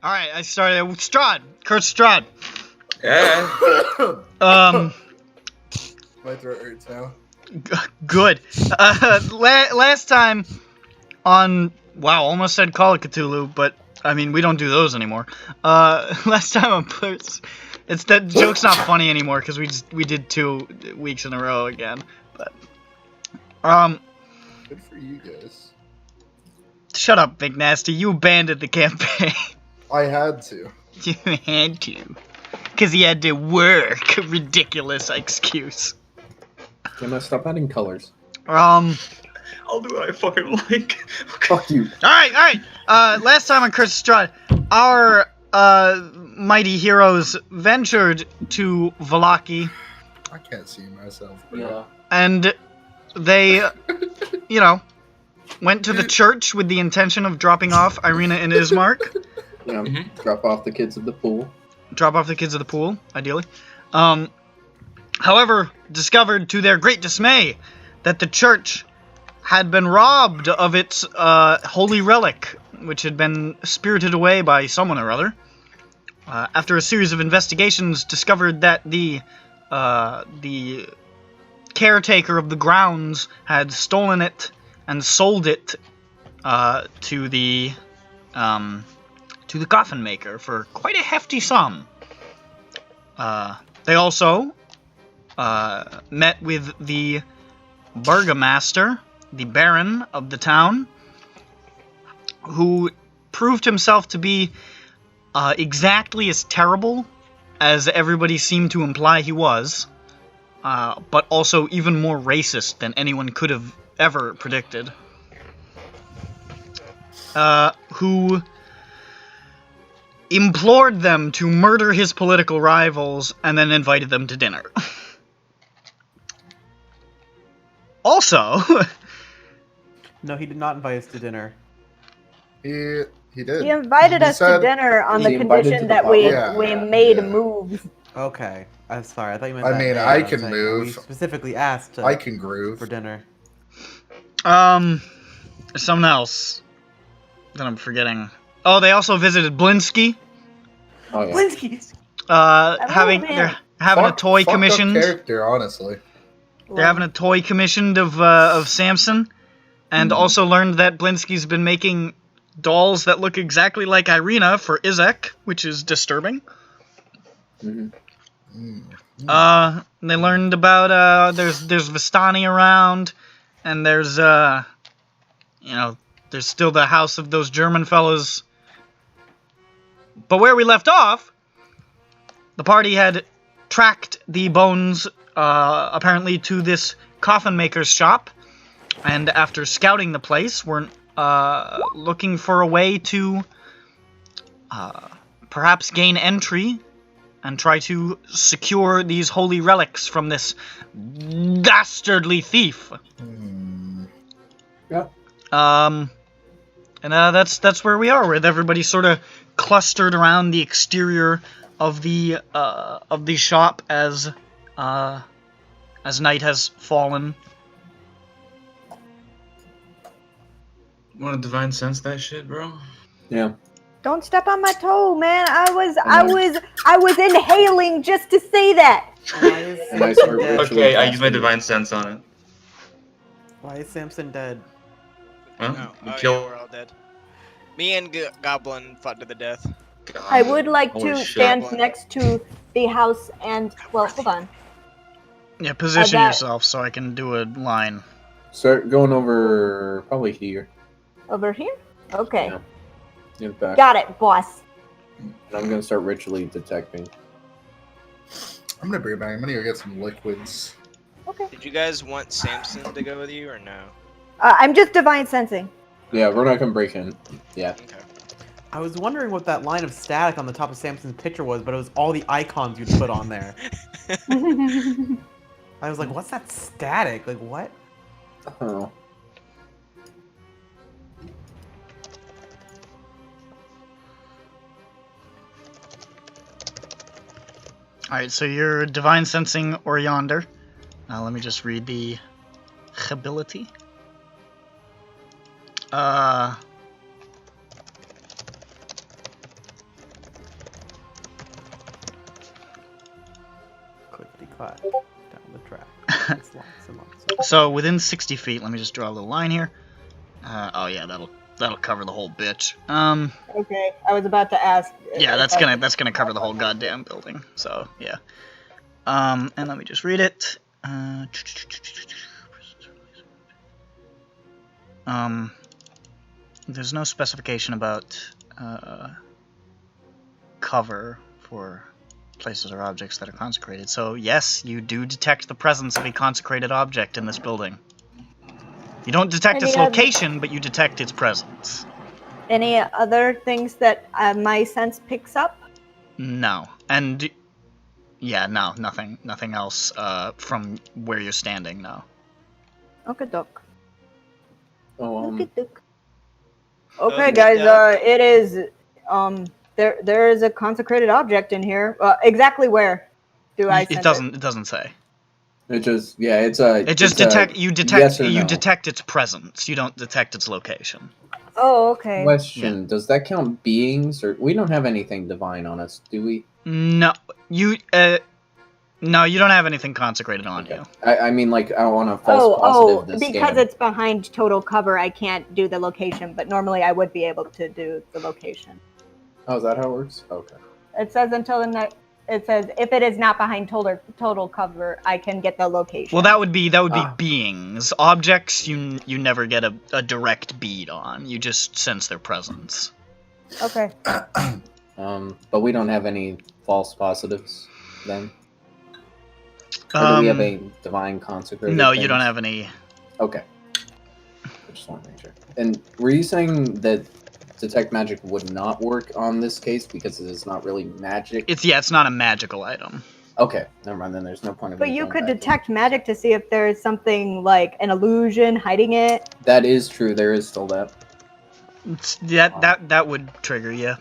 Alright, I started with STRAHD. Kurt STRAHD. Yeah. My throat hurts now. Good. Last time on... Wow, almost said Call of Cthulhu, but, I mean, we don't do those anymore. Last time on BLURSE... It's that joke's not funny anymore, because we did 2 weeks in a row again. But, Good for you guys. shut up, Big Nasty. You abandoned the campaign. I had to. You had to. Because he had to work. Ridiculous excuse. Can I stop adding colors? I'll do what I fucking like. Fuck you. Alright. Last time on Kurt STRAHD, our mighty heroes ventured to Vallaki. I can't see myself. Bro. Yeah. And they, you know, went to the church with the intention of dropping off Irina and Ismark. Yeah. Drop off the kids at the pool. Drop off the kids at the pool, ideally. However, discovered to their great dismay that the church had been robbed of its holy relic, which had been spirited away by someone or other. After a series of investigations, discovered that the caretaker of the grounds had stolen it and sold it to the coffin maker for quite a hefty sum. They also met with the burgomaster, the baron of the town, who proved himself to be exactly as terrible as everybody seemed to imply he was, but also even more racist than anyone could have ever predicted. Who implored them to murder his political rivals and then invited them to dinner. Also... No, he did not invite us to dinner. He did. He invited us said to dinner on the he invited condition to that the we party. made moves. Okay. I'm sorry, I thought you meant I that mean, day. I was can saying move. We specifically asked I can groove. for dinner. There's something else that I'm forgetting. Oh, they also visited Blinsky. Oh, yeah. Blinsky! They're having a toy Fucked up commissioned. character, honestly. They're having a toy commissioned of Samson, and also learned that Blinsky's been making dolls that look exactly like Irina for Izek, which is disturbing. Mhm. They learned about there's Vistani around, and there's there's still the house of those German fellas. But where we left off, the party had tracked the bones apparently to this coffin maker's shop, and after scouting the place, we're looking for a way to perhaps gain entry and try to secure these holy relics from this dastardly thief. Yeah. And that's where we are, with everybody sort of clustered around the exterior of the shop as night has fallen. Want to divine sense that shit, bro? Yeah. Don't step on my toe, man. I was inhaling just to say that. Why is And I Samson start dead? ritually Okay, I use my casting- divine sense on it. Why is Samson dead? Huh? Oh, You yeah, kill- we're all dead. Me and Goblin fought to the death. I would like Holy to shit. stand next to the house and, well, hold on. Yeah, position that- yourself so I can do a line. Start going over probably here. Over here? Okay. Yeah. In the back. Got it, boss. And I'm gonna start ritually detecting. I'm gonna bring it back. I'm gonna go get some liquids. Okay. Did you guys want Samson to go with you or no? I'm just divine sensing. Yeah, we're not gonna break in. Yeah. Okay. I was wondering what that line of static on the top of Samson's picture was, but it was all the icons you'd put on there. I was like, what's that static? Like, what? Oh. Alright, so you're divine sensing or yonder. Let me just read the ability. Clickety clack down the track. It's lots and lots. So within 60 feet, let me just draw a little line here. Oh yeah, that'll cover the whole bitch. Okay, I was about to ask. Yeah, that's gonna cover the whole goddamn building. So yeah. And let me just read it. There's no specification about cover for places or objects that are consecrated. So yes, you do detect the presence of a consecrated object in this building. You don't detect its Any other- location, but you detect its presence. Any other things that my sense picks up? No. And yeah, no, nothing else from where you're standing, no. Okay, doc. Oh, Okay, doc. Okay, Okay, guys. doc. It is. There is a consecrated object in here. Exactly where do I? It doesn't say. it just it's a. It just it's a detect yes or you no. detect its presence. You don't detect its location. Oh, okay. Question: does that count beings, or we don't have anything divine on us, do we? No, you no, you don't have anything consecrated on you. I mean, like, I want a false positive this because game. it's behind total cover, I can't do the location. But normally, I would be able to do the location. Oh, is that how it works? Okay. It says until the next. It says if it is not behind total cover, I can get the location. Well, that would be Ah. beings. Objects you never get a direct bead on. You just sense their presence. Okay. But we don't have any false positives then. Or do we have a divine consecrated? No, you things? don't have any. Okay. I just want to make sure. And were you saying that detect magic would not work on this case because it is not really magic? It's not a magical item. Okay, never mind. Then there's no point of. But me you going could back in. detect magic to see if there's something like an illusion hiding it. That is true. There is still that. That would trigger you.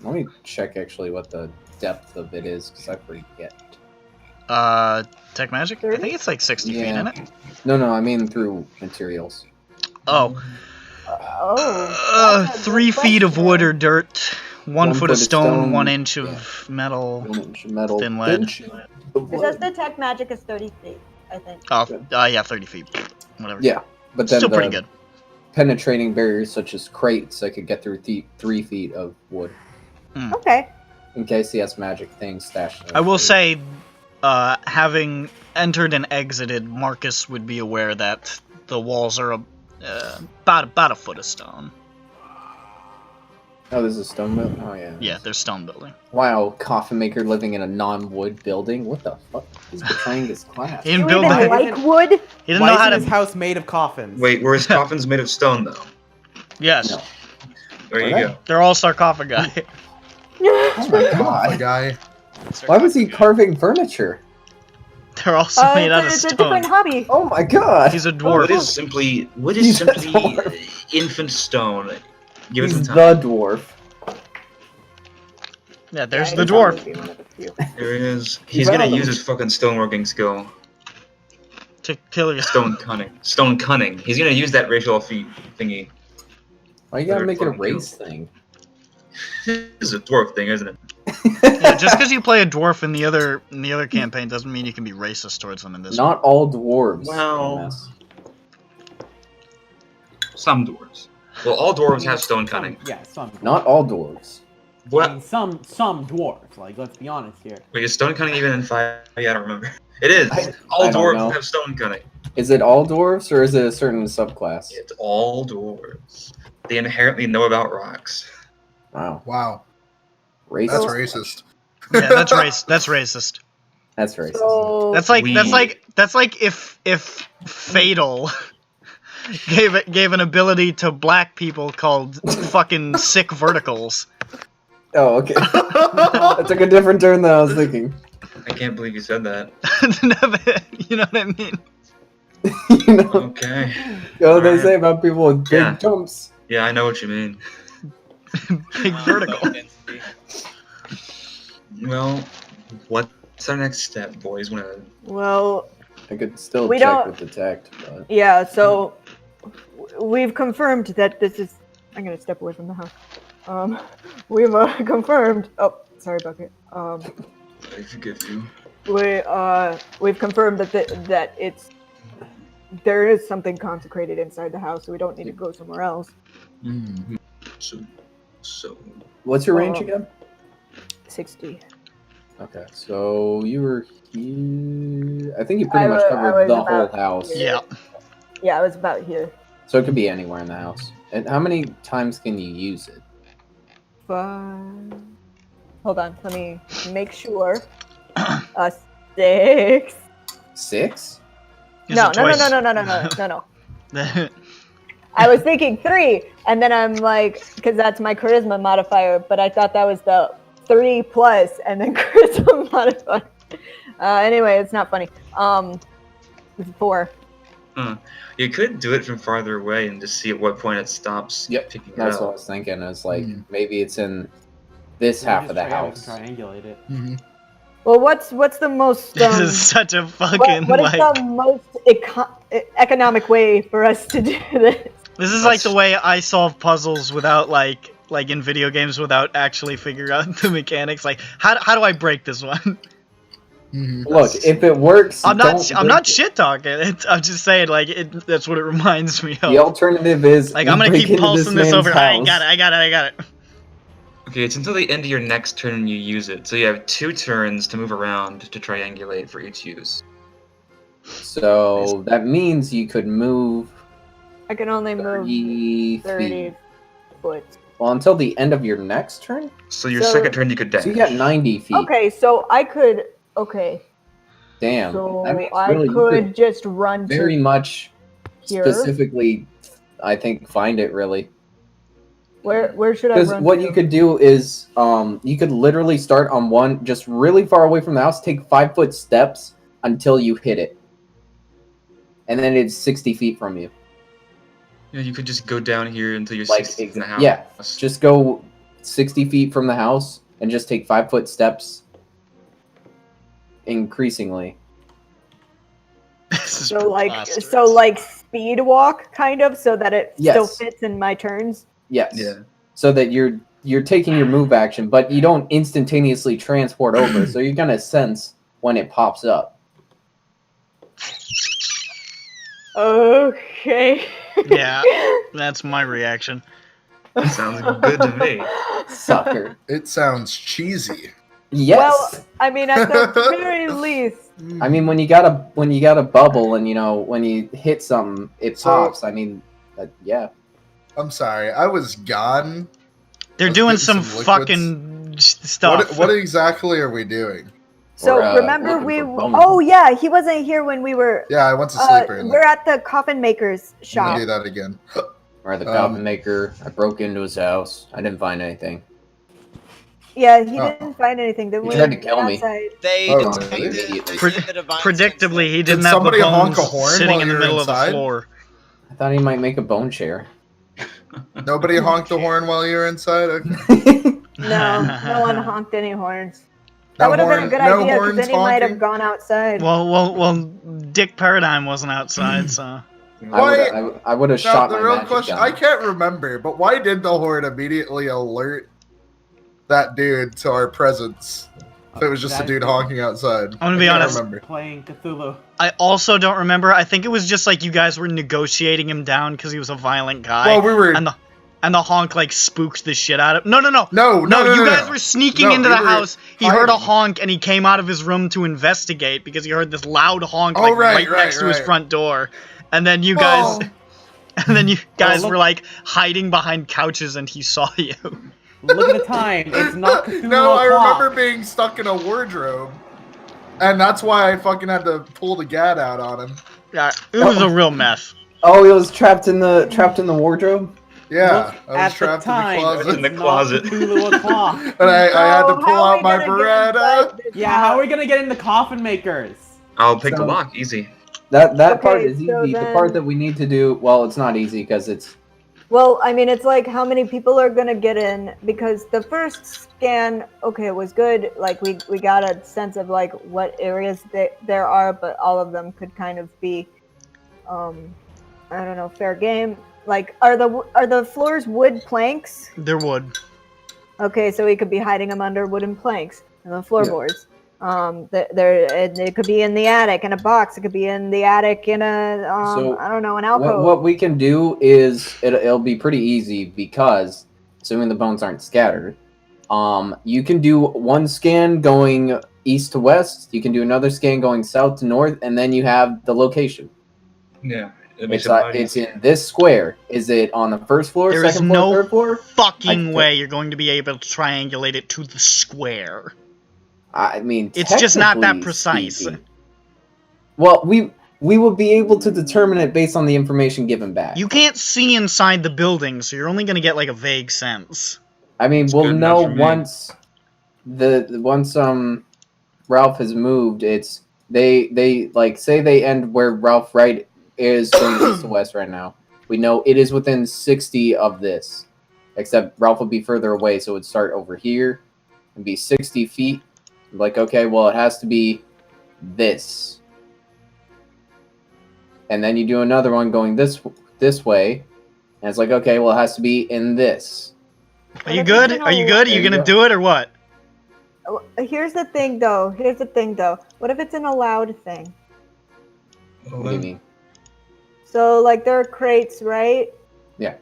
Let me check actually what the depth of it is because I forget. Tech magic? I think it's like 60 feet, Yeah. isn't it? No, I mean through materials. Oh. Oh. that's a good 3 feet of question. wood or dirt, 1 foot of stone, 1 inch of yeah. metal. 1 inch of metal. Thin lead. It says detect magic is 30 feet, I think. Oh, yeah, 30 feet. Whatever. Yeah, but then Still the pretty good. penetrating barriers such as crates, I could get through 3 feet of wood. Okay. In case he has magic things stashed. in I will his say, having entered and exited, Marcus would be aware that the walls are about a foot of stone. Oh, there's a stone building? Oh, yeah. Yeah, there's stone building. Wow, coffin maker living in a non-wood building? What the fuck? He's betraying his class. He didn't You build even that. like wood? He didn't Why know isn't how his to. house made of coffins? Wait, were his coffins made of stone though? Yes, No. There you Were go. they're all sarcophagi. Oh my The god. guy. Why was he carving furniture? They're also made out of It's a different stone. hobby. Oh my god! He's a Wood dwarf. is simply He's a dwarf. infant stone. Give it He's some the time. dwarf. Yeah, there's Yeah, the he's dwarf. probably one of the few. There it is. He's gonna use his fucking stoneworking skill. To kill you. Stone cunning. Stone cunning. He's gonna use that racial feat thingy. Why you gotta They're make it a fucking race thing? This is a dwarf thing, isn't it? Yeah, just because you play a dwarf in the other campaign doesn't mean you can be racist towards them in this. Not all dwarves. Well- MS. Some dwarves. Well, all dwarves have stone cutting. Yeah, some. Not all dwarves. I What? mean, some dwarves. Like, let's be honest here. Wait, is stone cutting even in 5? Yeah, I don't remember. It is. All I don't dwarves know. have stone cutting. Is it all dwarves or is it a certain subclass? It's all dwarves. They inherently know about rocks. Wow. Wow, Racist. that's racist. Yeah, that's racist. That's racist. That's racist. So That's like We- that's like if Fatal gave an ability to black people called fucking sick verticals. Oh, okay. That took a different turn than I was thinking. I can't believe you said that. You know what I mean? You know, Okay. you know what they Alright. say about people with big Yeah. jumps. Yeah, I know what you mean. Big vertical. Well, what's our next step, boys? well, I could still We check don't- with detect, but yeah. So we've confirmed that this is. I'm gonna step away from the house. We've confirmed. Oh, sorry, Bucket. I forgive you. We've confirmed that it's there is something consecrated inside the house, so we don't need to go somewhere else. Mm. So. what's your range Oh. again? 60. Okay, so you were here. I think you pretty I much wa- I covered was the whole about house. Yeah. Yeah, I was about here. So it could be anywhere in the house. And how many times can you use it? 5. Hold on, let me make sure. 6. 6? Is No, it no, no, twice? no, no, no, no, no, no. I was thinking 3, and then I'm like, because that's my charisma modifier, but I thought that was the 3 plus, and then charisma modifier. Anyway, it's not funny. It's 4. You could do it from farther away and just see at what point it stops Yep, picking it That's up. what I was thinking. I was like, Hmm. maybe it's in this half of the Yeah, we house. can triangulate it. Mhm. Well, what's the most This is such a fucking what is like. the most economic way for us to do this? This is like the way I solve puzzles without like in video games without actually figuring out the mechanics. Like how do I break this one? Mhm. Look, if it works, I'm don't not break it. shit talking. I'm just saying like that's what it reminds me of. The alternative is Like we I'm gonna break keep into pulsing this man's over. I house. got it. Okay, it's until the end of your next turn you use it. So you have 2 turns to move around to triangulate for each use. So that means you could move I can only move 30 30 feet. foot. Well, until the end of your next turn? So your So- second turn you could dash. So you got 90 feet. Okay, so I could. Okay, Damn. so that means I really you could just run very to much here. specifically, I think, find it really. Where should I Because run? what to? you could do is, you could literally start on one, just really far away from the house, take 5-foot steps until you hit it. And then it's 60 feet from you. Yeah, you could just go down here until you're Like, 60 in the house. yeah, just go 60 feet from the house and just take 5-foot steps increasingly. This is So like preposterous. speed walk kind of, so that it still Yes. fits in my turns. Yes. Yeah. So that you're taking your move action, but you don't instantaneously transport over, so you're gonna sense when it pops up. Okay. Yeah, that's my reaction. Sounds good to me. Sucker. It sounds cheesy. Yes. Well, I mean, at the very least, I mean, when you got a bubble, and when you hit something, it So- pops. I mean, yeah. I'm sorry, I was gone. They're Let's doing get some some liquids. fucking stuff. What exactly are we doing? so Or, remember looking we. for bones. Oh yeah, he wasn't here when we were. Yeah, I went to sleep early. We're at the coffin maker's I'm shop. gonna do that again. Or the coffin maker. I broke into his house. I didn't find anything. Yeah, he Oh. didn't find anything. Then He we tried to went kill me. outside. They Oh, detected really? the divine Predictably, he didn't Did have the somebody honk bones a horn sitting while in the you were middle of the inside? floor. I thought he might make a bone chair. Nobody honked the horn while you were inside. Okay. No, no one honked any horns. No That would have been a horn- good no idea, because horns then he might have honking? gone outside. Well, Dick Paradigm wasn't outside, so I would have Now, shot the my real magic question, gun. I can't remember, but why did the Horde immediately alert that dude to our presence? If it was just a dude honking outside. I'm gonna be I can't honest. remember. Playing Cthulhu. I also don't remember. I think it was just like you guys were negotiating him down because he was a violent guy. Well, we were... And the honk like spooked the shit out of. No. No, You guys were sneaking into the house. He heard a hiding. honk and he came out of his room to investigate because he heard this loud honk Oh, like right, next to his right. front door. And then you guys, look. were like hiding behind couches and he saw you. Look at the time. It's not Cthulhu No, I o'clock. remember being stuck in a wardrobe. And that's why I fucking had to pull the gat out on him. Yeah, it was a real mess. Oh, he was trapped in the wardrobe. Yeah, Look I was at trapped the time. in the In closet. the It's not closet. Cthulhu o'clock. And I had to So pull how are out we my gonna get Beretta. inside this Yeah, how house? are we gonna get in the coffin makers? I'll pick the So- lock. Easy. That Okay, part is so easy. The then- part that we need to do, well, it's not easy because it's Well, I mean, it's like how many people are gonna get in because the first scan, okay, was good. Like we got a sense of like what areas there are, but all of them could kind of be, I don't know, fair game. Like, are the floors wood planks? There would. Okay, so we could be hiding them under wooden planks and the floorboards. It could be in the attic in a box. It could be in the attic in a So, I don't know, an alcove. what we can do is it'll be pretty easy because assuming the bones aren't scattered, you can do one scan going east to west. You can do another scan going south to north, and then you have the location. Yeah. It makes It's it a lot it's easier. in this square. Is it on the first floor, There is second floor, no third floor? fucking I- way you're going to be able to triangulate it to the square. I mean, It's just not that technically precise. speaking. Well, we will be able to determine it based on the information given back. You can't see inside the building, so you're only going to get like a vague sense. I mean, It's we'll good know enough for me. once Ralph has moved. It's they like say they end where Ralph right is going east to west right now. We know it is within 60 of this, except Ralph would be further away, so it would start over here and be 60 feet. Like, okay, well, it has to be this, and then you do another one going this way, and it's like, okay, well, it has to be in this. Are you good? Are you good? Are you There you going to go. do it or what? Here's the thing, though. What if it's an allowed thing? What do you mean? So, like, there are crates, right? Yeah.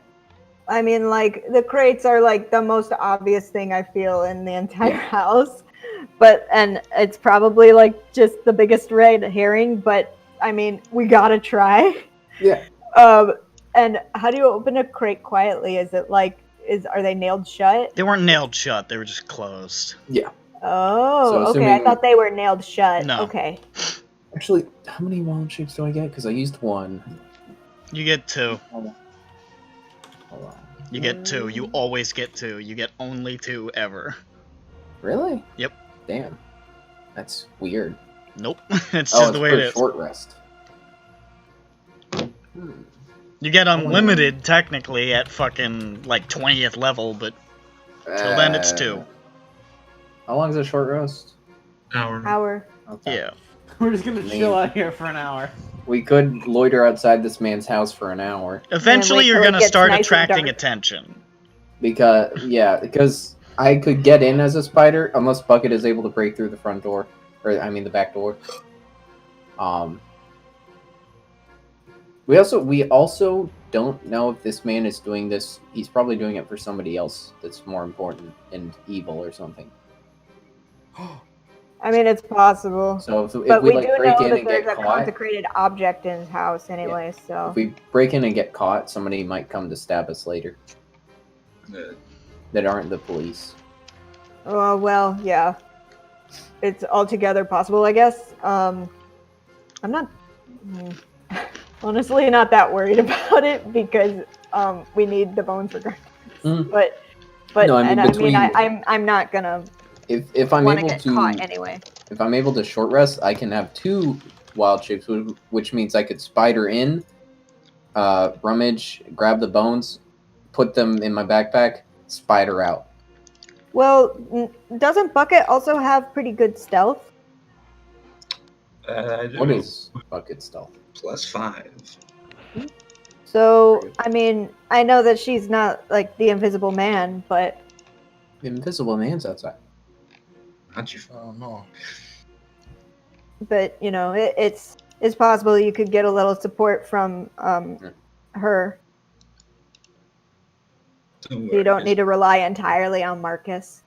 I mean, like, the crates are, like, the most obvious thing I feel in the entire house. And it's probably, like, just the biggest red herring, but, I mean, we gotta try. Yeah. And how do you open a crate quietly? Is it, like, are they nailed shut? They weren't nailed shut, they were just closed. Yeah. Oh, So okay. I assuming- thought they were nailed shut. No. Okay. Actually, how many wild shapes do I get? Because I used one. You get 2. Hold on. You get 2. You always get 2. You get only 2 ever. Really? Yep. Damn. That's weird. Nope. It's Oh, just it's the way for it is. short rest. You get unlimited, technically, at fucking, like, 20th level, but till then it's 2. How long is a short rest? Hour. Okay. Yeah. We're just gonna chill out here for an hour. We could loiter outside this man's house for an hour. Eventually, wait you're till it gonna gets start nice and attracting dark. attention. Because I could get in as a spider unless Bucket is able to break through the front door, or I mean the back door. We also don't know if this man is doing this. He's probably doing it for somebody else that's more important and evil or something. I mean, it's possible. So if But we we like do break know in that and there's get a caught, consecrated object in his house anyway, so. if we break in and get caught, somebody might come to stab us later. That aren't the police. Oh, well, yeah. It's altogether possible, I guess. I'm not... honestly not that worried about it because we need the bones regardless. Mm. But No, I mean, between- I'm not gonna If I'm want to able get caught anyway. if I'm able to short rest, I can have 2 wild shapes, which means I could spider in, rummage, grab the bones, put them in my backpack, spider out. Well, doesn't Bucket also have pretty good stealth? I do. What is Bucket stealth? +5? So, I mean, I know that she's not like the Invisible Man, but The Invisible Man's outside. Not you. Oh no. you know, it's possible you could get a little support from her. You don't need to rely entirely on Marcus.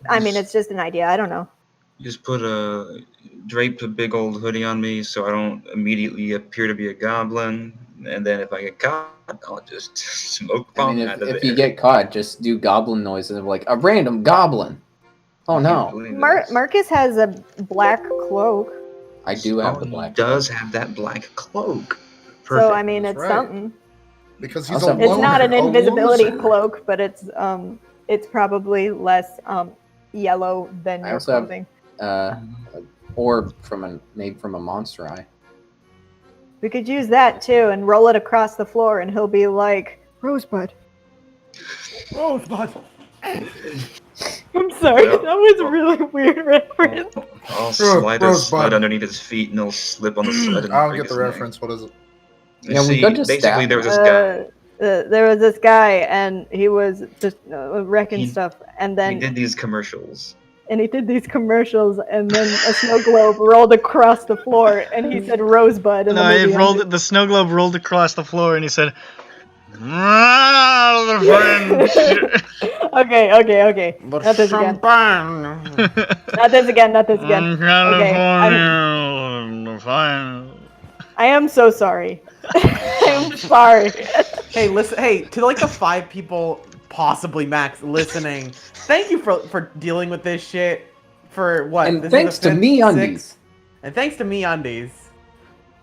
I mean, it's just an idea. I don't know. Just drape a big old hoodie on me so I don't immediately appear to be a goblin. And then if I get caught, I'll just smoke bomb out of if there. you get caught, just do goblin noises of like a random goblin. Oh no. Marcus has a black cloak. I do have the black. He does have that black cloak. Perfect. So I mean, it's That's right. something. Because he's Also, a It's loner, not an a invisibility loser. cloak, but it's probably less yellow than I your also have- clothing. Orb made from a monster eye. We could use that too and roll it across the floor, and he'll be like, Rosebud. Rosebud. I'm sorry, Yeah. that was a really weird reference. I'll slide a Rosebud. sled underneath his feet and he'll slip on the sled. And I don't break get the his neck. reference. What is it? You Yeah, we see, could just basically stab there was this guy. There was this guy, and he was just wrecking He- stuff, and He then did these commercials. he did these commercials, and then a snow globe rolled across the floor, and he said Rosebud. In No, the it movie rolled. ended. The snow globe rolled across the floor, and he said, "Ah, the French." Okay. Not this again. Not this again. Not this again. Okay, I am so sorry. I'm sorry. Hey, listen. Hey, to like the 5 people, possibly max, listening. Thank you for dealing with this shit. For what? And this thanks is the to 5th, MeUndies. 6th? And thanks to MeUndies.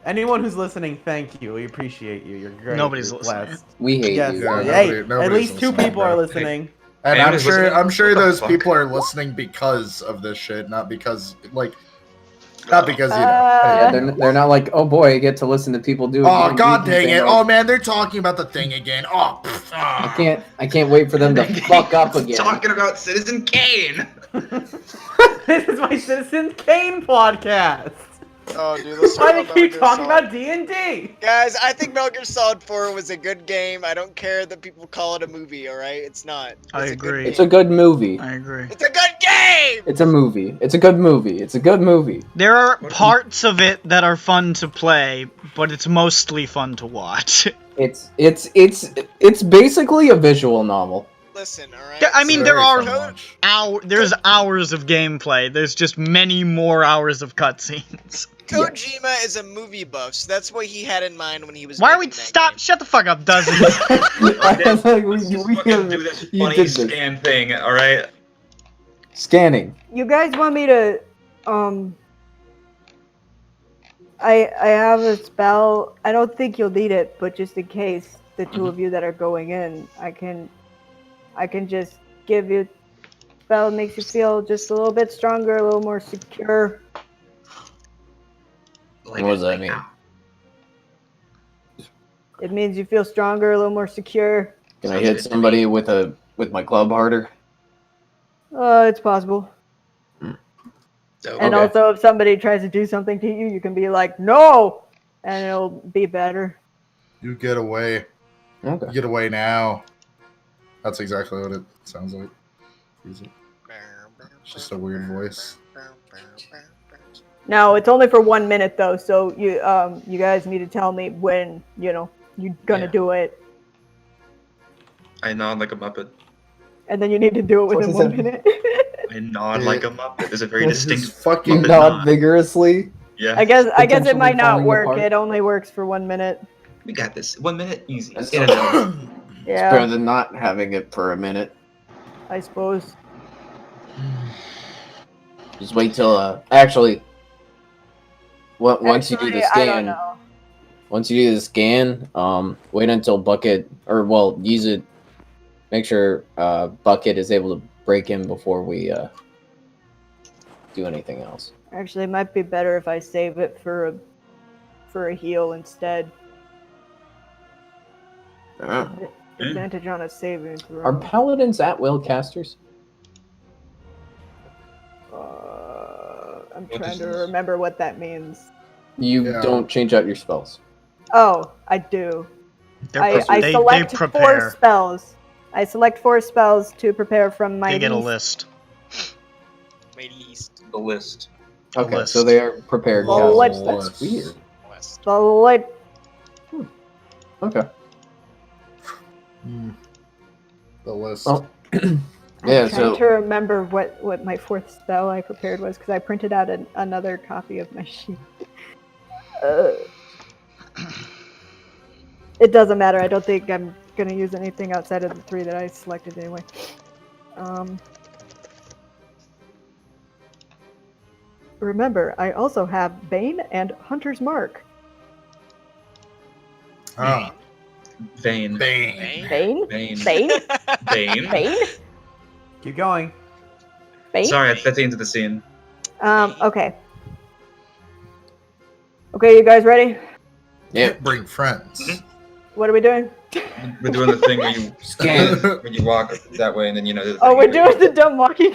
Anyone who's listening, thank you. We appreciate you. You're great. Nobody's You're listening. blessed. We hate Yes. you. Yeah, Hey, nobody- at nobody's least 2 listening, people are bro. listening. And Anyone I'm who's sure listening, what the those fuck? people are listening because of this shit, not because not because Yeah, hey. they're not like, oh boy, I get to listen to people do. Oh D&D god dang thing. it! Oh man, they're talking about the thing again. Oh, pff, ah. I can't wait for them to fuck up again. Talking about Citizen Kane. This is my Citizen Kane podcast. Oh, dude, let's Why talk do about they keep Metal Gear talking Solid. about D&D? Guys, I think Metal Gear Solid 4 was a good game. I don't care that people call it a movie, alright? It's not. It's I a good agree. game. It's a good movie. I agree. It's a good game! It's a movie. It's a good movie. It's a good movie. There are parts of it that are fun to play, but it's mostly fun to watch. It's basically a visual novel. Listen, alright? Yeah, I mean, there Very are fun to watch. there's hours of gameplay. There's just many more hours of cutscenes. Kojima is a movie buff, so that's what he had in mind when he was Why are we making that stop? game. Shut the fuck up, Dozens. Let's fucking do this you funny did this. scan thing, alright? Scanning. You guys want me to I have a spell. I don't think you'll need it, but just in case the 2 of you that are going in, I can just give you a spell that makes you feel just a little bit stronger, a little more secure. Like, What does that mean? It means you feel stronger, a little more secure. Can I hit somebody with my club harder? It's possible. And Okay. also, if somebody tries to do something to you, you can be like, no! And it'll be better. You get away. Okay. You get away now. That's exactly what it sounds like. It's just a weird voice. No, it's only for 1 minute though, so you guys need to tell me when, you're gonna Yeah. do it. I nod like a Muppet. And then you need to do it within What 1 does that minute. I nod like a Muppet. There's a very This is distinct fucking You Muppet nod vigorously. Yeah, I guess it Potentially might not falling work. apart. It only works for 1 minute. we got this. 1 minute, easy. That's In so- and out. It's better Yeah, than not having it for a minute. I suppose. Just wait till actually. Once you do Actually, the I don't scan, know. once you do the scan, wait until Bucket use it. Make sure Bucket is able to break in before we do anything else. Actually, it might be better if I save it for a heal instead. Advantage on a saving throw. Are paladins at will casters? I'm What trying is to this? remember what that means. You Yeah. don't change out your spells. Oh, I do. I select 4 spells. I select 4 spells to prepare from my They get a list. list. My least. The list. Okay, list. so they are prepared. Well, casters. what- That's weird. List. Select. Okay. The list. Oh. I'm Yeah, trying so to remember what my 4th spell I prepared was because I printed out another copy of my sheet. It doesn't matter. I don't think I'm gonna use anything outside of the 3 that I selected anyway. Remember, I also have Bane and Hunter's Mark. Ah, Vane. Bane. Bane? Vane. Bane? Vane. Bane? Keep going. Bane? Sorry, I fit into the scene. Okay. Okay, you guys ready? yeah. Bring friends. Mhm. What are we doing? We're doing the thing where you Scan. when you walk that way and then you know. Oh, we're doing the dumb walking.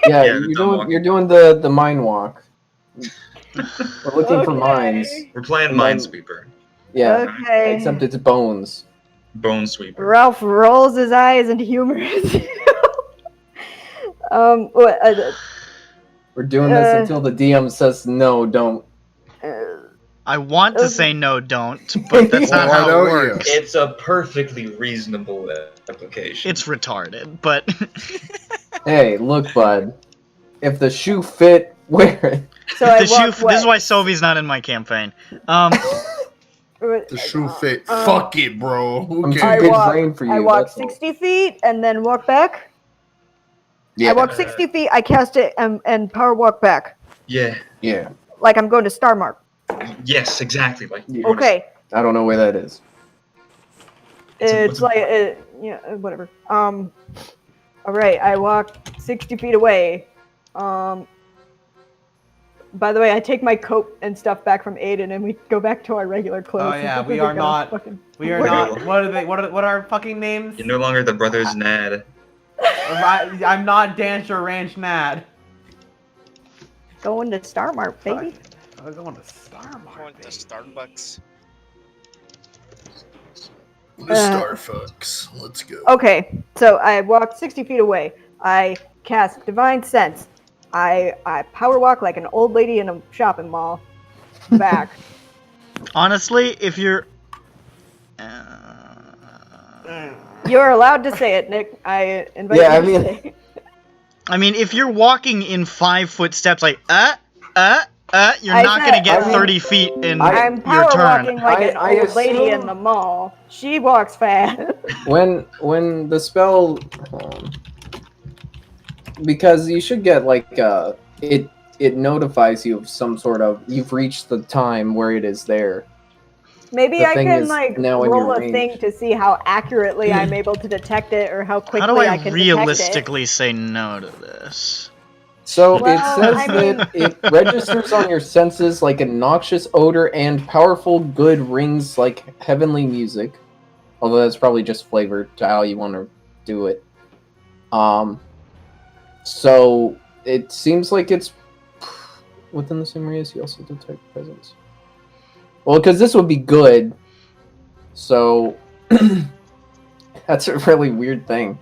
Yeah, Yeah, the dumb walk. you're doing the mine walk. We're looking for mines. We're playing Mine- Minesweeper. Yeah, Okay. except it's bones. Bone Sweeper. Ralph rolls his eyes and humors. What? We're doing this Uh, until the DM says no, don't. I want to say no, don't, but that's not Well, why how it don't you? works. It's a perfectly reasonable application. It's retarded, but Hey, look, bud. If the shoe fit, wear it. So I the shoe. walk This is why Sovi's not in my campaign. The shoe fit. Fuck it, bro. Who I'm too cares? big brain for you. I walk that's all. 60 feet and then walk back. Yeah. I walk 60 feet. I cast it and power walk back, Yeah. Yeah. like I'm going to Star Mark. Yes, exactly. Like. Yeah. Okay. I don't know where that is. It's like yeah, whatever. All right. I walk 60 feet away. By the way, I take my coat and stuff back from Aiden, and we go back to our regular clothes. Oh yeah, since we we're are gonna not. fucking- We are We're not. not- What are they? What are our fucking names? You're no longer the brothers Nad. I'm not Dancer Ranch Nad. Going to Star Mark, baby. I was going to Starmark. Going to Starbucks. The Starfucks. Let's go. Okay, so I walk 60 feet away. I cast Divine Sense. I power walk like an old lady in a shopping mall. Back. honestly, if you're, You're allowed to say it, Nick. I invite Yeah, you I to mean- say it. I mean, if you're walking in 5-foot steps, like you're I not said- gonna get I mean, 30 feet in I'm your power turn. walking like an I old lady in assume- the mall. She walks fast. When the spell, because you should get like it notifies you of some sort of you've reached the time where it is there. Maybe The I thing can is like now in roll your a range. thing to see how accurately I'm able to detect it, or how quickly How do I can realistically say no to this? So Well, it says I mean- that it registers on your senses like a noxious odor and powerful good rings like heavenly music. Although that's probably just flavored to how you want to do it. So it seems like it's within the same radius. You also detect presence. Well, because this would be good. So that's a really weird thing.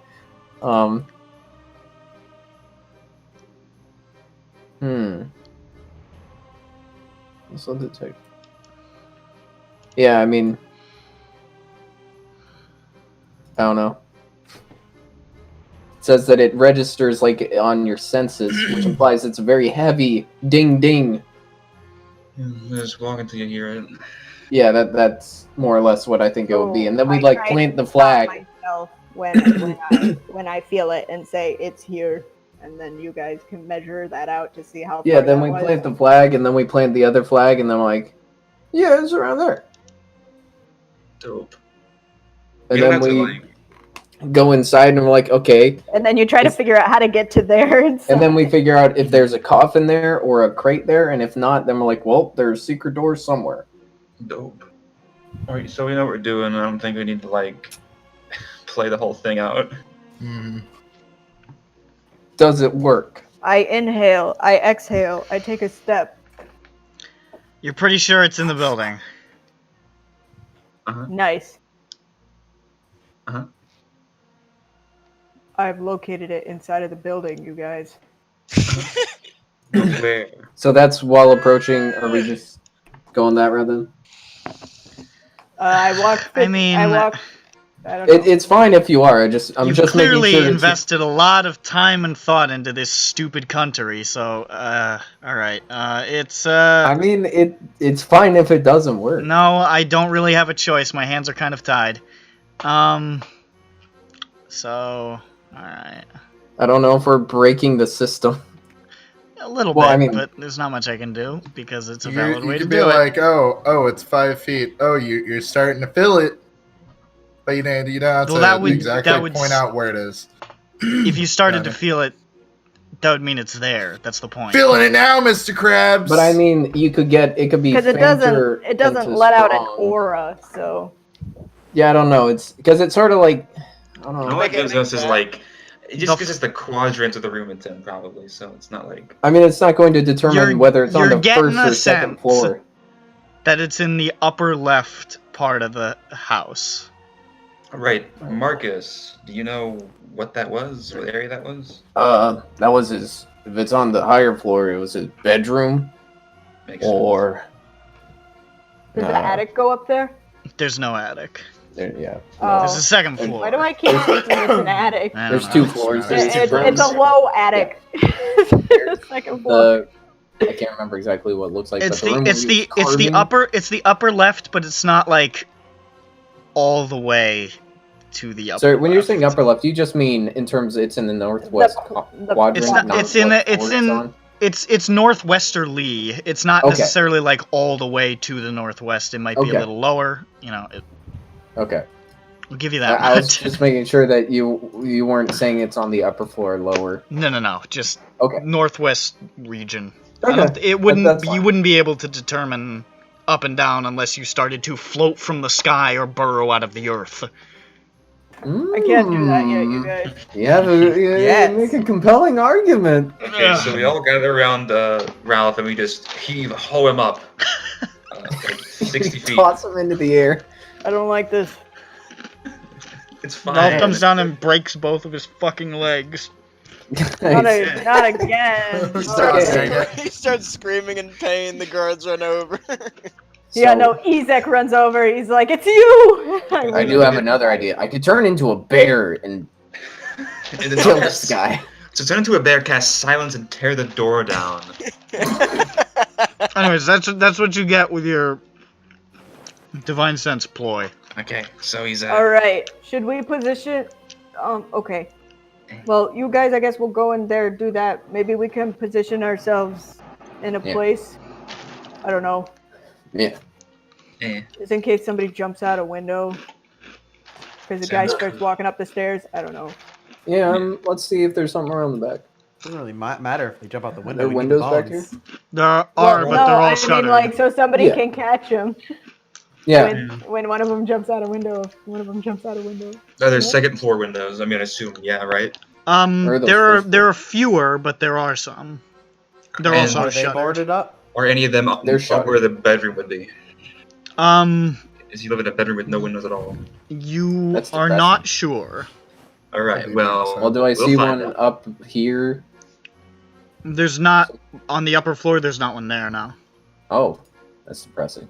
Also detect. Yeah, I mean, I don't know. It says that it registers like on your senses, which implies it's very heavy. Ding ding. Just walk until you hear it. Yeah, that's more or less what I think it would be. And then we I like try plant to the flag. stop myself when I feel it and say it's here, and then you guys can measure that out to see how. Yeah, far then that we was. plant the flag, and then we plant the other flag, and then we're like, yeah, it's around there. Dope. And You don't then have to, we go inside, and we're like, okay. And then you try to figure out how to get to there. And then we figure out if there's a coffin there or a crate there, and if not, then we're like, well, there's secret doors somewhere. Dope. Alright, so we know what we're doing. I don't think we need to like play the whole thing out. Does it work? I inhale, I exhale, I take a step. You're pretty sure it's in the building. Nice. I've located it inside of the building, you guys. Where? So that's while approaching. Are we just going that route then? I walked. I mean, I walked. I don't know. It's fine if you are. I'm You've just making clearly sure. invested a lot of time and thought into this stupid country, so, alright. It's, I mean, it's fine if it doesn't work. No, I don't really have a choice. My hands are kind of tied. So, alright. I don't know if we're breaking the system. A little Well, bit, I mean- but there's not much I can do, because it's a You valid way to could be do it. like, oh, it's 5 feet. Oh, you're starting to feel it. But you don't have Well, to that would- exactly that would point out where it is. If you started to Okay. feel it, that would mean it's there. That's the point. Feeling it now, Mr. Krabs. But I mean, it could be Because it fainter doesn't into let out an strong. aura, so Yeah, I don't know. It's because it's sort of like I don't All know. it gives us is that. like, it just gives us the quadrant of the room it's in, probably. So it's not like. I mean, it's not going to determine You're- whether it's on you're the getting first a or second sense. floor. That it's in the upper left part of the house. Right, Marcus. Do you know what that was, or the area that was? That was his. If it's on the higher floor, it was his bedroom, Makes sense. or does the attic go up there? There's no attic. yeah. Oh. There's a second floor. Why do I keep thinking it's an attic? I don't There's know. two floors. It's There's It's, two it's rooms. a low attic. Second floor. I can't remember exactly what it looks like. It's but the room the it's where the he was it's the carving- upper upper left, but it's not like all the way to the upper. So when you're left. saying upper left, you just mean in terms it's in the northwest The- quadrant. It's not- it's in what the- it's floor in- on? It's northwesterly. It's not Okay. necessarily like all the way to the northwest. It might be a Okay. little lower. Okay. I'll give you that I was much. just making sure that you weren't saying it's on the upper floor or lower. No. Just Okay. northwest region. Okay. It wouldn't. That's You fine. wouldn't be able to determine up and down unless you started to float from the sky or burrow out of the earth. I can't do that yet, you guys. Yeah, you make a compelling argument. Okay, so we all gather around Ralph and we just hoe him up. Like 60 feet. Toss him into the air. I don't like this. It's fine. Ralph comes down and breaks both of his fucking legs. Not again. Start Okay. saying it. He starts screaming in pain. The guards run over. Yeah, no, Ezek runs over. He's like, "It's you!" I do have another idea. I could turn into a bear and And then kill this guy. So turn into a bear, cast silence, and tear the door down. Anyways, that's what you get with your divine sense ploy. Okay, so he's All right. Should we position? Okay. Well, you guys, I guess we'll go in there, do that. Maybe we can position ourselves in a Yeah. place. I don't know. Yeah. Just in case somebody jumps out a window. Because the guy Sounds starts cool. walking up the stairs. I don't know. Yeah, let's see if there's something around the back. Doesn't really matter if they jump out the window. There we windows need back bones. here? There are, Well, but they're all I shuttered. mean, like, so somebody Yeah. can catch him Yeah. when one of them jumps out a window. One of them jumps out a window. Oh, there's second floor windows. I mean, I assume, yeah, right? Where are those first there are fewer, but there are some. They're And also Are they shuttered. boarded up? Or any of them up They're shuttered. where the bedroom would be. Is he living in a bedroom with no windows at all? You That's are depressing. not sure. Alright, well. Well, do I we'll see find one out. up here? There's not on the upper floor. There's not one there now. Oh, that's depressing.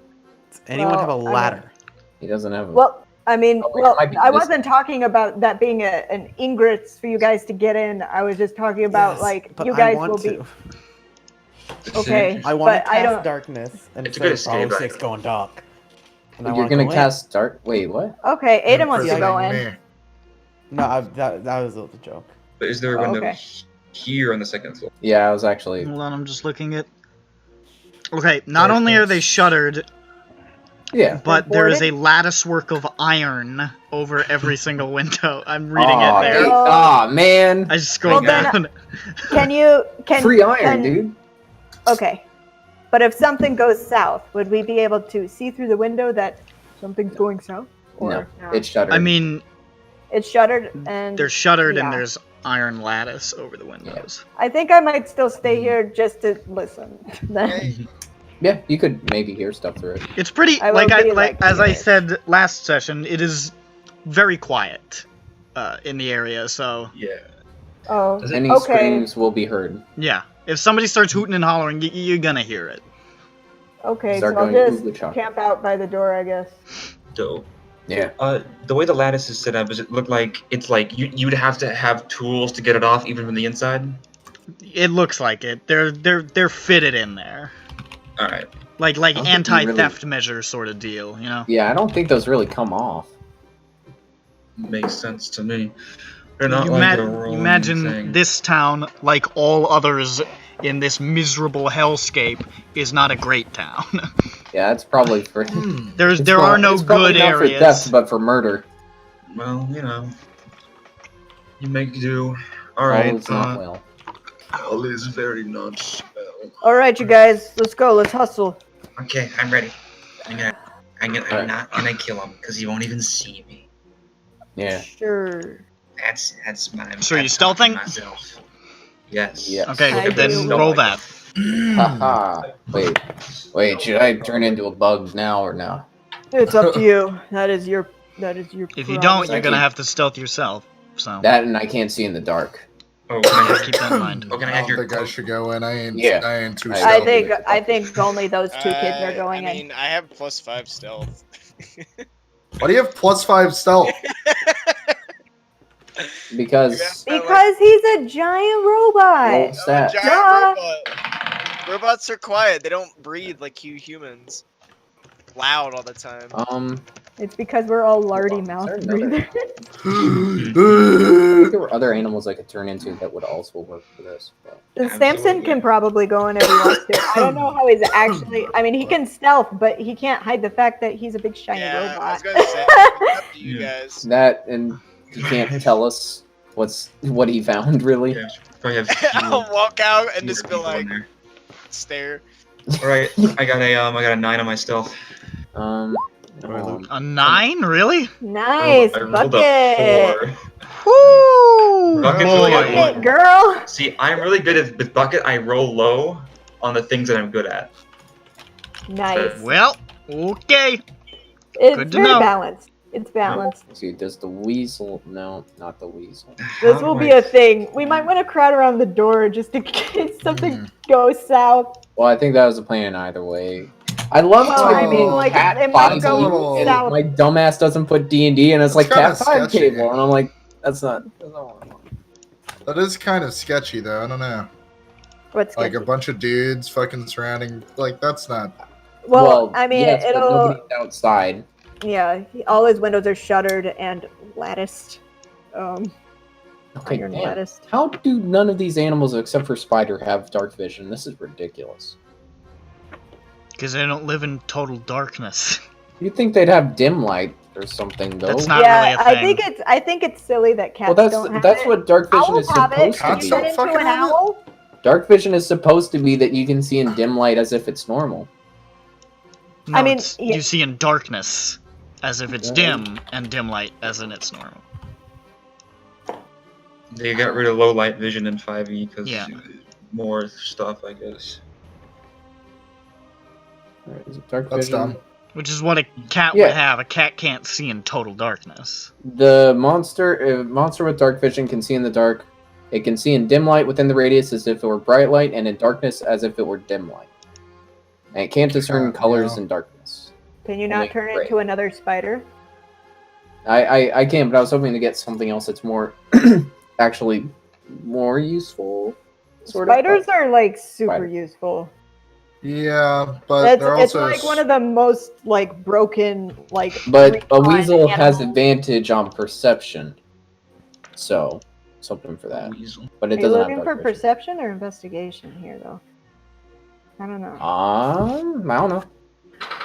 Does anyone have a Well, I ladder? He doesn't have a... Well, I mean, Oh, wait, well, it might be I this- wasn't talking about that being an ingress for you guys to get in. I was just talking about, Yes, like, but you I guys want will be... to. Okay, I want to but I cast don't... darkness, and It's it's a good like, escape, oh, right? 6 going dark. And I You're wanna gonna go in. cast dark... Wait, what? Okay, Aiden wants to go in. Imprisoning me. No, that was a joke. But is there a window Okay. here on the second floor? Yeah, I was actually... Hold on, I'm just looking at. Okay, not only are they shuttered, Yeah. but there is a boarded? lattice work of iron over every single window. I'm reading Aw, it there. dude. Aw, man. I just scrolled Well, then, down. Can Free iron, can- dude. Okay, but if something goes south, would we be able to see through the window that something's going south? No, it's shuttered. I mean, It's shuttered and... they're shuttered yeah. and there's iron lattice over the windows. I think I might still stay here just to listen. Then. Yeah, you could maybe hear stuff through it. It's pretty I will like be, like like, as I curious. said last session. It is very quiet in the area, so Yeah. Oh, Does it- Any okay. screams will be heard. yeah. If somebody starts hooting and hollering, you're gonna hear it. Okay, Start so I'll going just ooga chaka. camp out by the door, I guess. Dope. Yeah. The way the lattice is set up, does it look like it's like you'd have to have tools to get it off, even from the inside? It looks like it. They're fitted in there, All right. like don't think you anti-theft measure sort of deal, you know. Yeah, I don't think those really come off. Makes sense to me. They're not You like a you rolling imagine thing. this town, like all others in this miserable hellscape, is not a great town. Yeah, it's probably for. There are no it's probably good not areas. for theft, but for murder. Well, you know, you make do. All All right. is not well. All is very not well. All right, you guys, let's go. Let's hustle. Okay, I'm ready. I'm Alright. not gonna kill him because he won't even see me. Yeah. Sure. That's my. So you I'm stealthing? talking myself. Yes. Yeah. Okay, I then do. roll that. Haha. Wait. Should I turn into a bug now or no? It's up to you. That is your. If you don't, you're I gonna keep- have to stealth yourself. So That and I can't see in the dark. Oh, can I just keep that in mind. Oh, can I I have don't your think I cloak? should go in. I ain't too I stealthy. I think only those two kids are going I in. mean, I have +5 stealth. Why do you have +5 stealth? Because Because he's a giant robot. Well, Oh, a Stat. giant Duh. robot. Robots are quiet. They don't breathe like you humans. Loud all the time. It's because we're all lardy Is mouth there another- breathers. I think there were other animals I could turn into that would also work for this. But... Samson Absolutely. can probably go in if he wants to. I don't know how he's actually. I mean, he can stealth, but he can't hide the fact that he's a big shiny Yeah, I robot. was gonna say, it's up to you guys. That and he can't tell us what he found really. Yeah, probably have I'll walk out and fewer just be people in like, there. stare. All right, I got a 9 on my stealth. A 9, really? Nice I rolled bucket. a 4. Woo! Bucket's Boy. really Bucket, good. girl. See, I'm really good with bucket. I roll low on the things that I'm good at. Nice. Well, okay. It's Good to very know. balanced. It's balanced. See, does the weasel? No, not the weasel. This will be a thing. We might want to crowd around the door just in case something goes south. Well, I think that was the plan either way. I love Well, I to mean, be like, Cat it might 5 go and south. my dumbass doesn't put D&D and it's like kinda Cat 5 sketchy. cable and I'm like, that's not what I want. That is kind of sketchy, though. I don't know. What's Like a sketchy? bunch of dudes fucking surrounding. Like that's not. Well, I mean, yes, but it'll. nobody's outside. Yeah, all his windows are shuttered and latticed. Okay, Iron damn. latticed. How do none of these animals except for Spider have dark vision? This is ridiculous. Because they don't live in total darkness. You'd think they'd have dim light or something though. That's not Yeah, really a thing. I think it's silly that cats well, don't have that's it. what dark vision is Owls have it. supposed Can to Cats you be. don't turn into fucking an have it. owl? Dark vision is supposed to be that you can see in dim light as if it's normal. No, I mean, it's, yeah. you see in darkness, as if it's dim, and dim light, as in it's normal. They got rid of low light vision in 5e because Yeah. more stuff, I guess. Alright, is it dark That's vision? dumb. Which is what a cat Yeah. would have. A cat can't see in total darkness. The monster with dark vision can see in the dark. It can see in dim light within the radius as if it were bright light, and in darkness as if it were dim light. And it can't discern colors Yeah. in darkness. Can you not Only turn it gray. into another spider? I can, but I was hoping to get something else that's more actually more useful. Sort Spiders of. are like super Spider. useful. Yeah, but they're It's also. like one of the most like broken like. But a recon weasel has animals. advantage on perception, so something for that. Weasel. But it Are you doesn't looking have for dark vision. perception or investigation here, though? I don't know. I don't know.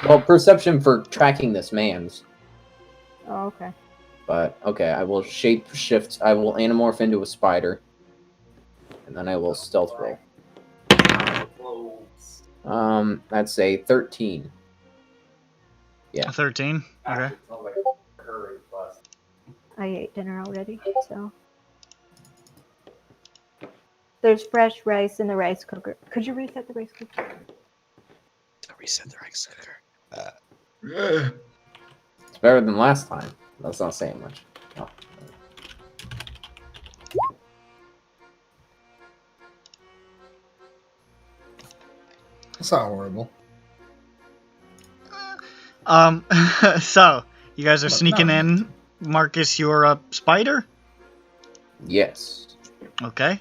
Well, perception for tracking this man's. Oh, okay. But okay, I will shape shift. I will anamorph into a spider, and then I will stealth roll. That's a 13. Yeah. 13? Okay. I ate dinner already, so. There's fresh rice in the rice cooker. Could you reset the rice cooker? Reset the rice cooker. It's better than last time. That's not saying much. Oh. That's not horrible. So you guys are But sneaking no. in. Marcus, you're a spider. Yes. Okay.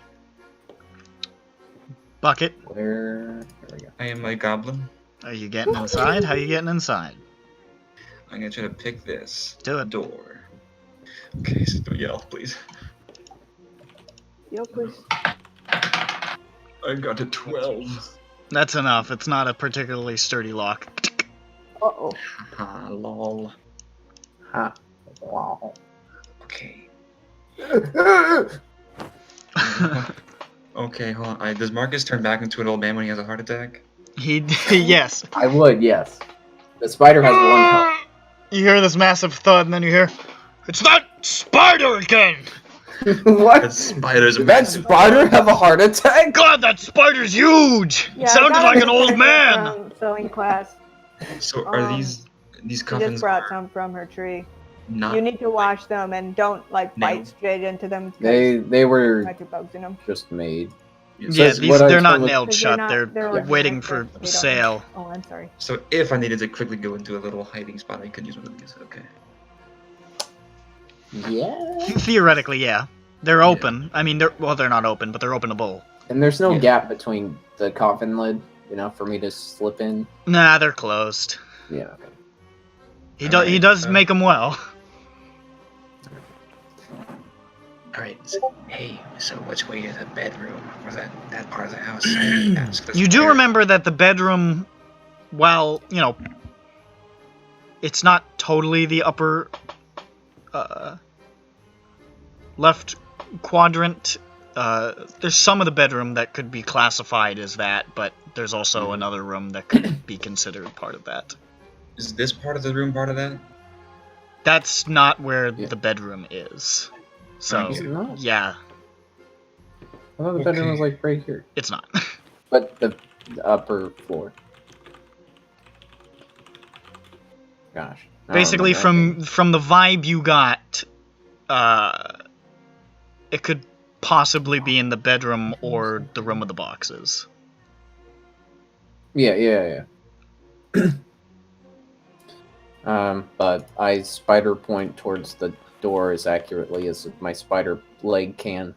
Bucket, Where? Here we go. I am a goblin. are you getting inside? How are you getting inside? I'm gonna try to pick this Do it. door. Okay, so don't yell, please. Yo, please. I got a 12. That's enough. It's not a particularly sturdy lock. Uh-oh. Haha, lol. Ha. Wow. Okay. Okay, hold on. Does Marcus turn back into an old man when he has a heart attack? He, yes. I would, yes. The spider has one health. You hear this massive thud, and then you hear, "It's that spider again!" What? That spider's Did that spider have a heart attack? God, that spider's huge! Yeah, It I sounded got like it an old from man! Sewing class. So are these She just coffins brought some from her tree. not? You need to wash them and don't like bite Nailed. straight into them. 'cause They there were might be bugs in them. just made. Yeah, Says these, what I they're not told- nailed 'Cause shut. not- They're working waiting like for this, they don't- sale. Oh, I'm sorry. So if I needed to quickly go into a little hiding spot, I could use one of these. Okay. Yeah. Theoretically, yeah. They're open. I mean, they're not open, but they're openable. And there's no Yeah. gap between the coffin lid, for me to slip in. Nah, they're closed. Yeah. Okay. He Alright, does make them well. Alright. Hey, so which way is the bedroom? Or that part of the house? I asked this You do player. remember that the bedroom, while, it's not totally the upper left quadrant. There's some of the bedroom that could be classified as that, but there's also another room that could be considered part of that. Is this part of the room part of that? That's not where Yeah. the bedroom is. So, Is it not? yeah, I thought the bedroom was Okay. like right here. it's not. But the upper floor. Gosh. I don't Basically, remember from the vibe you got, it could possibly be in the bedroom or the room with the boxes. anything. Yeah. But I spider point towards the door as accurately as my spider leg can.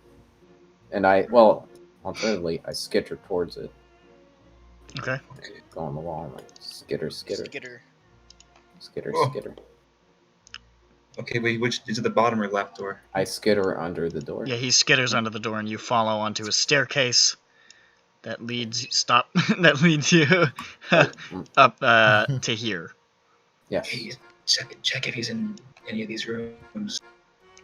And alternatively, I skitter towards it. Okay. Go on the wall and like skitter. Skitter. Whoa. Skitter. Okay, wait, which is it, the bottom or left door? I skitter under the door. Yeah, he skitters under the door, and you follow onto a staircase that leads that leads you up to here. Yes. Hey, check if he's in any of these rooms.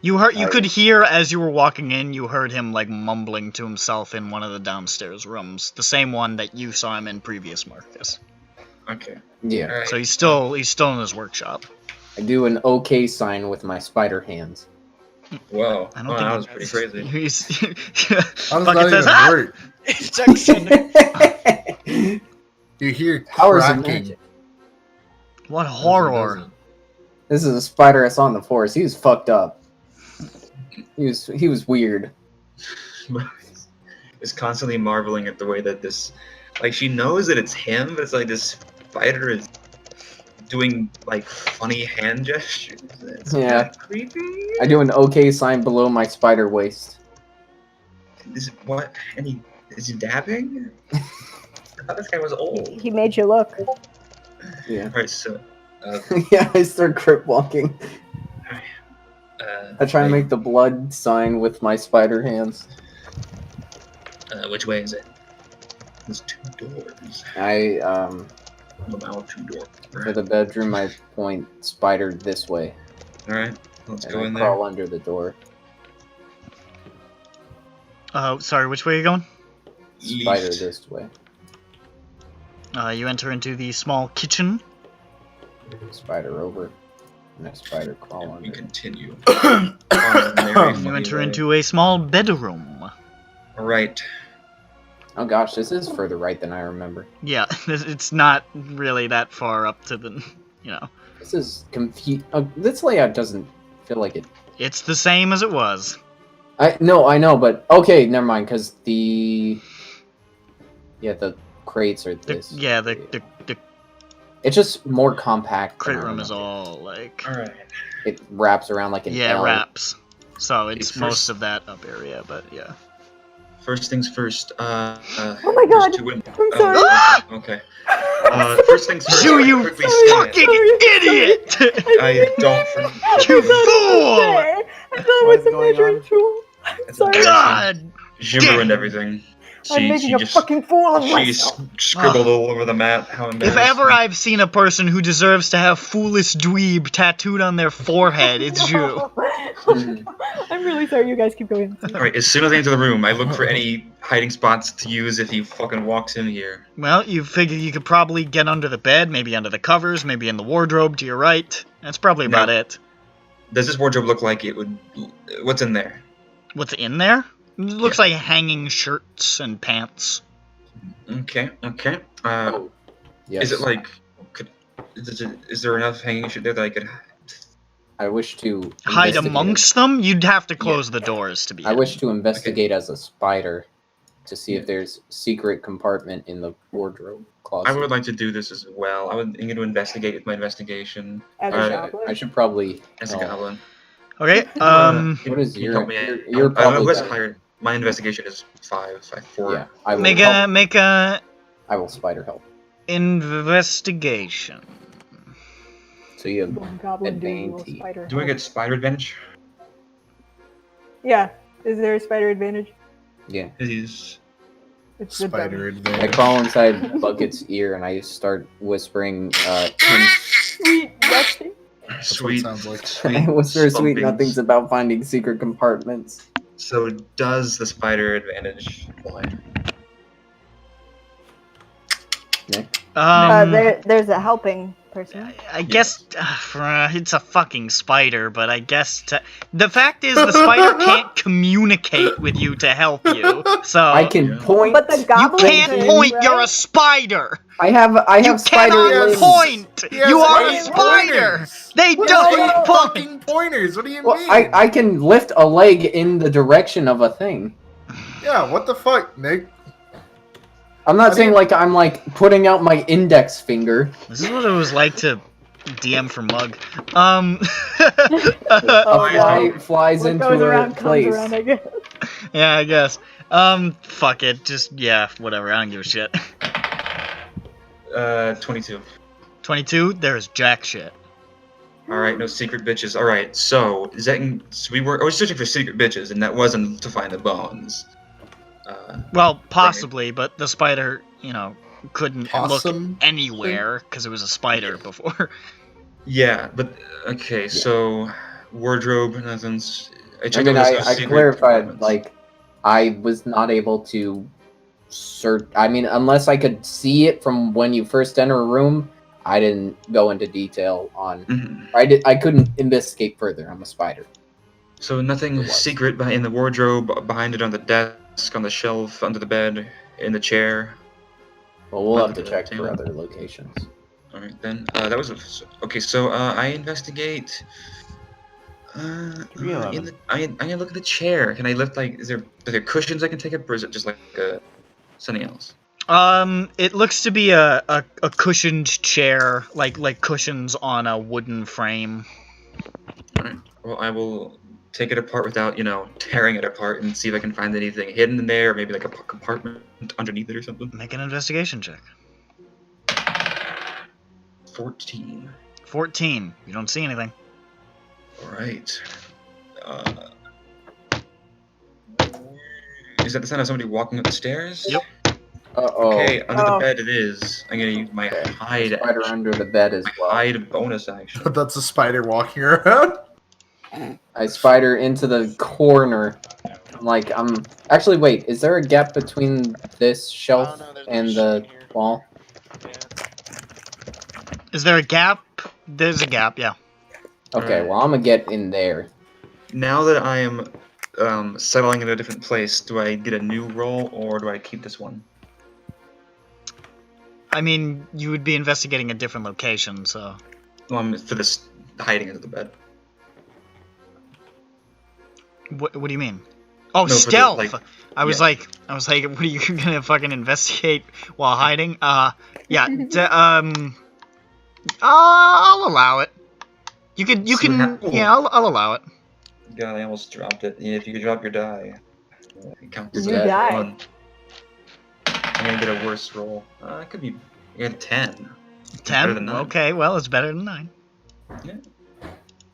You could hear as you were walking in. You heard him like mumbling to himself in one of the downstairs rooms, the same one that you saw him in previous, Marcus. Okay. Yeah. Alright. So he's still in his workshop. I do an OK sign with my spider hands. Whoa. I don't Wow, think that was pretty crazy. He's How does Bucket that says, even "Ah!" work? Jackson. You hear Powers of cracking. magic. What horror! This is a spider I saw in the forest. He was fucked up. He was weird. Is constantly marveling at the way that this, like, she knows that it's him, but it's like this spider is doing like funny hand gestures. It's Yeah. kinda creepy. I do an OK sign below my spider waist. Is what? Is he dabbing? I thought this guy was old. He made you look. Yeah. Alright, so. Yeah, I start crip walking. I try and wait, make the blood sign with my spider hands. which way is it? There's two doors. I About two doors. for the bedroom I point spider this way. Alright, let's And go I in crawl there. under the door. Sorry, which way are you going? Spider East. this way. You enter into the small kitchen. Spider over. And I spider crawl And we under. continue. On a merry You funny enter way. into a small bedroom. Alright. Oh gosh, this is further right than I remember. Yeah, it's not really that far up to the, This is confused. This layout doesn't feel like it. It's the same as it was. I know, but okay, never mind. Because the crates are this. The It's just more compact. crate I don't room know. is all like. Alright. It wraps around like an Yeah, L. wraps. So it's First- most of that up area, but yeah. First things first. Oh my god! I'm sorry. Okay. First things first. You, you quickly scan it. fucking idiot! I don't. You fool! I thought it What was is a going measuring on? tool. I'm sorry. God! She ruined everything. I'm She making a just fucking fool of she myself. scribbled all over the mat. How If embarrassing. ever I've seen a person who deserves to have foolish dweeb tattooed on their forehead, it's you. I'm really sorry. You guys keep going. Alright, as soon as I enter the room, I look for any hiding spots to use if he fucking walks in here. Well, you figure you could probably get under the bed, maybe under the covers, maybe in the wardrobe to your right. That's probably about it. Does this wardrobe look like it would... What's in there? What's in there? It looks like hanging shirts and pants. Okay. Yes. Is it like... Is there enough hanging shit there that I could... I wish to Hide investigate- amongst them? You'd have to close the doors to be I in. wish to investigate as a spider to see if there's secret compartment in the wardrobe closet. I would like to do this as well. I'm going to investigate with my investigation. As a Uh, goblin? I should probably. As a goblin. Okay, What is Can you your? help me out? You're probably. what's better. higher? My investigation is 5. 4. Yeah, I will. make help. a I will spider help. investigation. So you have One goblin doing a little advantage. spider. Do I get spider advantage? Yeah. Is there a spider advantage? yeah. It is. It's the Spider dummy. I advantage. crawl inside Bucket's ear and I start whispering. Sweet nothing. That's what Sweet. it sounds like. I whisper sweet slumpings. nothings about finding secret compartments. So does the spider advantage apply? Nick, There's a helping person. I guess it's a fucking spider, but I guess the fact is the spider can't communicate with you to help you. So I can yeah. point. But the you goblin can't can, point. right? You're a spider. I have You spider cannot limbs. point. He has You are a 8 spider. pointers. They He has don't 8 point. fucking pointers. What do you Well, mean? I can lift a leg in the direction of a thing. Yeah, what the fuck, Nick? I'm not I saying mean- like I'm like putting out my index finger. This is what it was like to DM for Mug. Oh, wow. Flies What into goes a around place. comes around, I guess. Yeah, I guess. Fuck it. Just, yeah, whatever. I don't give a shit. 22. 22, there's jack shit. Alright, no secret bitches. Alright, so I was searching for secret bitches, and that wasn't to find the bones. Well, possibly, but the spider, you know, couldn't look Possum? anywhere because it was a spider before. Yeah, but okay, so wardrobe, nothing's. I checked mean, all those I secret clarified compartments. like I was not able to search. I mean, unless I could see it from when you first enter a room, I didn't go into detail on. Mhm. I couldn't investigate further. I'm a spider. So nothing It was. secret in the wardrobe, behind it on the desk, on the shelf, under the bed, in the chair. Well, we'll have to Nothing check for table. other locations. All right then. That was okay. So I investigate. I look at the chair. Can I lift like? Are there cushions I can take up, or is it just like something else? It looks to be a cushioned chair, like cushions on a wooden frame. All right. Well, I will take it apart without, tearing it apart and see if I can find anything hidden in there, or maybe like a compartment underneath it or something. Make an investigation check. 14. 14. You don't see anything. All right. Is that the sound of somebody walking up the stairs? Yep. Uh-oh. Okay, under the Oh. bed it is. I'm gonna use my hide. Spider under the bed as well. Hide bonus action. That's a spider walking around. I spider into the corner. Actually, wait. Is there a gap between this shelf Oh, no, there's and no the shit in here. wall? Is there a gap? There's a gap, yeah. Okay, Alright. well, I'm gonna get in there. Now that I am settling in a different place, do I get a new roll or do I keep this one? I mean, you would be investigating a different location, so... Well, for this hiding under the bed. What do you mean? Oh, No, for the, stealth. like- I was yeah. like, what are you gonna fucking investigate while hiding? Yeah. I'll allow it. You can. Yeah, I'll allow it. God, I almost dropped it. Yeah, if you could drop your die, it counts as You a die. 1. I'm gonna get a worse roll. It could be. You got 10. better 10. than 9. Okay, well, it's better than 9. Yeah.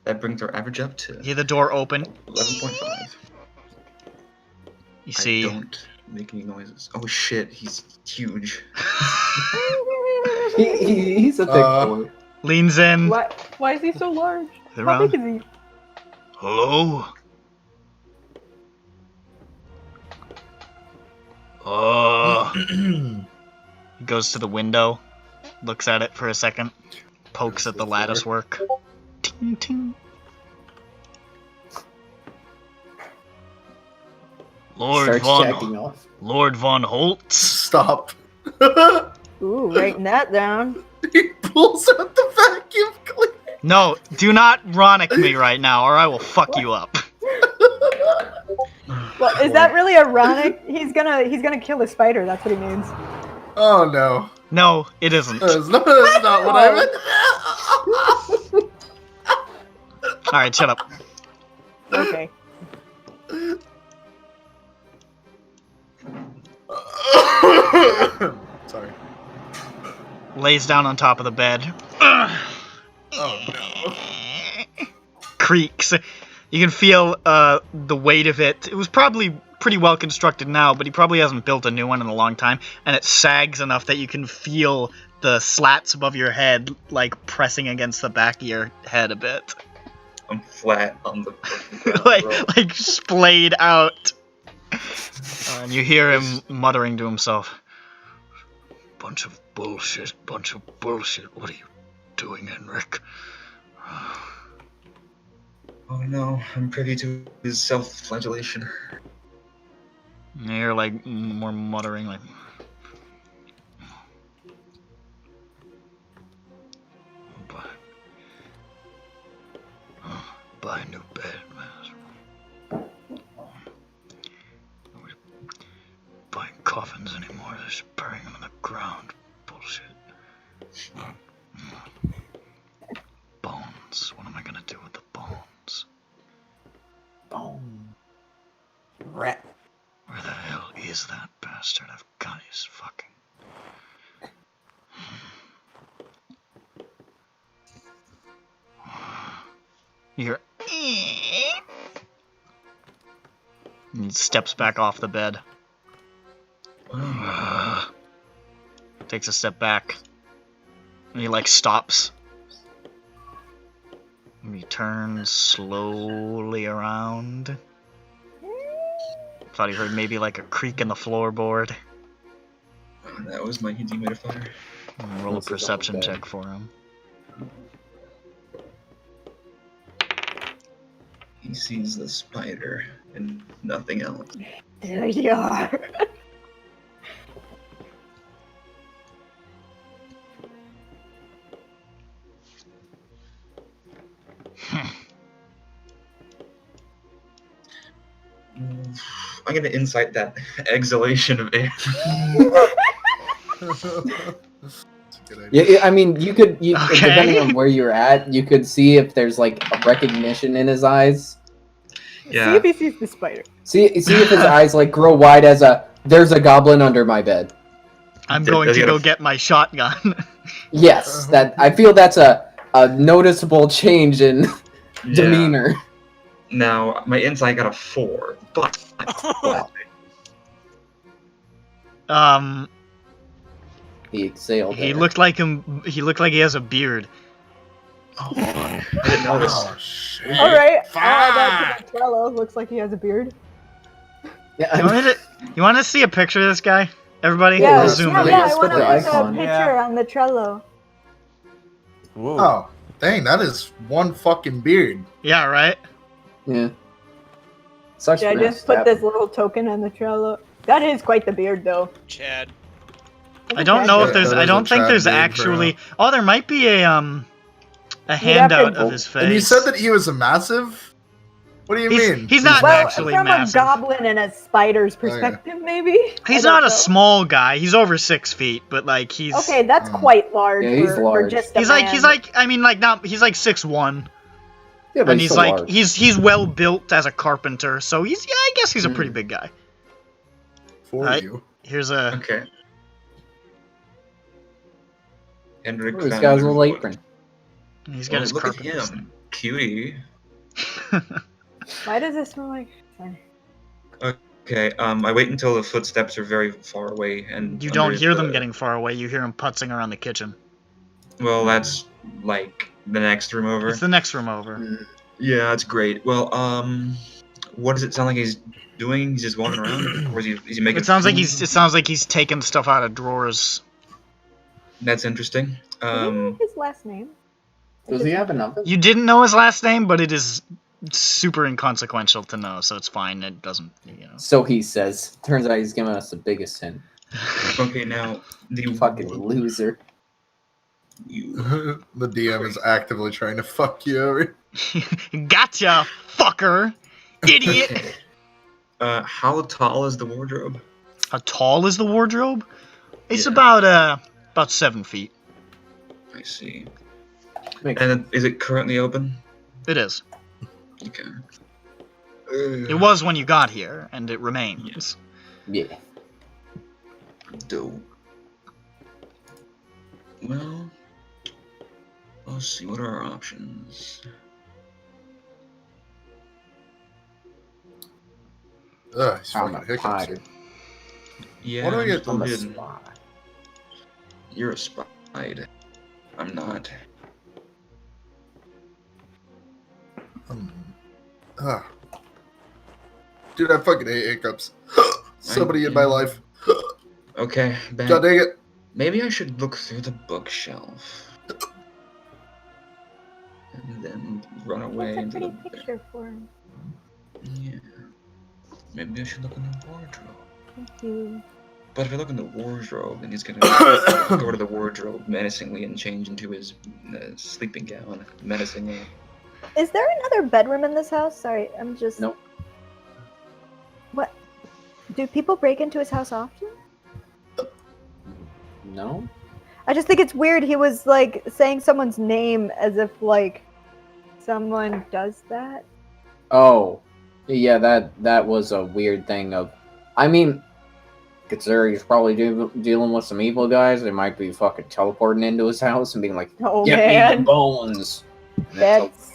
That brings our average up to You hear the door open. 11.5. You see. I don't make any noises. Oh shit, he's huge. He's a big boy. Leans in. Why is he so large? They're How around. big is he? Hello? Oh. He goes to the window, looks at it for a second, pokes at the lattice work. Ting, ting. Starts checking off. Lord Von Holtz. Stop. Ooh, writing that down. He pulls out the vacuum cleaner. No, do not Ronic me right now, or I will fuck you up. Well, is that really ironic? He's gonna kill a spider. That's what he means. Oh no. No, it isn't. That's not what I meant. Alright, shut up. Okay. Sorry. Lays down on top of the bed. Oh no. Creaks. You can feel the weight of it. It was probably pretty well constructed now, but he probably hasn't built a new one in a long time, and it sags enough that you can feel the slats above your head like pressing against the back of your head a bit. I'm flat on the ground, like splayed out. And you hear him muttering to himself, bunch of bullshit. What are you doing, Henrik? Oh no, I'm privy to his self-flagellation. And you hear like more muttering, like, buy a new bed, man. Nobody's buying coffins anymore. They're just burying them in the ground. Bullshit. Bones. What am I gonna do with the bones? Boom. Rat. Where the hell is that bastard? I've got his fucking... You're... And he steps back off the bed. Takes a step back. And he, like, stops. And he turns slowly around. Thought he heard maybe, like, a creak in the floorboard. That was my dehumidifier. Roll a perception check for him. He sees the spider and nothing else. There you are. I'm gonna incite that exhalation of air. That's a good idea. Yeah, I mean, you could, Okay. depending on where you're at, you could see if there's like a recognition in his eyes. See if he sees the spider. See if his eyes like grow wide as there's a goblin under my bed. I'm Does- going does to he go have a- get my shotgun. Yes, I feel that's a noticeable change in demeanor. Now, my insight got a 4, but... Wow. He exhaled. He there. looked like him. He looked like he has a beard. Oh, fuck. I didn't notice. Oh shit. All right. Fuck. That Trello looks like he has a beard. Yeah, You want to see a picture of this guy? Everybody, Yeah, I'll zoom yeah, in. yeah. I Let's want put to the look at a icon. picture Yeah. on the Trello. Whoa. Oh, dang, that is one fucking beard. Yeah, right. yeah. Sucks Should I for just us, put that- this little token on the Trello? That is quite the beard, though. Chad. I don't know if Yeah, there's. that I is don't a think Chad there's beard, actually. Oh, there might be a have to- handout of his face. And you said that he was a massive? What do you He's, mean? he's not Well, actually from massive. a goblin and a spider's perspective, maybe. He's I don't not a know. small guy. He's over 6 feet, but like he's Okay, that's quite large. Yeah, he's for large. just a he's man. like I mean like not he's like 6'1", Yeah, but and he's still like large. he's well built as a carpenter. So he's I guess he's a pretty big guy. For Right. you. Here's a Okay. Hendrik Oh, this found guy's a your little foot. apron. he's got Oh, his look at carpenter's him. Cutie. Why does it smell like? Sorry. Okay, I wait until the footsteps are very far away and You don't under hear them the- getting far away. You hear him putzing around the kitchen. Well, that's like the next room over. It's the next room over. Yeah, that's great. Well, what does it sound like he's doing? He's just walking around, or is he making? It sounds like food? it sounds like he's taking stuff out of drawers. That's interesting. Do you know his last name? Does he have an oven? You didn't know his last name, but it is super inconsequential to know, so it's fine. It doesn't, you know. So he says. Turns out he's giving us the biggest hint. Okay, now the Fucking loser. You, The DM is actively trying to fuck you over. Gotcha, fucker, idiot. how tall is the wardrobe? How tall is the wardrobe? It's Yeah. about 7 feet. I see. Makes And is it currently open? It is. Okay. It was when you got here, and it remains. Yeah. Dope. Well, let's see. What are our options? Ugh, he's I'm fucking a hiccups. spider. Yeah, What do I I'm get? still I'm a good. spy. You're a spider. I'm not. Ah. Dude, I fucking hate hiccups. Somebody in my life. Okay, Ben. God dang it. Maybe I should look through the bookshelf. And then run away That's a into pretty the picture for him. Yeah. Maybe I should look in the wardrobe. Thank you. But if I look in the wardrobe, then he's gonna go to the wardrobe menacingly and change into his sleeping gown menacingly. Is there another bedroom in this house? Sorry, I'm just. Nope. What? Do people break into his house often? No? I just think it's weird. He was like saying someone's name as if like someone does that. Oh. Yeah, that was a weird thing of... I mean, considering he's probably dealing with some evil guys, they might be fucking teleporting into his house and being like, Oh "Get me the man, bones!" And that's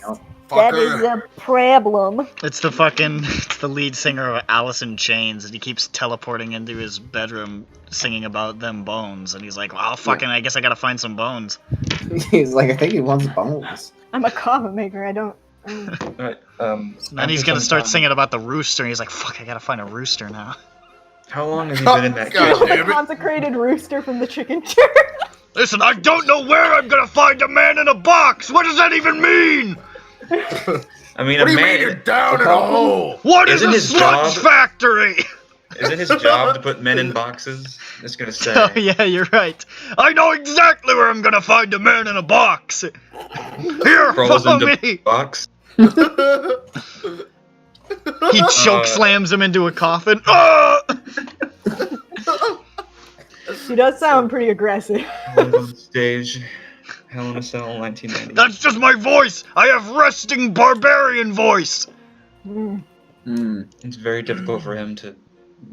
that is Fucker. a problem. It's the lead singer of Alice in Chains, and he keeps teleporting into his bedroom singing about them bones, and he's like, well, fucking, I guess I gotta find some bones. He's like, I think he wants bones. I'm a comic maker. I don't. Alright, And he's gonna start singing about the rooster, and he's like, fuck, I gotta find a rooster now. How long has he been in that God kitchen? damn The it. consecrated rooster from the chicken church. Listen, I don't know where I'm gonna find a man in a box! What does that even mean? I mean, What do a you man, mean you're down in a hole? What is Isn't a his sludge job- factory? isn't his job to put men in boxes? Just gonna say. Oh, yeah, you're right. I know exactly where I'm gonna find a man in a box. Here, Crawls follow into me. box. He choke slams him into a coffin. Ah! She does sound pretty aggressive. Live on stage. Hell in a Cell, 1990. That's just my voice. I have resting barbarian voice. Mm. Hmm. It's very difficult for him to,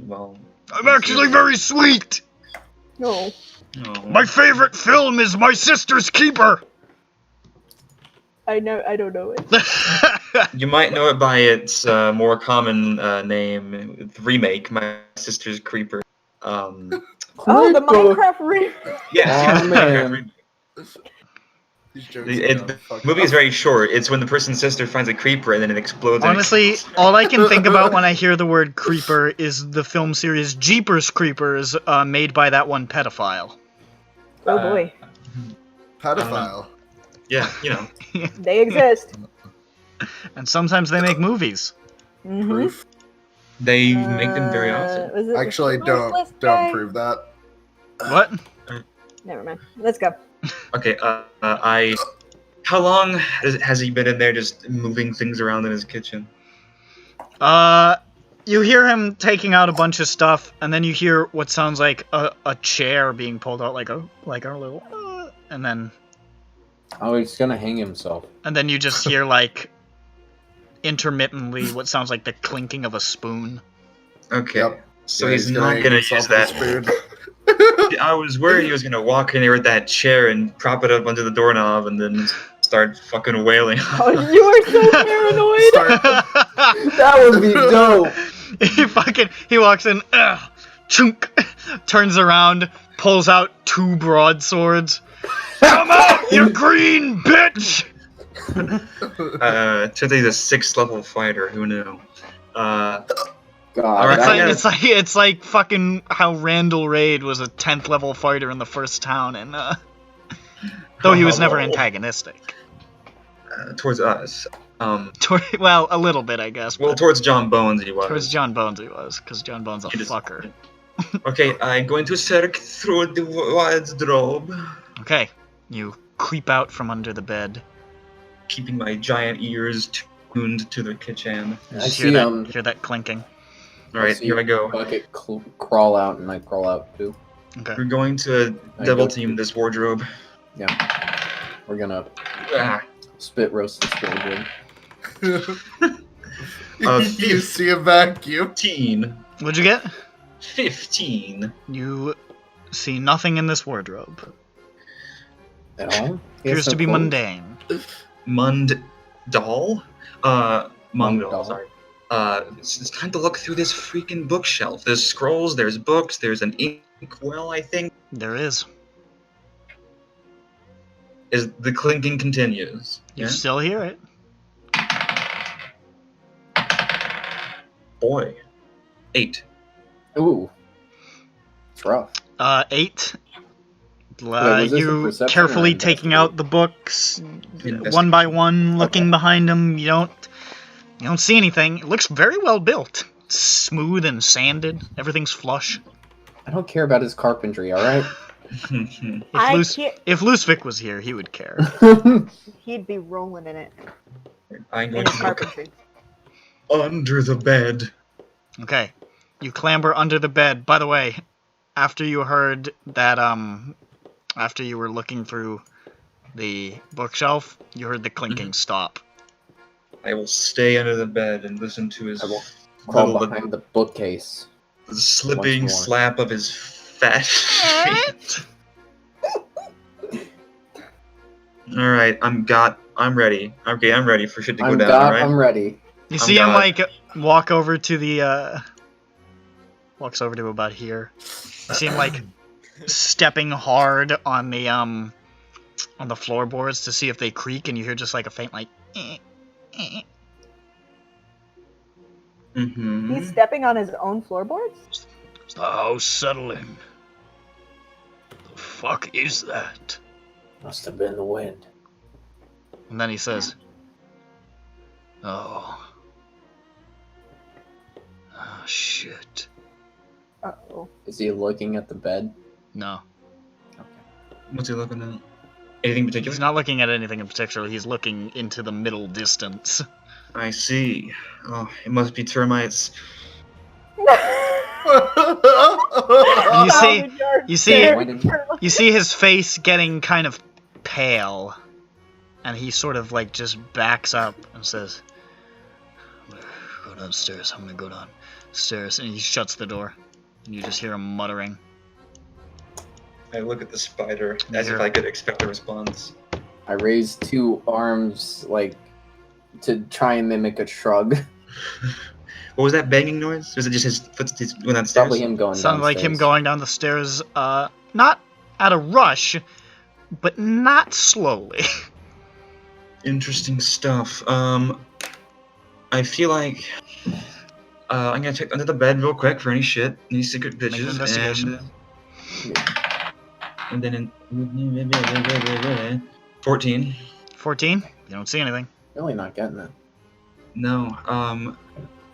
well... I'm actually very sweet. No. Oh. My favorite film is My Sister's Keeper. I know. I don't know it. You might know it by its more common name, remake, My Sister's Creeper. Oh, the Minecraft remake. Yeah, Oh, man. These jokes the movie is very short. It's when the person's sister finds a creeper and then it explodes. and Honestly, all I can think about when I hear the word creeper is the film series Jeepers Creepers, made by that one pedophile. Oh boy, Pedophile. Yeah, you know. they exist. And sometimes they make movies. Mm-hmm. Proof. They make them very often. Was it Actually, the Merciless guy? don't prove that. What? Never mind. Let's go. Okay, How long has he been in there just moving things around in his kitchen? You hear him taking out a bunch of stuff, and then you hear what sounds like a chair being pulled out, like a little, and then Oh, he's gonna hang himself. you just hear like intermittently what sounds like the clinking of a spoon. Okay. Yep. So Yeah, he's gonna not hang gonna himself use with a that. spoon. I was worried he was gonna walk in there with that chair and prop it up under the doorknob and then start fucking wailing. Oh, you are so paranoid. That would be dope. he walks in, chunk, turns around, pulls out 2 broadswords. Come out, you green bitch! Turns out he's a 6th level fighter. Who knew? God, Alright, It's like fucking how Randall Raid was a 10th level fighter in the first town, and though he was never antagonistic. Towards us. Well, a little bit, I guess. Well, But towards John Bones he was. towards John Bones he was, because John Bones a He just- fucker. Okay, I'm going to search through the wardrobe, Okay, you creep out from under the bed. keeping my giant ears tuned to the kitchen. You I just see hear that clinking. Alright, here I go. Bucket crawl out, and I crawl out too. Okay. We're going to double team this wardrobe. Yeah. We're gonna Ah. spit roast this wardrobe. You see a vacuum. 15. What'd you get? 15. You see nothing in this wardrobe. At all? He Appears has no to be clothes? mundane. Mundal? Mundal, Mundal. sorry. It's time to look through this freaking bookshelf. There's scrolls, there's books, there's an inkwell, I think. There is. Is the clinking continues. You still hear it. Boy. 8. Ooh. It's rough. 8. was this a You perception carefully or taking out the books, Investigate. one by one, looking behind them. You don't see anything. It looks very well built. It's smooth and sanded. Everything's flush. I don't care about his carpentry, alright? If Lusvik was here, he would care. He'd be rolling in it. I'm In going his to look carpentry. under the bed. Okay. You clamber under the bed. By the way, after you heard that, after you were looking through the bookshelf, you heard the clinking stop. I will stay under the bed and listen to his I will crawl little behind the bookcase. the slipping once more. slap of his fat feet. Alright, I'm ready. Okay, I'm ready for shit to go down, alright? I'm ready. You see him, God. like, walk over to the, walks over to about here. You see him, like, stepping hard on the floorboards to see if they creak, and you hear just, like, a faint, like, Mm-hmm. He's stepping on his own floorboards? How settling. The fuck is that? Must have been the wind. And then he says, Oh, shit. Uh-oh. Is he looking at the bed? No. What's he looking at? Anything in particular? He's not looking at anything in particular. He's looking into the middle distance. I see. Oh, it must be termites. And you see Why didn't- you see his face getting kind of pale, and he sort of like just backs up and says, "Go downstairs. I'm gonna go downstairs," and he shuts the door, and you just hear him muttering. I look at the spider as if Yeah. I could expect a response. I raised 2 arms, like, to try and mimic a shrug. What was that banging noise? Was it just his footsteps going downstairs? Probably him going Sounded like him downstairs. going down the stairs, not at a rush, but not slowly. Interesting stuff. I feel like I'm gonna check under the bed real quick for any shit, any secret Make an bitches, investigation. and then 14. 14? You don't see anything. Really not getting it. No,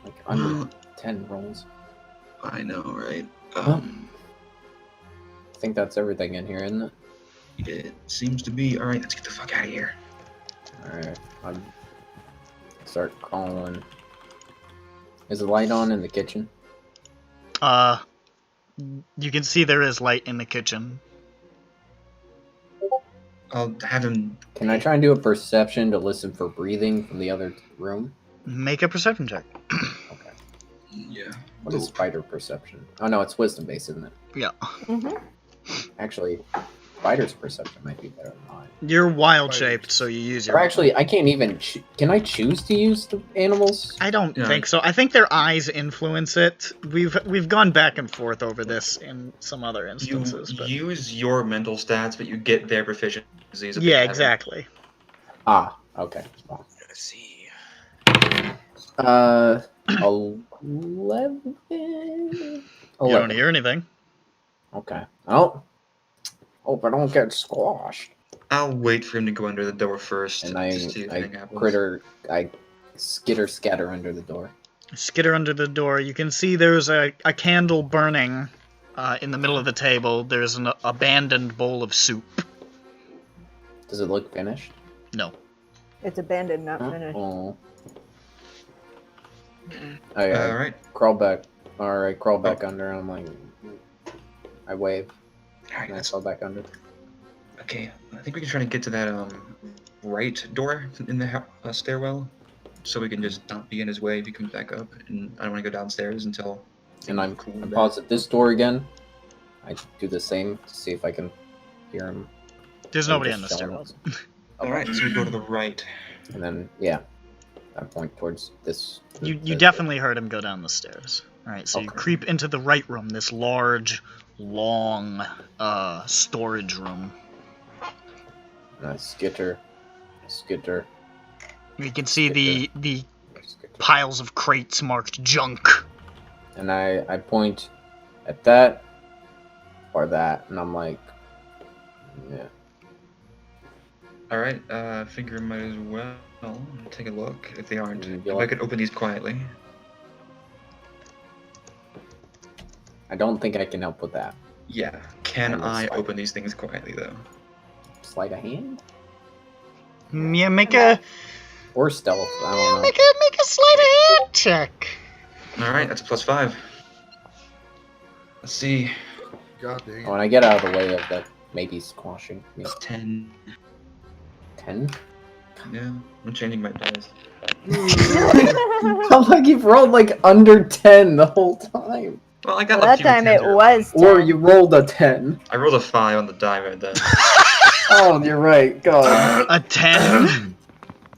Like, under 10 rolls. I know, right? I think that's everything in here, isn't it? It seems to be. All right, let's get the fuck out of here. Alright. I'll start crawling Is the light on in the kitchen? You can see there is light in the kitchen. I'll have him. Can I try and do a perception to listen for breathing from the other room? Make a perception check. Okay. Yeah. What is spider perception? Oh no, it's wisdom based, isn't it? Yeah. Actually, spider's perception might be better than mine. You're wild shaped, so you use your. Or actually, I can't even. Can I choose to use the animals? I don't think so. I think their eyes influence it. We've gone back and forth over this in some other You instances. But... use your mental stats, but you get their proficiencies. if they Yeah, have it. exactly. Ah, okay. Well, Let's see. 11. You don't hear anything. Okay. Oh. Hope I don't get squashed. I'll wait for him to go under the door first. And to I see if anything happens. I skitter scatter under the door. Skitter under the door. You can see there's a candle burning in the middle of the table. There's an abandoned bowl of soup. Does it look finished? No. It's abandoned, not finished. Oh. All right. Crawl back. Alright, crawl back under. I'm like, I wave. All right. And I Let's, crawl back under. okay. I think we can try to get to that right door in the stairwell, so we can just not be in his way if he comes back up. And I don't want to go downstairs until. And I'm cool I with pause at this door again. I do the same to see if I can hear him. There's Or nobody just on the showing stairwell. us. All right. So we go to the right. And then, yeah. I point towards this. You definitely heard him go down the stairs. Alright, so you Okay. creep into the right room, this large, long storage room. And I skitter. You can see the Skitter. piles of crates marked junk. And I point at that or that, and I'm like, yeah. All right. I figure might as well take a look if they aren't. Mm, If you I like- could open these quietly. I don't think I can help with that. Yeah. Can And I it's like- open these things quietly though? Sleight of hand Yeah, make a or stealth. I don't know. make a sleight of hand check. All right. That's a +5. Let's see. God dang it. When I get out of the way of that, maybe squashing me. 10. 10. Yeah. I'm changing my dice. I'm like you've rolled like under 10 the whole time. Well, I got Well, that lucky with time it 10. was 10. Or you rolled a 10. I rolled a 5 on the die right then. Oh, you're right. God. A 10.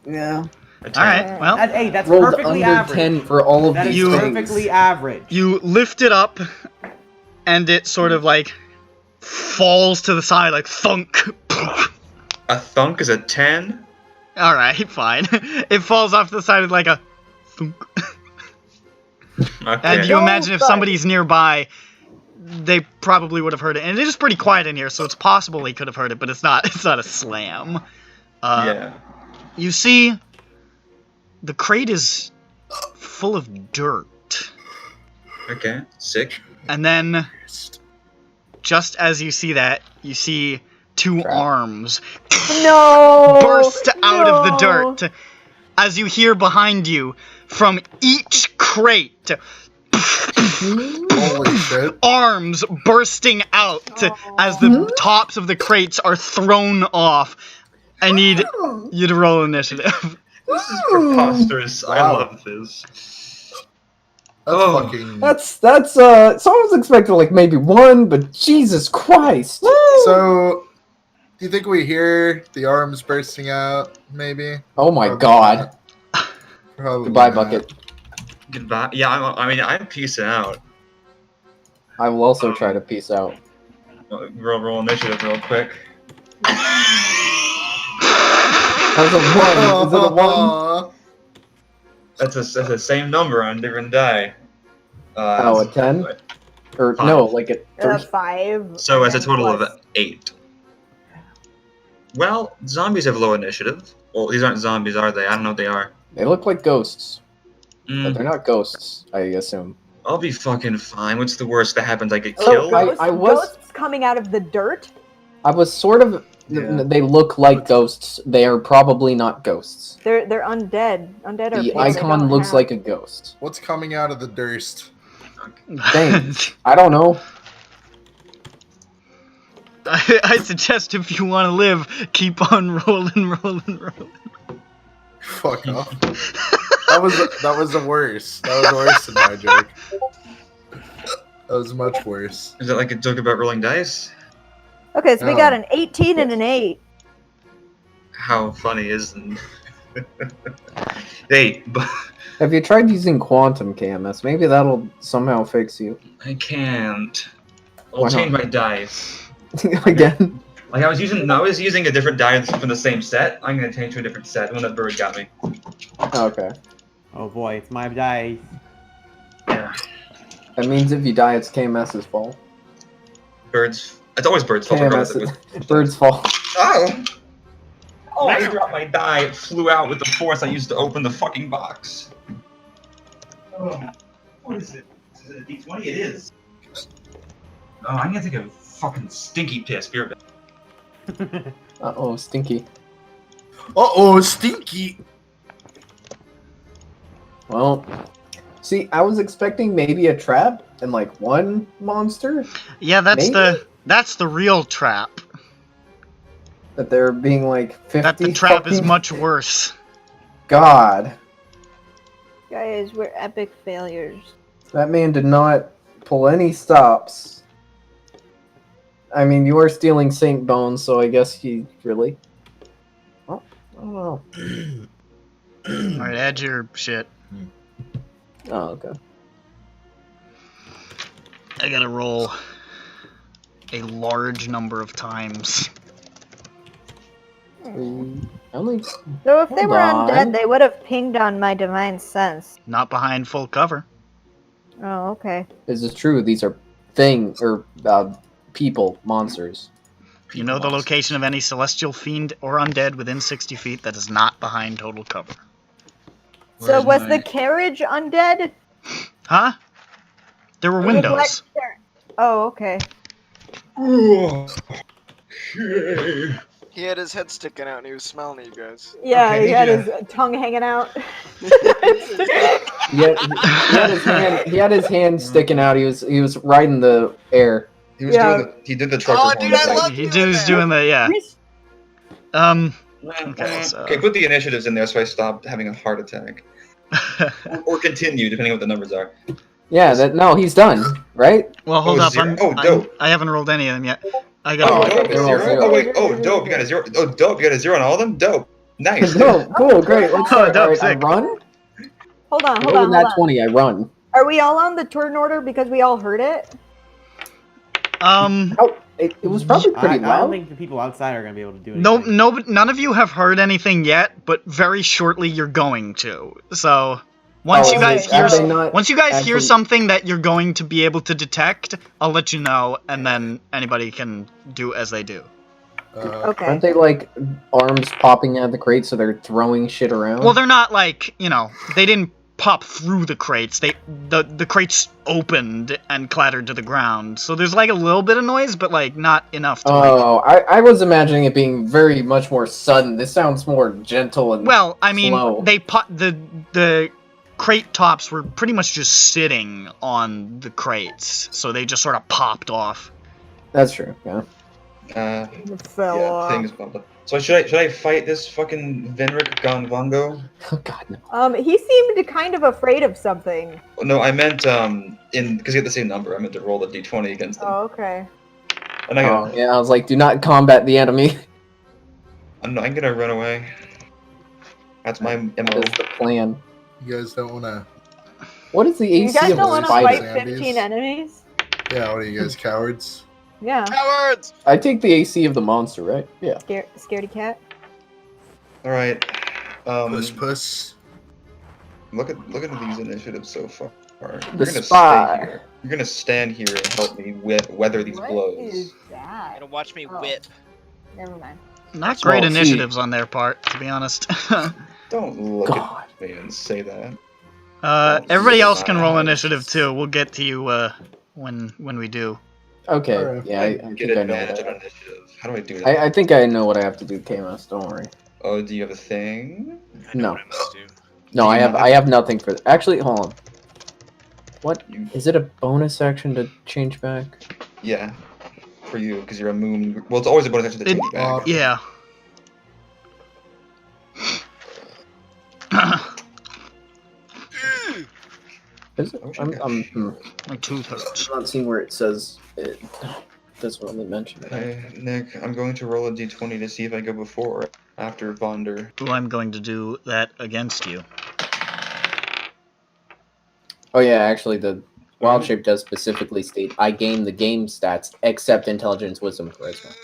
Yeah. A 10. Alright, well, Hey, that's Rolled perfectly under average. 10 for all of That is these You- things. perfectly average. you lift it up, and it sort of like falls to the side like thunk. A thunk is a 10? Alright, fine. It falls off the side with like a thunk. Okay. And you Don't imagine if thud. somebody's nearby, they probably would have heard it. And it is pretty quiet in here, so it's possible they could have heard it, but it's not a slam. Yeah. You see, the crate is full of dirt. Okay. Sick. And then, just as you see that, you see two Crap. arms No! burst out of the No. dirt as you hear behind you from each crate Holy shit. arms bursting out as the tops of the crates are thrown off. I need you to roll initiative. This is preposterous. I Wow. love this. That's Oh. fucking. That's someone's expecting like maybe one, but Jesus Christ. So, do you think we hear the arms bursting out? Maybe. Oh my Probably God. not. Probably Goodbye, not. Bucket. Goodbye. Yeah, I'm peacing out. I will also try to peace out. Roll initiative real quick. How's a 1? Is it a 1? Aw. That's the same number on different die. Oh, a 10? Or Five. no, like a 5. So and as a then total plus- of 8. Well, zombies have low initiative. Well, these aren't zombies, are they? I don't know what they are. They look like ghosts, but Mm, they're not ghosts, I assume. I'll be fucking fine. What's the worst that happens? I get Oh, killed? I ghosts, was- ghosts coming out of the dirt? I was sort of They look like ghosts. They are probably not ghosts. They're undead. Undead are The people. They icon don't looks have- like a ghost. What's coming out of the durst? Thanks. I don't know. I suggest if you want to live, keep on rolling. Fuck off. That was the worst. That was worse than my joke. That was much worse. Is it like a joke about rolling dice? Okay, so we Oh. got an 18 and an 8. How funny is Hey, but Have you tried using quantum KMS? Maybe that'll somehow fix you. I can't. Why I'll change not? my dice. Again. Like I was using a different die from the same set. I'm gonna change to a different set. One that bird got me. Okay. Oh boy, it's my dice. Yeah. That means if you die, it's KMS's fault. Birds. It's always birds' fault. regardless of KMS, bird's fault. Oh! Oh! I dropped my die. It flew out with the force I used to open the fucking box. Oh, what is it? Is it a D20? It is. Oh, I'm gonna take a fucking stinky piss. Be right back. Uh-oh, stinky. Uh-oh, stinky! Well, see, I was expecting maybe a trap and like one monster. Yeah, that's Maybe? that's the real trap. That they're being like 50. That the trap is fucking- much worse. God. Guys, we're epic failures. That man did not pull any stops. I mean, you are stealing Saint Bones, so I guess he really... Oh, I don't know. Alright, add your shit. Oh, okay. I gotta roll a large number of times. Only... So if they Hold were on. undead, they would have pinged on my divine sense. Not behind full cover. Oh, okay. This is true. These are people, monsters. You know the location of any celestial fiend or undead within 60 feet that is not behind total cover. So Where's was my- the carriage undead? Huh? There were Or was windows. Black- Oh, okay. Okay. He had his head sticking out and he was smelling at you guys. Yeah, Okay, he had yeah. his tongue hanging out. He had his hand sticking out. He was right in the air. He was Yeah. doing he did the trucker Oh, horn dude, I thing. love He doing was that. doing the, yeah. Okay, Okay, so- put the initiatives in there so I stop having a heart attack. Or continue, depending on what the numbers are. Yeah, no, he's done, right? Well, hold up. zero. Oh, dope. I haven't rolled any of them yet. I Oh, gotta dope, they're all zero? zero. Oh, wait, oh, dope, you got a zero. Oh, dope, you got a zero on all of them? Dope. Nice. No, cool, great. Let's Oh, start. dope, All right, I sick. run. Hold on, hold Hold on, hold that on. 20, I run. Are we all on the turn order because we all heard it? Oh, it was probably pretty I don't loud. think the people outside are gonna be able to do no, anything. none of you have heard anything yet, but very shortly you're going to. So once Oh, you guys have hear, they not once you guys hear actually- something that you're going to be able to detect, I'll let you know, and then anybody can do as they do. Okay. Aren't they like arms popping out of the crate so they're throwing shit around? Well, they're not like, they didn't pop through the crates. The crates opened and clattered to the ground. So there's like a little bit of noise, but like not enough to like. Oh, I was imagining it being very much more sudden. This sounds more gentle and Well, I mean, slow. the crate tops were pretty much just sitting on the crates, so they just sort of popped off. That's true. Yeah. Fell Yeah, off. things bumped up. So should I fight this fucking Venric Gonvongo? Oh God, no. He seemed kind of afraid of something. No, I meant because you have the same number. I meant to roll the d20 against them. Oh, okay. I'm not Oh, gonna. yeah, I was like, do not combat the enemy. I'm gonna run away. That's my MO. That's the plan. You guys don't want to... What is the You AC guys of don't a want to spider? fight Zombies. 15 enemies? Yeah, what are you guys, cowards? Yeah. Cowards! I take the AC of the monster, right? Yeah. Scaredy cat. All right. Puss. Look at these initiatives so far. You're The gonna spy. stay here. You're gonna stand here and help me weather these What blows. is that? Gonna watch me Oh. whip. Never mind. Not Well, great see- initiatives on their part, to be honest. Don't look God. at me and say that. Everybody else can roll initiative too. We'll get to you when we do. Okay. Alright. Yeah, I Get think I know advantage that. on initiative. How do I do that? I think I know what I have to do, KMS. Don't worry. Oh, do you have a thing? I know No. what I must do. No, Do I you have not I have nothing for. Actually, hold on. What You- is it? A bonus action to change back? Yeah. For you, because you're a moon. Well, it's always a bonus action to change back. Yeah. Is it? I wish I could- Like 2/3. I'm not seeing where it says it. Doesn't really mention it. Hey, Nick, I'm going to roll a d20 to see if I go before or after Vonder. Well, I'm going to do that against you. Oh yeah, actually, the wild shape does specifically state I gain the game stats except intelligence, wisdom, charisma.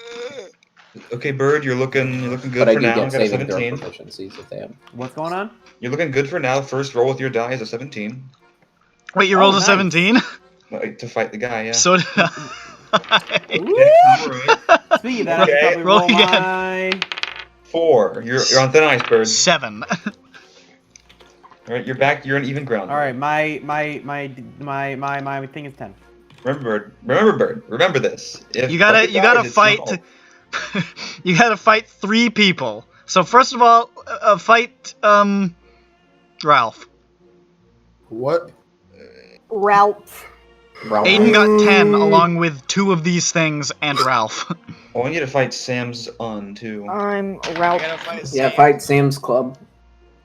Okay, Bird, you're looking good But I for do now. I get got a saving throw 17. proficiencies if they have. What's going on? You're looking good for now. First roll with your die is a 17. Wait, you Oh, rolled a nice. 17? Like, to fight the guy, yeah. So did I. Alright. Speaking of that, I should Okay, probably roll roll again. my... 4. You're on thin ice, Bird. 7. Alright, you're back. You're on even ground. All right, my thing is 10. Remember, Bird. Remember this. If You gotta fucking dies, it's fight. small. You gotta fight 3 people. So first of all, fight Ralph. What? Ralph. Ralph. Aiden got 10 along with 2 of these things and Ralph. Oh, I need to fight Sam's too. I'm I Ralph. gotta fight Yeah, Sam. fight Sam's club.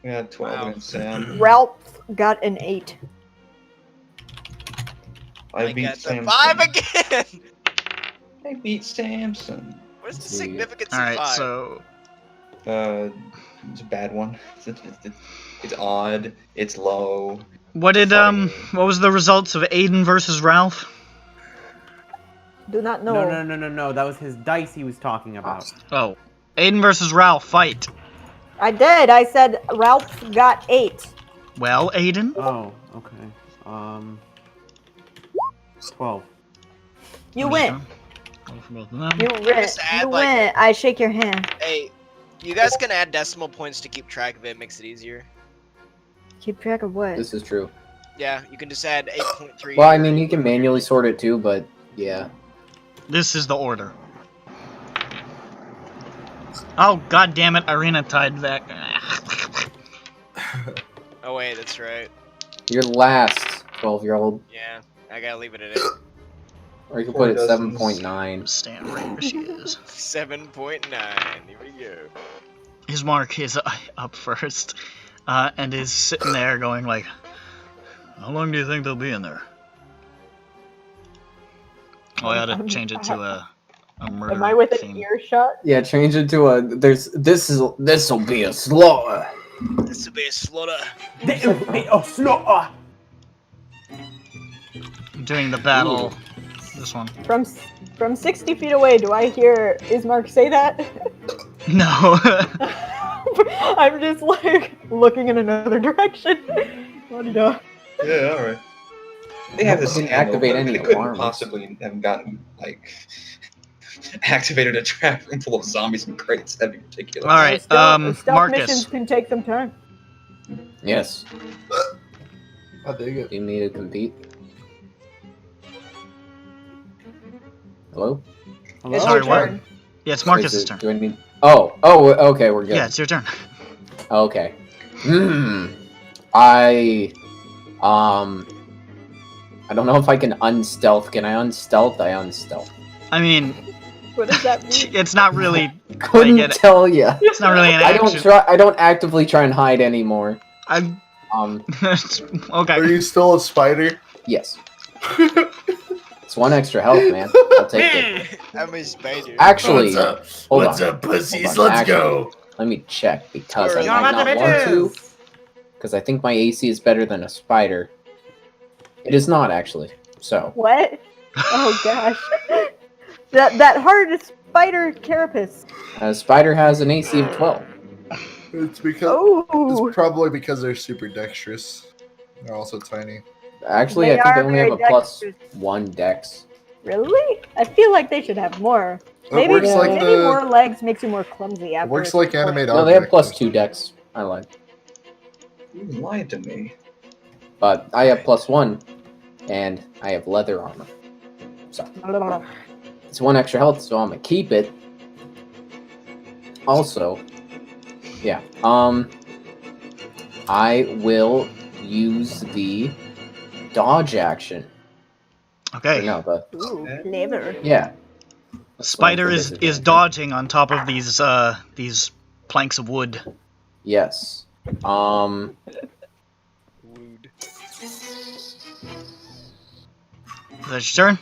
We got 12 Wow. against Sam. Ralph got an 8. I I beat got the Samson. 5 again! I beat Samson. What is the Sweet. significance of Alright, 5? so It's a bad one. It's odd. It's low. what Funny. was the results of Aiden versus Ralph? Do not know. No. That was his dice he was talking about. Oh. Aiden versus Ralph, fight. I did. I said Ralph got 8. Well, Aiden? Oh, okay. 12. You win. Roll for both of them. You win. Just add, You like- win. I shake your hand. Hey, you guys can add decimal points to keep track of it. Makes it easier. Keep track of what? This is true. Yeah, you can just add 8.3. Well, I mean, you can manually sort it too, but yeah. This is the order. Oh, god damn it, Irina tied back. Oh wait, that's right. Your last 12-year-old, Yeah, I gotta leave it at 8. or you can Four put it dozens. 7.9. Stand right where she is. 7.9. Here we go. His mark is up first, and is sitting there going like, how long do you think they'll be in there? Oh, I ought to change it to a murder Am I within theme. earshot? Yeah, change it to a. This'll be a slaughter. This will be a slaughter. Slaughter! Doing the battle. This one. From 60 feet away, do I hear Ismark say that? No. I'm just like looking in another direction. What do you know? Yeah, alright. They have this Didn't handle, activate but any they couldn't alarms. possibly have gotten, like, activated a trap room full of zombies and crates. That'd be ridiculous. All right, Stealth Marcus. missions can take some time. Yes. I dig it. Do you need to compete? Hello? Hello? It's Sorry, your what? turn. Yeah, it's Marcus's Is it- turn. Do I need? Oh, okay, we're good. Yeah, it's your turn. Okay. I don't know if I can unstealth. Can I unstealth? I unstealth. I mean, What does that mean? it's not really. Couldn't get it. tell ya. It's not really an I action. don't actively try and hide anymore. I'm. Um, Are Okay. you still a spider? yes. It's 1 extra health, man. I'll take it. I'm a spider. Actually, What's up? hold What's on. up, pussies? Hold on, Let's actually, go. Let me check because I You're might about not to want to. bitches. Because I think my AC is better than a spider. It is not actually. So What? Oh gosh. that hard spider carapace. a spider has an AC of 12. It's because Oh. it's probably because they're super dexterous. They're also tiny. Actually, They I think are they only have a very +1 dex. Really? I feel like they should have more. It Maybe, works like maybe the. more legs makes you more clumsy It after. works a like point. animate No, they have object. +2 dex. I lied. You lied to me. But I have +1, and I have leather armor. So it's 1 extra health, so I'm gonna keep it. Also, yeah. I will use the dodge action. Okay. Or no, the Ooh, clever. yeah. Spider Going is for is disadvantage. dodging on top of these planks of wood. Yes. Wood. Is that your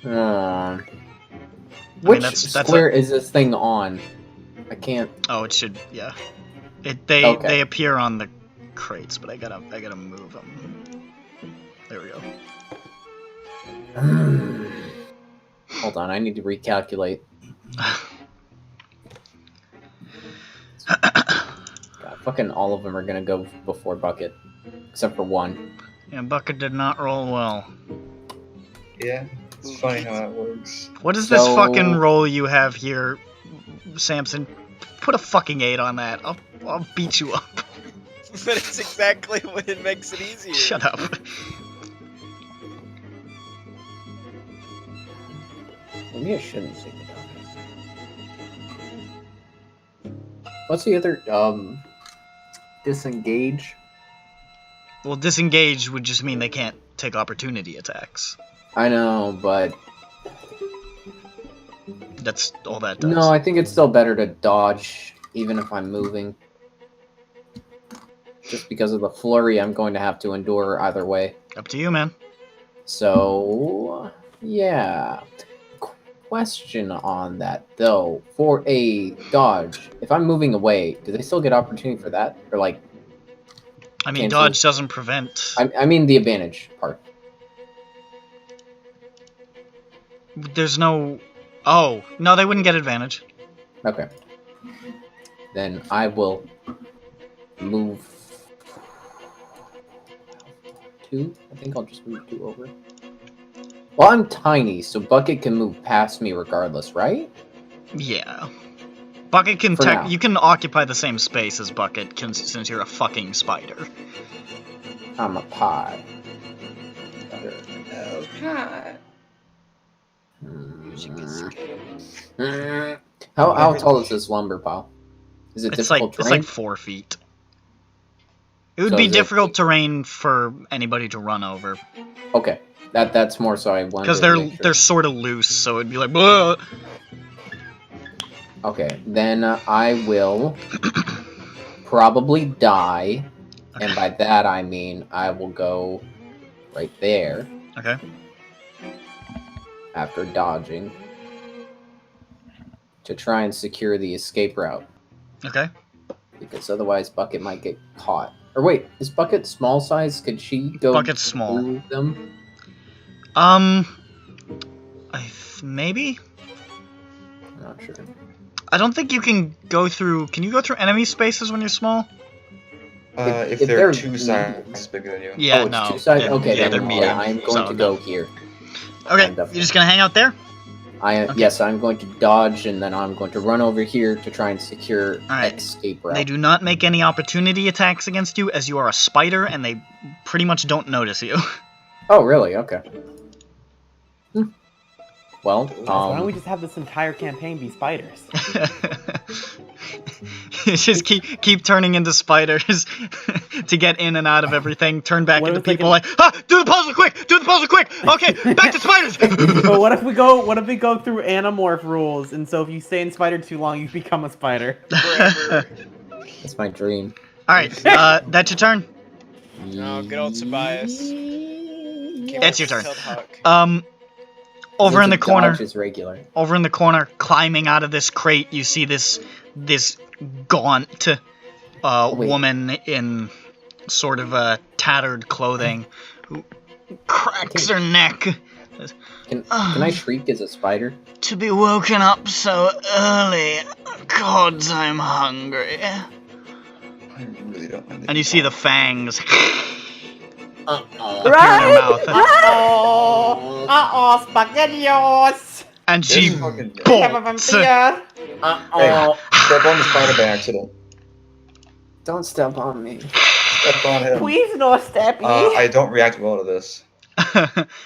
turn? Which that's square is this thing on? I can't. Oh, it should. Yeah. They Okay. appear on the crates, but I gotta move them. There we go. Hold on, I need to recalculate. God, fucking all of them are gonna go before Bucket, except for one. Yeah, Bucket did not roll well. Yeah, it's funny how that works. What is this So- fucking roll you have here, Samson? Put a fucking 8 on that. I'll beat you up. But it's exactly what it makes it easier. Shut up. Maybe I shouldn't take it down. What's the other disengage? Well, disengage would just mean they can't take opportunity attacks. I know, but That's all that does. no, I think it's still better to dodge, even if I'm moving. Just because of the flurry I'm going to have to endure either way. Up to you, man. So, yeah. Question on that, though. For a dodge, if I'm moving away, do they still get opportunity for that? Or, like, I mean, Cancel. dodge doesn't prevent. I mean the advantage part. There's no. Oh no, they wouldn't get advantage. Okay. Then I will move 2. I think I'll just move 2 over. Well, I'm tiny, so Bucket can move past me regardless, right? Yeah. Bucket can For now. you can occupy the same space as Bucket since you're a fucking spider. I'm a pie. How tall is this lumber pile? Is it It's like difficult terrain? 4 feet. It would So be is it- difficult terrain for anybody to run over Okay, that's more so I wanted because to make sure. they're sort of loose, so it'd be like. Whoa! Okay, then I will probably die, and by that I mean I will go right there Okay. after dodging to try and secure the escape route, Okay. because otherwise Bucket might get caught. Or wait, is Bucket small size? Could she go Bucket's small. through them? Maybe. I'm not sure. I don't think you can go through. Can you go through enemy spaces when you're small? If if they're they're- 2 sizes bigger than you. Yeah, oh, it's no. 2 sides? Yeah, Okay, yeah, then they're medium. I'm going so to no. go here. Okay, I'm definitely- you're just gonna hang out there. Okay. Yes, I'm going to dodge, and then I'm going to run over here to try and secure Alright. escape route. They do not make any opportunity attacks against you, as you are a spider, and they pretty much don't notice you. Oh, really? Okay. Well, Why don't we just have this entire campaign be spiders? Just keep turning into spiders to get in and out of everything. Turn back What into if they people like, do the puzzle quick! Do the puzzle quick! Okay, back to spiders! But what if we go through Animorph rules, and so if you stay in spider too long, you become a spider? Forever. that's my dream. Alright, that's your turn. Oh, good old Tobias. Can't It's your wait to turn. tell Huck. Over in the Since corner, dodge is regular. over in the corner, climbing out of this crate, you see this gaunt Wait. woman in sort of tattered clothing who cracks her neck. Can I shriek as a spider? To be woken up so early, gods, I'm hungry. I really don't mind. And you see the fangs Uh-oh. appear in her mouth, Oh, spaghettios! and she This fucking- bolts. vampire. Uh-oh. Step on the spider by accident. Don't step on me. Step on him. Please no steppy. I don't react well to this.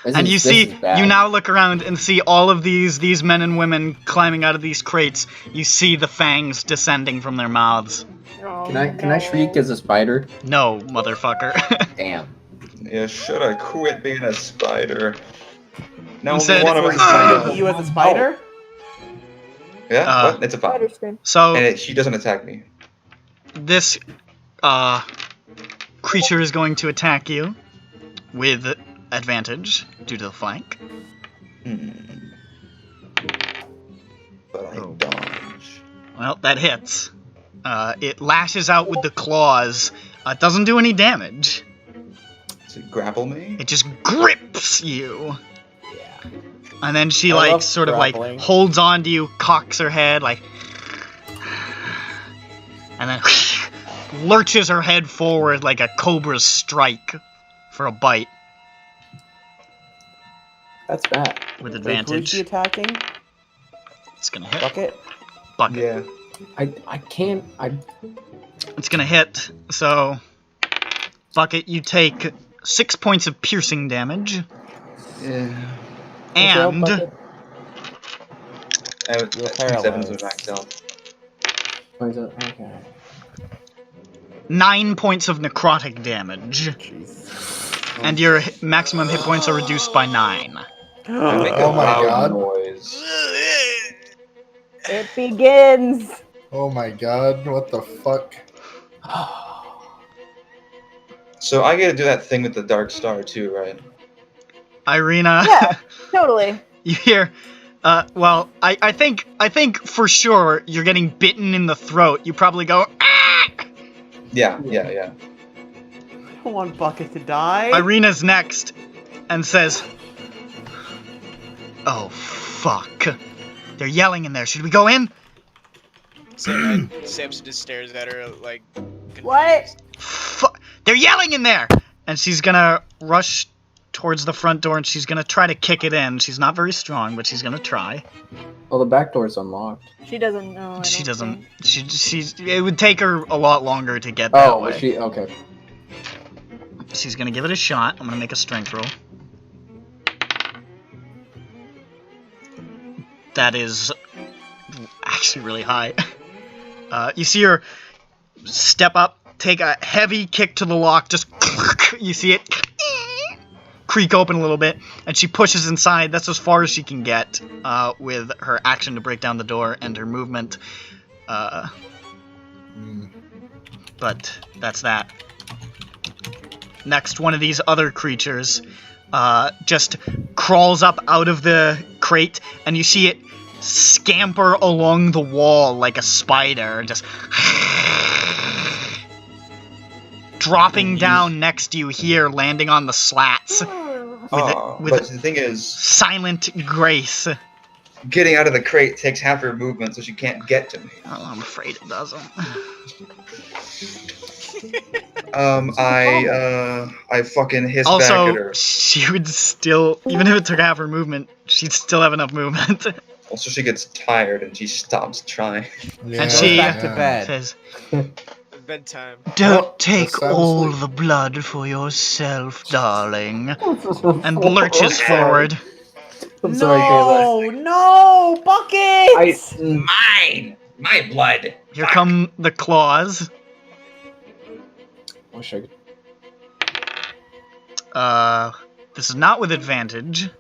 And you now look around and see all of these men and women climbing out of these crates. You see the fangs descending from their mouths. Can I shriek as a spider? No, motherfucker. Damn. Yeah, should I quit being a spider? No, Instead, one of us is Shriek like, you as a spider? yeah, what? It's a 5. Spider scream. So She doesn't attack me. this creature is going to attack you with advantage due to the flank. But I dodge. Well, that hits. It lashes out with the claws. It doesn't do any damage. Does it grapple me? It just grips you. Yeah. And then she, I like, love sort of, like, grappling. holds on to you, cocks her head, like... And then lurches her head forward like a cobra's strike for a bite That's bad. with Wait, who is advantage. she attacking? It's gonna hit. Bucket? Bucket. Yeah. I can't. It's gonna hit, so... Bucket, you take 6 points of piercing damage, Yeah. and... Bucket? I was You're 7 was paralyzed. maxed out. Okay. 9 points of necrotic damage. Jeez. And your maximum hit points are reduced by 9. I make a Oh my loud God. noise. It begins. Oh my god, what the fuck? So I get to do that thing with the Dark Star too, right? Irina, Yeah, totally. you hear... well, I think for sure you're getting bitten in the throat. You probably go, ah! Yeah. I don't want Bucket to die. Irina's next and says, oh, fuck. They're yelling in there. Should we go in? Samson just stares at her like. What? They're yelling in there! And she's gonna rush towards the front door and she's gonna try to kick it in. She's not very strong, but she's gonna try. Well, the back door's unlocked. She doesn't know. She doesn't. She's. It would take her a lot longer to get that way. She okay. She's gonna give it a shot. I'm gonna make a strength roll. That is actually really high. You see her step up, take a heavy kick to the lock, just you see it creak open a little bit, and she pushes inside. That's as far as she can get with her action to break down the door and her movement. But that's that. Next, one of these other creatures just crawls up out of the crate, and you see it scamper along the wall like a spider, just dropping down next to you here, landing on the slats with But the thing is, silent grace. getting out of the crate takes half her movement, so she can't get to me. Oh, I'm afraid it doesn't. I fucking hiss back at Also, her. she would still, even if it took half her movement, she'd still have enough movement. Also, she gets tired and she stops trying. And she back to bed. says, Bedtime. "Don't Oh, take that sounds all like- the blood for yourself, darling," and lurches forward. I'm sorry, Kayla. No, Bucket! Mine! My blood! Here come the claws. Wish I could. This is not with advantage,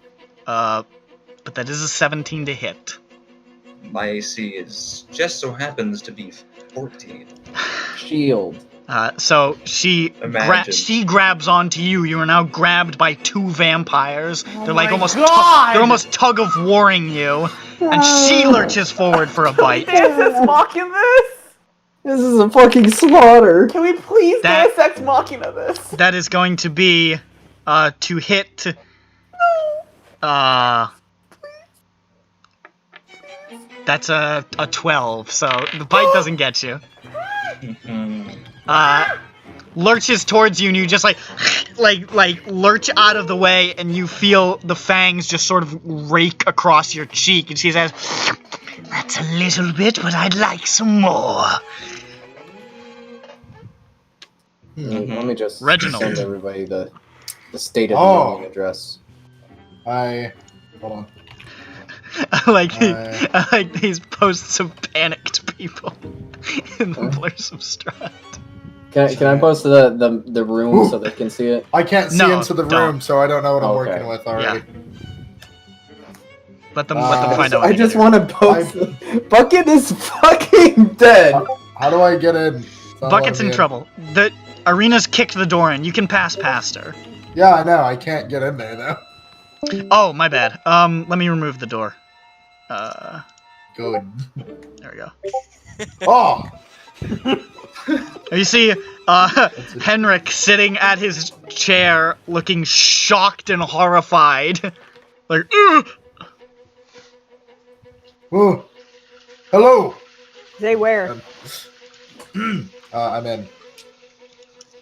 but that is a 17 to hit. My AC is just so happens to be 14. Shield. So she Imagine. grabs onto you. You are now grabbed by 2 vampires. They're like my almost God! they're almost tug of warring you, and she lurches forward for a bite. Deus Ex Machina this? This is a fucking slaughter. Can we please That- Deus Ex Machina this? That is going to be to hit. That's a 12, so the bite doesn't get you. Lurches towards you, and you just like lurch out of the way, and you feel the fangs just sort of rake across your cheek, and she says, "That's a little bit, but I'd like some more." Let me just Reginald. send everybody the The State of the Union address. Hold on. I like these posts of panicked people in the blurs of Strahd. Can I post the room so they can see it? I can't see No, into the don't. room, so I don't know what I'm Okay. working with already. Let them find out. I just want to post. Bucket is fucking dead. How do I get in? Bucket's in trouble. The arena's kicked the door in. You can pass past her. Yeah, I know. I can't get in there though. Oh, my bad. Let me remove the door. Good. There we go. Oh. You see, Henrik sitting at his chair, looking shocked and horrified. Like, ugh! Oh. Hello. Say where? I'm in.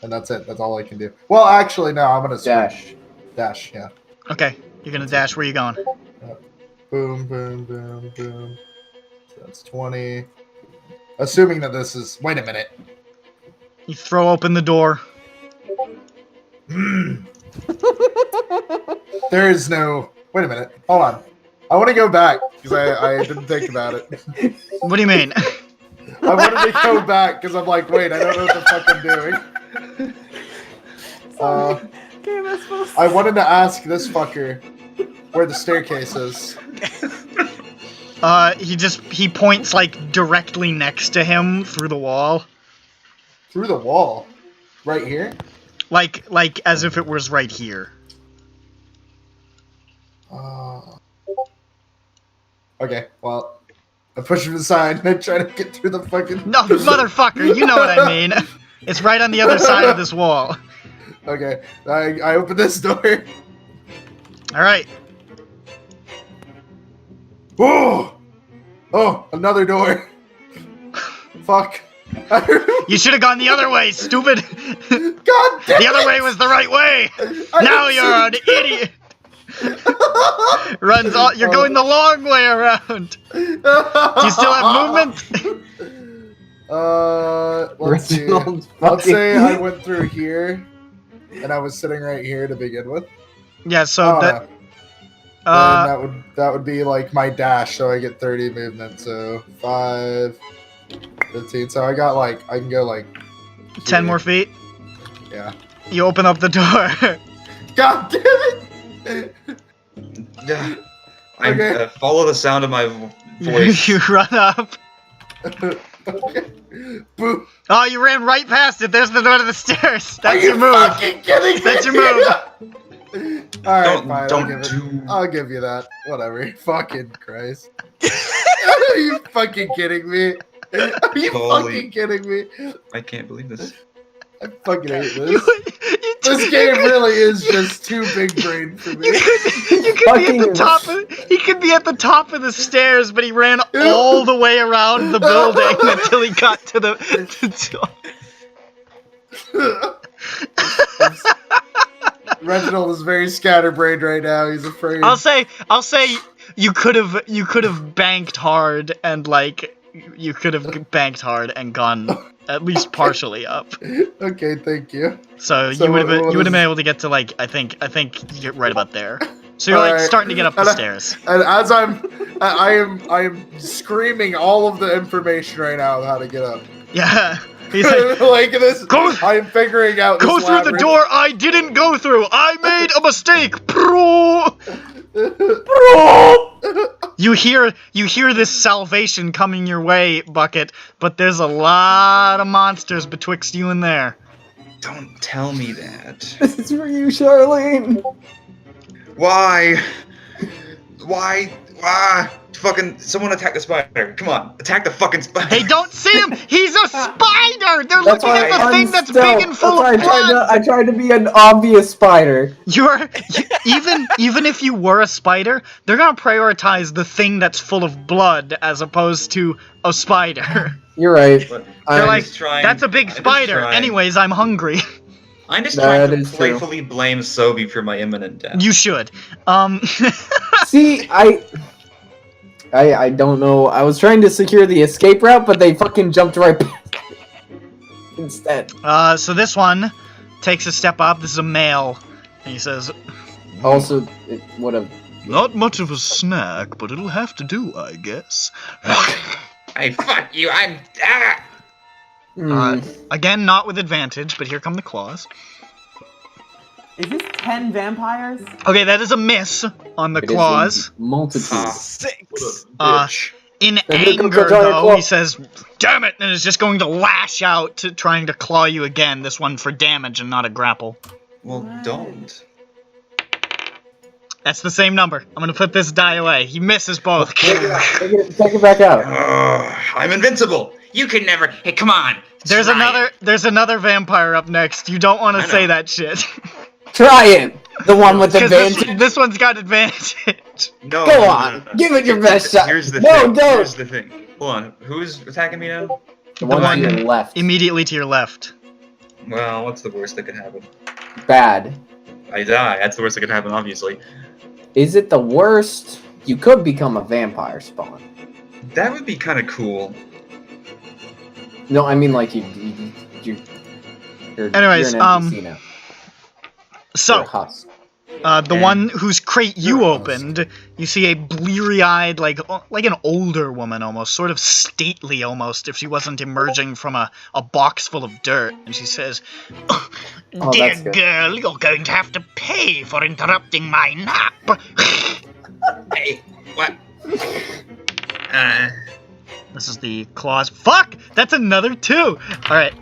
And that's it. That's all I can do. Well, actually, no. I'm gonna Dash. Dash. Yeah. Okay, you're gonna dash. Where you going? Boom, boom, boom, boom. So that's 20. Assuming that this is. Wait a minute. You throw open the door. There is no. Wait a minute. Hold on. I want to go back because I didn't think about it. What do you mean? I wanted to go back because I'm like, wait, I don't know what the fuck I'm doing. Okay, am I supposed I wanted to ask this fucker where the staircase is. He points like directly next to him through the wall. Through the wall? Right here? Like as if it was right here. Okay, well, I push him aside and I try to get through the fucking... No, motherfucker, you know what I mean. It's right on the other side of this wall. Okay, I open this door. Alright. Oh! Oh, another door. Fuck. You should have gone the other way, stupid! God damn The other way was the right way! Now you're an idiot! You're going the long way around! Do you still have movement? Let's see. Let's say I went through here, and I was sitting right here to begin with. Yeah, so then that would be like my dash, so I get 30 movement, so 5, 15, so I can go like 10 more feet. Yeah. You open up the door. God damn it! Yeah. Okay. Follow the sound of my voice. You run up. Okay. Boo. Oh, you ran right past it. There's the door to the stairs. Are That's you your move. fucking kidding me? That's your move. Alright, fine. I'll give you that. Whatever. Fucking Christ. Are you fucking kidding me? Are you fucking kidding me? I can't believe this. I fucking hate this. This game really is just too big brain for me. You could be at the top he could be at the top of the stairs, but he ran all the way around the building until he got to the Reginald is very scatterbrained right now. He's afraid. I'll say you could have banked hard and you could have banked hard and gone at least partially up. Okay, thank you. So you would have been able to get to I think you get right about there. So you're starting to get up the stairs. And as I am screaming all of the information right now of how to get up. Yeah. He's like this. I'm figuring out. Go through the door I didn't go through. I made a mistake. Bro. You hear this salvation coming your way, Bucket, but there's a lot of monsters betwixt you and there. Don't tell me that. This is for you, Charlene. Why? Fucking someone attack the spider. Come on, attack the fucking spider. Hey, don't see him! He's a spider! They're looking at the thing that's big and full of blood! I tried to be an obvious spider. Even if you were a spider, they're gonna prioritize the thing that's full of blood as opposed to a spider. You're right. They're like, that's a big spider. Anyways, I'm hungry. I'm just trying to playfully blame Sobi for my imminent death. You should. See, I don't know. I was trying to secure the escape route, but they fucking jumped right past it instead. So this one takes a step up. This is a male. And he says, Also, it would have. not much of a snack, but it'll have to do, I guess. Hey, fuck you! Again, not with advantage, but here come the claws. Is this 10 vampires? Okay, that is a miss on the It is a claws. multitude. 6. In Then here comes anger, a giant though, claw. he says, damn it, and is just going to lash out, trying to claw you again, this one for damage and not a grapple. Well, don't. That's the same number. I'm going to put this die away. He misses both. Take it back out. I'm invincible. You can never. Hey, come on. There's another vampire up next. You don't want to I say know. that shit. Try it. The one with 'Cause advantage. this one's got advantage. No. Go on. Give it your best shot. Here's the No, thing. don't. Here's the thing. Hold on. Who's attacking me now? The one one to your left. Immediately to your left. Well, what's the worst that could happen? Bad. I die. That's the worst that could happen, obviously. Is it the worst? You could become a vampire spawn. That would be kind of cool. No, I mean like you're Anyways, you're an NPC now. You're a So, husk. the one whose crate you opened, you see a bleary-eyed, like an older woman almost, sort of stately almost, if she wasn't emerging from a box full of dirt. And she says, Oh, dear that's good. girl, you're going to have to pay for interrupting my nap. Hey, what? This is the claws. Fuck! That's another 2! Alright,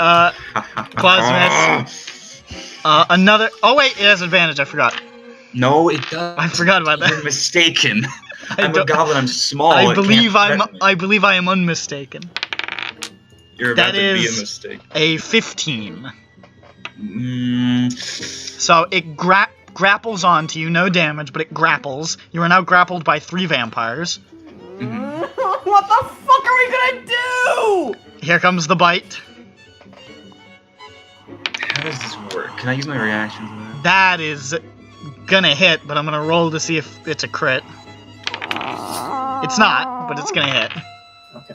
claws miss. Another... Oh wait, it has advantage, I forgot. No, it does. I forgot about that. You're mistaken. I I'm a don't- goblin. I'm small. I it believe can't threaten me. I believe I am unmistaken. You're about that to be a is- mistake. A 15. Mm, So it grapples onto you, no damage, but it grapples. You are now grappled by 3 vampires. What the fuck are we gonna do? Here comes the bite. how does this work? Can I use my reaction to that? That is gonna hit, but I'm gonna roll to see if it's a crit. It's not, but it's gonna hit. Okay.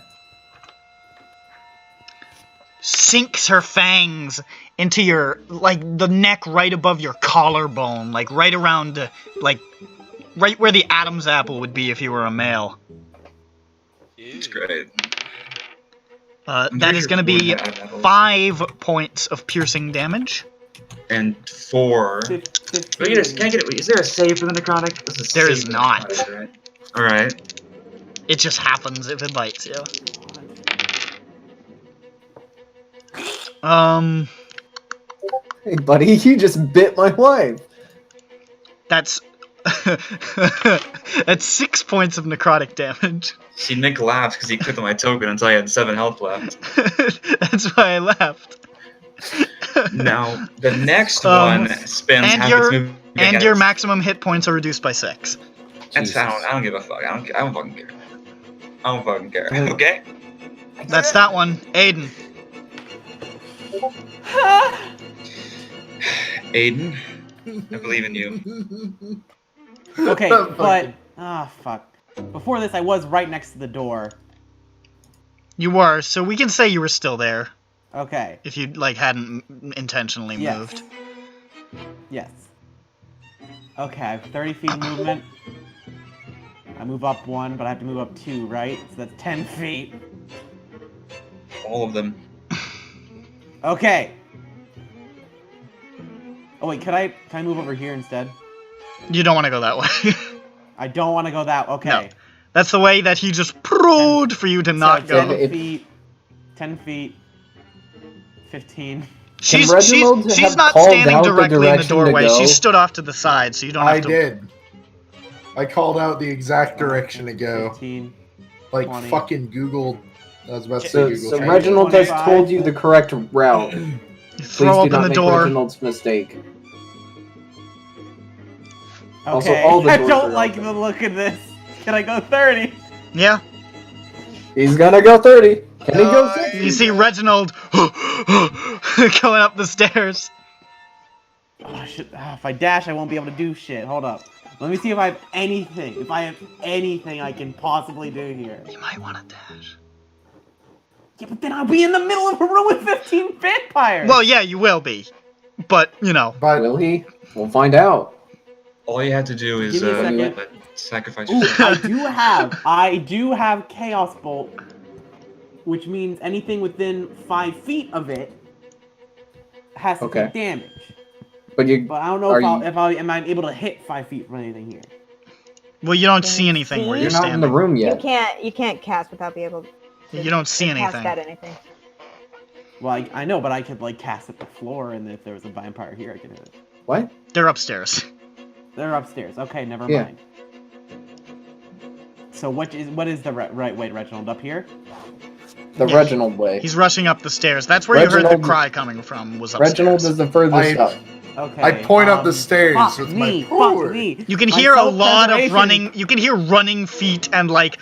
Sinks her fangs into your, like, the neck right above your collarbone, like, right around, like, right where the Adam's apple would be if you were a male. It's great. That pretty is sure gonna be four Adam's apples. 5 points of piercing damage. And 4. Wait, can I get it? Is there a save for the necrotic? There's a There save is for the not. necrotic, right? Alright. It just happens if it bites you. Hey, buddy, you just bit my wife. That's... That's 6 points of necrotic damage. See, Nick laughs because he clicked on my token until I had 7 health left. That's why I left. Now, the next one spends and half your- its movement. And your maximum hit points are reduced by 6. That's, I don't give a fuck. I don't fucking care. I don't fucking care. Okay? That's that one. Aiden. Aiden, I believe in you. Okay, Fucking- but fuck. Before this, I was right next to the door. You were, so we can say you were still there. Okay. If you, like, hadn't intentionally Yes. moved. Yes. Okay, I have 30 feet movement. I move up 1, but I have to move up 2, right? So that's 10 feet. All of them. Okay. Oh wait, can I move over here instead? You don't want to go that way. I don't want to go that. Okay. No. That's the way that he just prod for you to not So go. 10 feet. 10 feet. 15. She's Reginald she's have not called standing out the directly in the direction to doorway. go? She stood off to the side, so you don't have I to. did. I called out the exact direction to go. 15. Like 20. fucking Google. I was about to say So, Google. so Translate. Reginald has 25. told you the correct route. You Please throw do open not the make door. Reginald's mistake. Okay. Also, all the I doors don't are like open. the look of this. Can I go 30? Yeah. He's gonna go 30. Can he go 60? You see Reginald going up the stairs. Oh, shit. If I dash, I won't be able to do shit. Hold up. Let me see if I have anything. If I have anything I can possibly do here. You might want to dash. Yeah, but then I'll be in the middle of a room with 15 vampires. Well, yeah, you will be. but you know. But Will he? We'll find out. All you have to do is Give me a second. sacrifice Ooh, yourself. I do have Chaos Bolt, which means anything within 5 feet of it has to take damage. But I don't know if I am able to hit 5 feet from anything here. Well, you don't see anything where you're you're not in the standing. room yet. You can't cast without being able to You don't see cast anything. at anything. Well, I know, but I could like cast at the floor, and if there was a vampire here, I could hit it. What? They're upstairs. They're upstairs. Okay, never Yeah. mind. So what is the right way, Reginald? Up here? The Yeah, Reginald way. He's rushing up the stairs. That's where you heard the Reginald- cry coming from, was upstairs. Reginald is the furthest up. Okay. I point up the stairs Fuck with me, my sword. fuck me. You can My hear a lot of self-preservation- running. You can hear running feet and like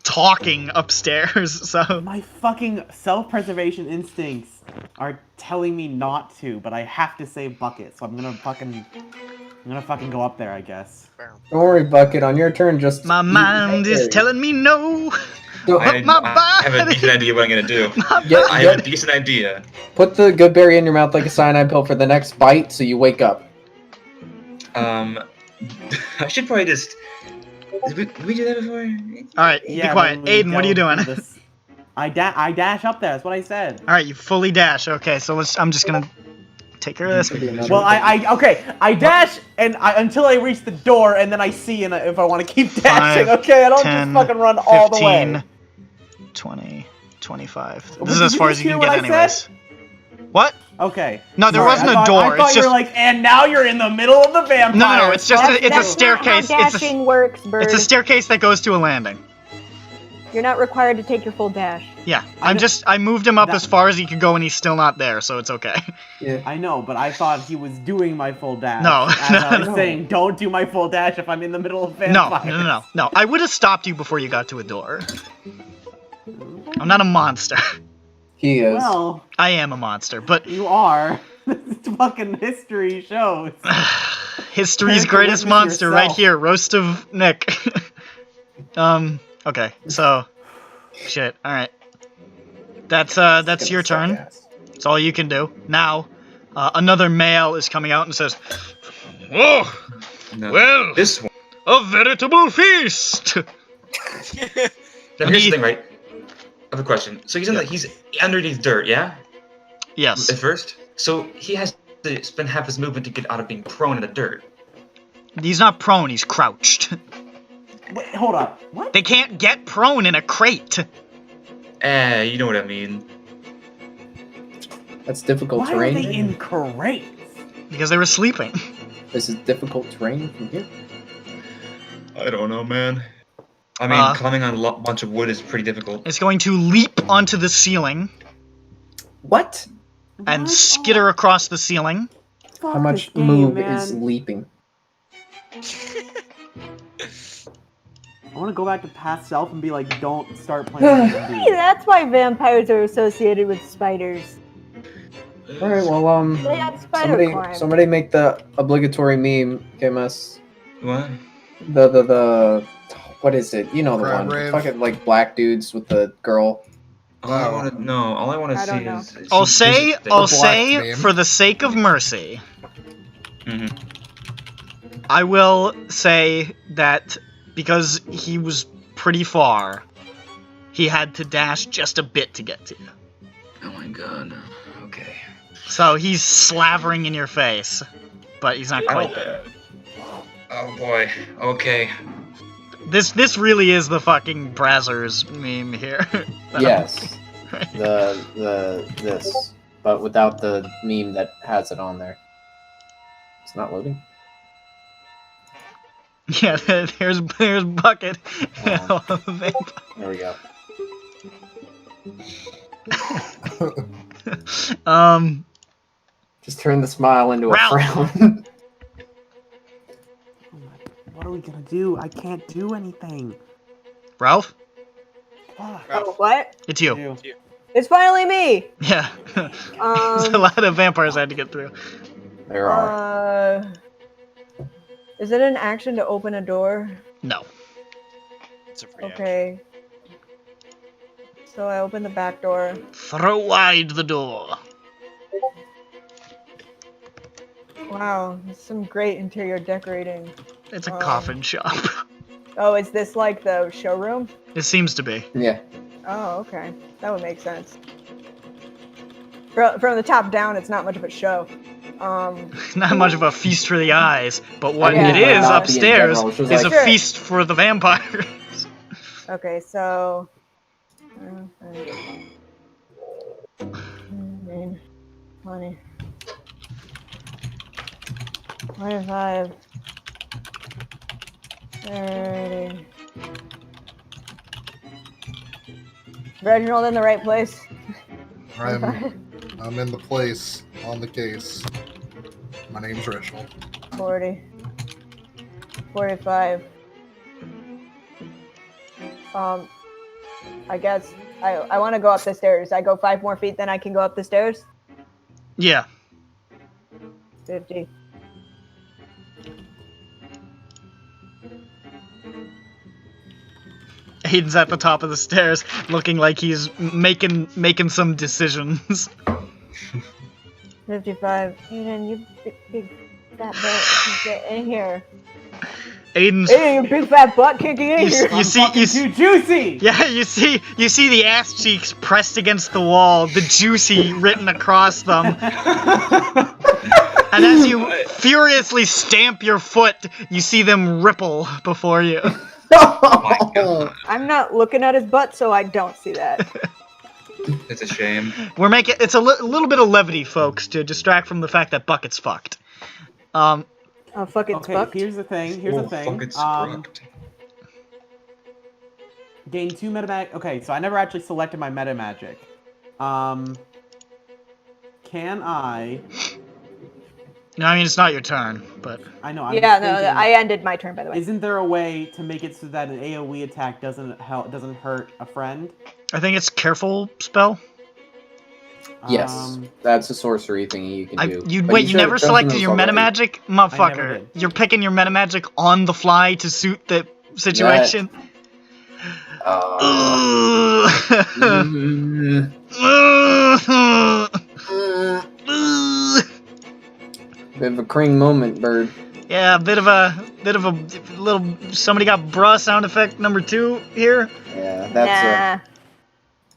talking upstairs. So My fucking self-preservation instincts are telling me not to, but I have to save Bucket, so I'm gonna fucking go up there, I guess. Don't worry, Bucket. On your turn, just my mind is telling me no. Don't- I my have a body- decent idea what I'm gonna do. Get- I have a decent idea. Put the good berry in your mouth like a cyanide pill for the next bite, so you wake up. I should probably just. Did we do that before? All right, be quiet. when we Aiden, what are you go doing? through this- I dash up there. That's what I said. All right, you fully dash. Okay, so I'm just gonna take care of this. Well, I dash and until I reach the door, and then I see if I want to keep dashing. 5, Okay, I don't 10, just fucking run all the way. 15, 20, 25. Wait, This is did as you far just as you hear can what get, I anyways. What? Okay. No, there Sorry, wasn't I a door. I thought It's you were just like, and now you're in the middle of the vampire. no. It's just it's a That's staircase. not how It's a dashing works, Bird. it's a staircase that goes to a landing. You're not required to take your full dash. Yeah, I know- I moved him up that- as far as he could go, and he's still not there, so it's okay. Yeah. I know, but I thought he was doing my full dash. No, As no, I was no. saying, don't do my full dash if I'm in the middle of No, vampires. no. I would have stopped you before you got to a door. I'm not a monster. He is. Well, I am a monster, but you are. This fucking history shows. history's Turn to greatest witness monster right yourself. here, roast of Nick. Okay, so shit. All right. That's your turn. That's all you can do. Now, another male is coming out and says, "Oh, No. well, This one. a veritable feast." Now, here's the thing, right? I have a question. So he's he's underneath dirt, yeah? Yes. At first? So he has to spend half his movement to get out of being prone in the dirt. He's not prone, he's crouched. Wait, hold up. What? They can't get prone in a crate. You know what I mean. That's difficult Why terrain. are they in crates? Because they were sleeping. This is difficult terrain from here. I don't know, man. I mean, climbing on a bunch of wood is pretty difficult. It's going to leap onto the ceiling What? and What? skitter across the ceiling. Fuck How much this game, move man. is leaping? I want to go back to past self and be like, don't start playing Hey, D&D. that's why vampires are associated with spiders. All right. Well, They have spider climb. somebody make the obligatory meme, KMS. What? The what is it? You know the Crab one. rave. Fucking like black dudes with the girl. All I want to know, all I want to I see don't know. is. I'll say, black meme. for the sake of mercy, Mhm. I will say that because he was pretty far, he had to dash just a bit to get to you. Oh my god. Okay. So he's slavering in your face, but he's not quite there. Oh boy. Okay. This really is the fucking Brazzers meme here. Yes. This, but without the meme that has it on there. It's not loading. Yeah, there's Bucket. There we go. Just turn the smile into a Ralph. frown. What are we gonna do? I can't do anything. Ralph, Fuck. Oh, what? it's you. It's finally me. Yeah. There's a lot of vampires I had to get through. There are. Is it an action to open a door? No. It's a free action. Okay. So I open the back door. Throw wide the door. Wow, some great interior decorating. It's a coffin shop. Oh, is this like the showroom? It seems to be. Yeah. Oh, okay. That would make sense. From the top down, it's not much of a show. Not much of a feast for the eyes, but what Yeah, it is but upstairs in general, is a Sure. feast for the vampires. Okay, so... 20. 25. 30. Reginald in the right place. I'm in the place, on the case. My name's Rachel. 40. 45. I guess I want to go up the stairs. I go 5 more feet, then I can go up the stairs. Yeah. 50. Aiden's at the top of the stairs, looking like he's making some decisions. 55. Aiden, you big fat butt, get in here. Aiden's. Aiden, you big fat butt, can't get in here. You see, Too juicy! yeah, you see the ass cheeks pressed against the wall, the juicy written across them. And as you furiously stamp your foot, you see them ripple before you. Oh my god. I'm not looking at his butt, so I don't see that. It's a shame. We're making it's a little bit of levity, folks, to distract from the fact that Bucket's fucked. Oh, fuck, it's Okay, fucked. here's the thing. Fuck, it's correct. Gain 2 meta magic. Okay, so I never actually selected my meta magic. Can I? No, I mean it's not your turn, but I know. I'm Yeah, just no, thinking, I ended my turn, by the way. Isn't there a way to make it so that an AOE attack doesn't hurt a friend? I think it's careful spell. Yes, that's a sorcery thingy you can do. You But you should've never chosen selected those your already. meta magic, I never motherfucker. did. You're picking your meta magic on the fly to suit the situation. Mm. Bit of a cring moment, bird. Yeah, a bit of a little. Somebody got bruh sound effect number 2 here. Yeah, that's Nah.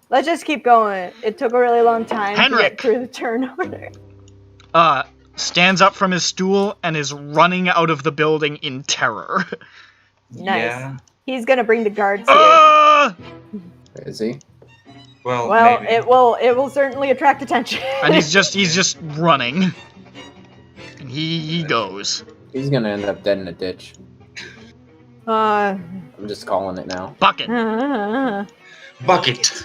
Let's just keep going. It took a really long time to Henrik. get through the turn order. Stands up from his stool and is running out of the building in terror. Nice. Yeah. He's gonna bring the guards here. Is he? Well, Well, maybe. it will certainly attract attention. And he's just running. And he goes. He's gonna end up dead in a ditch. I'm just calling it now. Bucket. Bucket.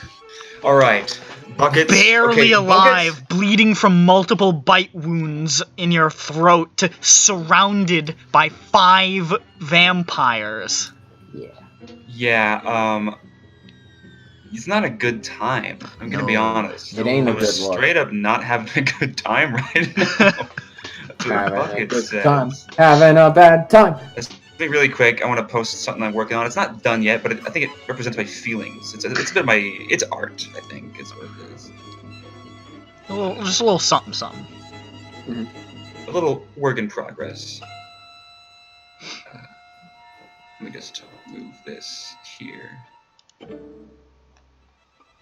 Alright. Bucket. Barely okay, alive, Bucket. bleeding from multiple bite wounds in your throat, surrounded by 5 vampires. Yeah. Yeah, it's not a good time. I'm gonna be No. honest. It ain't I a was good look. straight up not having a good time right now. That's what Having a Bucket good says. time. Having a bad time. Let's be really quick. I want to post something I'm working on. It's not done yet, but I think it represents my feelings. It's a bit of my. It's art. I think is what it is. Just a little something, something. A little work in progress. Let me just move this here.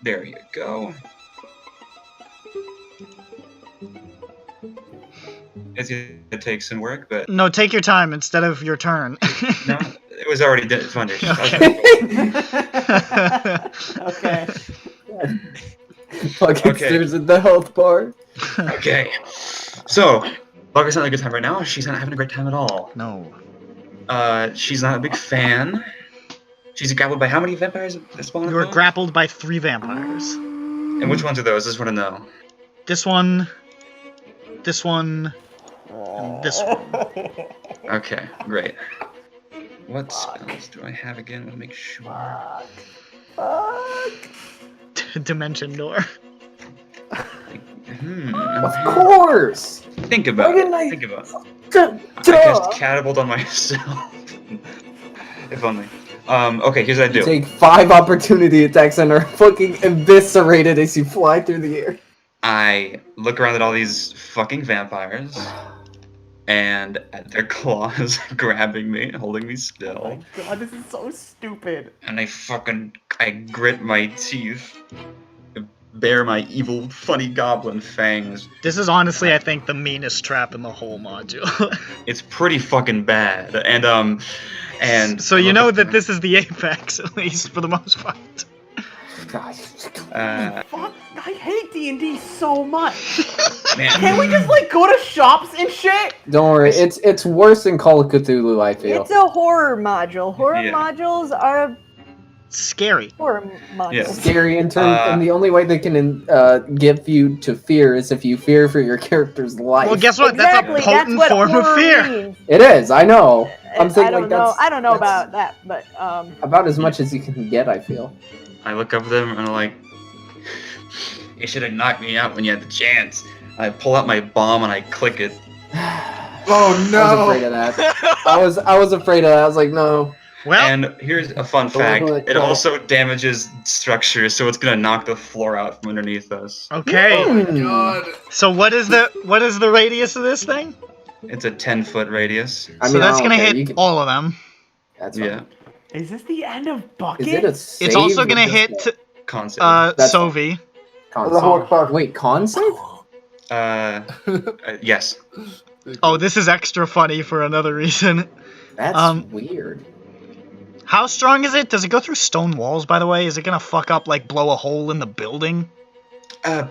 There you go. It's gonna take some work, but No, take your time instead of your turn. no, it was already finished. Okay. Okay. Fucking Okay. stares at the health bar. Okay. So, Bucket's not having a good time right now. She's not having a great time at all. No. She's not a big fan. She's grappled by how many vampires that spawn? You were grappled by 3 vampires. And which ones are those? I just want to know. This one, and this one. Okay, great. What spells do I have again? I want to make sure. Dimension door. Of course! Think about Why didn't it. I- Think about it. Duh. I cast Catapult on myself. If only. Okay, here's what I do. Take 5 opportunity attacks and are fucking eviscerated as you fly through the air. I look around at all these fucking vampires. and their claws grabbing me, holding me Oh still. my god, this is so stupid. And I grit my teeth, bare my evil, funny goblin fangs. This is honestly, I think, the meanest trap in the whole module. It's pretty fucking bad. And so you know that this is the apex, at least for the most part. God. Fuck, I hate D&D so much. Man, Can't we just like go to shops and shit? Don't worry, it's worse than Call of Cthulhu, I feel. It's a horror module. Horror Yeah. modules are Scary. horror modules. Yeah. Scary in terms, and the only way they can give you to fear is if you fear for your character's life. Well, guess what? Exactly, That's a potent what form of horror fear. means. It is, I know. I'm I saying don't like know. that's I don't know that's about that, but about as much as you can get, I feel. I look up at them and I'm like, you should have knocked me out when you had the chance. I pull out my bomb and I click it. Oh no! I was afraid of that. I was afraid of that. I was like, no. Well, And here's a fun fact. It also damages structures, so it's gonna knock the floor out from underneath us. okay. God. So what is the radius of this thing? It's a 10-foot radius. I So mean, that's I don't gonna care. hit You can- all of them. That's Yeah. fine. Is this the end of Bucket? Is it a save It's also or gonna just hit a Concept. That's- Sovi. con- Wait, con save? Yes. Oh, this is extra funny for another reason. That's weird. How strong is it? Does it go through stone walls, by the way? Is it gonna fuck up, like, blow a hole in the building? A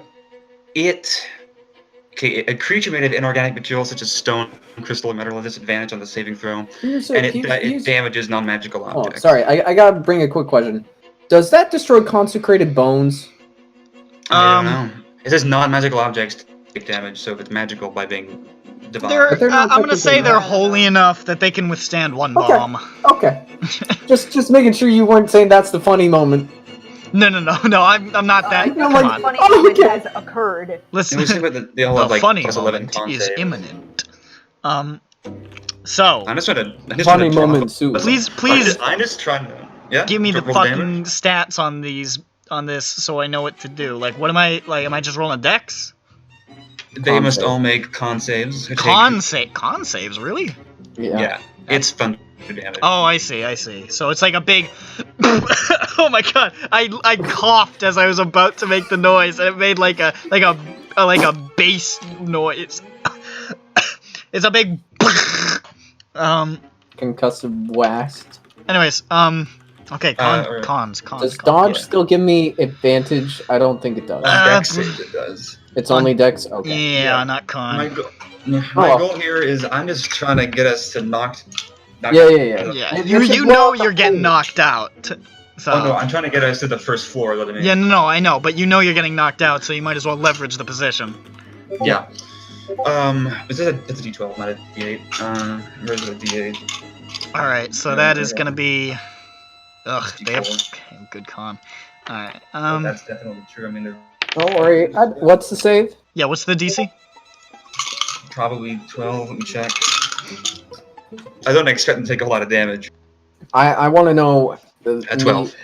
creature made of inorganic materials such as stone, crystal, or metal has disadvantage on the saving throw, and it damages non-magical Oh, objects. sorry. I gotta bring a quick question. Does that destroy consecrated bones? I don't know. It says non-magical objects take damage, so if it's magical by being divine. But they're not I'm gonna say technically they're not. holy enough that they can withstand one Okay. bomb. Okay. just making sure you weren't saying that's the funny moment. No, I'm not that. I'm Come like- on. funny Oh, moment okay. has occurred. Listen, And we see what they all have the like funny plus 11 moment con is save. imminent. So, I'm just trying to. Funny moment suit. please, I'm just trying to. Yeah. give me the roll fucking damage. stats on this so I know what to do. Like, what am I just rolling dex? They Con must save. all make con saves. which Con saves, really? Yeah. It's fun for damage. Oh, I see. So it's like a big. Oh my god! I coughed as I was about to make the noise, and it made like a bass noise. It's a big. Concussive blast. Anyways, okay, Alright. cons. Does dodge still give me advantage? I don't think it does. Dex save it does. It's only dex? Okay. Yeah, Yeah. not con. My Oh. goal here is I'm just trying to get us to knock Yeah. Yeah, It you should know blow you're up getting the knocked out. So. Oh no, I'm trying to get us to the first floor. Is what I mean. Yeah, no, I know, but you know you're getting knocked out, so you might as well leverage the position. Yeah. It's a D12, not a D8. Where's the D8? Alright, so that is gonna be. Ugh, they have. Okay, good con. Alright, That's definitely true. I mean, they're Don't worry. What's the save? yeah, what's the DC? probably 12. Let me check. I don't expect them to take a whole lot of damage. I want to know. At 12.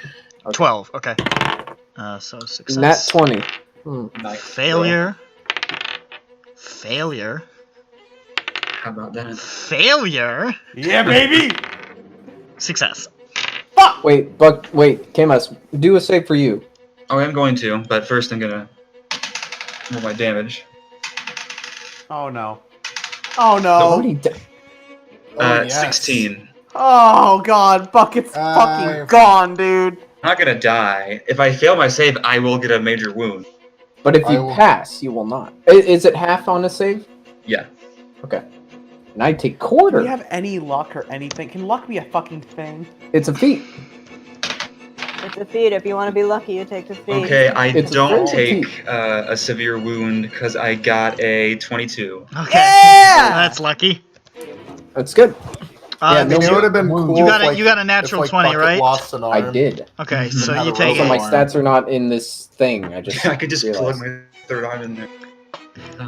Okay. 12, okay. So success. Nat 20. Nice. Failure. Failure. How about that? Failure. Yeah, baby! Success. Wait, K-Mas, do a save for you. Oh, I'm going to, but first I'm gonna roll my damage. Oh no. Oh no. What he d- yes. 16. Oh god, Bucket's fucking gone, dude. I'm not gonna die. If I fail my save, I will get a major wound. But if I you will- pass, you will not. Is it half on a save? Yeah. Okay. And I take Do quarter. we have any luck or anything? Can luck be a fucking thing? It's a feat. It's a feat. If you want to be lucky, you take the feat. Okay, I It's a don't full take a severe wound because I got a 22. Okay. Yeah! That's lucky. That's good. Uh, no It would have been cool. You got if, a like, you got a if, natural like, 20, Bucket right? Lost an I arm. Okay, did. so Had you a take Also, roll my it. on. stats are not in this thing. I just I could just plug realized. my third arm in there.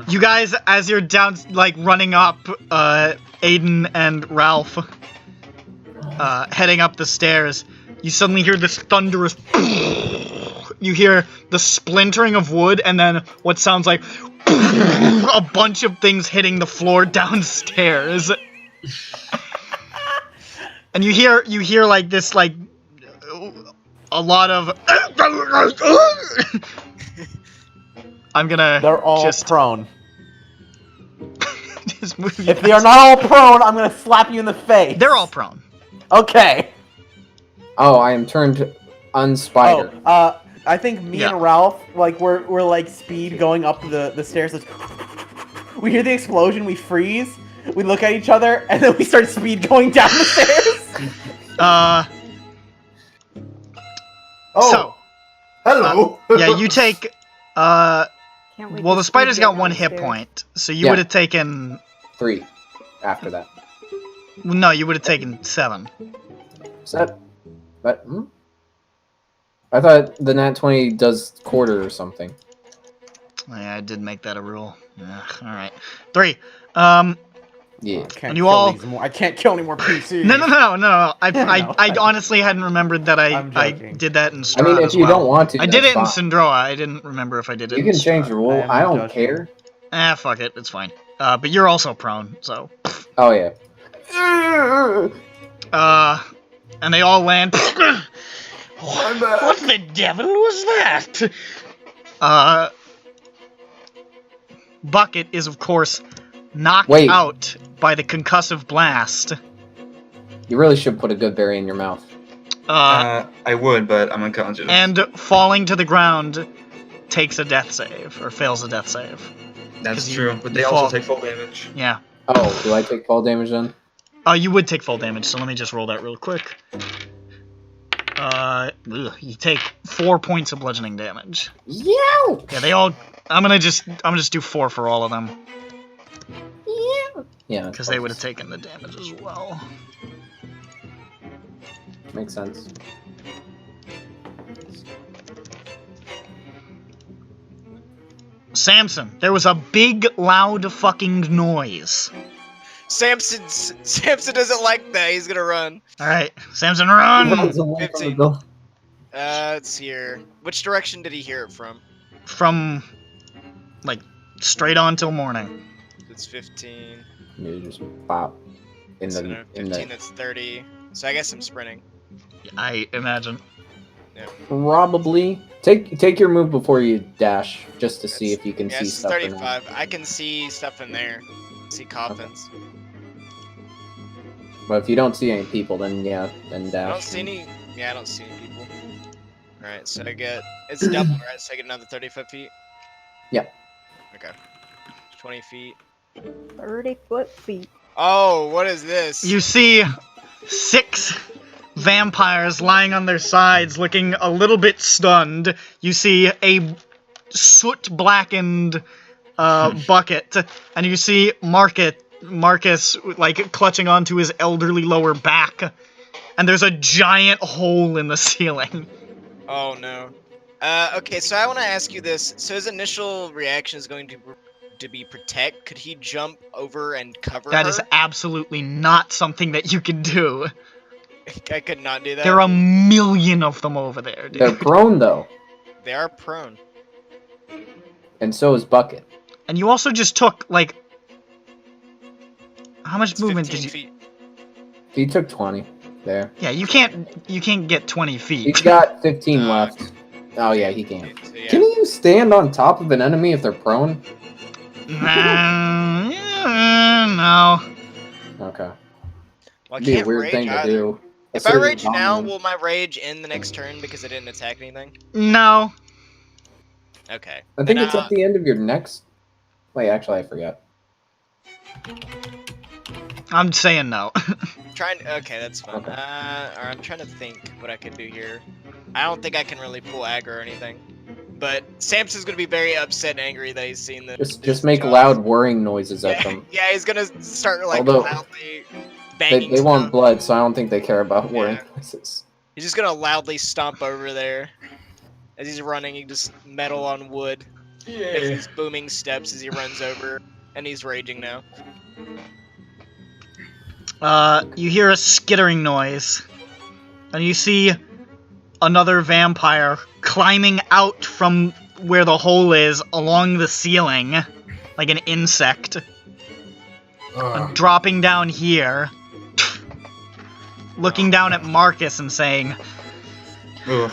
You guys, as you're down, like running up, Aiden and Ralph, heading up the stairs, you suddenly hear this thunderous. You hear the splintering of wood, and then what sounds like a bunch of things hitting the floor downstairs. And you hear like this, like, a lot of... I'm gonna They're all just... prone. just move you If they are guys. not all prone, I'm gonna slap you in the face. They're all prone. Okay. Oh, I am turned unspider. Oh, I think me Yeah. and Ralph, like, we're like speed going up the stairs. Like, we hear the explosion, we freeze, we look at each other, and then we start speed going down the stairs. Oh, So, hello. yeah, you take, Can't wait well, to the spider's speed got down one the hit stairs. point, so you Yeah. would have taken, 3 after that. no, you would have taken 7. Is that... But, I thought the nat 20 does quarter or something. Yeah, I did make that a rule. Alright. 3. Yeah. I can't And you kill all- these more. I can't kill any more PCs. No. I No, honestly hadn't remembered that I'm I joking. did that in I Strahd mean, if as you well. don't want to, I did it in that's fine. Syndroa. I didn't remember if I did it You in can change Strahd. the rule. I am I don't judging. care. Fuck it. It's fine. But you're also prone, so... Oh, yeah. And they all land... I'm back. What the devil was that? Bucket is, of course, knocked Wait. out by the concussive blast. You really should put a good berry in your mouth. I would, but I'm unconscious. And falling to the ground takes a death save, or fails a death save. That's 'cause you- true, but you they fall. also take full damage. Yeah. Oh, do I take fall damage then? You would take full damage, so let me just roll that real quick. You take 4 points of bludgeoning damage. Yeah. Yeah, they all... I'm gonna just do 4 for all of them, Yeah. because they would have taken the damage as well. Makes sense. Samson, there was a big, loud fucking noise. Samson doesn't like that. He's gonna run. Alright, Samson, run! Runs away from the 15. building. Let's hear. Which direction did he hear it from? From, like, straight on till morning. It's 15. You just pop in So the no, in 15, the that's 30. So I guess I'm sprinting. I imagine. probably take your move before you dash just to see if you can Yeah, see it's stuff. or not. 35. I can see stuff in there. See coffins. But if you don't see any people, then yeah, then dash. I don't see any. Yeah, I don't see any people. Alright, so I get. It's double, right? So I get another 35 feet? Yeah. Okay. 20 feet. 30-foot feet. Oh, what is this? You see 6 vampires lying on their sides, looking a little bit stunned. You see a soot-blackened bucket, and you see Marcus, like, clutching onto his elderly lower back, and there's a giant hole in the ceiling. Oh no. Okay, so I want to ask you this. So his initial reaction is going to be protect. Could he jump over and cover That her? is absolutely not something that you can do. I could not do that. There are a million of them over there, dude. They're prone though, They are prone. and so is Bucket. And you also just took, like... How much It's movement 15 did you... feet. He took 20 there. Yeah, you can't get 20 He's feet. got 15 left. Oh yeah, he can. So, yeah. Can you stand on top of an enemy if they're prone? No. Well, Okay. I It'd be a can't weird rage thing to either. do. If I Assert rage now, dominance. will my rage end the next turn because I didn't attack anything? No. Okay. I think Then, it's at the end of your next. Wait, actually, I forgot. I'm saying no. Okay, that's fine. Okay. Or I'm trying to think what I could do here. I don't think I can really pull aggro or anything. But Samson's gonna be very upset and angry that he's seen this. Just make loud whirring noises at Yeah, them. yeah, he's gonna start like Although, loudly banging. They want stuff. blood, so I don't think they care about whirring Yeah. noises. He's just gonna loudly stomp over there. As he's running, he just metal on wood. Makes these booming steps as he runs over. And he's raging now. You hear a skittering noise. And you see another vampire climbing out from where the hole is along the ceiling. like an insect, Ugh. dropping down here, looking down at Marcus and saying, Ugh.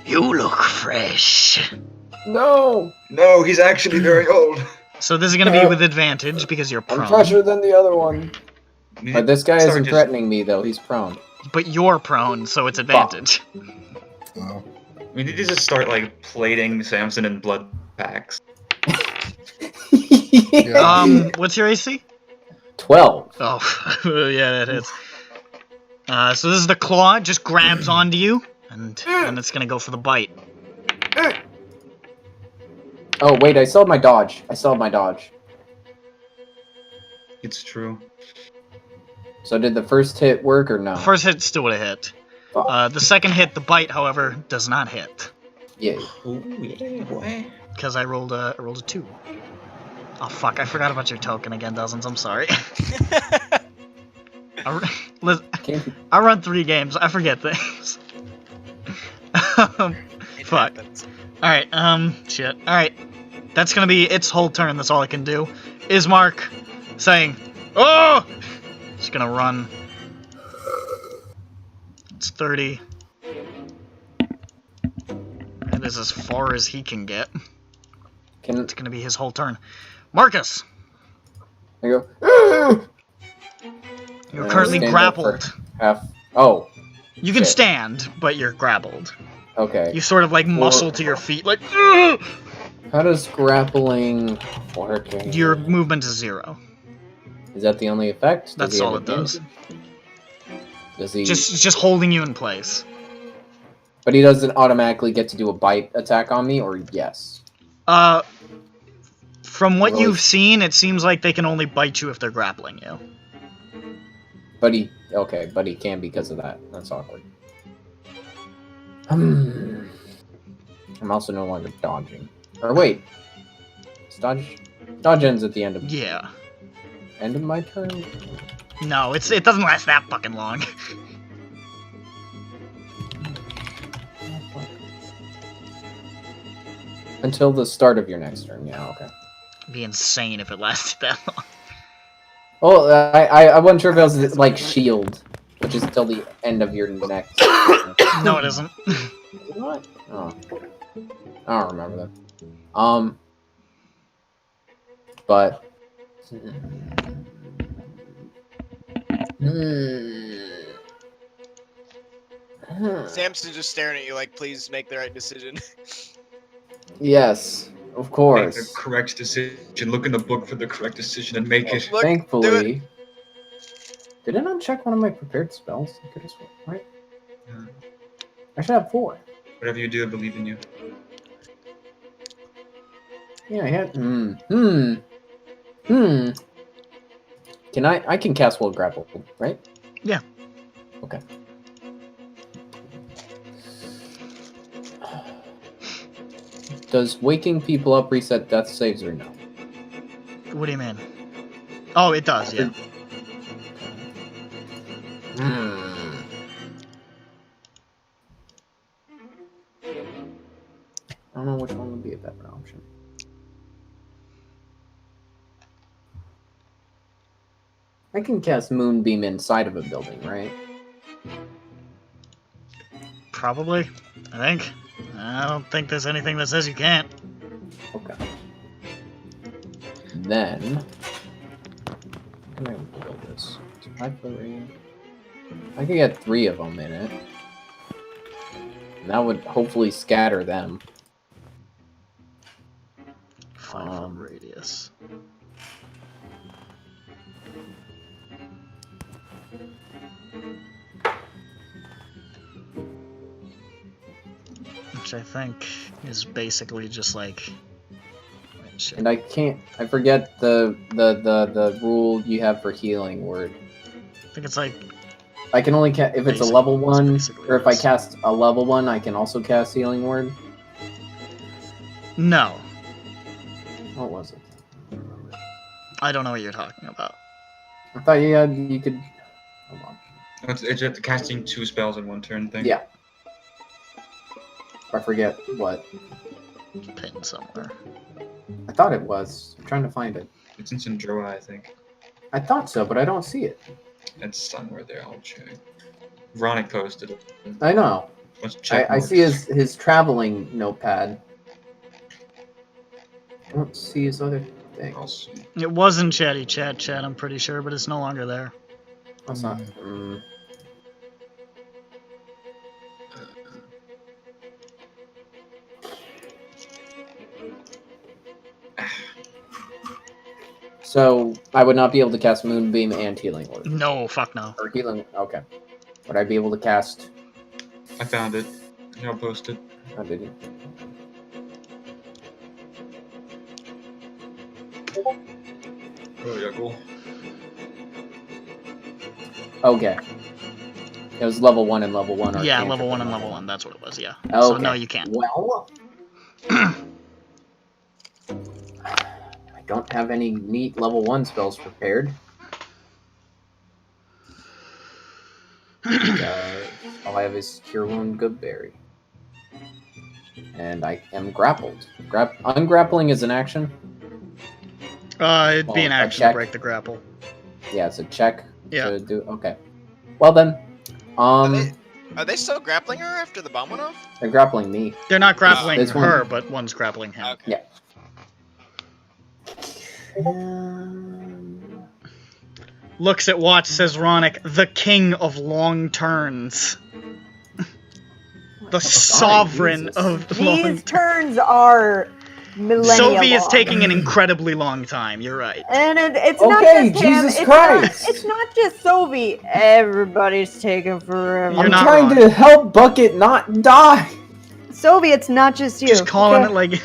"You look fresh." No! No, he's actually very old. So this is gonna be with advantage because you're I'm prone. fresher than the other one. But this guy Start isn't just- threatening me, though. He's prone. But you're prone, so it's advantage. Oh. We need to just start like plating Samson in blood packs. Yeah. What's your AC? 12. Oh, yeah, that is. So this is the claw. It just grabs onto you, and then it's gonna go for the bite. Oh, wait, I still have my dodge. I still have my dodge. It's true. So did the first hit work or no? First hit still would have hit. Fuck. The second hit, the bite, however, does not hit Yeah. Ooh, yeah, boy. because I rolled a 2. Oh fuck! I forgot about your token again, Dozens. I'm sorry. I run 3 games. I forget things. It Fuck. happens. All right. Shit. All right. That's gonna be its whole turn. That's all I can do. Ismark saying, "Oh!" Just gonna run. It's 30. And this is as far as he can get. It's gonna be his whole turn. Marcus, I go. you're And I currently stand up grappled. for half. Oh, You can shit. stand, but you're grappled. okay. You sort of like muscle to your feet, like. "Ugh!" How does grappling work? Your movement is 0. Is that the only effect? Does That's he have all it does. advantage? Does he? Just holding you in place. But he doesn't automatically get to do a bite attack on me, or yes? From what Well, you've seen, it seems like they can only bite you if they're grappling you. But he can because of that. That's awkward. I'm also no longer dodging. Or wait, is dodge ends at the end of Yeah. my turn. No, it doesn't last that fucking long. Until the start of your next turn. Yeah, okay. It'd be insane if it lasted that long. Oh, I wasn't sure if it was like shield, which is till the end of your next. No, it isn't. What? Oh, I don't remember that. But. Samson's just staring at you like, please make the right decision. Yes, of Make the course. correct decision. Look in the book for the correct decision and make it. Look, do Thankfully. Did I not check one of my prepared spells? I could have sworn, right? Yeah. I should have 4. Whatever you do, I believe in you. Yeah, I had. Can I can cast World Grapple, right? Yeah. Okay. Does waking people up reset death saves or no? What do you mean? Oh, it does, yeah. I don't know which one would be a better option. I can cast Moonbeam inside of a building, right? Probably. I think. I don't think there's anything that says you can't. Okay. Then, how can I build this? 5 foot range. I could get 3 of them in it. And that would hopefully scatter them. 5 foot radius. Which I think is basically just like. Wait, shit. And I can't. I forget the rule you have for healing word. I think it's like. I can only cast if it's a Basically, level that's 1, basically or if I this. cast a level 1, I can also cast healing word. No. What was it? I don't know what you're talking about. I thought you could. Hold on. It's just casting 2 spells in one turn thing. Yeah. I forget what. Pin somewhere. thought it was. I'm trying to find it. It's in Sindroa, I think. I thought so, but I don't see it. It's somewhere there. I'll check. Ronick posted it. I know. Let's check. I see his traveling notepad. I don't see his other thing. I'll see. It was in Chatty Chat, I'm pretty sure, but it's no longer there. That's not. So I would not be able to cast Moonbeam and Healing Word. No, fuck no. Or Healing. Okay. Would I be able to cast? I found it. I'll post it. Oh, did you? Oh yeah, cool. Okay. It was level 1 and level 1. Yeah, Arcane level 1 and Triple level 1, that's what it was, yeah. Okay. So no, you can't. Well, I don't have any neat level 1 spells prepared. All I have is Cure Wound Goodberry. And I am grappled. Ungrappling is an action? It'd be an Well, a action to check. break the grapple. Yeah, it's a check Yeah. to do. Okay. Well then, Are they still grappling her after the bomb went off? they're grappling me. They're not grappling This one- her, but one's grappling him. Okay. Looks at watch, says Ronick, the king of long turns. The sovereign Jesus. of long These turns are millennia Sophie is long. taking an incredibly long time, you're right. And it's Okay, not just him. Jesus It's Christ. Not, it's not just Sophie. Everybody's taking forever. You're I'm not trying wrong. to help Bucket not die. Sophie, it's not just you. Just calling okay? it like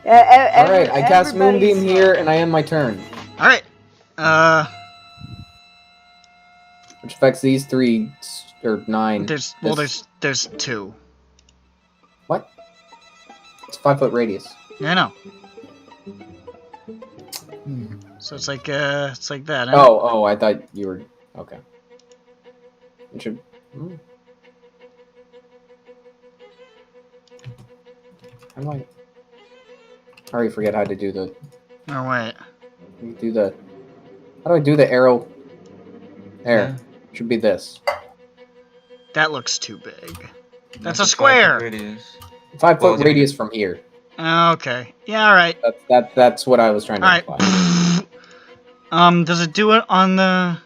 Alright, I cast everybody's- Moonbeam here and I end my turn. Alright. Which affects these 3 or 9. There's there's 2. What? It's a 5-foot radius. Yeah, I know. So it's like that. Isn't it? Oh, I thought you were okay. It should. How do I already forget how to do the? Oh wait. Do the? How do I do the arrow? There. Should be this. That looks too big. That's a square. 5-foot Well, radius from here. Okay. Yeah. All right. That's what I was trying to All right. imply. Does it do it on the?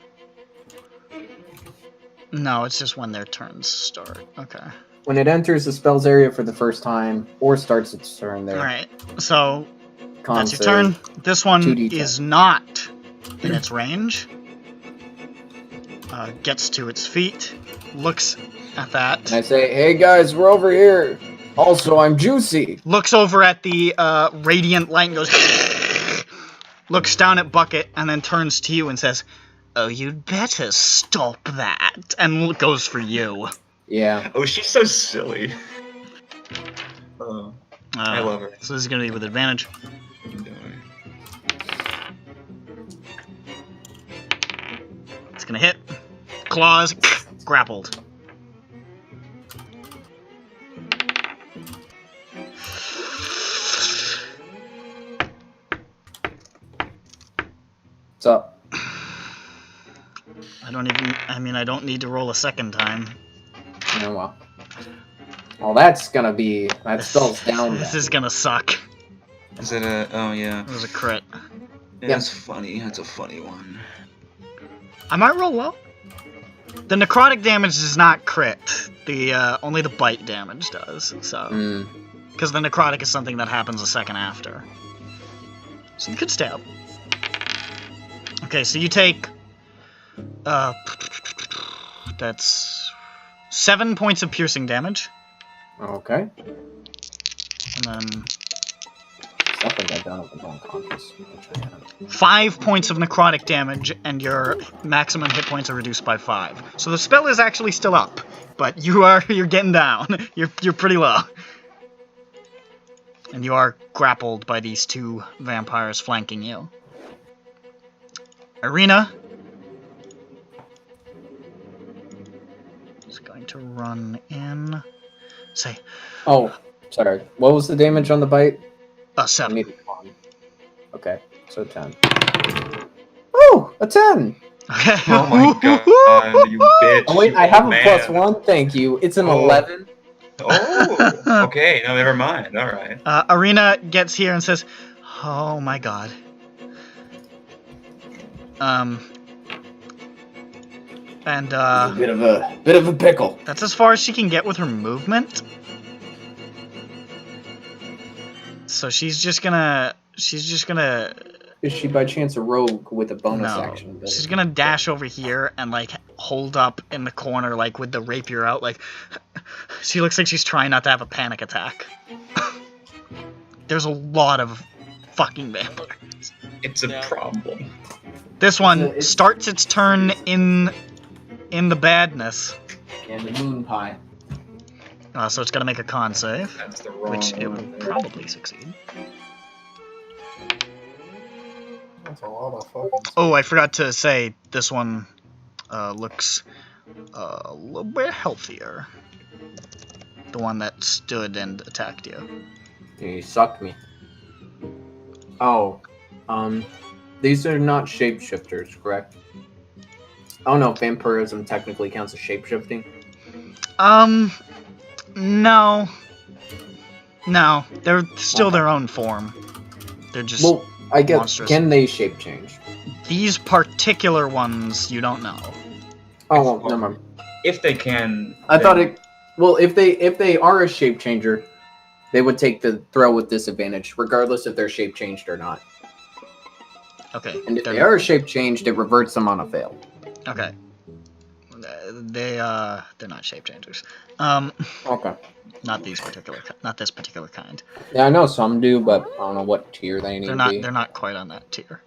No, it's just when their turns start. Okay. When it enters the spell's area for the first time or starts its turn there. All right. So Con that's your save. turn. This one 2d10. is not in its range. Gets to its feet. Looks at that. And I say, hey guys, we're over here. Also, I'm juicy. Looks over at the radiant light and goes. Looks down at Bucket and then turns to you and says, "Oh, you'd better stop that." And goes for you. Yeah. Oh, she's so silly. I love her. So this is gonna be with advantage. It's gonna hit. Claws. Grappled. What's up? I don't need to roll a second time. Oh, well. Well, that's gonna be... That spell's down. This is gonna suck. Is it a? Oh yeah. It was a crit. Yeah, that's funny. That's a funny one. I might roll low. The necrotic damage does not crit. The only the bite damage does. So, because the necrotic is something that happens a second after. So you could stab. Okay, so you take. That's 7 points of piercing damage, Okay. and then Stuff like I've done with the unconscious. Which I have. 5 points of necrotic damage, and your maximum hit points are reduced by 5. So the spell is actually still up, but you're getting down. You're pretty low. And you are grappled by these 2 vampires flanking you. Irina is going to run in. Say, Oh, sorry. What was the damage on the bite? I 7. need to con. Okay, so 10. Oh, a 10! Oh my god, you bitch. Oh wait, you I have a man. +1, thank you. It's an Oh. 11. Oh, okay, no, never mind. Alright. Arena gets here and says, "Oh my god." And Bit of a pickle. that's as far as she can get with her movement. So she's just gonna. Is she by chance a rogue with a bonus No, action? she's gonna dash over here and like hold up in the corner, like with the rapier out. Like she looks like she's trying not to have a panic attack. There's a lot of fucking vampires. It's a problem. This one starts its turn in the badness. And the moon pie. So it's gonna make a con save, That's the wrong which it will one. probably succeed. That's a lot of fucking. Oh, I forgot to say this one looks a little bit healthier. The one that stood and attacked you. He sucked me. Oh, these are not shapeshifters, correct? Oh no, vampirism technically counts as shapeshifting. No. No, they're still their own form. They're just Well, I guess, monstrous. can they shape change? These particular ones, you don't know. Oh, well, never mind. If they can. I thought then- it. Well, if they are a shape changer, they would take the throw with disadvantage, regardless if they're shape changed or not. Okay. And if they are shape changed, it reverts them on a fail. Okay. They're not shape changers. Okay. Not this particular kind. Yeah, I know some do, but I don't know what tier they need to be. They're not quite on that tier.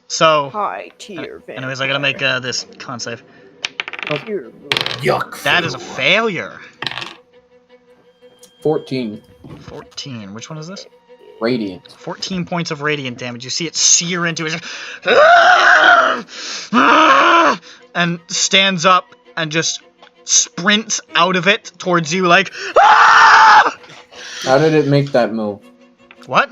So High tier anyways, I gotta make this con save. Yuck. That is a failure. 14 14. Which one is this? radiant. 14 points of radiant damage. You see it sear into it, and stands up and just sprints out of it towards you like. How did it make that move? What?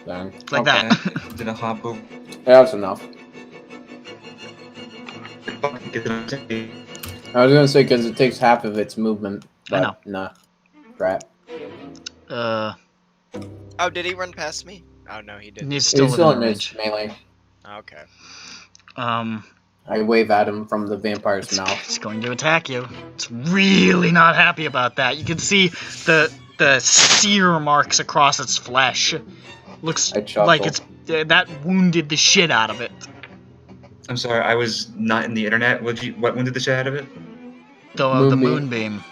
Dang. Like that. Did a hop over. Yeah, that's enough. I was gonna say because it takes half of its movement. But I know. Nah. Crap. Oh, did he run past me? Oh no, he didn't. He's still He's still in within his range. melee. Okay. I wave at him from the vampire's mouth. It's going to attack you. It's really not happy about that. You can see the sear marks across its flesh. Looks I chuckle. like it's that wounded the shit out of it. I'm sorry, I was not in the internet. What one did the shit out of it? The Moonbeam.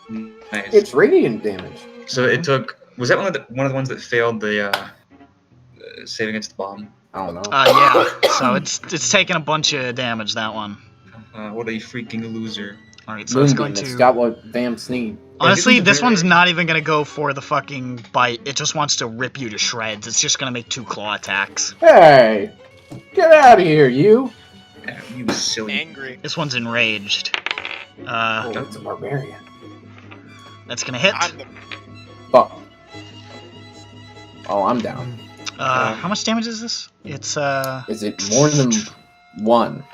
moonbeam. Nice. It's radiant damage. So it took. Was that one of the ones that failed the save against the bomb? I don't know. Yeah. So it's taken a bunch of damage, that one. What a freaking loser! All right, so it's going Moonbeam, it's to. got what vamps need. Honestly, Isn't it this very- one's not even gonna go for the fucking bite. It just wants to rip you to shreds. It's just gonna make 2 claw attacks. Hey! Get out of here, you! Yeah, you silly. Angry. This one's enraged. Oh, it's a barbarian. That's gonna hit. I'm the Fuck. Oh, I'm down. How much damage is this? It's Is it more than 1?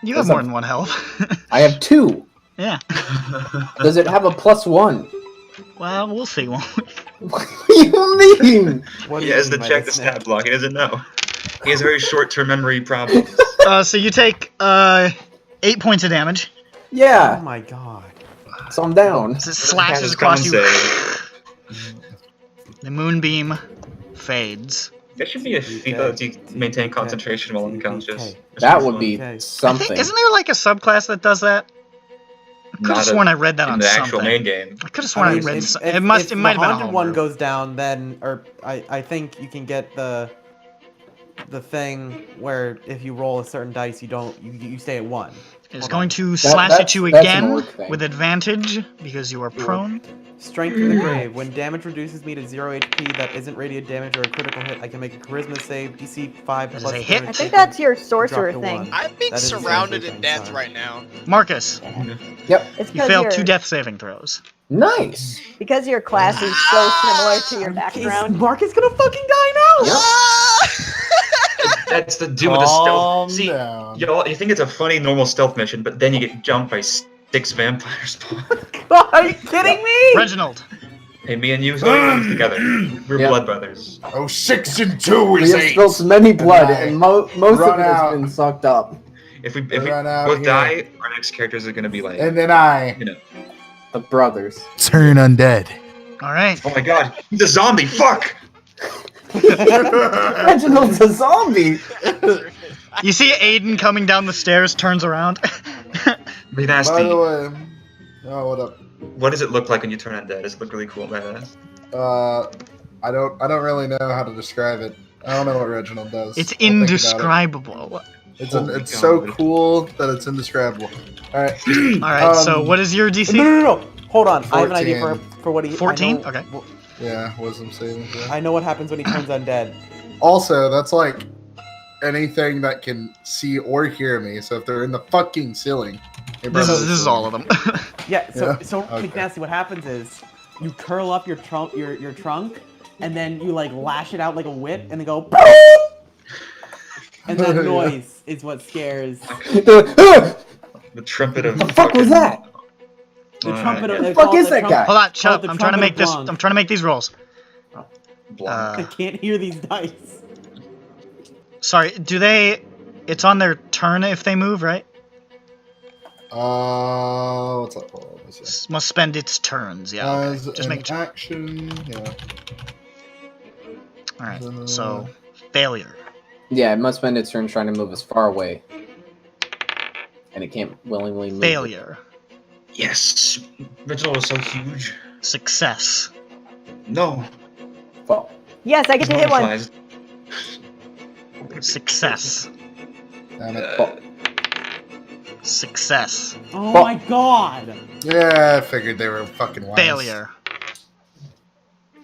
You have That's more not- than 1 health. I have 2. Yeah. Does it have a +1? Well, we'll see. Won't we? What do you mean? What do He you has to mean by check the this, stat Nick? block. He doesn't know. He has very short-term memory problems. So you take 8 points of damage. Oh Yeah, my god. so I'm down. It slashes His across con you. save. The moonbeam fades. That should be a feat to maintain concentration while unconscious. That would be Okay. I think, something. isn't there like a subclass that does that? I could have Not sworn I read that in on the something. actual main game. I could have sworn I, mean, read. if- Some, if- it might have if been a the haunted one homebrew. goes down, then I think you can get the thing where if you roll a certain dice, you stay at 1. is Hold going on. to slash at you that's an again orc thing. with advantage because you are prone. Strength from the grave. When damage reduces me to 0 HP that isn't radiant damage or a critical hit, I can make a charisma save, DC 5 That is plus a hit. damage I think taken, that's your to drop sorcerer to thing. 1. I'm being That is a surrounded sorcery in thing, death sorry. right now. Marcus, Yep. It's you because failed your 2 death saving throws. Nice. because your class is so similar to your Is background. Mark is gonna fucking die now! Yep. That's the doom of the stealth. Calm See, down. y'all, you think it's a funny normal stealth mission, but then you get jumped by 6 vampires. Are you kidding me? Reginald, Hey, me and you always together. We're Yep. blood brothers. Oh, 6 and 2 We is have 8. spilled many blood, I and most of run it has out. been sucked up. If we Run out both here. die, our next characters are gonna be like, And then I you know. The brothers. turn undead. all right. Oh my god, he's a zombie. Fuck. Reginald's a zombie! You see Aiden coming down the stairs, turns around. Be By nasty. the way, oh, what up? What does it look like when you turn undead? Does it look really cool, badass? I don't really know how to describe it. I don't know what Reginald does. It's I'll think about it. indescribable. It's Holy it's so God. cool that it's indescribable. All right. All right. So Um, what is your DC? No. Hold on. I have an idea 14. for what he. 14? I know, Okay. Yeah, wisdom saving. Yeah. I know what happens when he turns undead. Also, that's like anything that can see or hear me. So if they're in the fucking ceiling, This is all of them. Yeah. So Yeah? Okay. Nasty, what happens is you curl up your trunk, your trunk, and then you like lash it out like a whip, and then go. And that Yeah. noise is what scares. The trumpet of The fuck was that? The trumpet of The fuck is that guy? Hold on, shut Call it up. the I'm trying to trumpet make of this. Blanc. I'm trying to make these rolls. Blanc. I can't hear these dice. Sorry. Do they? It's on their turn if they move, right? What's up? Hold on, let's see. Must spend its turns. Yeah. Okay. As Just an making sure. action, yeah. All right. So failure. Yeah, it must spend its turn trying to move as far away. And it can't willingly move. Failure. Yes. Reginald was so huge. Success. No. Well, Yes, I get to hit one. Butterflies. Success. Damn it. well, Success. Oh Well- my god! Yeah, I figured they were fucking wise. Failure.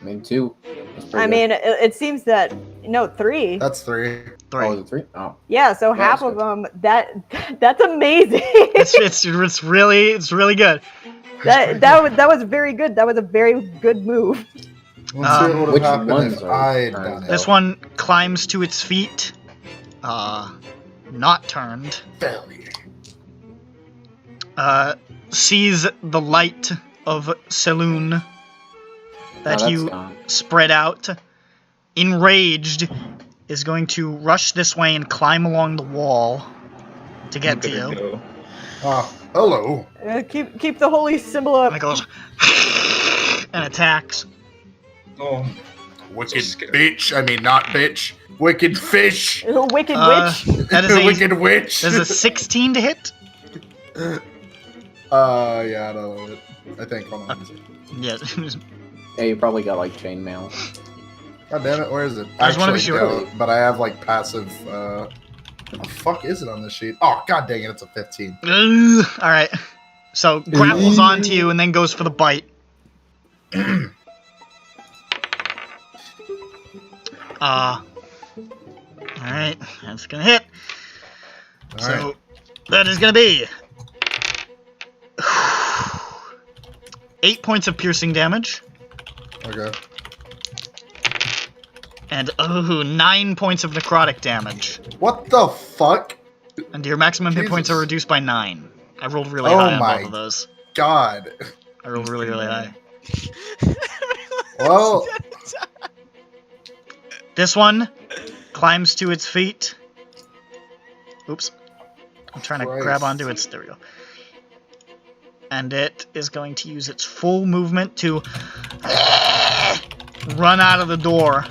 I mean, 2. That's pretty I good. mean, it seems that no 3. That's 3. 3. Oh, is it 3? Oh. Yeah, so half that's of them. That's amazing. It's really good. that was very good. That was a very good move. Let's see what would Which have happened ones if are I had turns, done it. though? This one climbs to its feet. Not turned. Failure. Sees the light of Saloon that that's you gone. spread out. Enraged, is going to rush this way and climb along the wall to get to you. Go. Oh, hello. Keep the holy symbol up. And it goes and attacks. Oh. Wicked So scary. bitch. I mean, not bitch. Wicked fish. Wicked witch. That is a Wicked witch. that is a 16 to hit. Yeah, I don't know it. I think. Hold on. Yeah. Yeah, you probably got like chainmail. God damn it, where is it? I just wanna be Actually, sure. don't, but I have like passive. What the fuck is it on this sheet? Oh, god dang it, it's a 15. All right. So grapples onto you and then goes for the bite. All right, that's gonna hit. So Alright. that is gonna be 8 points of piercing damage Okay. and 9 points of necrotic damage. What the fuck? And your maximum hit points are Jesus. reduced by 9. I rolled really Oh high on my both of those. God. I rolled really high. Well, This one climbs to its feet. Oops. I'm trying to grab Christ. onto its... There we go. And it is going to use its full movement to run out of the door.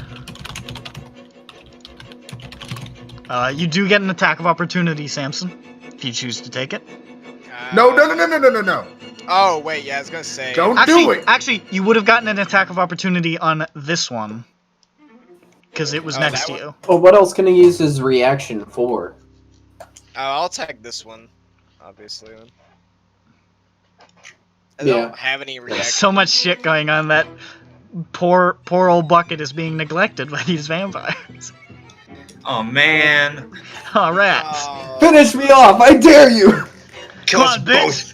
You do get an attack of opportunity, Samson, if you choose to take it. no. Oh wait, yeah, I was gonna say. Don't do it. Actually, you would have gotten an attack of opportunity on this one. Because it was Oh, next that to you. Well, what else can he use his reaction for? I'll tag this one. obviously. Then. I Yeah. don't have any There's reaction. so much shit going on that poor old Bucket is being neglected by these vampires. Oh man. Oh, rats. Oh. Finish me off! I dare you! Kill Come us on, bitch. both.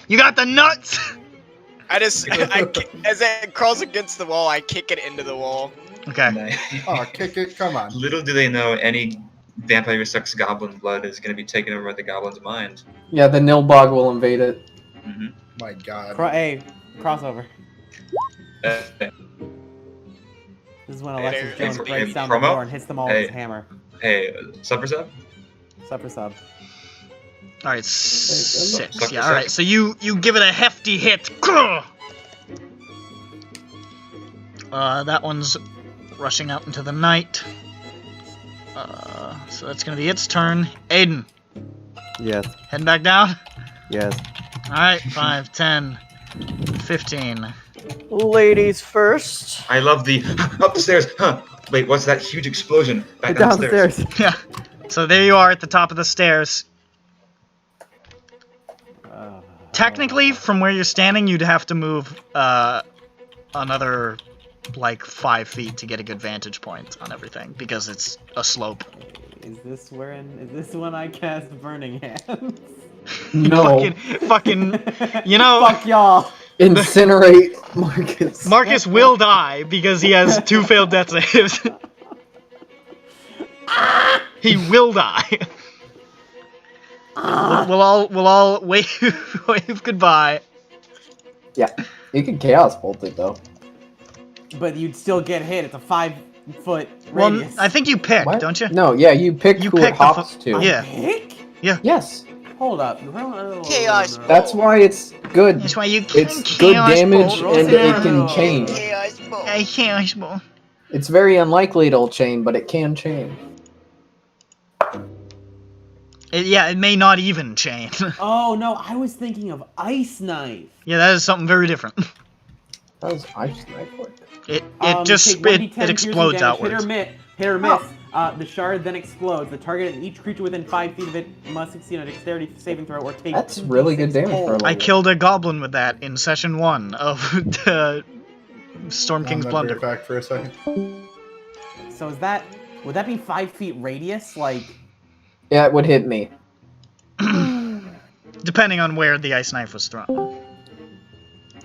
You got the nuts! As it crawls against the wall, I kick it into the wall. Okay. Nice. Oh, kick it! Come on. Little do they know any vampire who sucks goblin blood is going to be taken over by the goblin's mind. Yeah, the Nilbog will invade it. Mm-hmm. My God. Hey, crossover. This is when Alexis Jones breaks down the promo? door and hits them all with his hammer. Hey, sub for sub? Sub for sub. Alright, 6. Suck Yeah, for alright, so you give it a hefty hit. That one's rushing out into the night. So that's gonna be its turn. Aiden, Yes. heading back down? Yes. Alright, 5, 10, 15. Ladies first. I love the up the stairs. Huh? Wait, what's that huge explosion? Back down the stairs. Yeah. So there you are at the top of the stairs. Technically, from where you're standing, you'd have to move another, like, 5 feet to get a good vantage point on everything, because it's a slope. Is this when I cast Burning Hands? No. Fucking, you know, Fuck y'all. Incinerate Marcus. Marcus will die because he has 2 failed death saves. He will die. We'll all wave goodbye. Yeah, you can Chaos Bolt it though. But you'd still get hit. It's a 5-foot Well, radius. I think you pick, What? don't you? No, yeah, you pick You who pick it the hops to. yeah. Pick? Yes, Hold up. Chaos that's why it's good. That's why you can It's good Chaos damage Bolt. and it can change. Chaos Bolt. A Chaos Bolt. It's very unlikely it'll chain, but it can chain. Yeah, it may not even chain. Oh no, I was thinking of Ice Knife. Yeah, that is something very different. That was Ice Knife work. It Take just 1d10 it piercing explodes damage, outwards. Hit or miss. The shard then explodes. The target and each creature within 5 feet of it must succeed on a dexterity saving throw or take. That's really good 2d6 damage for a cold. I killed a goblin with that in session 1 of Storm King's I'm Plunder. back for a second. So would that be 5 feet radius? Like, Yeah, it would hit me. Depending on where the ice knife was thrown.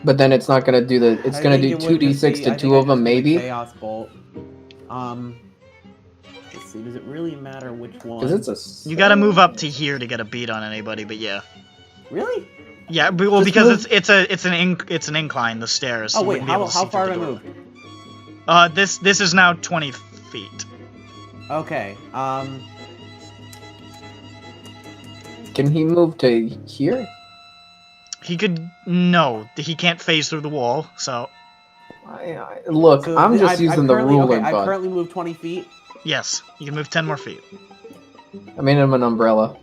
But then it's not gonna do the. It's I gonna think do it would just 2d6 be- to I think 2 I'd of them, just do maybe. Chaos Bolt. Let's see. Does it really matter which one? Because it's a. You gotta move up to here to get a beat on anybody, but yeah. Really? Yeah, well, Just because move- it's an incline, the stairs. Oh you wait, wouldn't be able how to see far through have I the moved? door. This is now 20 feet. Okay. Can he move to here? He could no, he can't phase through the wall. So Look, So I'm just I've using the currently- ruler, okay, I've bud. currently moved 20 feet. yes, you can move 10 more feet. I made him an umbrella.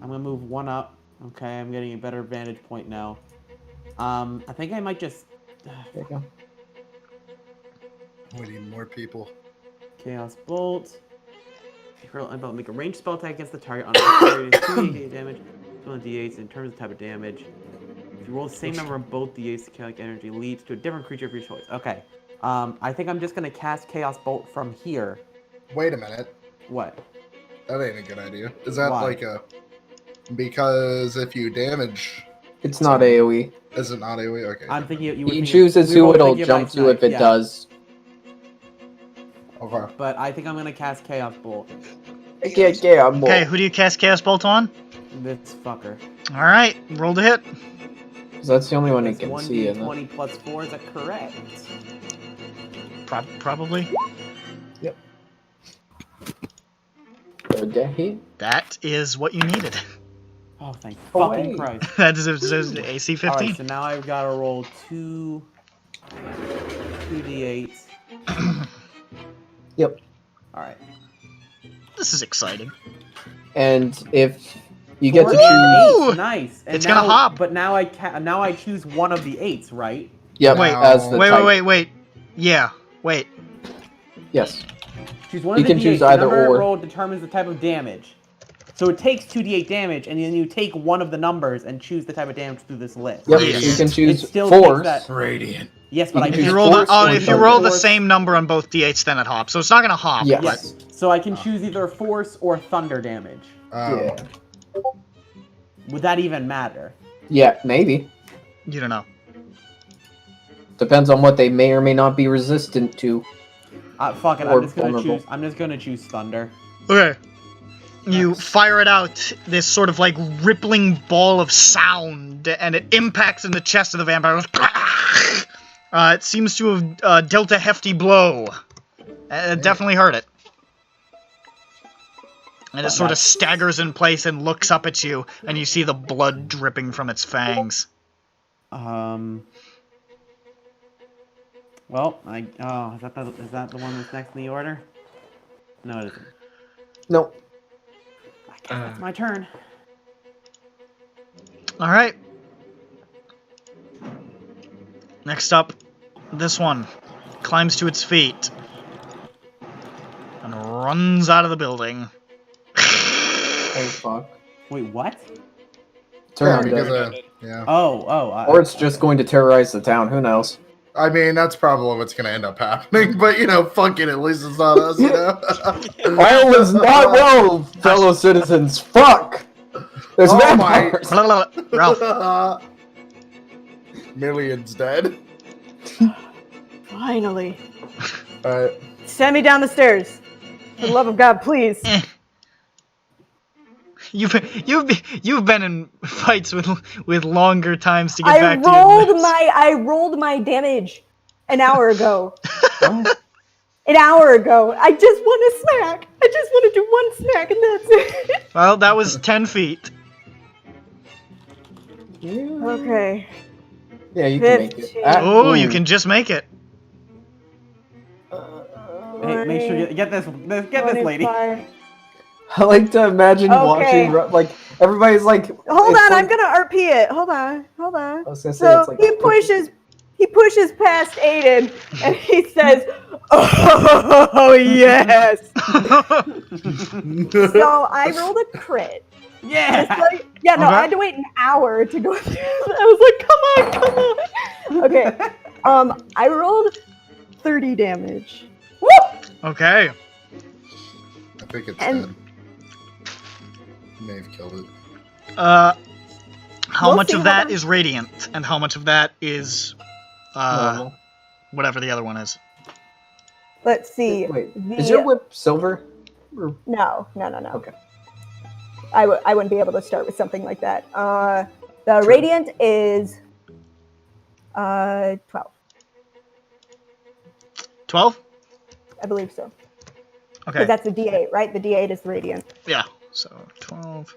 I'm gonna move one up. Okay, I'm getting a better vantage point now. I think I might just There you go. We need more people. Chaos Bolt. I'm about to make a ranged spell attack against the target on a 2d8 damage. Roll d8s in terms of type of damage. If you roll the same number of both d8s, the chaotic energy leads to a different creature of your choice. Okay. I think I'm just gonna cast Chaos Bolt from here. Wait a minute. What? That ain't a good idea. Is that Why? like a... Because if you damage... It's not AoE. Is it not AoE? Okay. I'm thinking you would. He think chooses we who both it'll think of jump Ice to Knife, if it yeah. does. Okay. But I think I'm gonna cast Chaos Bolt. Yeah, I'm Okay, who do you cast Chaos Bolt on? This fucker. All right, roll to hit. That's the only one he That's can see. Isn't it? 1d20 plus 4. Is that correct? Probably. Okay. That is what you needed. Oh, thank Oh, fucking hey. Christ. That is AC 15. Alright, so now I've got to roll 2d8s. Yep. Alright. This is exciting. And if you get to 4 and choose, 8, nice. And It's now, gonna hop. But now I choose one of the 8s, right? yep, Wait, as the type. Wait. Yeah, wait. Yes. Choose one You of the can d8s. choose The either number or. rolled determines the type of damage. So it takes 2d8 damage, and then you take one of the numbers and choose the type of damage through this list. Yep, Yes. so you can It choose still force. takes that. Radiant. Yes, but You I can can If you choose roll the force or if you thunder. roll the Force. same number on both d8s, then it hops. So it's not gonna hop. Yes. But Yes. So I can choose either force or thunder damage. Yeah. Would that even matter? Yeah, maybe. you don't know. Depends on what they may or may not be resistant to. Fuck it. Or I'm just gonna vulnerable. choose. I'm just gonna choose thunder. Okay. You fire it out, this sort of like rippling ball of sound, and it impacts in the chest of the vampire. It seems to have dealt a hefty blow. It definitely hurt it. And it sort of staggers in place and looks up at you, and you see the blood dripping from its fangs. Well, is that the one that's next in the order? No, it isn't. Nope. I guess it's my turn. Alright. Next up, this one climbs to its feet and runs out of the building. Oh, fuck. Wait, what? Turn Yeah, on because, deck. yeah. Or it's just going to terrorize the town, who knows? I mean, that's probably what's gonna end up happening. But you know, fuck it. At least it's not us. You know. All is not well, fellow citizens. Fuck! There's Oh my- vampires! Ralph, Millions dead. Finally. Alright. Send me down the stairs. For the love of God, please. you've been in fights with longer times to get I back to your list. I rolled my damage an hour ago. An hour ago. I just want a snack. I just want to do one snack and that's it. Well, that was 10 feet. Okay. Yeah, you can make it. 15. Oh, Ooh. you can just make it. Hey, make sure you get this lady. 25. I like to imagine Okay. watching, like, everybody's like... Hold it's on, I'm like- gonna RP it. Hold on. I was gonna say, So it's like... he pushes past Aiden and he says, "Oh yes." So I rolled a crit. Yeah. Like, yeah, no, Okay. I had to wait an hour to go through. I was like, come on. Okay. I rolled 30 damage. Woo! Okay. I think it's And- dead. May have killed it. How We'll much see of how that that- is radiant, and how much of that is Normal. whatever the other one is? Let's see. Wait, is your whip silver? Or- No. Okay. I wouldn't be able to start with something like that. The radiant is 12. 12? I believe so. Okay. Because that's the D8, right? The D8 is the radiant. Yeah. So 12.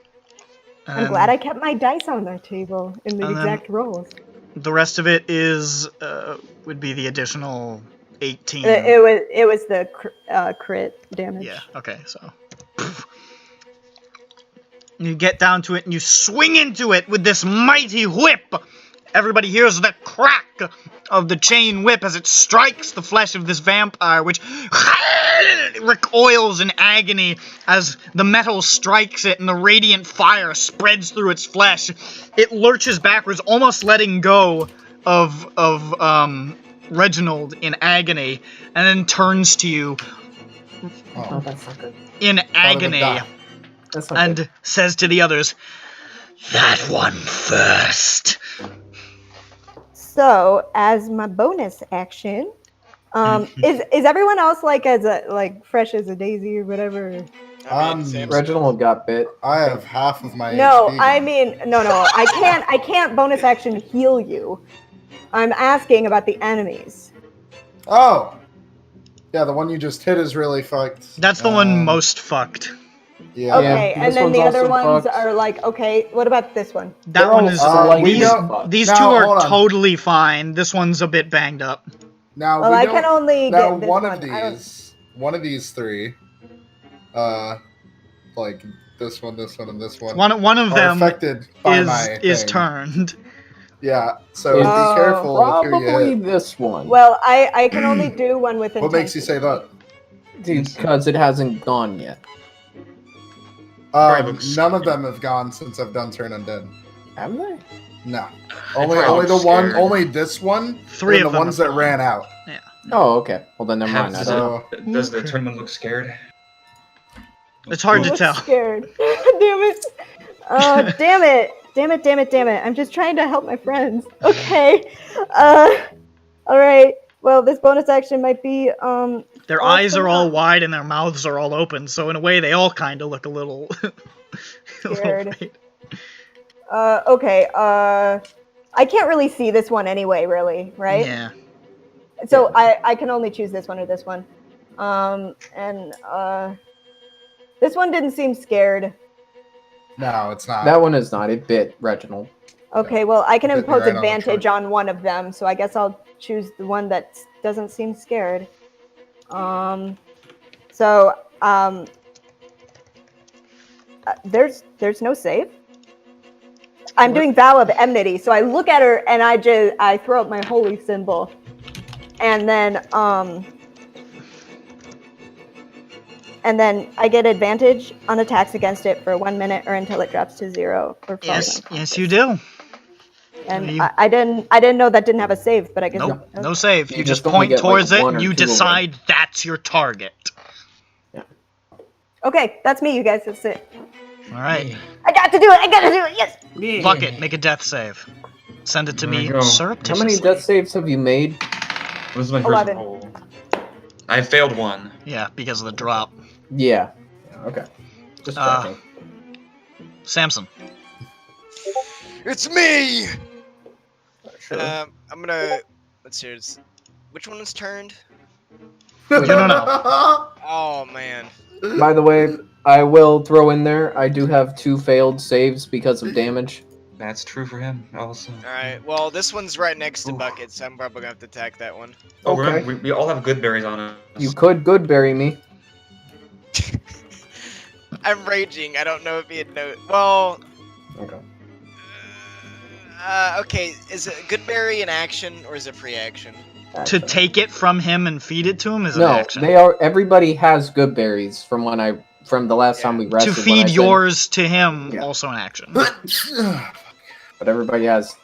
I'm glad I kept my dice on that table in the and then- exact rolls. The rest of it is would be the additional 18. It was the crit damage. Yeah. Okay. So you get down to it and you swing into it with this mighty whip. Everybody hears the crack of the chain whip as it strikes the flesh of this vampire, which recoils in agony as the metal strikes it and the radiant fire spreads through its flesh. It lurches backwards, almost letting go of Reginald in agony, and then turns to you Oh, that's not good. in agony That's not good. and says to the others, "That one first." So, as my bonus action, is everyone else like fresh as a daisy or whatever? Reginald got bit. I have half of my No, HP. I mean no. I can't bonus action heal you. I'm asking about the enemies. Oh! Yeah, the one you just hit is really fucked. That's the one most fucked. Yeah. Okay, this and then one's the other also ones fucked. are like, okay, what about this one? That They're one all is. slightly we These, don't- these Now, two are hold on. totally fine. This one's a bit banged up. Now, Well, we I don't- can only now get this one one. of I don't- one of these three, like this one, and this one, One of are them affected by my is thing. turned. Yeah, so It's be careful with who you Probably hit. this one. Well, I can only do one with What makes you say that? Because it hasn't gone yet. None of them have gone since I've done Turn Undead. Have they? No. probably Only the look one. scared. Only this one. Three and of the them ones have that gone. ran out. Oh, okay. Well, then never mind. I Does, don't know. does the tournament look scared? It's hard to Looks tell. scared. Damn it. Damn it. Damn it, damn it, damn it. I'm just trying to help my friends. Okay. Alright. Well, this bonus action might be, Their eyes are all wide and their mouths are all open, so in a way they all kind of look a little... Scared. Okay, I can't really see this one anyway, really, right? Yeah. So I can only choose this one or this one. This one didn't seem scared. No, it's not. That one is not. It bit Reginald. Okay, well, I can Bit me impose right on the advantage trunk. on one of them, so I guess I'll choose the one that doesn't seem scared. There's no save. I'm doing Vow of Enmity, so I look at her and I throw up my holy symbol, and then I get advantage on attacks against it for 1 minute or until it drops to 0 or falls Yes, unconscious. yes you do. And You- I didn't know that didn't have a save, but I guess Nope, no save. You You just just only point get, like, towards it one and or you two of them. decide that's your target. Okay, that's me, you guys. That's it. Alright. I got to do it. I got to do it. Yes. Yeah. Fuck it, make a death save. Send it to There we me go. How surreptitiously. many death saves have you made? This is my first 11. roll. I failed one. Yeah, because of the drop. Yeah. Okay. Just checking. Samson. It's me! Sure. I'm gonna... Let's see. Which one was turned? No. Oh, man. By the way, I will throw in there, I do have 2 failed saves because of damage. That's true for him, also. Alright, well, this one's right next to Ooh. Bucket, so I'm probably gonna have to attack that one. Oh, Okay. remember, we all have good berries on us. You could good bury me. I'm raging. I don't know if he had no... Well... Okay. Okay, is it Goodberry an action, or is it free action? To take it from him and feed it to him is an No, action. they are. Everybody has good berries from the last time we To rested. when I feed said- yours to him, Yeah. also an action. But everybody has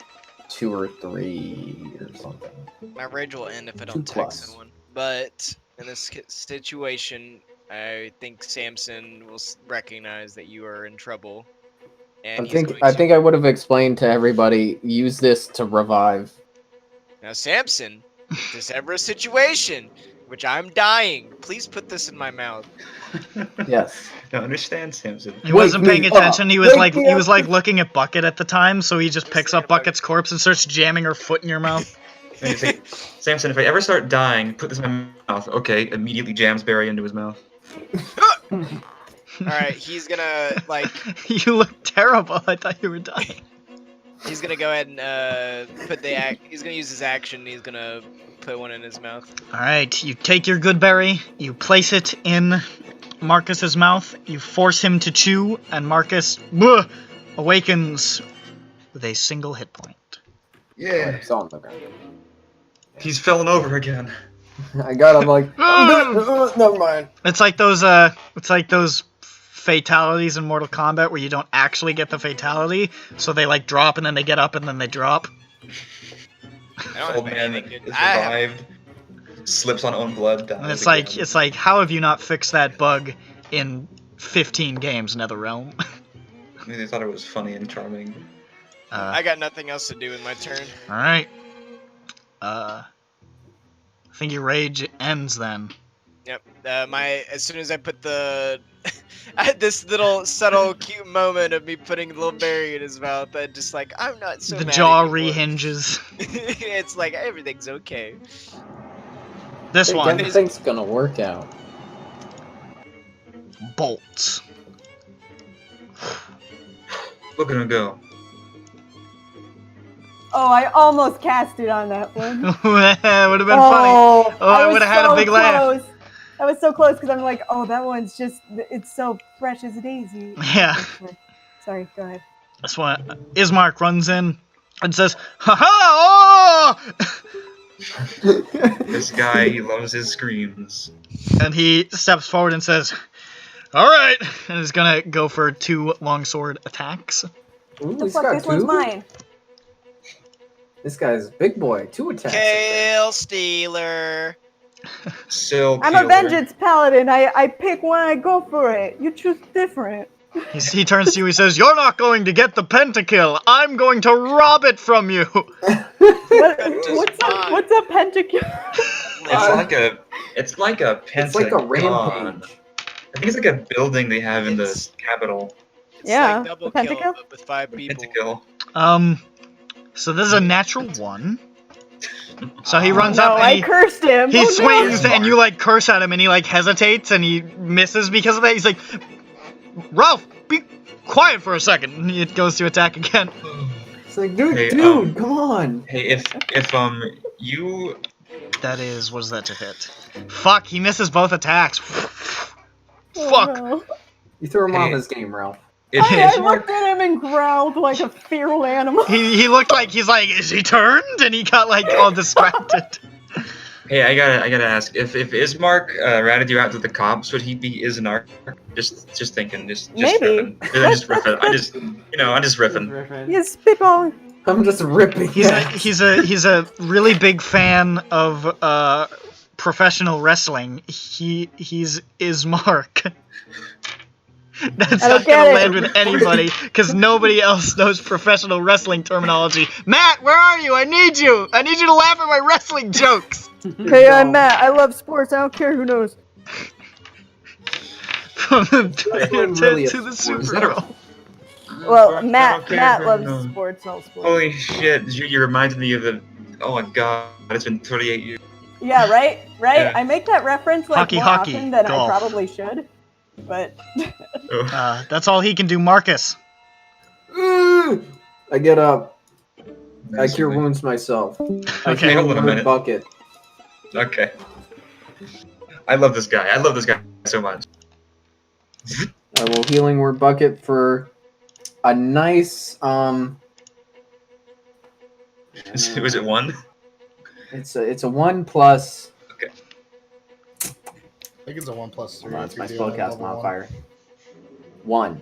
2 or 3 or something. My rage will end if I 2 don't attack plus. someone. But in this situation, I think Samson will recognize that you are in trouble. And I think I would have explained to everybody. Use this to revive. Now, Samson, if there's ever a situation which I'm dying, please put this in my mouth. Yes. I don't understand, Samson. He wasn't Wake paying me attention. up. He was Wake like me he was up. like looking at Bucket at the time, so he just picks up Bucket's corpse and starts jamming her foot in your mouth. And you say, Samson, if I ever start dying, put this in my mouth. Okay, immediately jams berry into his mouth. Alright, he's gonna, like, You look terrible. I thought you were dying. he's gonna go ahead and, he's gonna use his action, he's gonna put one in his mouth. Alright, you take your good berry, you place it in Marcus's mouth, you force him to chew, and Marcus awakens with a single hit point. Yeah. It's on the ground. He's fallen over again. I got him like. Never mind. It's like those fatalities in Mortal Kombat where you don't actually get the fatality, so they like drop and then they get up and then they drop. I don't Old have man anything good. is I have- revived, slips on own blood, dies And it's again. like how have you not fixed that bug in 15 games, NetherRealm? They thought it was funny and charming. I got nothing else to do in my turn. Alright. I think your rage ends then. Yep. As soon as I put the I had this little subtle cute moment of me putting a little berry in his mouth, and just like I'm not so The mad jaw anymore. rehinges. It's like everything's okay. This Think one everything's gonna work out. bolts. Look at him go. Oh, I almost cast it on that one. Would have been funny. Oh, I was would've had a so big laugh. close. I was so close because I'm like, oh, that one's it's so fresh as a daisy. Yeah. Sorry, go ahead. This one, Ismark runs in and says, "Ha ha! Oh!" This guy, he loves his screams. And he steps forward and says, Alright, and it's gonna go for 2 longsword attacks. Ooh, The he's fuck, got this one's 2? mine. This guy's big boy. 2 attacks. Kale Stealer. Still I'm a vengeance paladin. I pick one, I go for it. You choose different. He turns to you, he says, "You're not going to get the pentakill. I'm going to rob it from you." What's a pentakill? It's like a pentagon. It's like a rampage. I think it's like a building they have in the capital. It's Yeah, like double the kill, pentakill? but with 5 people. Pentakill. So this is a natural 1. So he runs No, up and I cursed him. he Oh, no. swings and you like curse at him and he like hesitates and he misses because of that. He's like, "Ralph, be quiet for a second." And he goes to attack again. It's like, dude, Hey, come on. Hey, if you That is, what is that to hit? Fuck, he misses both attacks. Oh, Fuck. no. You threw him off Hey. his game, Ralph. I looked at him and growled like a feral animal. He looked like he's like, "Is he turned?" And he got like all distracted. Hey, I gotta ask, if Ismark ratted you out to the cops, would he be Isnark? Just thinking, just Maybe. riffing. Just riffing. I'm just riffing. He's spitballing. I'm just ripping. He's a really big fan of professional wrestling. He's Ismark. That's I not don't gonna get it. land with anybody because nobody else knows professional wrestling terminology. Matt, where are you? I need you. I need you to laugh at my wrestling jokes. Hey, I'm Matt. I love sports. I don't care who knows. From the not really a to the sport. Super Bowl. Well, I Matt don't care who loves knows. sports. No sports. Holy shit, you reminded me of the. Oh my god, it's been 38 years. Yeah, right. Yeah. I make that reference like Hockey, more hockey, often than golf. I probably should. But That's all he can do, Marcus. I get up. I cure wounds myself. I Okay, cure hold on a wound minute. bucket. Okay. I love this guy. I love this guy so much. I will healing word bucket for a nice Was it 1? It's a 1 plus. I think it's a 1+3. Hold on, if it's my you're doing spellcast level one. modifier. 1.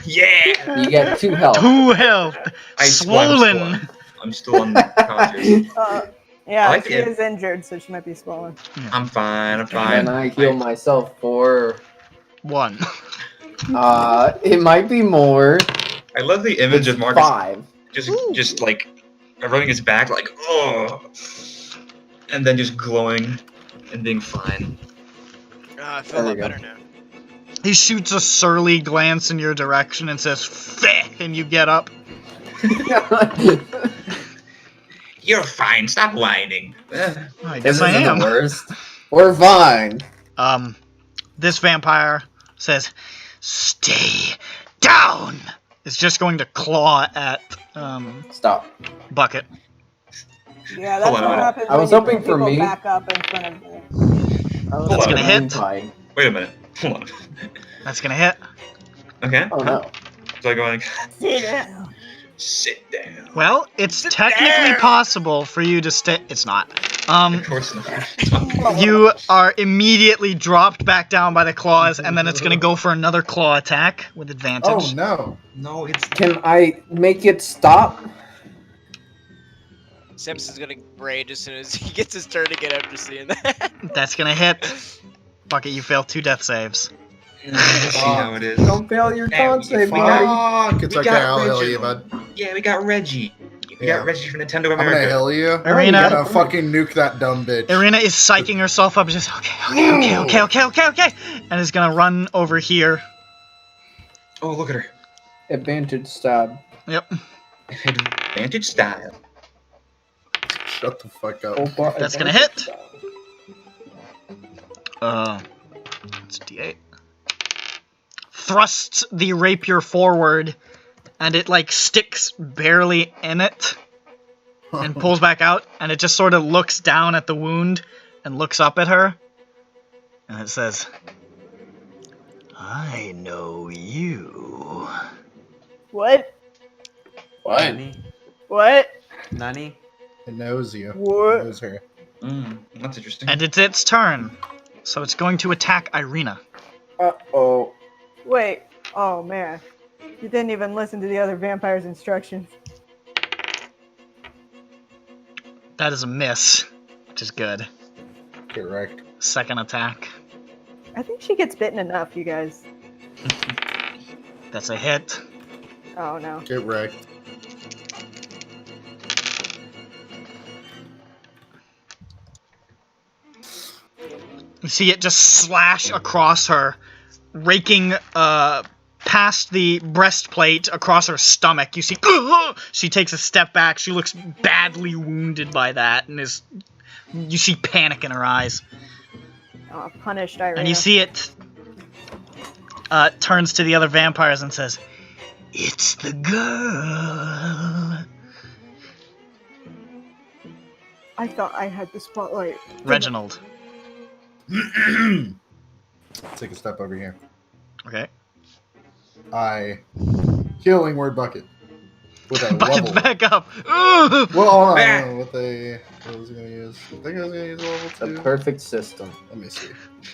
Yeah! You get 2 health. 2 health. Swollen. I'm still unconscious. yeah, I like she it. is injured, so she might be swollen. I'm fine. I'm And fine. I heal myself for 1. it might be more. I love the image of Marcus 5. just like rubbing his back, like oh, and then just glowing and being fine. I feel a There lot we go. better now. He shoots a surly glance in your direction and says, "Feh," and you get up. You're fine. Stop whining. I This guess I isn't am. the worst. We're fine. This vampire says, "Stay down." It's just going to claw at Stop. Bucket. Yeah, that's Hold on, what happens. I was when you hoping put for people me. back up in front of me. That's gonna hit. Fine. Wait a minute. Hold on. That's gonna hit. Okay. Oh no. So I'm going. Sit down. Sit down. Well, it's technically possible for you to stay. It's not. Of course not. You are immediately dropped back down by the claws, and then it's gonna go for another claw attack with Oh advantage. no. No, it's. Can I make it stop? Simpson's gonna rage as soon as he gets his turn again after seeing that. That's gonna hit. Bucket, you failed 2 death saves. See how it is. Don't fail your Damn, con save, we buddy. Fuck, it's we okay, got I'll heal you, Reginald. bud. Yeah, we got Reggie. We Yeah. got Reggie from Nintendo I'm gonna America. heal you. Irina- I'm gonna fucking nuke that dumb bitch. Irina is psyching herself up, just okay, and is gonna run over here. Oh, look at her. Advantage stab. Yep. Advantage style. Shut the fuck up. That's gonna hit. It's D8. Thrusts the rapier forward, and it like sticks barely in it, and pulls back out, and it just sort of looks down at the wound and looks up at her, and it says, "I know you." What? Nani? What? Nani? It knows you. What? It knows her. That's interesting. And it's its turn. So it's going to attack Irina. Uh-oh. Wait. Oh, man. You didn't even listen to the other vampire's instructions. That is a miss, which is good. Correct. Second attack. I think she gets bitten enough, you guys. That's a hit. Oh, no. Get wrecked. You see it just slash across her, raking past the breastplate across her stomach. You see, she takes a step back. She looks badly wounded by that, and you see panic in her eyes. Oh, punished Irina. And you see it turns to the other vampires and says, "It's the girl." I thought I had the spotlight. Reginald. Take a step over here. Okay. Healing word bucket. With a Bucket's level. back up. Well, hold on. What was I gonna use? I think I was gonna use a level 2. The perfect system. Let me see.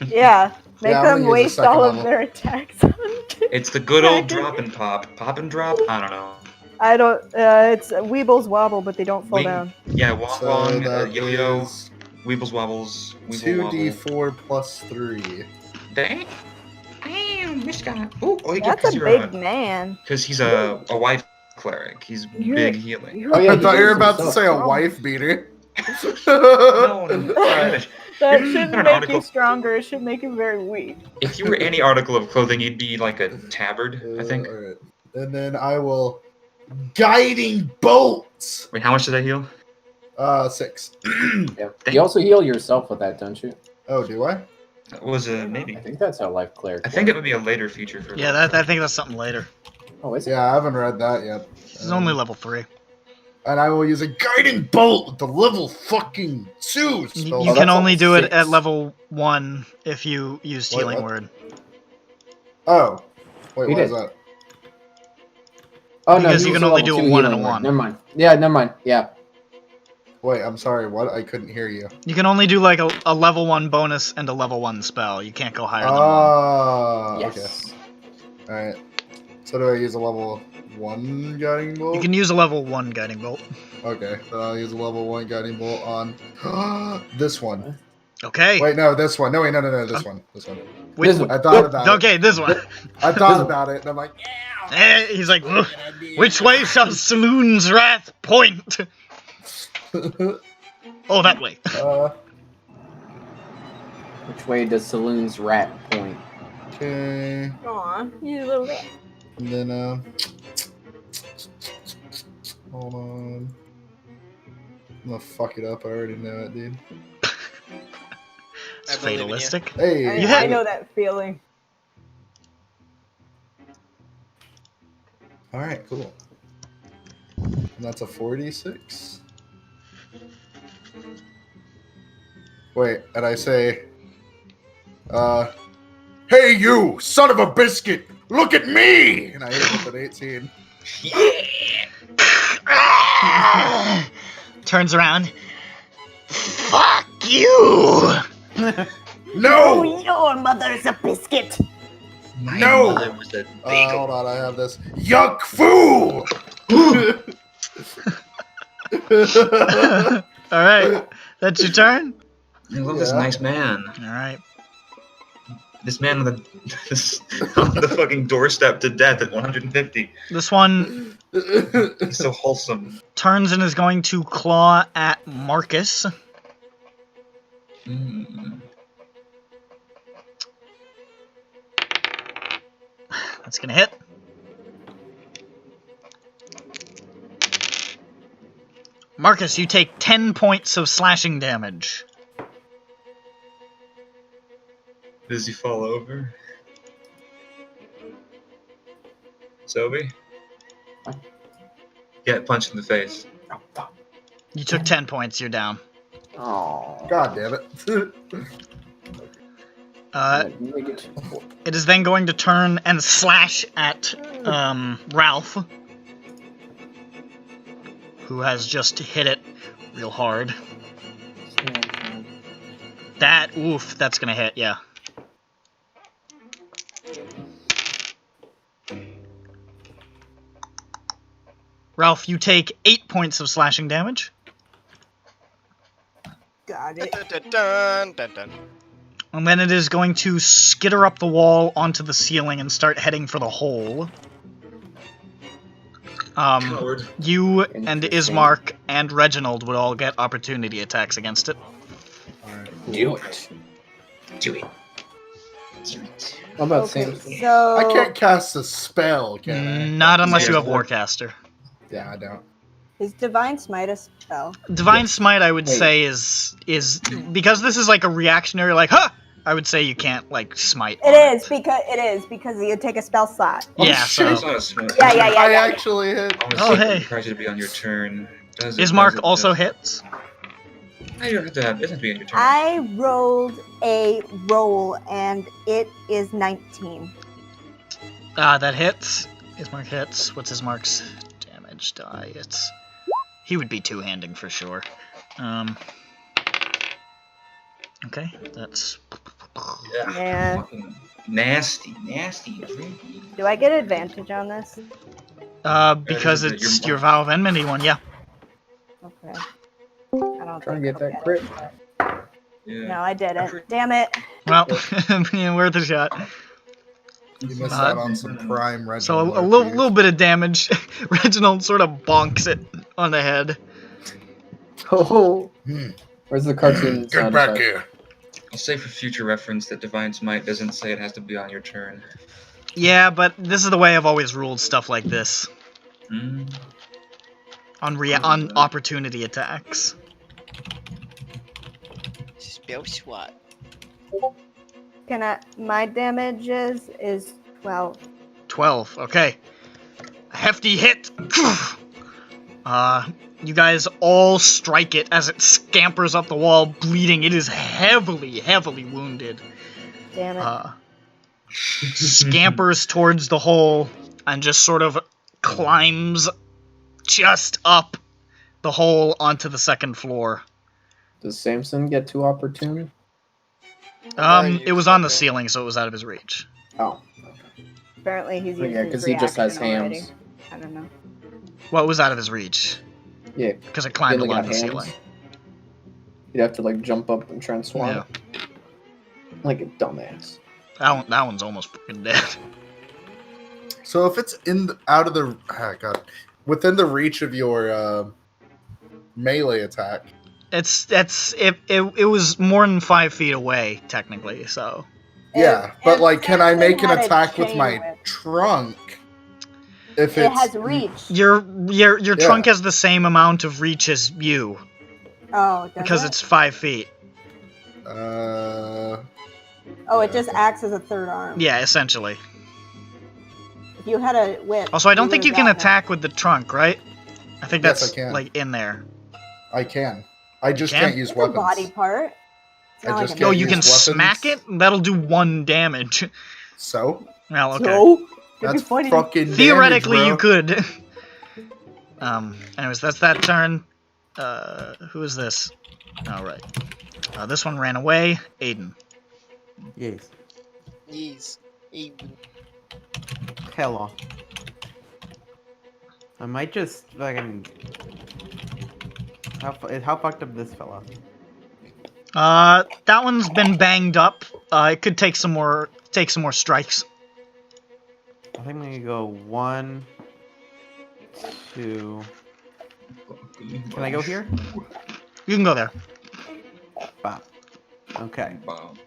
Yeah. Make Yeah, I'm them gonna use waste the second all of level. their attacks on It's the good old drop and pop. Pop and drop? I don't know. I don't. It's Weebles wobble, but they don't fall Wing- down. Yeah, Wong So Wong, that Yo-Yo, is Weebles Wobbles, Weeble Wobble. 2d4 plus 3. Damn, this guy. Oh, he That's a big man. Because he's a wife cleric. He's big healing. Oh, yeah, I thought you were heals about to himself. say a wife beater. No, in Spanish. That You're shouldn't an make article- you stronger. It should make you very weak. If you were any article of clothing, you'd be like a tabard, I think. Alright. And then I will guiding bolts. Wait, how much did that heal? 6. Yeah. You also heal yourself with that, don't you? Oh, do I? That was maybe. I think that's how life cleric. I think it would be a later feature for Yeah, I think that's something later. Oh, is it? Yeah, I haven't read that yet. This is only level 3. And I will use a guiding bolt with the level fucking 2 You spell. can that's only level do it 6. at level 1 if you use Wait, healing what? word. Oh. Wait, We what is did. that? Oh, no, Because he you was can only level do 2 a 1 and a healing word. 1. Never mind. Yeah, never mind. Yeah. Wait, I'm sorry, what? I couldn't hear you. You can only do like a level 1 bonus and a level 1 spell. You can't go higher than 1. Oh, Yes. okay. Alright. So do I use a level 1 guiding bolt? You can use a level 1 guiding bolt. Okay, then I'll use a level 1 guiding bolt on this one. Okay. Wait, no, this one. No, wait, no, this one. This one. Which- This one. I thought about it. okay, this one. I thought about it, and I'm like, He's like, which way shall Saloon's wrath point? Oh, that way. Which way does Saloon's rat point? okay. Aw, you little rat. And then, hold on. I'm gonna fuck it up. I already know it, dude. It's I believe in you. fatalistic. Hey, You I had- know that feeling. Alright, cool. And that's a 46. Wait, and I say, hey you, son of a biscuit, look at me! And I hit him with an 18. Turns around. Fuck you! No! Your mother's a biscuit. My No! mother was a bagel. Hold on, I have this. Yuck foo! Alright, that's your turn? I love this Yeah. nice man. Alright. This man on the on the fucking doorstep to death at 150. This one He's so wholesome. turns and is going to claw at Marcus. Mm. That's gonna hit. Marcus, you take 10 points of slashing damage. Does he fall over? Sobe? Get punched in the face. You took 10 points, you're down. Oh. God damn it. It is then going to turn and slash at Ralph, who has just hit it real hard. That, oof, that's gonna hit, yeah. Ralph, you take 8 points of slashing damage. Got it. Dun, dun, dun, dun, dun. And then it is going to skitter up the wall onto the ceiling and start heading for the hole. Coward. You and Interesting. Ismark and Reginald would all get opportunity attacks against it. Do it. Do it. Do it. What about Okay, Samson? so I can't cast a spell, can I? Not unless you have Seriously? Warcaster. Yeah, I don't. is Divine Smite a spell? Divine Smite, I would Wait. say, is because this is like a reactionary, like, huh! I would say you can't, like, smite. on It is because you take a spell slot. Yeah, shit. It's so. not a small. Yeah. I actually hit. Oh, hey. Requires you to be on your turn. Does it, Ismark does it, also does it? hits. No, you don't have to have. It doesn't have to be on your turn. I rolled a roll and it is 19. That hits. Ismark hits. What's Ismark's damage die? He would be two-handing for sure. Okay, that's... Yeah. Fucking nasty, freaky. Do I get advantage on this? Because Is it it's your- your Vow of Enmity one, yeah. Okay. I don't Trying to think get I'll that crit. Yeah. No, I didn't. Damn it. Well, worth a shot. You missed out on some prime Reginald. So a little bit of damage. Reginald sort of bonks it on the head. Oh, Hmm. where's the cartoon? Get sound back effect? here. I'll say for future reference that Divine Smite doesn't say it has to be on your turn. Yeah, but this is the way I've always ruled stuff like this. Mm. On opportunity attacks. Spell SWAT. My damage is 12. 12, okay. A hefty hit. You guys all strike it as it scampers up the wall, bleeding. It is heavily wounded. Damn it. Scampers towards the hole and just sort of climbs just up the hole onto the second floor. Does Samson get 2 opportune? It was on the ceiling, so it was out of his reach. Oh, Apparently he's yeah, used his because he just has reaction already. hams. I don't know. Well, it was out of his reach Yeah, because it climbed he only along got the hams. ceiling. You'd have to like jump up and try and swat Yeah. it. Like a dumbass. That one's almost fucking dead. So if it's within the reach of your melee attack, It was more than 5 feet away technically, so yeah. But like, can I make an Samson had a attack with chain my whip. trunk? If It it's has reach. your trunk Yeah. has the same amount of reach as you Oh, does because it? it's 5 feet. Oh, it just acts as a third arm. Yeah, essentially. If you had a whip. Also, I don't think you can would've gotten attack with the trunk, right? I think Yes, that's I can. like in there. I can. I just Can? can't it. use It's a weapons. body part. It's I not just like a No, can't you can use smack it. weapons. That'll do 1 damage. So Well, okay. So, that's funny. fucking Theoretically, damage, you bro. could. Anyways, that's that turn. Who is this? All right. This one ran away. Aiden. Yes. Yes. Hello. I might just fucking. How fucked up this fella? That one's been banged up. It could take some more strikes. I think I'm gonna go 1, 2. Can I go here? You can go there. Bop. Okay. Bomb.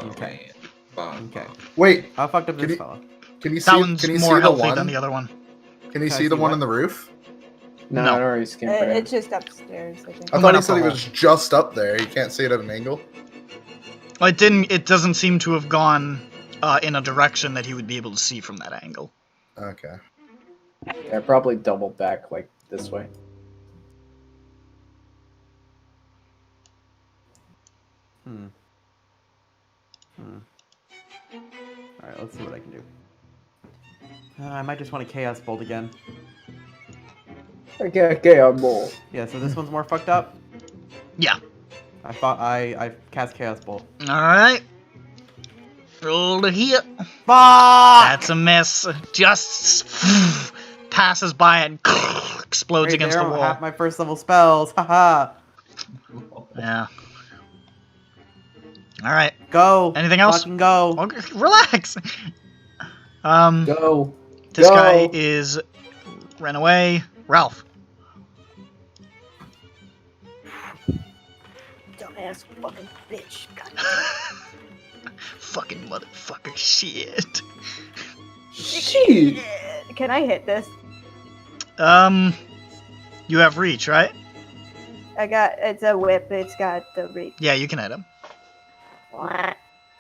Okay. Bomb. Okay. Wait, How fucked up Can this you- fella? can you That see? one's Can you more see the healthy one? than the other one. Can you Can I see the see one what? on the roof? No, No. I'd already scampered in. It's just upstairs, I think. I Went thought he up said the he hole. was just up there. You can't see it at an angle. Well, it didn't. It doesn't seem to have gone in a direction that he would be able to see from that angle. Okay. Yeah, probably double back like this way. Alright, let's see what I can do. I might just want to Chaos Bolt again. Okay, I'm more. Yeah, so this one's more fucked up? Yeah. I cast Chaos Bolt. Alright. Roll to hit. Fuck! That's a miss. Just passes by and explodes Right against there, the wall. half my first level spells. Haha. Yeah. Alright. Go. Anything else? Fucking go. Okay, relax. Go. This Go. guy is ran away. Ralph. Dumbass fucking bitch. God. Fucking motherfucker shit. Shit. Can I hit this? You have reach, right? It's a whip. It's got the reach. Yeah, you can hit him.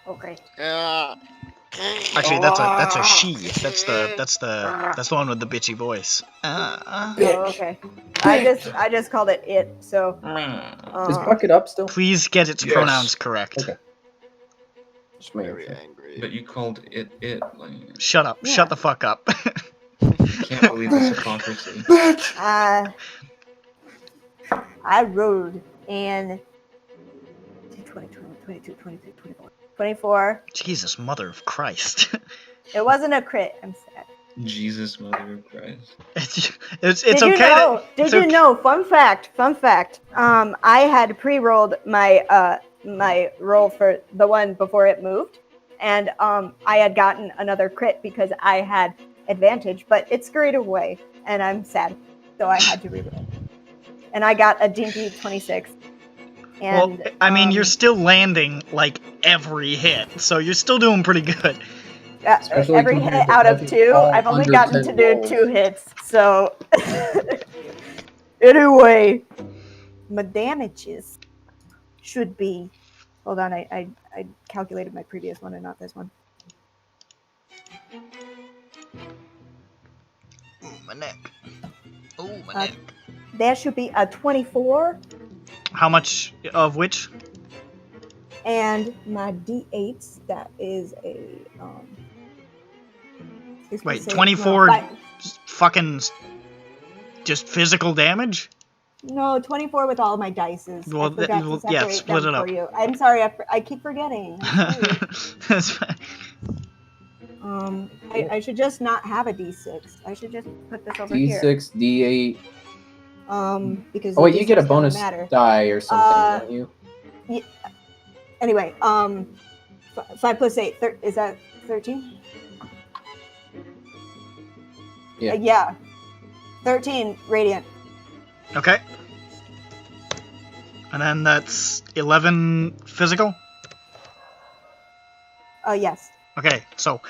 Okay. Actually, that's a she. That's the one with the bitchy voice. Oh, okay. I just called it. So. Is Bucket up still? Please get its Yes. pronouns correct. Okay. Just making Very sure. angry. But you called it. Like, Shut up. Yeah. Shut the fuck up. can't believe this hypocrisy. I rode in 20, 22, 23, 24. 24. Jesus, mother of Christ. It wasn't a crit. I'm sad. Jesus, mother of Christ. It's Did okay. you know? It's Did you okay. know? Fun fact. I had pre-rolled my my roll for the one before it moved, and I had gotten another crit because I had advantage, but it scurried away, and I'm sad, so I had to reroll. And I got a dinky 26. And Well, I mean, you're still landing like every hit, so you're still doing pretty good. Especially every compared hit to out of having 2, all I've only under gotten 10 to do rolls. 2 hits. So anyway, my damages should be. Hold on, I calculated my previous one and not this one. Ooh, my neck. Ooh, my Uh, neck. That should be a 24, How much of which? and my d8s. That is a Wait, 24 No, fucking just physical damage? no, 24 with all my dices. Well, I forgot to yeah, separate split them it up. for you. I'm sorry, I keep forgetting. I'm sorry. That's fine. I should just not have a d6. I should just put this over here. D6, D8. Because Oh wait, the you get a D6 doesn't bonus matter. die or something, don't you? Anyway, 5 plus 8. Is that 13? Yeah. Yeah. 13 radiant. Okay. And then that's 11 physical? Yes. Okay, so.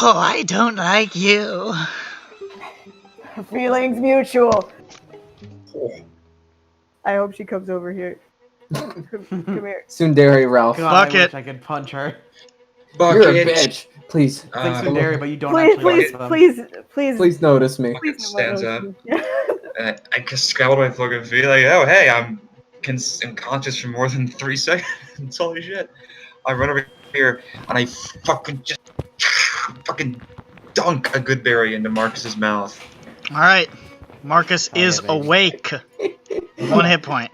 Oh, I don't like you. Feelings mutual. I hope she comes over here. Come here. Tsundere Ralph. God, Fuck I it. wish I could punch her. You're a bitch. Please. It's like Uh, Tsundere, but you don't Please, actually please, like them. please. Please notice me. Bucket no stands one up. knows. And I just scrambled my throat and feel like, oh hey, I'm unconscious for more than 3 seconds. Holy shit! I run over here and I fucking dunk a good berry into Marcus's mouth. Alright. Marcus Oh, yeah, is baby. awake. 1 hit point.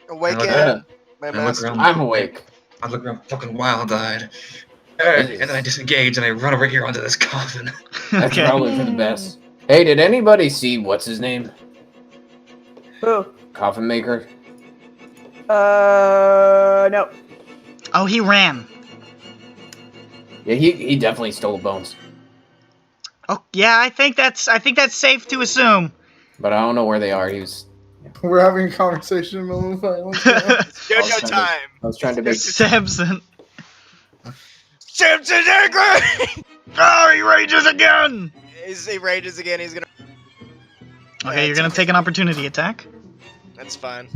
Awaken, Yeah. my And I look master. around. I'm awake. I look around fucking wild-eyed. And then I disengage and I run over here onto this coffin. That's Okay. probably for the best. Hey, did anybody see what's his name? Who? Coffin Maker? No. Oh, he ran. Yeah, he definitely stole bones. Oh, yeah, I think that's safe to assume. But I don't know where they are. He was. We're having a conversation in the middle of violence. Yeah. JoJo time. I was trying to be. Samson. Samson's angry. Oh, he rages again. He rages again. He's gonna. Okay, you're gonna take an opportunity attack. That's fine.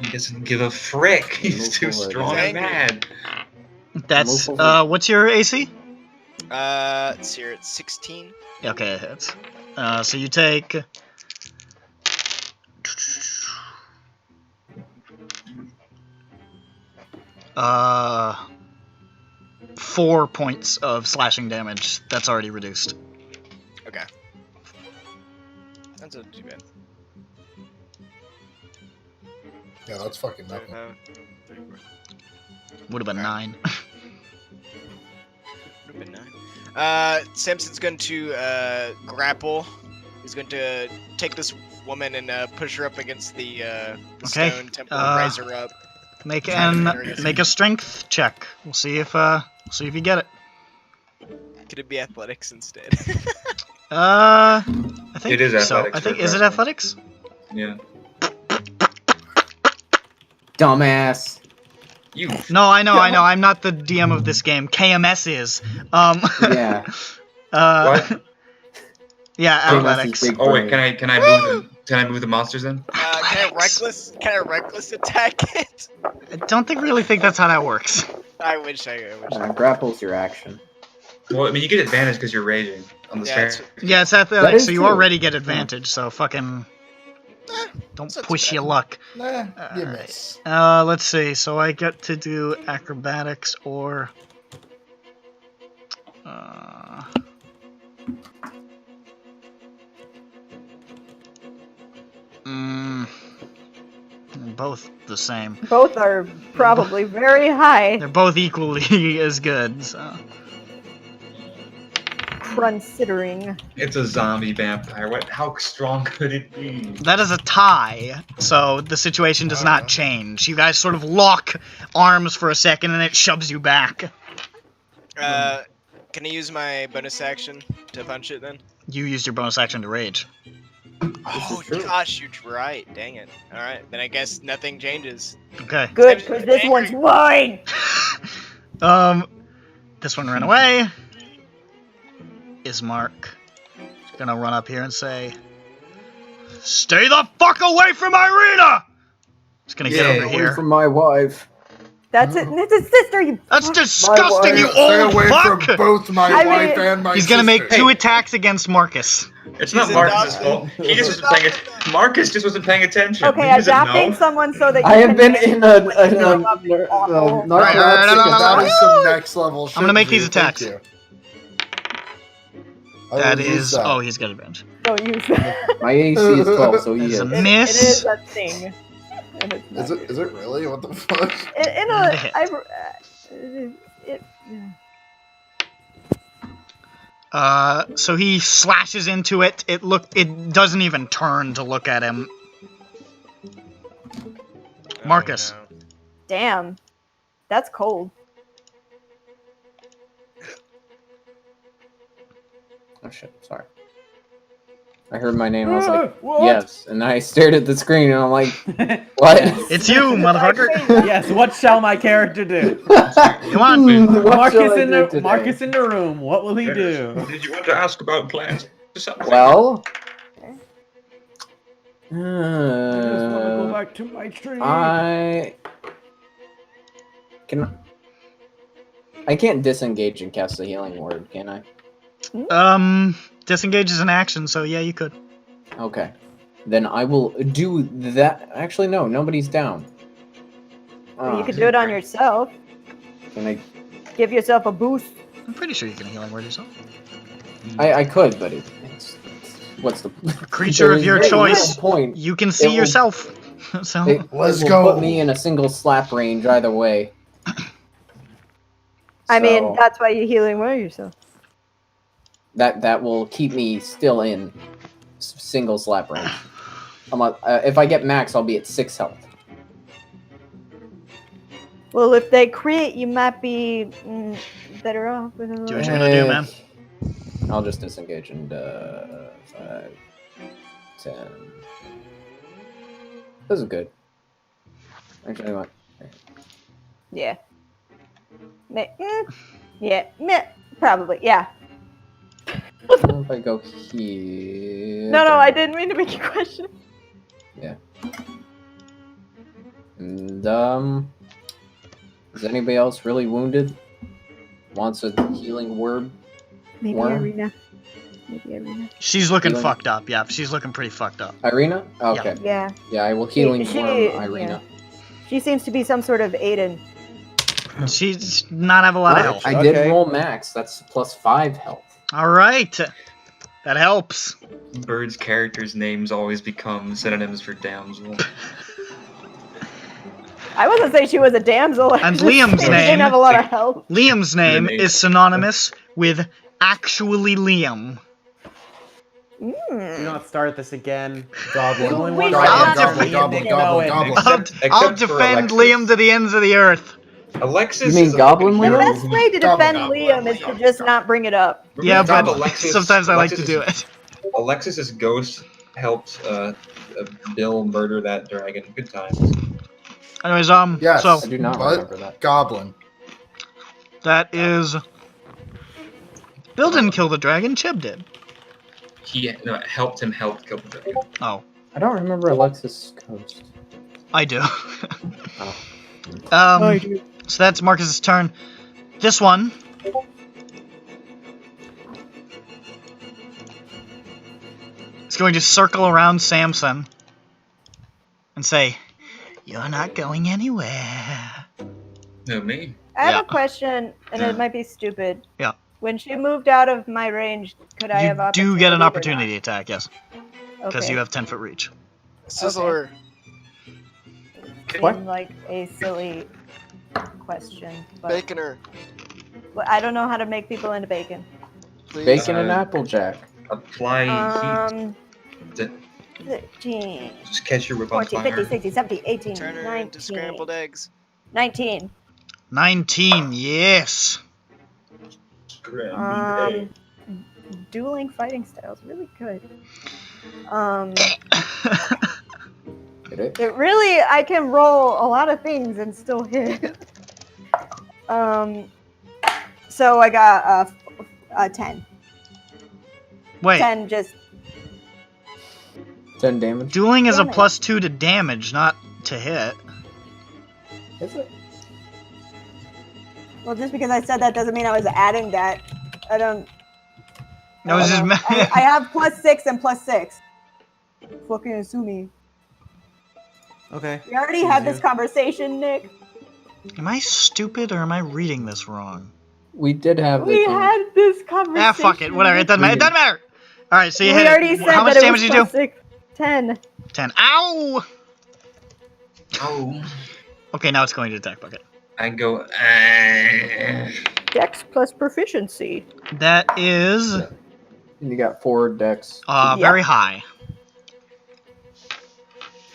He doesn't give a frick. He's Move too forward. strong He's and mad. That's Move forward. what's your AC? It's here at 16. Okay, it hits. So you take. Uh, 4 points of slashing damage. That's already reduced. Okay. That's not too bad. Yeah, that's fucking nothing. Would have been 9. Would've been 9. Samson's going to grapple. He's going to take this woman and push her up against the Okay, stone temple and raise her up. Make a strength check. We'll see if you get it. Could it be athletics instead? I think It is so. athletics I think for is it grappling. athletics? Yeah. Dumbass. You. No, I know. I'm not the DM of this game. KMS is. Yeah. What? Yeah, KMS is athletics. big Oh wait, brain. can I move the monsters then? Can I reckless attack it? I don't really think that's how that works. I wish I Grapple's your action. Well, I mean, you get advantage because you're raging on the Yeah, strength. Yeah, it's That athletics, is so you true. already get advantage. So fucking don't That's not push too your bad. luck. Nah, you Alright. miss. Let's see. So I get to do acrobatics or. Both the same. Both are probably very high, They're both equally as good. So. considering. It's a zombie vampire. What? How strong could it be? That is a tie, so the situation does not change. You guys sort of lock arms for a second, and it shoves you back. Can I use my bonus action to punch it then? You used your bonus action to rage. Oh gosh, you're right. Dang it. All right, then I guess nothing changes. Okay. Good, because this one's mine. This one ran away. Ismark gonna run up here and say, "Stay the fuck away from Irina!" Just gonna get over Away here. from my wife. That's it. It's his sister. You. That's disgusting, you Stay old away fuck! from both my I mean- wife and my He's gonna make sister. 2 attacks against Marcus. It's not He's Marcus's adopted. fault. He just wasn't paying attention. Marcus just wasn't paying attention. Okay, He doesn't adopting know. someone so that you I have can been manage in a awful. Alright, That is some next level shit. I'm gonna make these dude. Thank attacks. you. I That will use is. that. Oh, he's got advantage. Don't use that. My AC is 12, so he That's is. a It miss. is a thing. And it's not Is it really? What the fuck? in The hit. So he slashes into it. It doesn't even turn to look at him. Marcus. Oh, no. Damn, that's cold. Oh shit, sorry. I heard my name and I was like, yes. And I stared at the screen and I'm like, what? It's you, motherfucker. Yes, what shall my character do? Come on. What shall I do today? Marcus in the room. What will he do? Did you want to ask about plans? or something? Well, I just want to go back to my tree. I can't disengage and cast a healing word, can I? Disengage is an action, so yeah, you could. Okay. Then I will do that. Actually, no, nobody's down. You could do it on yourself. Can I? Give yourself a boost. I'm pretty sure you can healing word yourself. I could, but it's what's the Creature of your there's no choice. point. You can see will- yourself. So It Let's will go. put me in a single slap range either way. I mean, So, that's why you healing word yourself. that will keep me still in single slap range. If I get max, I'll be at 6 health. Well, if they crit, you might be better off with a do little. what you're gonna do, man. I'll just disengage and 5, 10. This is good. Actually, what? Yeah. Yeah. Probably. Yeah. If I go here. No, I didn't mean to make you question. And is anybody else really wounded? Wants a healing word? Maybe Worm? Arena. Maybe Arena. She's looking Healing? fucked up. Yeah, she's looking pretty fucked up. Irina? Okay. Yeah. Yeah, I will healing She- worm Irina. She seems to be some sort of Aiden. She's not have a lot of health. I did Okay. roll max. That's plus 5 health. All right, that helps. Birds' characters' names always become synonyms for damsel. I wasn't saying she was a damsel. I And was just Liam's saying she name- didn't have a lot of health. Liam's name Name. is synonymous with actually Liam. Do Mm. not start this again. Goblin. There's only We one shall right not answer. do Me and goblin, Nick goblin, know it. goblin. I'll Except for defend Alexis. Liam to the ends of the earth. Alexis You mean is a Goblin fucking The Liam? hero best who- way to Goblin, defend goblin, Liam is to goblin, just goblin. not bring it up. Yeah, Remember but Alexis- sometimes I like to Alexis do is- it. Alexis's ghost helped Bill murder that dragon. Good times. Anyways, Yes. so I do not What? remember that. Goblin. that is. Bill didn't kill the dragon. Chib did. He helped him help kill the dragon. Oh, I don't remember Alexis Coast. I do. Oh. So that's Marcus's turn. This one. Is going to circle around Samson and say, "You're not going anywhere." No, me. I have Yeah. a question, and it might be stupid. Yeah. When she moved out of my range, could I have You opportunity? do get an or not? opportunity attack, yes, because Okay. you have 10-foot reach. Sizzler. What? Seemed like a silly question, but Baconer. well, I don't know how to make people into bacon. Please. Bacon and Applejack. Apply heat. 13, Just catch your whip on 14, fire. 15, 16, 17, 18, Turn her 19, into scrambled eggs. 19. 19, yes. Dueling fighting styles, really good. Hit it. It really, I can roll a lot of things and still hit. So I got a 10. Wait, 10 just 10 damage. dueling is a Damage. +2 to damage, not to hit. Is it? well, just because I said that doesn't mean I was adding that. I don't. That was I don't just know. I have +6 and +6. Fucking assuming. Okay. We already had this Easier. conversation, Nick. Am I stupid or am I reading this wrong? We did have We the had this conversation. Ah, fuck it. Whatever. It doesn't matter. It doesn't matter. All right. So you We hit. already said How much that damage it did was you do? +6. 10. 10. Ow! Oh. Okay, now it's going to attack bucket. I go. Dex plus proficiency. That is And you got 4 decks. very high.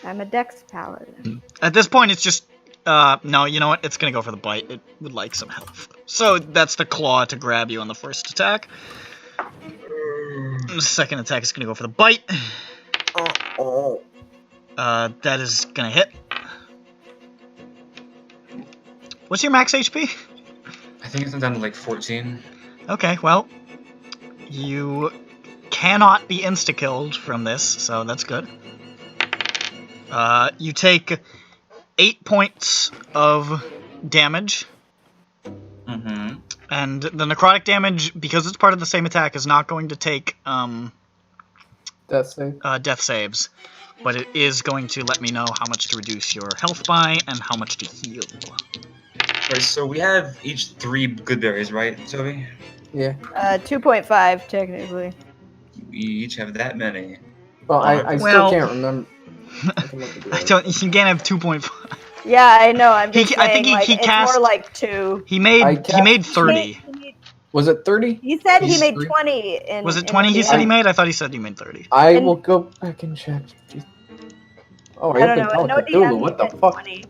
I'm a Dex paladin. At this point, it's just no. You know what? It's gonna go for the bite. It would like some health. So that's the claw to grab you on the first attack. The second attack is gonna go for the bite. That is gonna hit. What's your max HP? I think it's down to like 14. Okay, well, you cannot be insta-killed from this, so that's good. You take 8 points of damage, Mm-hmm. and the necrotic damage, because it's part of the same attack, is not going to take Death save. death saves, but it is going to let me know how much to reduce your health by and how much to heal. Right, so we have each 3 good berries, right, Toby? Yeah. 2.5 technically. We each have that many. Well, I Well- still can't remember. I can look at the I don't. You can't have 2.5. Yeah, I know. I'm He just ca- I saying, think like, he it's cast- more like 2. He made I he made 30. Was it 30? He said he He's made three. 20. In, Was it in 20 he the said he end. made? I thought he said he made 30. I And- will go back and check. Jeez. Oh, I don't know. tell No Cthulhu, DM what the said fuck? 20.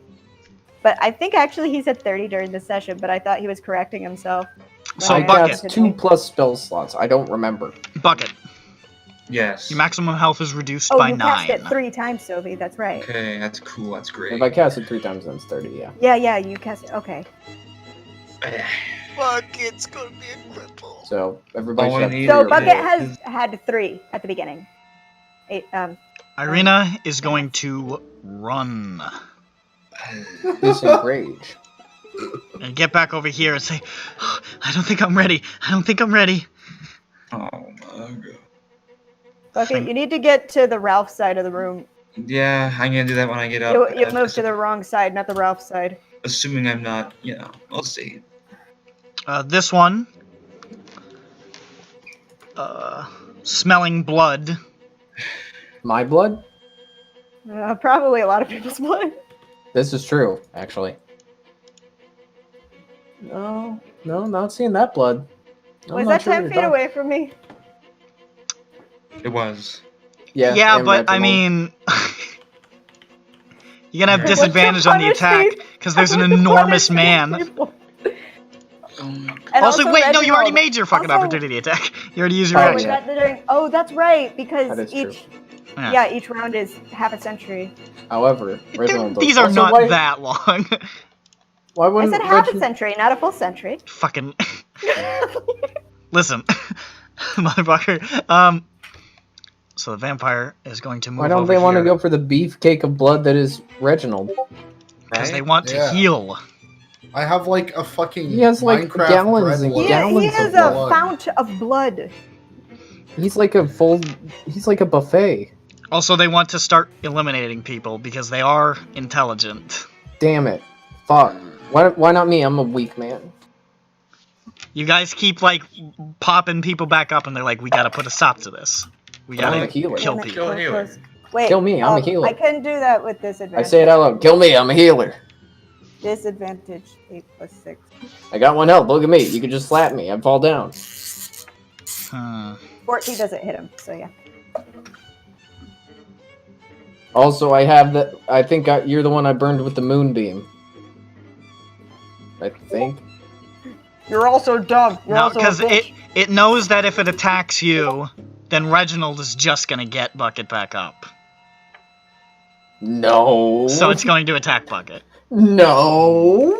But I think actually he said 30 during the session, but I thought he was correcting himself. when So I I bucket. asked cast him 2 plus spell slots. I don't remember. Bucket. Yes. Your maximum health is reduced Oh, by you 9. cast it 3 times, Sophie. That's right. Okay, that's cool. That's great. If I cast it 3 times, then it's 30, yeah. Yeah, you cast it. Okay. Bucket's gonna be a cripple. So, everybody All I should have need 3 So or Bucket more. has had 3 at the beginning. Irina is going to run Disengage. and get back over here and say, I don't think I'm ready. I don't think I'm ready. Oh my god. Bucket, you need to get to the Ralph side of the room. Yeah, I'm gonna do that when I get up. You moved to the wrong side, not the Ralph side. Assuming I'm not, we'll see. This one, smelling blood, My blood? Probably a lot of people's blood. This is true, actually. No, not seeing that blood. I'm Was not that sure 10 you're feet done. away from me? It was. Yeah, and but I Reginald. mean, you're gonna have What's the disadvantage on the attack punishment? because there's an What's the enormous punishment, man. people? Um, And Also, wait, no, you already Reginald. made your fucking Also- opportunity attack. You already used your Oh, action. was that during? Oh, that's right. Because That is each, true. Yeah. each round is half a century. However, Reginald does. These are Also, not why, that long. Why I wouldn't said half a Reginald? century, not a full century. Fucking listen, motherfucker. So the vampire is going to move Why don't over they want to here go for the beefcake of blood that is Reginald? because they right? want to Yeah. heal. I have like a fucking He has, like, Minecraft gallons and bread He, loaf. he gallons is of a blood. fount of blood. He's like a full. He's like a buffet. Also, they want to start eliminating people because they are intelligent. Damn it! Fuck. Why not me? I'm a weak man. You guys keep like popping people back up, and they're like, "We gotta put a stop to this. We I'm gotta a healer. kill Damn it, people." Kill a healer. Wait, Kill me, I'm a healer. I couldn't do that with I disadvantage. say it out loud. Kill me. I'm a healer. Disadvantage 8 + 6. I got 1 health. Look at me. You can just slap me. I fall down. 14 doesn't hit him, so yeah. Also, I have the. I think you're the one I burned with the moonbeam. I think. You're also dumb. You're No, also a because bitch. it knows that if it attacks you, then Reginald is just gonna get Bucket back up. No. So it's going to attack Bucket. No.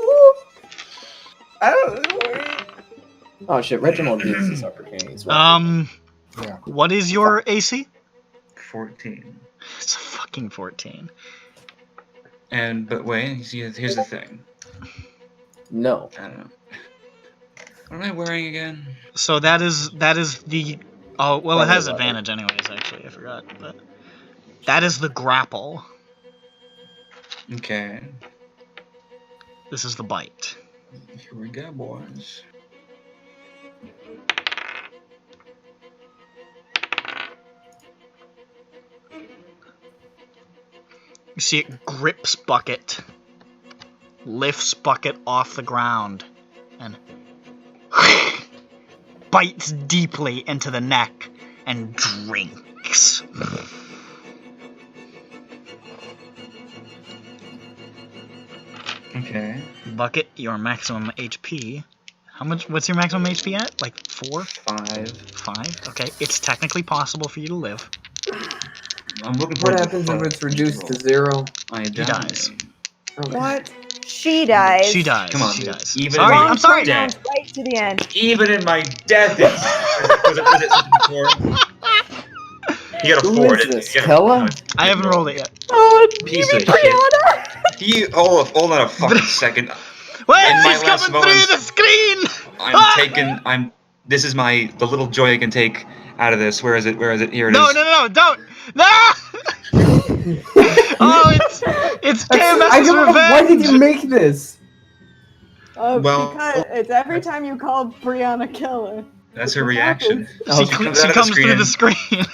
Oh shit! Reginald needs this opportunity as well. Yeah. What is your AC? 14. It's a fucking 14. But wait, here's the thing. No. I don't know. What am I wearing again? So that is the. Oh well, it Probably has leather. advantage anyways. Actually, I forgot, but that is the grapple. Okay. This is the bite. Here we go, boys. You see it grips Bucket, lifts Bucket off the ground, and bites deeply into the neck and drinks. Okay. Bucket, your maximum HP. How much? What's your maximum HP at? Like 4? 5. 5? Okay, it's technically possible for you to live. I'm looking What for happens if it's reduced to 0? I He dies. Okay. What? She dies. She dies. Come on, She dude. dies. Even Sorry, if- I'm sorry. Dead. Right to the end. Even in my death, was it before? You got a Who 4, is didn't this, you? You got a- Kella? I haven't rolled it yet. Oh, Piece of Brianna. shit. Hold on a fucking second. Wait, In my she's last coming through moments- the screen! This is the little joy I can take out of this. Where is it? Here it is. No, don't! No! Oh, it's I KMS's don't know. revenge! Why did you make this? Well- because it's every time you call Brianna killer. That's her reaction. She comes out of the comes through the screen. screen.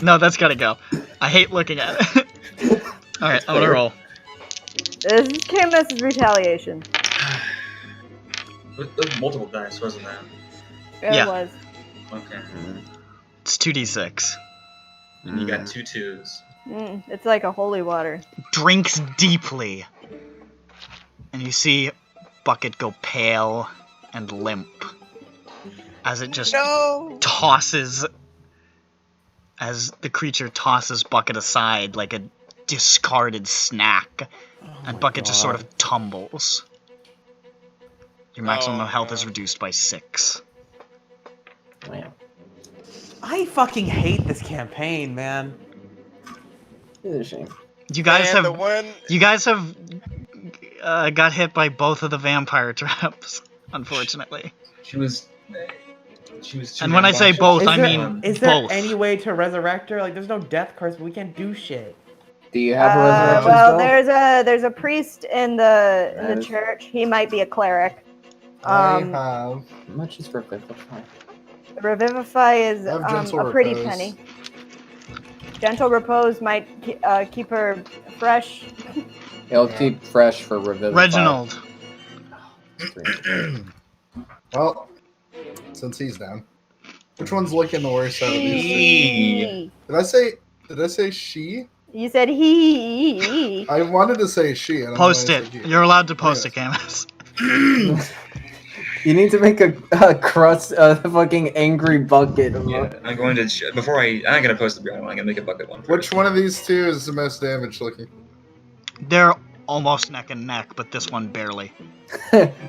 No, that's gotta go. I hate looking at it. Alright, I'm gonna roll. This is KMS's retaliation. It was multiple dice, wasn't that? It Yeah. was. Okay. It's 2d6. And you got 2 2s. It's like a holy water. Drinks deeply. And you see Bucket go pale and limp. As it just tosses. As the creature tosses Bucket aside like a discarded snack. And Bucket just sort of tumbles. Your maximum health is reduced by 6. Man. I fucking hate this campaign, man. It's a shame. You guys Man, have the one. You guys have got hit by both of the vampire traps, unfortunately. She was. And when I say both, I mean Is there both. any way to resurrect her? Like, there's no death curse, but we can't do shit. Do you have a resurrection well, spell? there's a priest in the That is- church. He might be a cleric. I have. How much is Revivify? Revivify is I have gentle a pretty repose. penny. Gentle repose might keep her fresh. It'll keep fresh for Revivify. Reginald. Well, since he's down, which one's looking the worst out of these two? He. Did I say she? You said he. I wanted to say she. I don't Post know why I it. said he. You're allowed to post it, Camus. You need to make a crust, fucking angry bucket. Yeah, I'm going to I'm gonna post the brown one. I'm gonna make a bucket one. Which one of these two is the most damaged looking? They're almost neck and neck, but this one barely.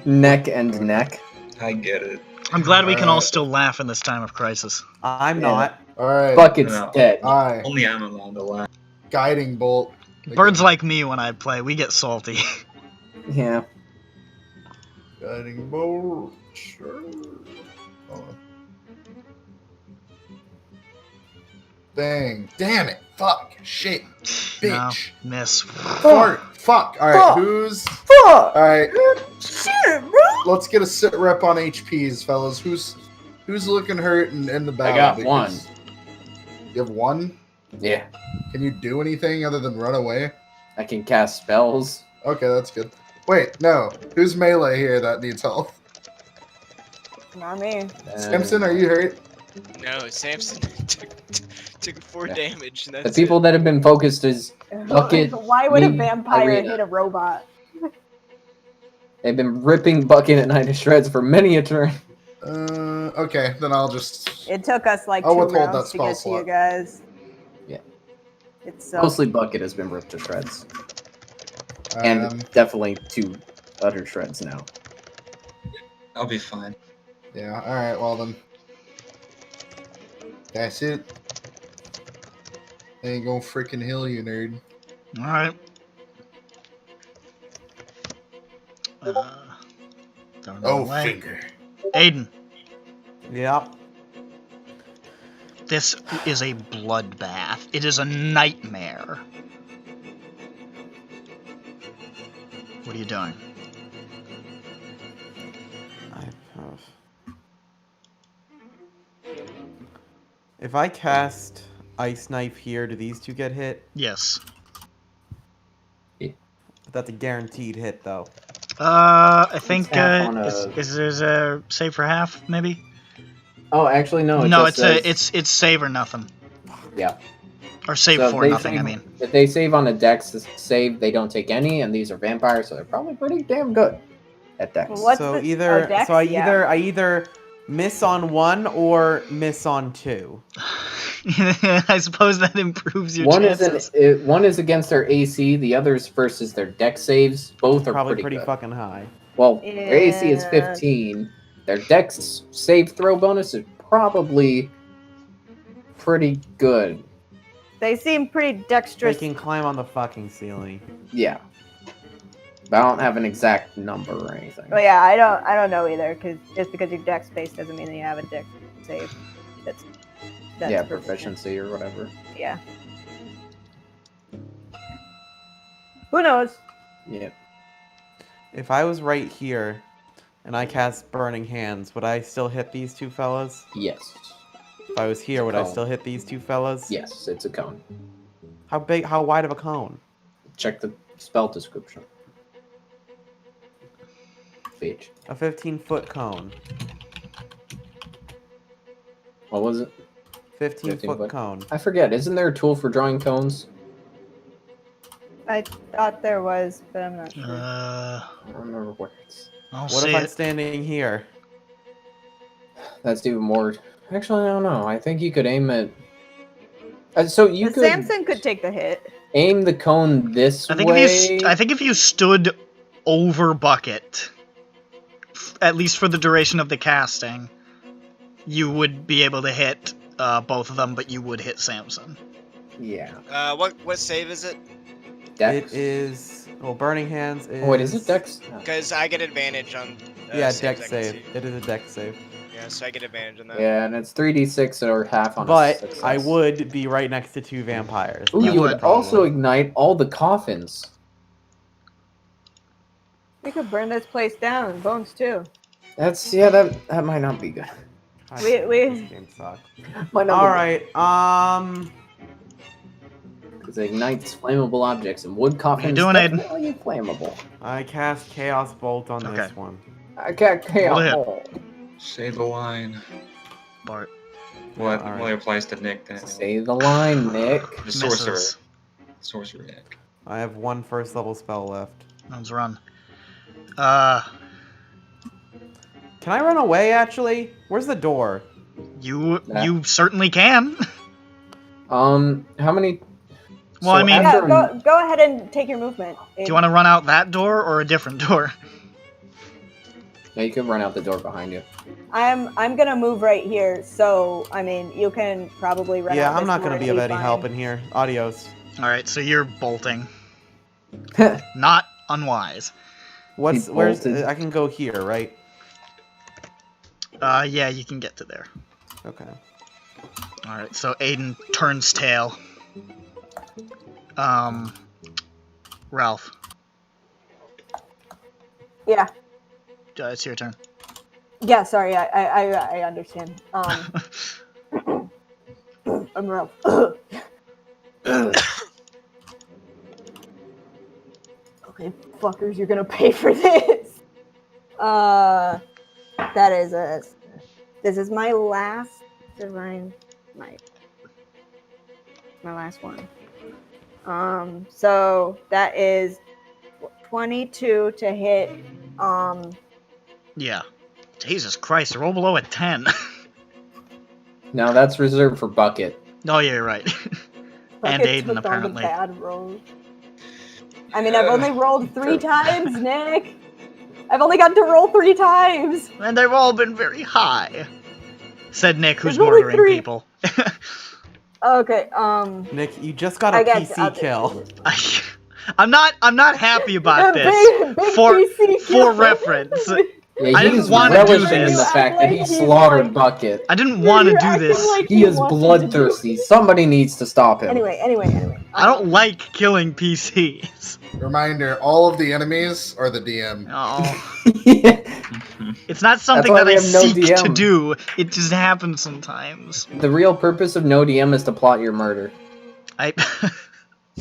Neck and neck. I get it. I'm glad we can all still laugh in this time of crisis. I'm not. All right. Bucket's No. dead. Aye. Only I'm allowed to laugh. Guiding bolt. Birds like me when I play, we get salty. Yeah. Guiding bolt. Sure. Hold on. Dang. Damn it. Fuck. Shit. Bitch. No, miss. Fart. Fuck. All right. Fuck. Who's? Fuck! All right. Shit, bro! Let's get a sit rep on HPs, fellas. Who's looking hurt in the battle? got Because- one. You have one? Yeah. Can you do anything other than run away? I can cast spells. Okay, that's good. Wait, no. Who's melee here that needs health? Not me. Simpson, are you hurt? No, Samson took 4 Yeah. damage. And The that's people that have been focused is Bucket, Why would a me, vampire Irina. hit a robot? they've been ripping Bucket and I to shreds for many a turn. Okay, then I'll just... It took us like I'll 2 withhold rounds that to get spell to you slot. guys. Yeah. It's Mostly Bucket has been ripped to shreds. And Um, definitely 2 utter shreds now. I'll be fine. yeah, alright, well then. That's it. Ain't gonna freaking heal you, nerd. Alright. Don't go away. Finger. Aiden, Yep. this is a bloodbath. It is a nightmare. What are you doing? If I cast Ice Knife here, do these 2 get hit? Yes. That's a guaranteed hit, though. I think half on is there's a save for half, maybe? Oh, actually, no. No, just says- it's save or nothing. Yeah. Or save So for they nothing, save- I mean. If they save on a dex save, they don't take any, and these are vampires, so they're probably pretty damn good at dex. What's so the- either, oh, Dex? so I Yeah. either miss on 1 or miss on 2. I suppose that improves your One chances. one is against their AC, the other is versus their dex saves. Both are Probably pretty good. fucking high. Well, their AC is Yeah. 15. Their dex save throw bonus is probably pretty good. They seem pretty They dexterous. can climb on the fucking ceiling. Yeah. But I don't have an exact number or anything. Well, yeah, I don't know either. Because just because your dex base doesn't mean that you have a dex save. That's Yeah, persistent. proficiency or whatever. Yeah. Who knows? Yeah. If I was right here and I cast Burning Hands, would I still hit these 2 fellas? Yes. If I was here, would I Cone. still hit these 2 fellas? Yes, it's a cone. How wide of a cone? Check the spell description. Bitch. A 15-foot cone. What was it? 15-foot 15-foot. cone. I forget. Isn't there a tool for drawing cones? I thought there was, but I'm not sure. I don't remember where it's. I'll What see if I'm it. standing here? That's even more. Actually, I don't know. I think you could aim it. So you But could Samson could take the hit. aim the cone this I think way. if you stood over Bucket, at least for the duration of the casting, you would be able to hit both of them, but you would hit Samson. Yeah. What save is it? Dex. It is. Well, Burning Hands is. Oh, wait, is it Dex? No. Because I get advantage on. Yeah, saves Dex I can save. see. It is a Dex save. Yeah, so I get advantage on that. Yeah, and it's 3d6 or half on a But success. I would be right next to 2 vampires. Ooh, You you would would also ignite all the coffins. We could burn this place down. Bones too. That's that might not be good. We- This game sucks. Might not All be right. Because it ignites flammable objects, and wood coffins doing, Aiden? definitely flammable. I cast Chaos Bolt on Okay. this one. I got Roll chaos ahead. bolt. Say the line. Bart. What alright. only applies to Nick then? Say the line, Nick. The sorcerer. Misses. Sorcerer Nick. I have one first level spell left. Let's run. Can I run away, actually? Where's the door? You Nah. certainly can. How many? Well, I mean- Yeah, after- go ahead and take your movement. Do you want to run out that door or a different door? No, you can run out the door behind you. I'm gonna move right here, so I mean you can probably run. Yeah, out I'm this not gonna door be and of any fine. help in here. Adios. Alright, so you're bolting. Not unwise. What's He where's bolted. I can go here, right? Yeah, you can get to there. Okay. Alright, so Aiden turns tail. Ralph, Yeah, it's your turn. yeah. Sorry, I understand. I'm Ralph. Okay, fuckers, you're gonna pay for this. That is a. This is my last divine. My last one. So that is 22 to hit. Yeah. Jesus Christ, roll below a 10. Now that's reserved for Bucket. Oh, yeah, you're right. And Bucket Aiden, took all the apparently. bad rolls. I mean, I've only rolled 3 times, Nick. I've only got to roll 3 times. And they've all been very high. Said Nick, who's There's only murdering 3. people. Okay, Nick, you just got a I guess PC kill. I'm not happy about Big- this. big For PC for kill. reference, Yeah, I didn't he's wanna do relishing in this. the fact that he slaughtered Bucket. I didn't want to You're do acting this. like He you is want me to do bloodthirsty. Somebody needs to stop him. Anyway. I don't like killing PCs. Reminder: all of the enemies are the DM. Oh, it's not something why that we I have no seek to DM. do. It just happens sometimes. The real purpose of no DM is to plot your murder. I.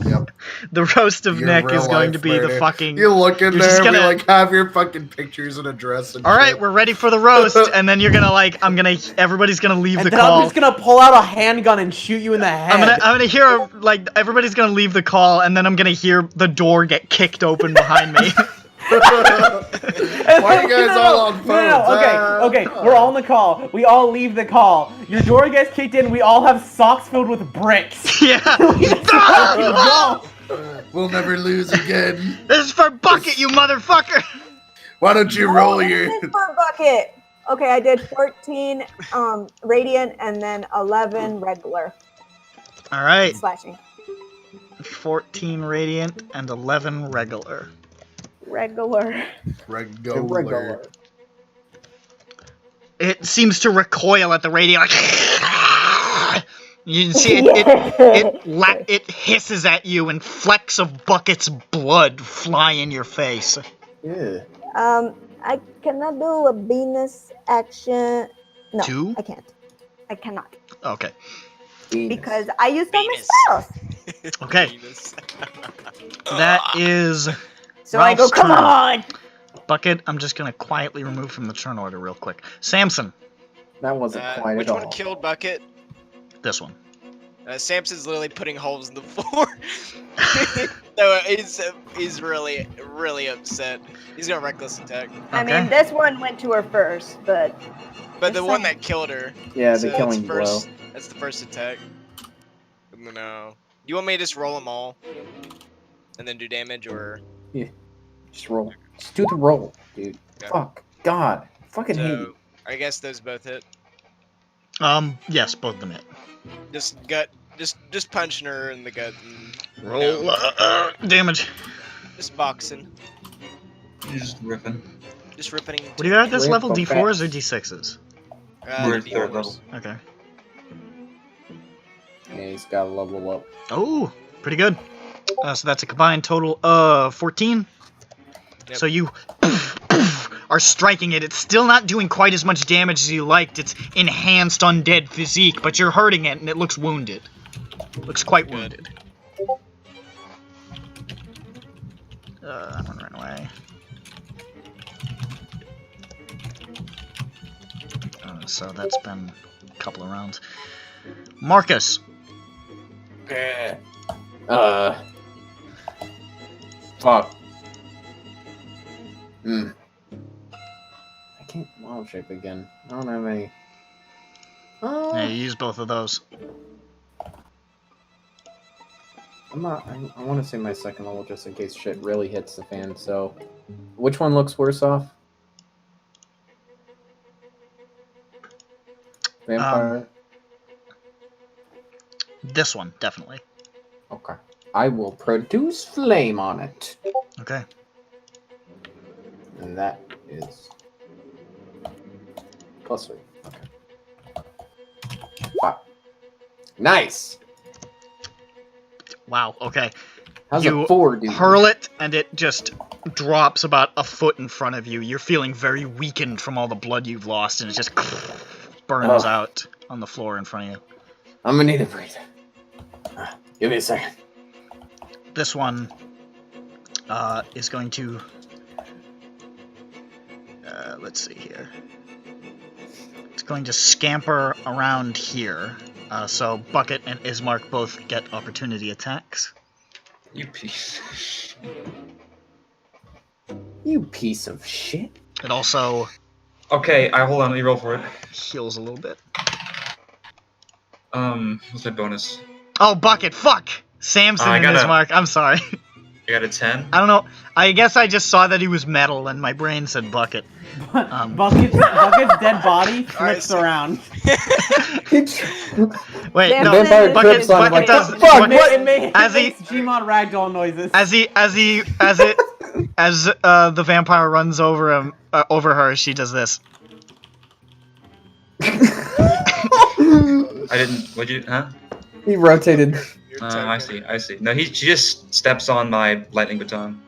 Yep. The roast of Your Nick real is going life to be the murder. fucking. You look in You're just there, we gonna- like have your fucking pictures and address and All right, shit. we're ready for the roast, and then you're gonna like. Everybody's gonna leave And the then call. I'm just gonna pull out a handgun and shoot you in the head. I'm gonna hear like everybody's gonna leave the call, and then I'm gonna hear the door get kicked open behind me. Why are you guys all on phones? Okay, we're all on the call. We all leave the call. Your door gets kicked in. We all have socks filled with bricks. Yeah. Go! We'll never lose again. This is for Bucket, you motherfucker. Why don't you roll your? This is for Bucket. Okay, I did 14 radiant and then 11 regular All right, slashing. 14 radiant and 11 regular. Regular. Regular. It seems to recoil at the radio. Like, you can see it hisses at you, and flecks of Bucket's blood fly in your face. Yeah. I cannot do a Venus action. No, 2? I can't. I cannot Okay. because I used all my Venus. spells. Okay. Venus. That is So I go, Ralph's come turn. on. Bucket. I'm just gonna quietly remove from the turn order real quick. Samson, That wasn't quite Which at one all. killed Bucket? this one. Samson's literally putting holes in the floor. No, he's really, really upset. He's gonna reckless attack. I Okay. mean, this one went to her first, but But the It's one like- that killed her. Yeah, the so that's killing blow. first, That's the first attack. No. You want me to just roll them all? And then do damage, or? Just roll. Just do the roll, dude. Okay. Fuck. God. Fucking hate So, you. I guess those both hit. Yes, both of them hit. Just gut, just punching her in the gut and Roll damage. just boxing, You're just ripping. just ripping. What do you got at this Rip level? the D4s or D6s? We're the third D4s. level. Okay. Yeah, he's got to level up. Oh, pretty good. So that's a combined total of 14. Yep. So you are striking it. It's still not doing quite as much damage as you liked. It's enhanced undead physique, but you're hurting it, and it looks wounded. Looks quite Good. wounded. That one ran away. So that's been a couple of rounds. Marcus. Fuck. I can't wild shape again. I don't have any. Yeah, you use both of those. I'm not. I want to say my second level just in case shit really hits the fan. So, which one looks worse off? Vampire. This one, definitely. Okay. I will produce flame on it. Okay. And that is +3. Okay. Wow. Nice. Wow. Okay. How's You a 4 do? hurl it, and it just drops about a foot in front of you. You're feeling very weakened from all the blood you've lost, and it just burns out on the floor in front of you. I'm gonna need a breather. Give me a second. This one is going to... let's see here. It's going to scamper around here. So Bucket and Ismark both get opportunity attacks. You piece of shit. You piece of shit. It also Okay, hold on, let me roll for it. heals a little bit. What's my bonus? Oh, Bucket, fuck! Samson I and gotta- Ismark, I'm sorry. I got a 10. I don't know, I guess I just saw that he was metal and my brain said Bucket. Bucket's dead body flips so- around. Wait, Samson no, Vampire Bucket, trips on him Bucket like, does... fuck, Bucket- what? It makes As he- Gmod ragdoll noises. As the vampire runs over him, over her, she does this. I didn't. What'd you? Huh? He rotated. I see. I see. No, she just steps on my lightning baton.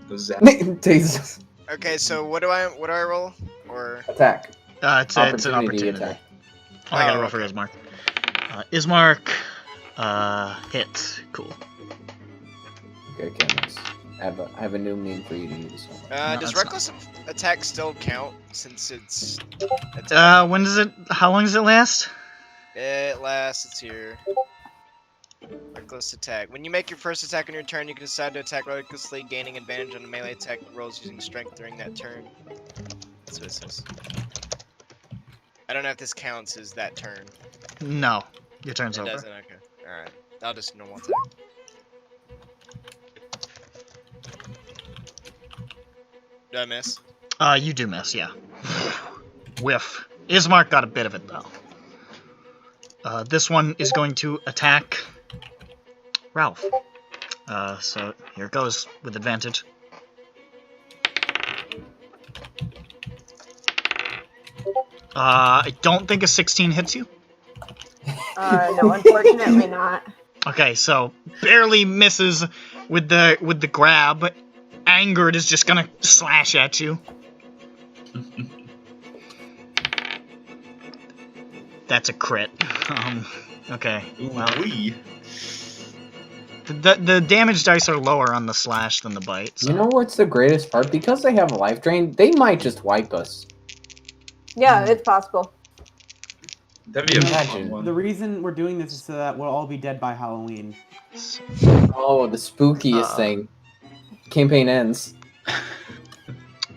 Goes zap. Tases. Okay, so what do I roll? Or Attack. It's an opportunity. attack. Oh, I gotta Oh, roll for okay. Ismark. Ismark, hit. Cool. Okay, Candace. I have a new meme for you to use. No, does that's reckless attack still count since it's? When does it? How long does it last? It lasts. It's here. Reckless attack. When you make your first attack on your turn, you can decide to attack recklessly, gaining advantage on the melee attack rolls using strength during that turn. That's what it says. I don't know if this counts as that turn. No, your turn's It over. doesn't. Okay. All right. I'll just normal attack. Did I miss? You do miss, yeah. Whiff. Ismark got a bit of it though. This one is going to attack Ralph. So here it goes with advantage. I don't think a 16 hits you. No, unfortunately not. Okay, so barely misses with the grab. Angered is just gonna slash at you. That's a crit. Okay. Well, the damage dice are lower on the slash than the bite. So. You know what's the greatest part? Because they have a life drain, they might just wipe us. Yeah, it's possible. That'd be a Imagine. fun one. The reason we're doing this is so that we'll all be dead by Halloween. Oh, the spookiest thing. Campaign ends.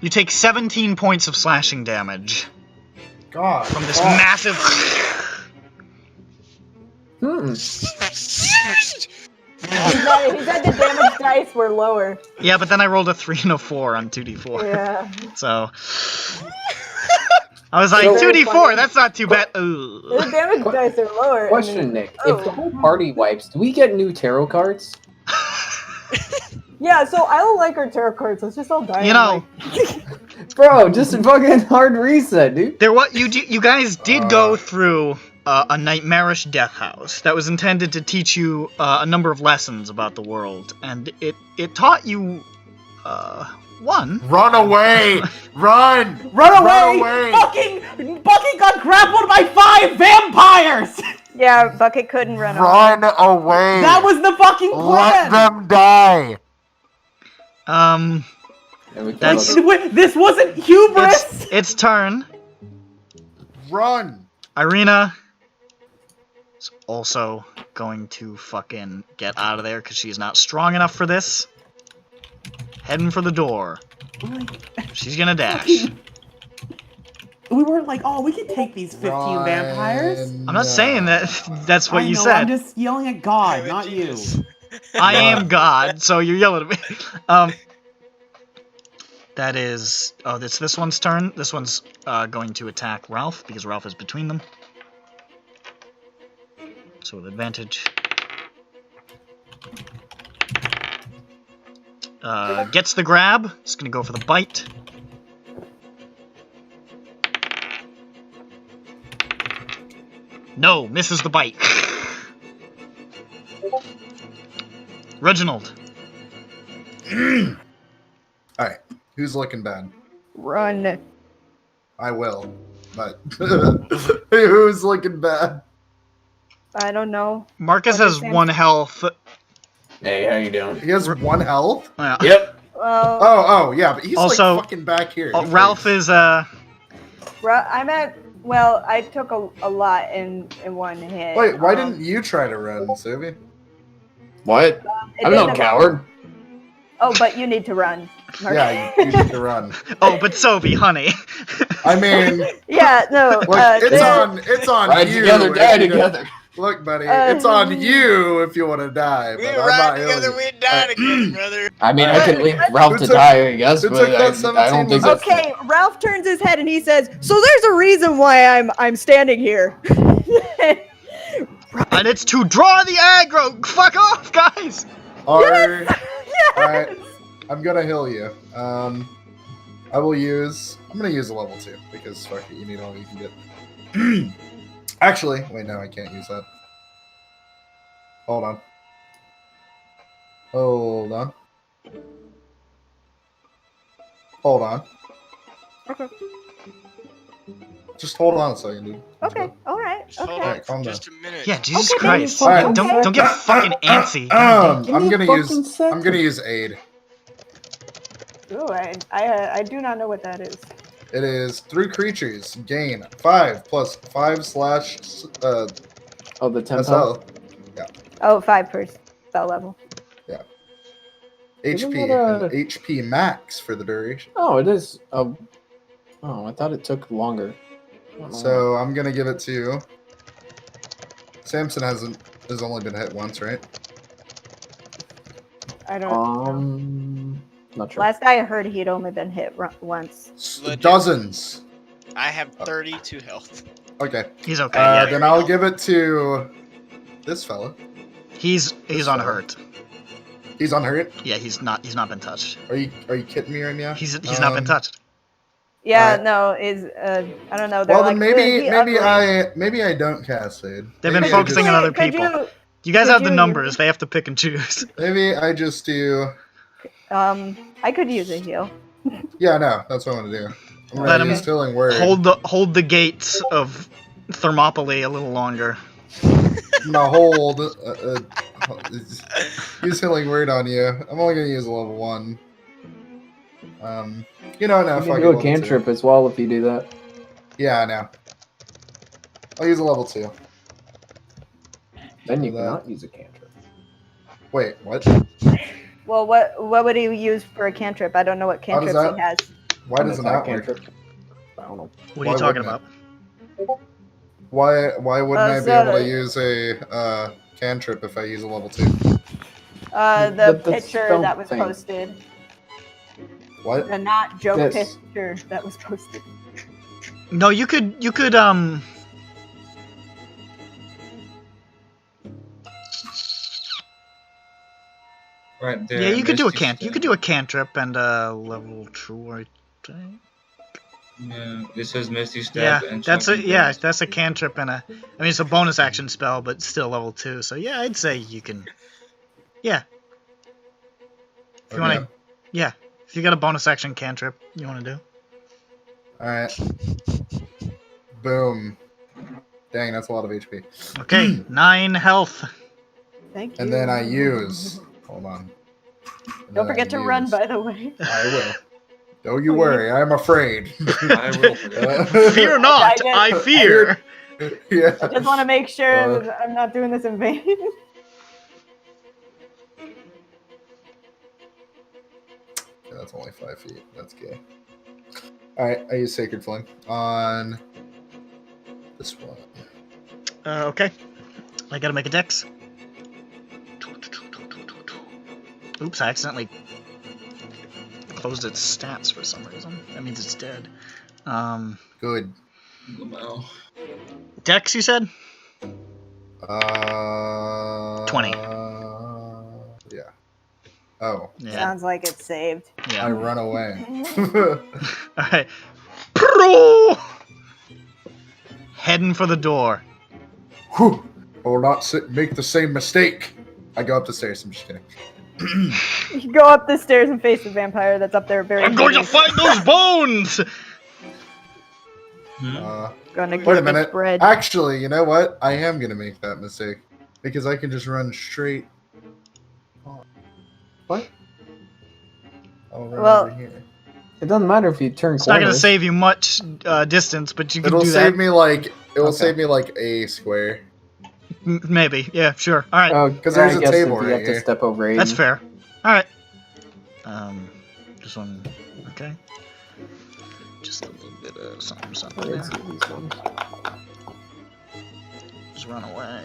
You take 17 points of slashing damage God. from this massive. Hmm. He said the damage dice were lower. Yeah, but then I rolled a 3 and a 4 on 2d4. Yeah. So I was like, So- 2d4, that's not too bad. Ooh. The damage dice are lower. I Question, mean, Nick. If the whole party wipes, do we get new tarot cards? yeah, so I don't like our tarot cards. Let's just all die. You know, Bro, just a fucking hard reset, dude. you guys did go through a nightmarish death house that was intended to teach you a number of lessons about the world, and it taught you one. Run away! Run! Run away! away! Bucky got grappled by 5 vampires! Yeah, Bucket couldn't run away. Run away! That was the fucking Let plan! them die! And we can That's- look- Wait, this wasn't hubris. Its turn. Run! Irina is also going to fucking get out of there because she's not strong enough for this. Heading for the door. Like, She's gonna dash. we weren't like, oh, we can take these 15 Run. vampires. I'm not saying that that's what I you know, said. I'm just yelling at God, Damn it, not you. genius. I am God, so you're yelling at me. That is... Oh, it's this one's turn. This one's going to attack Ralph, because Ralph is between them. So with advantage. Gets the grab. It's going to go for the bite. No, misses the bite. Reginald. Alright, who's looking bad? Run. I will, but who's looking bad? I don't know. Marcus What has is it? 1 health. Hey, how you doing? He has 1 health? Yep. Well, Oh, yeah, but he's Also- like fucking back here. Ralph is, I'm at. Well, I took a lot in one hit. Wait, why didn't you try to run, Suvi? What? it I'm no didn't- coward. Oh, but you need to run. Mark. Yeah, you need to run. Oh, but Sophie, honey. I mean, Yeah, no. look, it's on Ride you. together, die if you don't- together. Look, buddy, it's on you if you want to die. We But ain't I'm ride not together, healing we you. ain't die together, brother. I mean, I can leave Ralph Who to took- die, I guess, who but took that I don't 17 think was- that's... Okay, Ralph turns his head and he says, "So there's a reason why I'm standing here." And it's to draw the aggro. Fuck off, guys. Alright, Yes! I'm gonna heal you. I'm gonna use a level 2 because fuck it, you need all you can get. Actually, wait, no, I can't use that. Hold on. Hold on. Hold on. Okay. Just hold on a second, dude. Okay. All right. Just hold Okay. on Alright, calm for down. just a minute. Yeah, Jesus Okay, Christ. then. Alright. Don't get fucking antsy. I'm Give me a gonna fucking use second. aid. Ooh, I do not know what that is. It is 3 creatures gain 5 plus 5 slash Oh, the tempo? SL Oh, 5 per spell level. Isn't HP that and HP max for the duration. Oh, it is. Oh, I thought it took longer. I don't know. So I'm gonna give it to Samson. Has only been hit once, right? I don't know. Not sure. Last I heard, he'd only been hit once. Legit. Dozens. I have 32 health. Okay. He's okay. Yeah. Then I'll give it to this fella. He's unhurt. He's unhurt. Yeah, he's not been touched. Are you kidding me right now? He's not been touched. Yeah, Alright. no, I don't know. They're Well, like, then maybe "He ugly." maybe I don't cast aid. They've Maybe been I focusing just- on other Could people. you- You guys could have the you- numbers. They have to pick and choose. Maybe I just do. I could use a heal. Yeah, no, that's what I'm gonna do. I'm Let gonna him use Healing Word. Hold the gates of Thermopylae a little longer. I'm gonna hold. Use Healing Word on you. I'm only gonna use a level 1. You know, no, You fuck can it, do a level 2. cantrip as well if you do that. Yeah, I know. I'll use a level 2. Then you Do that. cannot use a cantrip. Wait, what? Well, what would he use for a cantrip? I don't know what How does cantrips he has. Why doesn't Attack that work? cantrip. I don't know. What are you Why talking wouldn't about? Why wouldn't I be so- able to use a cantrip if I use a level 2? The the picture spell that was thing. posted. What? The not joke This. picture that was posted. No, you could Right there. yeah, you could do a Misty you could do a cantrip and level 2, I think. Yeah, this says Misty Yeah, Step and that's a Shocking yeah, Blast. that's a cantrip and a. I mean, it's a bonus action spell, but still level 2. So yeah, I'd say you can. Yeah, if you want to. Yeah, if you got a bonus action cantrip, you want to do. Alright. Boom. Dang, that's a lot of HP. Okay, 9 health. Thank you. And then I use. Hold on. Don't forget to run, by the way. I will. Don't you worry, I'm afraid. I will. Fear not, I fear. Yeah. I just want to make sure that I'm not doing this in vain. Yeah, that's only 5 feet. That's gay. Alright, I use Sacred Flame on this one. Okay. I gotta make a dex. Oops, I accidentally closed its stats for some reason. That means it's dead. Good. Dex, you said? 20. Yeah. Oh. Yeah. Sounds like it's saved. Yeah. I run away. Alright. Pro! Heading for the door. Whew. I will not make the same mistake. I go up the stairs. I'm just kidding. You go up the stairs and face the vampire that's up there very I'm going to find those bones! Gonna Wait a get minute. bread. Actually, you know what? I am going to make that mistake. Because I can just run straight. What? I'll run over here. It doesn't matter if you turn It's not going to corners. save you much distance, but you can It'll do save that. me like it will save me like a square. Maybe. Yeah, sure. Alright. Oh, 'Cause there's I a guess table if you right have to here. step over 80. That's fair. Alright. This one. Okay. Just a little bit of something there. Let's see these ones. Just run away.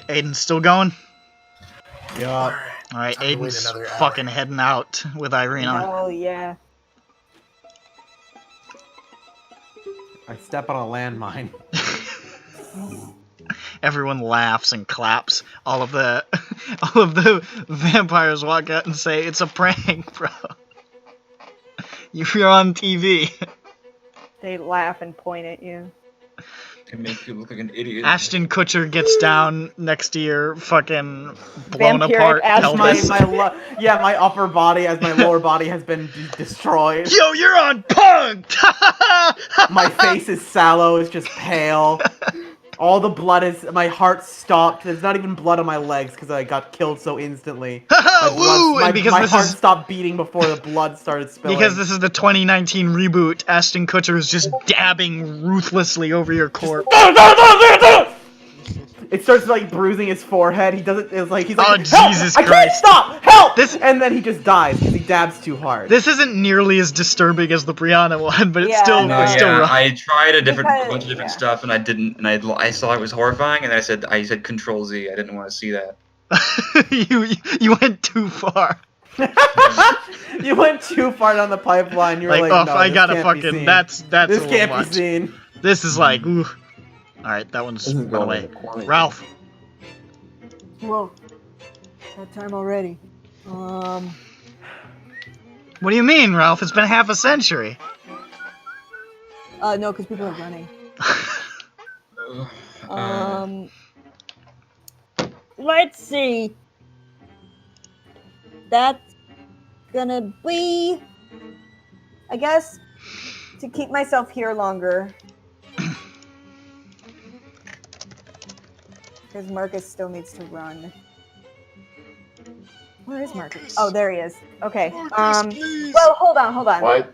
Aiden's still going? Yeah. Alright, Time to wait Aiden's another hour. fucking heading out with Irene on. Oh yeah. I step on a landmine. Everyone laughs and claps. All of the vampires walk out and say, "It's a prank, bro. You're on TV." They laugh and point at you. It makes you look like an idiot. Ashton Kutcher gets down next to your fucking blown Vampiric apart Ashton. pelvis. My upper body as my lower body has been destroyed. Yo, you're on Punked! My face is sallow, it's just pale. All the blood is, my heart stopped. There's not even blood on my legs because I got killed so instantly. Ooh, and because my this heart is stopped beating before the blood started spilling. because this is the 2019 reboot, Ashton Kutcher is just dabbing ruthlessly over your corpse. It starts like bruising his forehead. He doesn't. It's like he's like, Oh, "Help! Jesus I can't Christ. stop! Help!" This- and then he just dies because he dabs too hard. This isn't nearly as disturbing as the Brianna one, but it's Yeah, still no, it's still yeah, rough. I tried a Because- bunch of different yeah. stuff, and I didn't, and I saw it was horrifying, and then I said Control Z. I didn't want to see that. you went too far. You went too far down the pipeline. You were like, oh, no, I this gotta can't be fucking. seen. That's This a little can't much. be seen. This is like, ooh. All right, that one's This is run going away. in the corner. Ralph. Whoa. That time already. What do you mean, Ralph? It's been half a century. No, because people are running. Let's see. That's gonna be, I guess, to keep myself here longer. Because Marcus still needs to run. Where is Marcus? Oh, there he is. Okay. Well, hold on. What?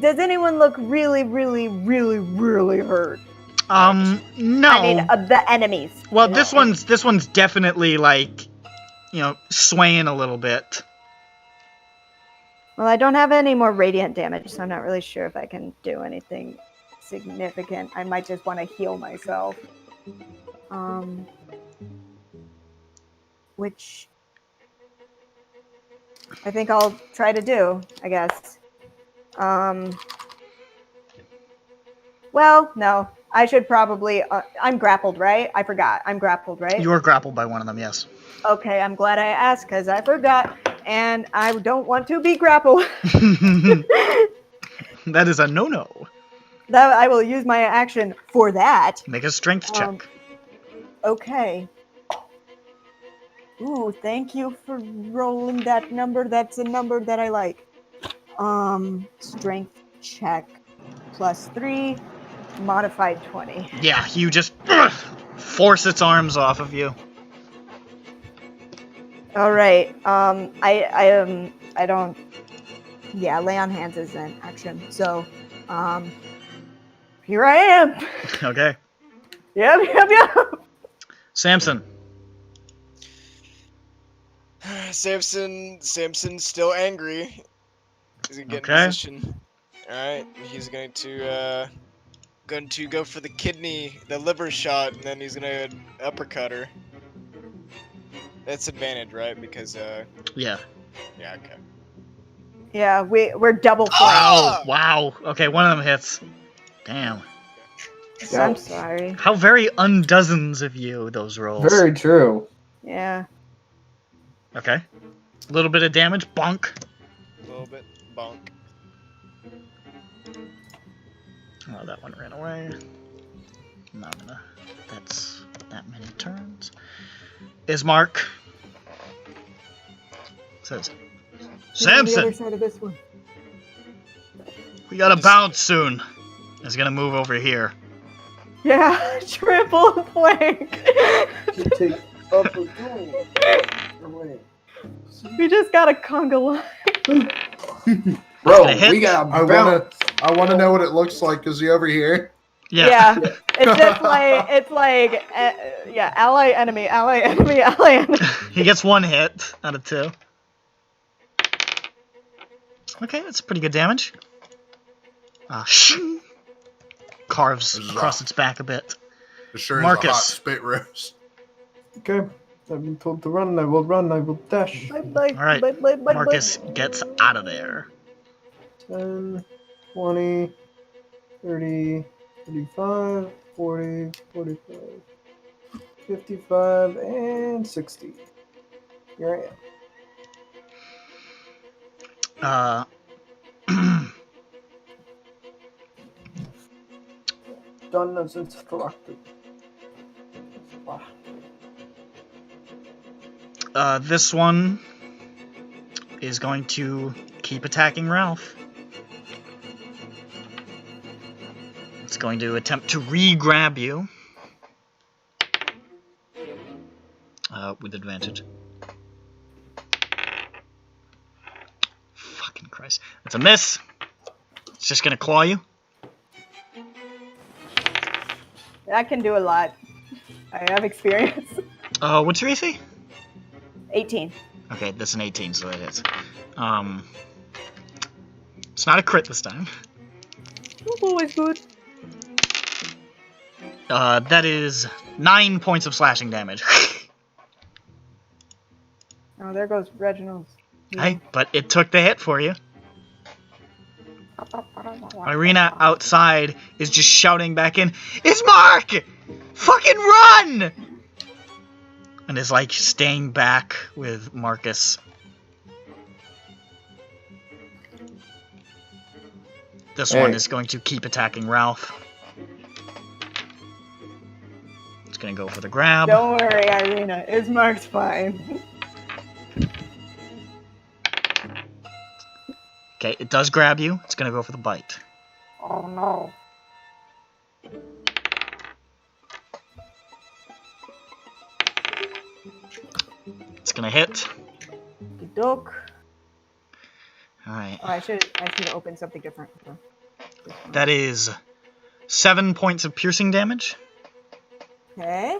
Does anyone look really, really, really, really hurt? No. I mean, the enemies. Well, this one's definitely like, swaying a little bit. Well, I don't have any more radiant damage, so I'm not really sure if I can do anything significant. I might just want to heal myself. Which I think I'll try to do, I guess. Well, no. I should probably... I'm grappled, right? I forgot. I'm grappled, right? You were grappled by one of them, yes. Okay, I'm glad I asked, because I forgot. And I don't want to be grappled. That is a no-no. That I will use my action for that. Make a strength check. Okay. Ooh, thank you for rolling that number. That's a number that I like. Strength check +3, modified 20. Yeah, you just force its arms off of you. All right. I don't. Yeah, lay on hands is an action. So, here I am. Okay. Yep. Uh, Samson. Samson's still angry. He's gonna get in Okay. position. Alright, he's going to go for the liver shot, and then he's gonna uppercut her. That's advantage, right? Because Yeah. yeah, okay. Yeah, we're double flanked. Ah! Wow. Okay, one of them hits. Damn. I'm sorry. How very undozens of you, those rolls. Very true. Yeah. Okay. A little bit of damage. Bonk. A little bit bonk. Oh, that one ran away. Not gonna. That's that many turns. Ismark says, On the other Samson, side of this one. we gotta bounce soon. He's gonna move over here. Yeah, triple flank. Take up a goal. We just got a conga line. Bro, Gonna hit. we got I wanna know what it looks like. Is he over here? Yeah. It's just like yeah, ally enemy. He gets one hit out of 2. Okay, that's pretty good damage. Carves across its back a bit. It sure is a Marcus. hot spit roast. Okay. I've been told to run. I will run. I will dash. Alright, Marcus gets out of there. 10, 20, 30, 35, 40, 45, 55, and 60. Here I am. Done as instructed. This one is going to keep attacking Ralph. It's going to attempt to re-grab you. With advantage. Fucking Christ. That's a miss. It's just gonna claw you. That can do a lot. I have experience. What's your AC? 18. Okay, that's an 18, so that hits. It's not a crit this time. That's always good. That is 9 points of slashing damage. Oh, there goes Reginald's. Hey, but it took the hit for you. Irina outside is just shouting back in, Ismark! Fucking run! And is like staying back with Marcus. This one is going to keep attacking Ralph. It's gonna go for the grab. Don't worry, Irina. Ismark's fine. Okay, it does grab you. It's gonna go for the bite. Oh no. It's gonna hit. Doke. Alright. Oh, I should open something different. That is 7 points of piercing damage. Okay.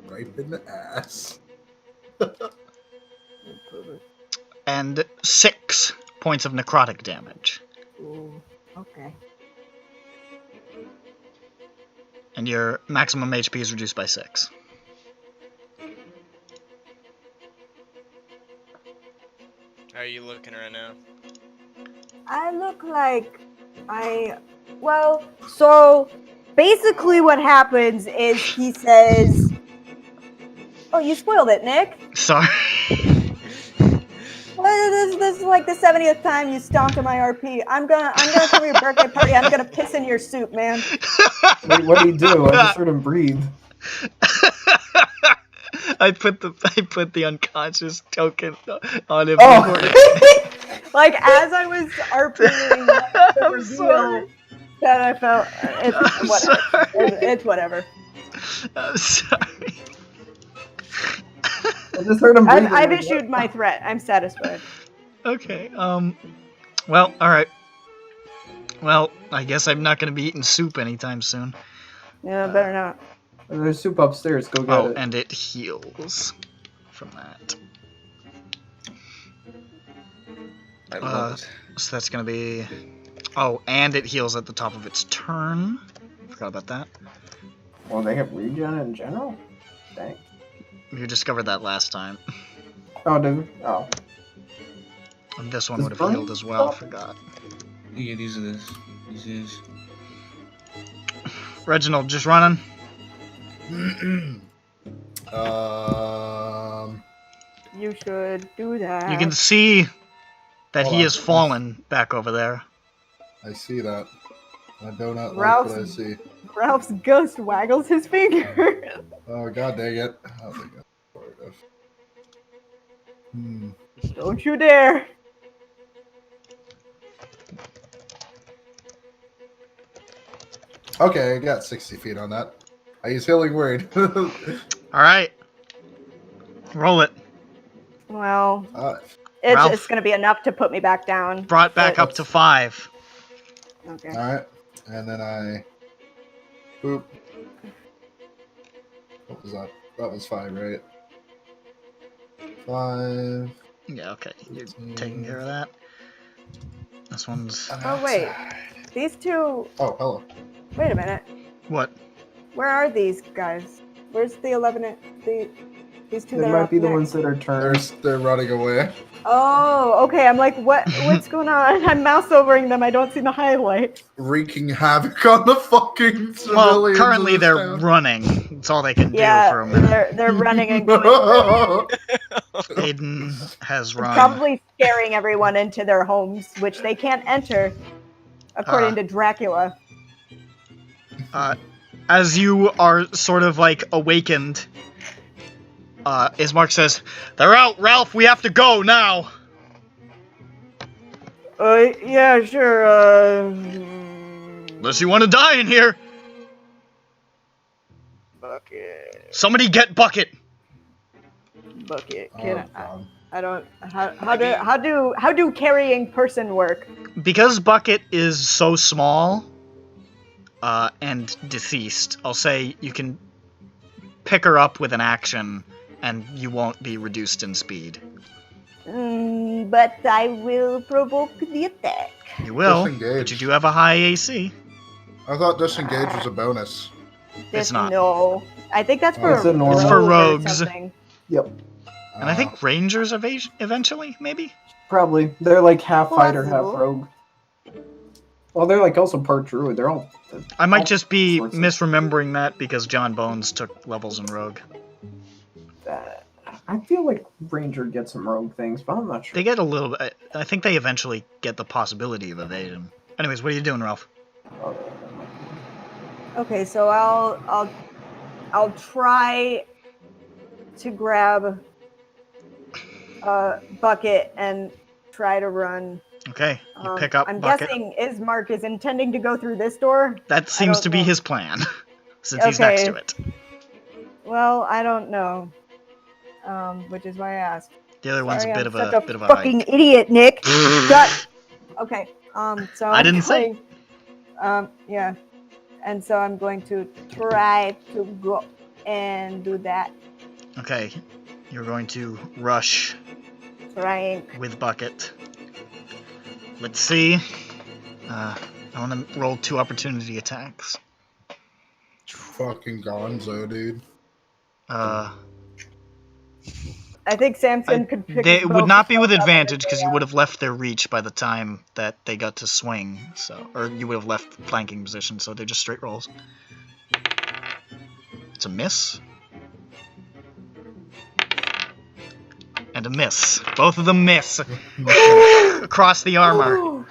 Right in the ass. And 6 points of necrotic damage. Ooh, okay. And your maximum HP is reduced by 6. How are you looking right now? I look like well, so basically what happens is he says, oh, you spoiled it, Nick. Sorry. Well, this is like the 70th time you stomped on my RP. I'm gonna come to your birthday party. I'm gonna piss in your soup, man. Wait, what did he do? I just heard him breathe. I put the unconscious token on him. Like as I was RPing the I'm sorry. That I felt. It's I'm whatever. sorry. It's whatever. I'm sorry. I just heard him breathing. I've issued my threat. I'm satisfied. Okay, well, alright. Well, I guess I'm not gonna be eating soup anytime soon. Yeah, better not. There's soup upstairs. Go get Oh, it. and it heals from that. I love it. So that's gonna be... Oh, and it heals at the top of its turn. Forgot about that. Well, they have regen in general? Dang. You discovered that last time. Oh, did we? Oh. And this one Does would have burn healed as well, stop? forgot. Yeah, these are this. This is. Reginald, just running. You should do that. You can see that Hold he on. has fallen back over there. I see that. I do not like Ralph's- what I see. Ralph's ghost waggles his finger. Oh, god dang it. Oh, my god. Sort of. Hmm. Don't you dare. Okay, I got 60 feet on that. I use Healing Word. Alright. Roll it. Well, Alright. Ralph. it's going to be enough to put me back down. Brought back But- up to 5. Okay. Alright. And then I... Boop. What was that? That was 5, right? 5. Yeah, okay. You're taking care of that. This one's... Oh, wait. These two... Oh, hello. Wait a minute. What? Where are these guys? Where's the 11... These two They that are might up be the next? ones that are turned. They're running away. Oh, okay. I'm like, what's going on? I'm mouse overing them. I don't see the highlight. Wreaking havoc on the fucking civilians. Well, currently of this they're town. running. That's all they can do for Yeah, a minute. they're running and going. Aiden has run. Probably scaring everyone into their homes, which they can't enter, according to Dracula. As you are sort of like awakened, Ismark says, "They're out, Ralph. We have to go now." Yeah, sure. Unless you want to die in here. Bucket. Somebody get Bucket. Bucket. Oh, Can God. I don't. How do carrying person work? Because Bucket is so small and deceased, I'll say you can pick her up with an action and you won't be reduced in speed. But I will provoke the attack. You will, but Disengage. you do have a high AC. I thought disengage was a bonus. It's not. No, I think that's for It's a normal- It's for rogue or rogues. something. Yep. And I think Rangers eventually, maybe? Probably. They're like half fighter, half Possible. rogue. Well, they're like also part druid. They're all. I might just be sorts of- misremembering that because John Bones took levels in Rogue. I feel like ranger gets some rogue things, but I'm not sure. They get a little bit. I think they eventually get the possibility of evasion. Anyways, what are you doing, Ralph? Okay, so I'll try to grab a bucket and try to run. Okay, you pick up I'm Bucket. guessing Ismark is intending to go through this door. That seems don't to be know. his plan, since he's next to Okay. it. Well, I don't know. Which is why I asked. The other one's Sorry, a bit I'm of such a bit of a fucking hike. idiot, Nick. Shut. Okay. So I I'm didn't say. going- Yeah. And so I'm going to try to go and do that. Okay, you're going to rush Trying. with Bucket. Let's see. I want to roll 2 opportunity attacks. Fucking gonzo, dude. I think Samson could pick. They his would bow not be with himself up on advantage his because way you out. would have left their reach by the time that they got to swing. So, or you would have left flanking position. So they're just straight rolls. It's a miss. And a miss. Both of them miss. Across the armor.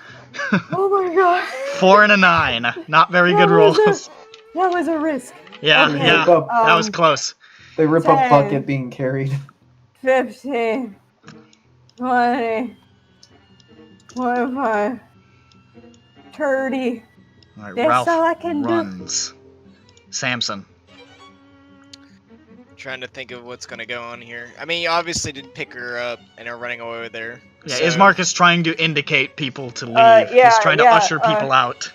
Oh my god. 4 and a 9. Not very good That was rolls. That was a risk. Yeah, Okay, yeah. Rip up, That was Um, close. they rip up 10. bucket being carried. 15, 20, 25, 30, Alright, That's Ralph all I can do. runs. Samson. Trying to think of what's gonna go on here. I mean, you obviously did pick her up and are running away with her. Yeah, so- is Marcus trying to indicate people to leave? Yeah, He's trying to yeah, usher people out.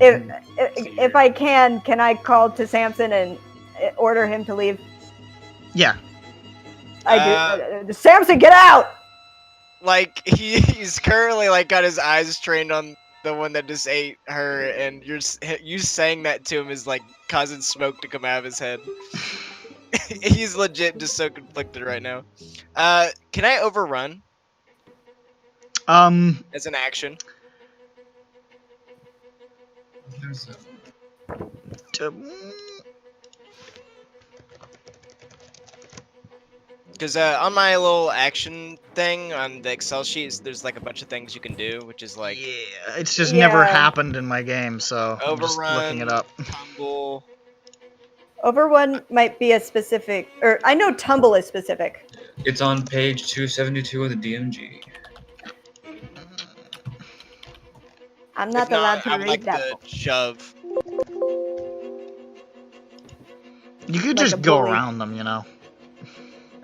If I can I call to Samson and order him to leave? Yeah. I do. Samson, get out! Like he's currently like got his eyes trained on the one that just ate her, and you saying that to him is like causing smoke to come out of his head. He's legit just so conflicted right now. Can I overrun as an action? Because on my little action thing on the Excel sheets, there's like a bunch of things you can do, which is like Yeah, it's just never Yeah. happened in my game, so I'm just looking it overrun, up. tumble. Overrun might be a specific, or I know tumble is specific. It's on page 272 of the DMG. I'm If not allowed to I'm read like that. the book. shove. You could Like just a go bully. around them, you know.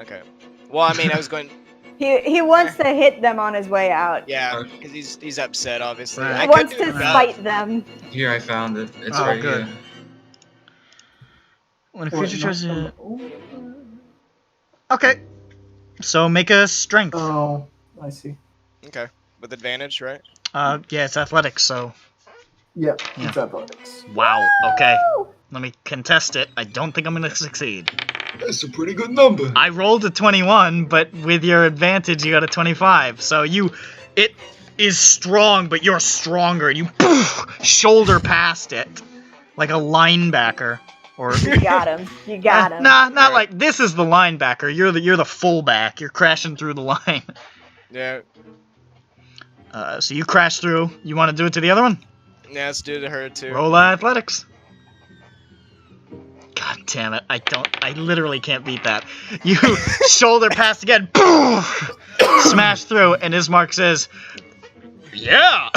Okay. Well, I mean, I was going. He wants to hit them on his way out. Yeah, because he's upset, obviously. Right. I He could wants do to that. spite them. Here, I found it. It's Oh, right good. here. When a creature tries to... Okay. So make a strength. Oh, I see. Okay, with advantage, right? Yeah, it's athletics, so... Yeah, Yeah. it's athletics. Wow, okay. Let me contest it. I don't think I'm gonna succeed. That's a pretty good number. I rolled a 21, but with your advantage, you got a 25. So it is strong, but you're stronger, and you shoulder past it like a linebacker. Or You got him. You got him. Nah, not like this is the linebacker. You're the fullback. You're crashing through the line. Yeah. So you crash through. You want to do it to the other one? Yeah, let's do it to her too. Roll athletics. God damn it! I literally can't beat that. You shoulder past again. Boom! Smash through, and Ismark says, "Yeah."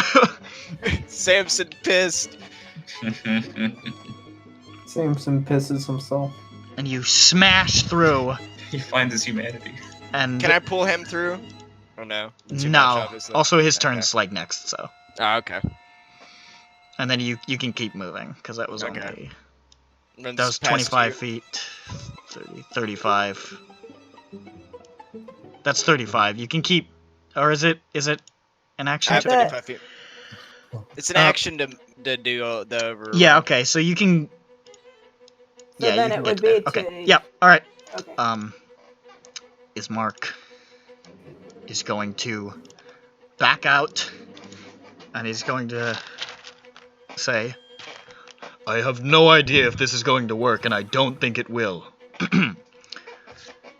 Samson pissed. Samson pisses himself. And you smash through, He finds his humanity. and Can I pull him through? Oh no. Too much, no. obviously. Also, his Okay. turn's like next, so. Oh, okay. And then you can keep moving because that was Okay. only Runs that was past 25 you. feet, 30, 35. That's 35. You can keep, or is it an I action? have check? 35 feet. It's an action to do the over. Yeah. Okay. So you can. So Yeah, then you it can would get be there. Okay. to- Yep. All right. Okay. Ismark is going to back out, and he's going to say, "I have no idea if this is going to work, and I don't think it will.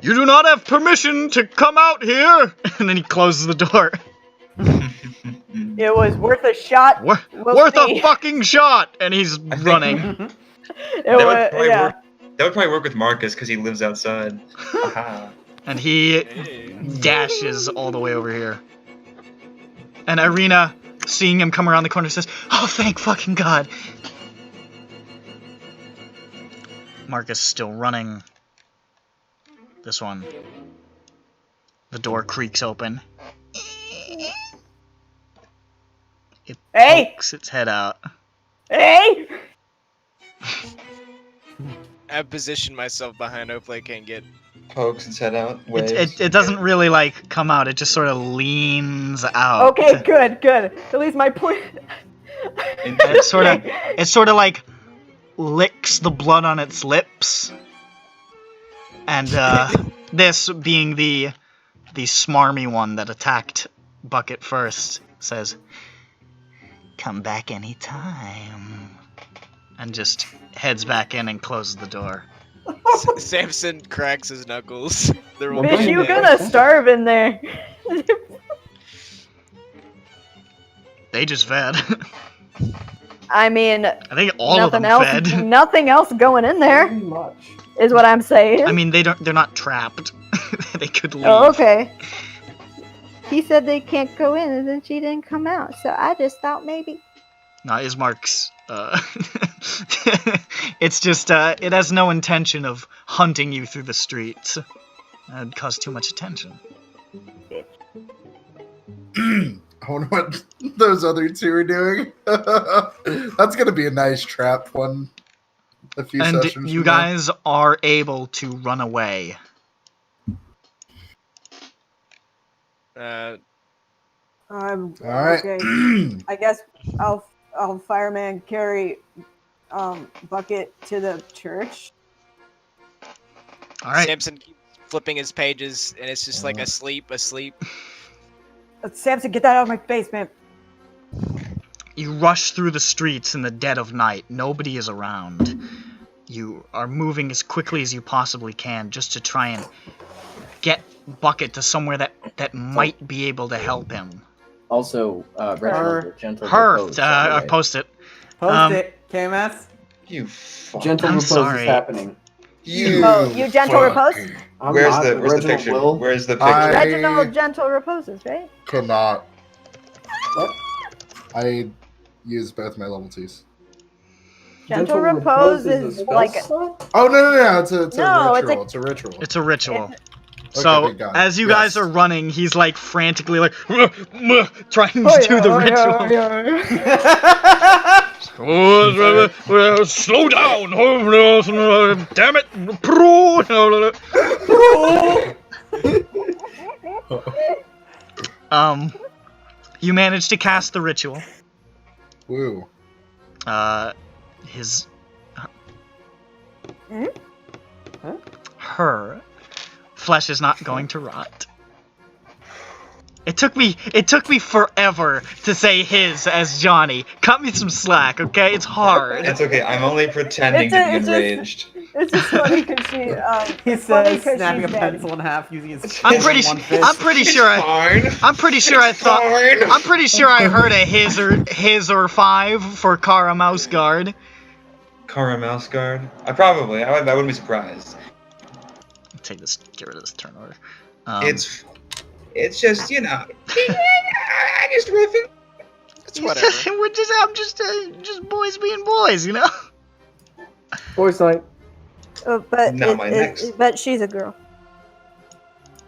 You do not have permission to come out here!" And then he closes the door. It was worth a shot. We'll Worth see. a fucking shot! And he's running. It That would was, probably yeah. work. That would probably work with Marcus because he lives outside. Aha. And he Hey. dashes all the way over here. And Irina, seeing him come around the corner, says, "Oh, thank fucking God." Marcus still running. This one. The door creaks open. It Hey! pokes its head out. Hey! I've positioned myself behind. Hopefully, I can't get. Pokes its head out. Waves. It doesn't really, like, come out. It just sort of leans out. Okay, good, good. At least my point. It sort of like licks the blood on its lips, and this being the smarmy one that attacked Bucket first says, "Come back anytime," and just heads back in and closes the door. Samson cracks his knuckles. They're all Bitch, you bleeding. gonna starve in there. They just fed. I mean, I think all of them nothing else. fed. Nothing else going in there Pretty much. is what I'm saying. I mean, they're not trapped. They could leave. Oh, okay. He said they can't go in, and then she didn't come out. So I just thought maybe. No, Ismark's, it's just, it has no intention of hunting you through the streets. That'd cause too much attention. I wonder what those other two are doing. That's gonna be a nice trap one. A few And sessions you from now. guys are able to run away. All right. Okay. I guess I'll fireman carry Bucket to the church. All right. Samson keeps flipping his pages, and it's just like asleep. Samson, get that out of my face, man. You rush through the streets in the dead of night. Nobody is around. You are moving as quickly as you possibly can just to try and get Bucket to somewhere that might be able to help him. Also, Reginald, gentle Hearth, repose. by the way. post it. Post it, KMS. You fuck. Gentle I'm repose sorry. is happening. You gentle fuck. repose? I'm Where's not, the Reginald picture? will. Where's the picture? I- Reginald gentle reposes, right? Cannot. What? I use both my level 2s. Gentle repose is a spell like slot? Oh no! It's a No, it's ritual. a- It's a ritual. It's a ritual. Okay, So, thank God. as you Yes. guys are running, he's like frantically like trying to do the ritual. Slow down! Damn it! You managed to cast the ritual. Woo. His... Hmm? Her flesh is not going to rot. It took me forever to say his as Johnny. Cut me some slack, okay? It's hard. It's okay. I'm only pretending to be It's just- enraged. It's just funny because she. He it's funny says, 'cause snapping a she's dead. pencil in half using his I'm fist pretty in one fist. I'm pretty sure I thought Fine. I'm pretty sure I heard a his or 5 for Kara Mouse Guard. Kara Mouse Guard. I wouldn't be surprised. Take this, get rid of this turn order. It's just, you know, I just riffing. It's whatever. I'm just boys being boys, you know. Boys night. But Not my next. but she's a girl.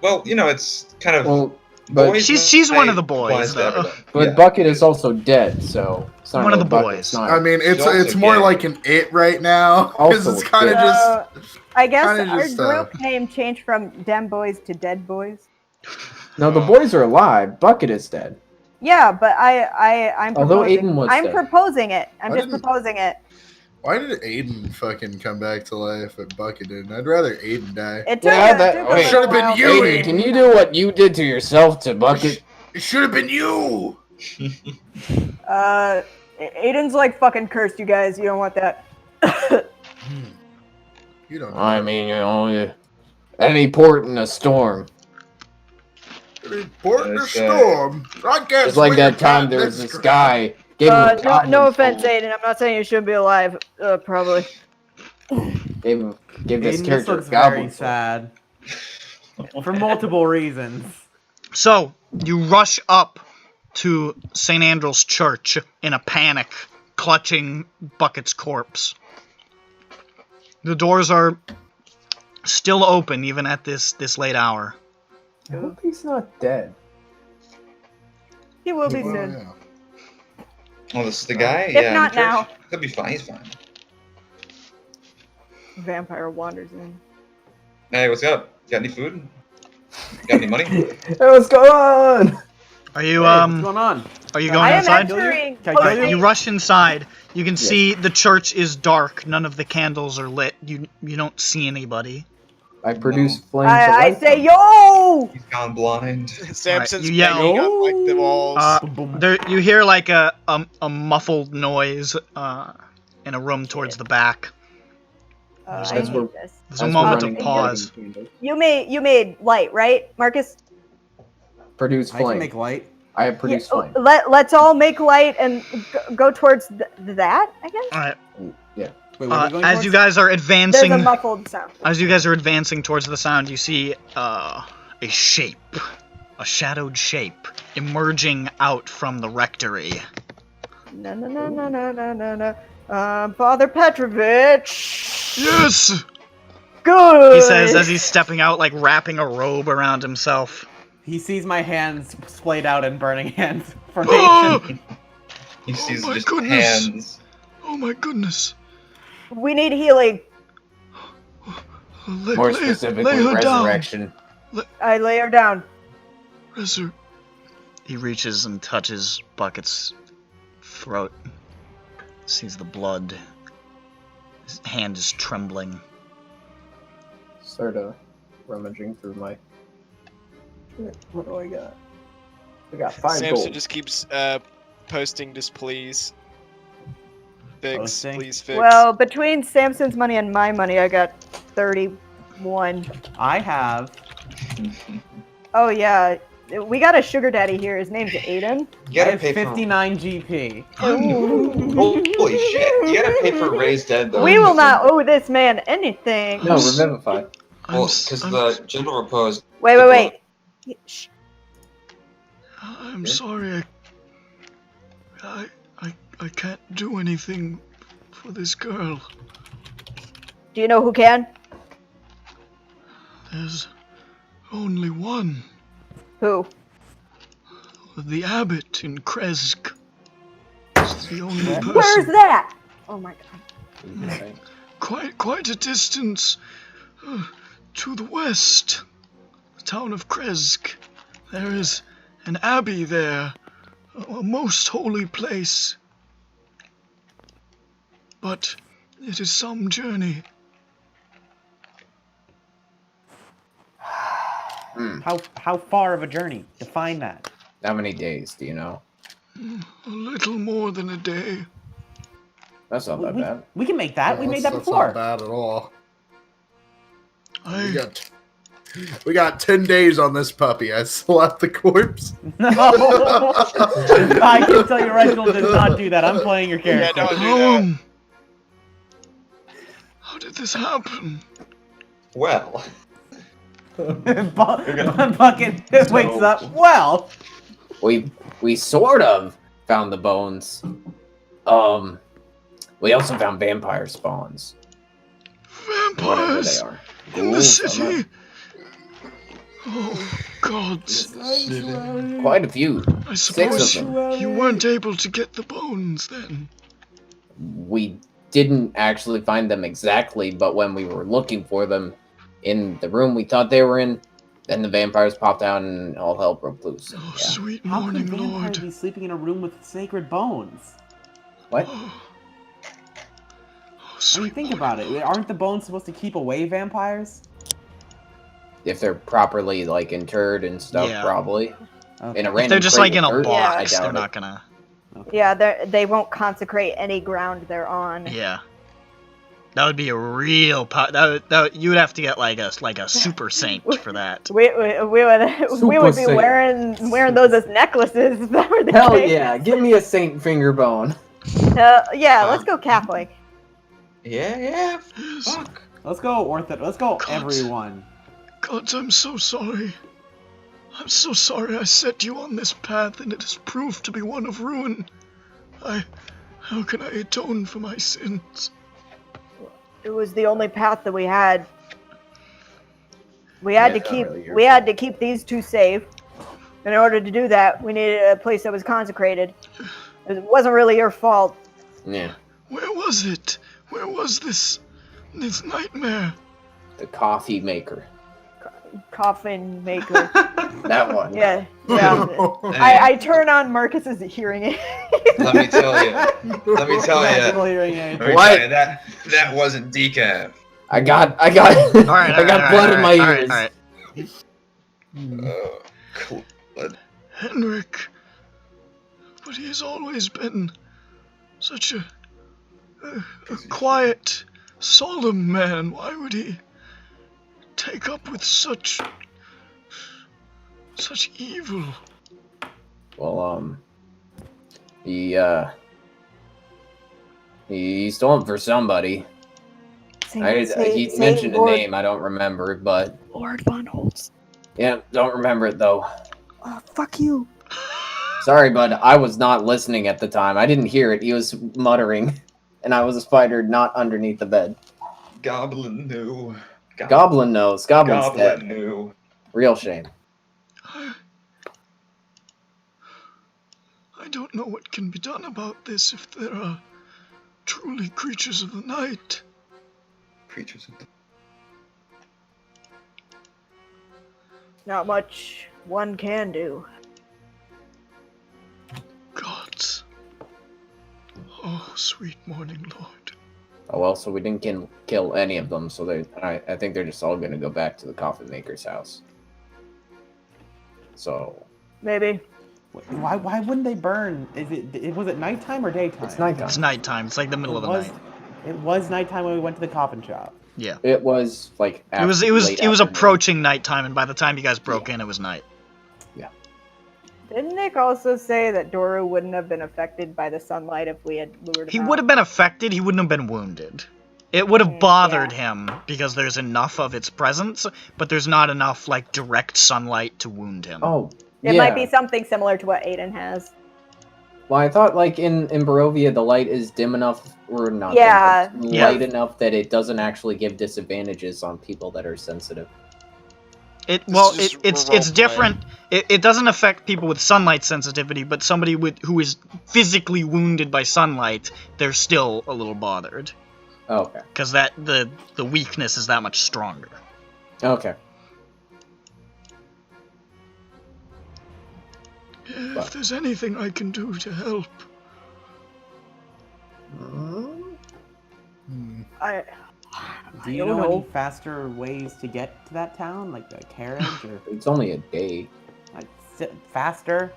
Well, you know, it's kind of. Well, but boys She's night one of the boys, applies to though. everybody. but Yeah. Bucket is also dead, so it's not One of really the Bucket, boys. it's not- I mean, it's also more gay. like an it right now because Also it's kind of gay. just. I guess kinda our just, group name changed from Dem Boys to Dead Boys. No, the boys are alive. Bucket is dead. Yeah, but I'm Although proposing. Aiden was I'm dead. proposing it. I'm I just didn't- proposing it. Why did Aiden fucking come back to life at Bucket didn't? I'd rather Aiden die. It took Yeah, a, that- took a wait. little Should've been while you, for Aiden. me. Can you do what you did to yourself to Bucket? It should have been you. Aiden's like fucking cursed, you guys. You don't want that. You don't know. I mean, you know, any port in a storm. Port in a It's, storm. I guess It's like we that can time find there was this crap. guy. Gave him a No goblin offense, soul. Aiden. I'm not saying you shouldn't be alive. Probably. Gave this Aiden, character this a looks very goblin soul. sad. For multiple reasons. So you rush up to St. Andrew's Church in a panic, clutching Bucket's corpse. The doors are still open even at this late hour. I hope he's not dead. He will be Well, soon. yeah. Oh, this is the guy? If Yeah. in not the church? now. He'll be fine. He's fine. Vampire wanders in. Hey, what's up? Got any food? Got any money? Hey, what's going on? Are you Hey, what's going on? are you I going am inside? entering. Can I kill Alright, you you? rush inside. You can see the church is dark. None of the candles are lit. You don't see anybody. I produce flames. of I light say, from- yo! He's gone blind. Samson's you yell. banging up like the walls. There, you hear like a muffled noise in a room towards the back. I That's hate where- this. There's a As we're moment running of pause. the candle. You made light, right, Marcus? Produce I can flame. make light. I have produced Yeah, flame. let's all make light and go towards that, I guess. All right. Yeah. Wait, what are we going As towards? you guys are There's advancing, a muffled sound. as you guys are advancing towards the sound, you see a shadowed shape, emerging out from the rectory. No. Father Petrovich. Yes! Good. He says as he's stepping out, like wrapping a robe around himself. He sees my hands splayed out in burning hands Oh! formation. He sees my just goodness. hands. Oh my goodness. We need healing. More specifically, lay her resurrection. I lay her down. Down. He reaches and touches Bucket's throat. Sees the blood. His hand is trembling. Start rummaging through my. What do I got? I got 5 Samson gold. just keeps posting just please. Fix, Posting? please fix. Well, between Samson's money and my money, I got 31. I have. Oh yeah, we got a sugar daddy here. His name's Aiden. You I gotta have pay 59 GP. Holy shit! You gotta pay for Raised Dead though. We will not owe this man anything. No, revivify. Well, because the gentle repose. Wait. Shh. I'm sorry. I can't do anything for this girl. Do you know who can? There's only one. Who? The abbot in Kresk. It's the only person. Where's that? Oh my god. Quite a distance to the west. The town of Kresk. There is an abbey there. A most holy place. But it is some journey. How far of a journey? Define that. How many days do you know? A little more than a day. That's not that bad. We can make that. We made that That's before. not bad at all. I We got 10 days on this puppy. I slapped the corpse. No. I can tell you, Reginald did not do that. I'm playing your Yeah, character. don't do that. How did this happen? Well, Bucket wakes up. Well, We sort of found the bones. We also found vampire spawns. Whatever they Vampires are. in the Ghouls, I'm city. Oh gods! not- Quite a few. I 6 suppose of them. you weren't able to get the bones then. We didn't actually find them exactly, but when we were looking for them in the room we thought they were in, then the vampires popped out and all hell broke loose. Oh, Yeah. sweet how can morning, vampires Lord. be sleeping in a room with sacred bones? What? Oh, I mean, sweet think morning, about it. Lord. Aren't the bones supposed to keep away vampires? If they're properly like interred and stuff, Yeah. probably. Okay. In a If random they're just crate like in a with dirt, I box, doubt they're it. not gonna. Yeah, they won't consecrate any ground they're on. Yeah. That would be a real you would have to get like a super saint for that. We would Super be Saint. wearing those as necklaces if that were the Hell case. yeah, give me a Saint finger bone. Yeah, let's go Catholic. yeah. Yes. Fuck. Let's go Let's go God. everyone. Gods, I'm so sorry. I'm so sorry I set you on this path and it has proved to be one of ruin. How can I atone for my sins? It was the only path that we had. We had Yeah, to it's not really your we had to keep these two safe. In order to do that, we needed a place that was consecrated. It wasn't really your fault. Yeah. Where was it? Where was this nightmare? The coffee maker. Coffin maker. That one. Yeah. Hey, I turn on Marcus's hearing aid. let me tell you. Magical hearing aid. Let me What? tell you, that wasn't decaf. I got All right, I got blood in my ears. All right. Cool. Henrik. But he has always been such a quiet, solemn man. Why would he take up with such evil? Well, he stole him for somebody. He mentioned a name, I don't remember, but Lord Von Holtz. yeah, don't remember it though. Fuck you. Sorry, bud. I was not listening at the time. I didn't hear it. He was muttering, and I was a spider not underneath the bed. Goblin knew. Goblin knows. Goblin's dead. Goblin knew. Real shame. I don't know what can be done about this if there are truly creatures of the night. Creatures of the... Not much one can do. Gods. Oh, sweet morning, Lord. Oh well, so we didn't kill any of them, so I think they're just all gonna go back to the coffin maker's house. So Maybe. Why wouldn't they burn? Was it nighttime or daytime? it's nighttime. It's nighttime. It's like the middle of the night. It was nighttime when we went to the coffin shop. Yeah. It was like It was late afternoon. approaching nighttime, and by the time you guys broke in, it was night. Didn't Nick also say that Doru wouldn't have been affected by the sunlight if we had lured him He out? would have been affected. He wouldn't have been wounded. It would have bothered him because there's enough of its presence, but there's not enough like direct sunlight to wound him. Oh, It might be something similar to what Aiden has. Well, I thought like in Barovia the light is dim enough, or not dim, but light enough that it doesn't actually give disadvantages on people that are sensitive. It's different. It doesn't affect people with sunlight sensitivity, but somebody who is physically wounded by sunlight, they're still a little bothered. Oh, okay. Because the weakness is that much stronger. Okay. If there's anything I can do to help. Do you know any faster ways to get to that town, like a carriage or? It's only a day. Like faster?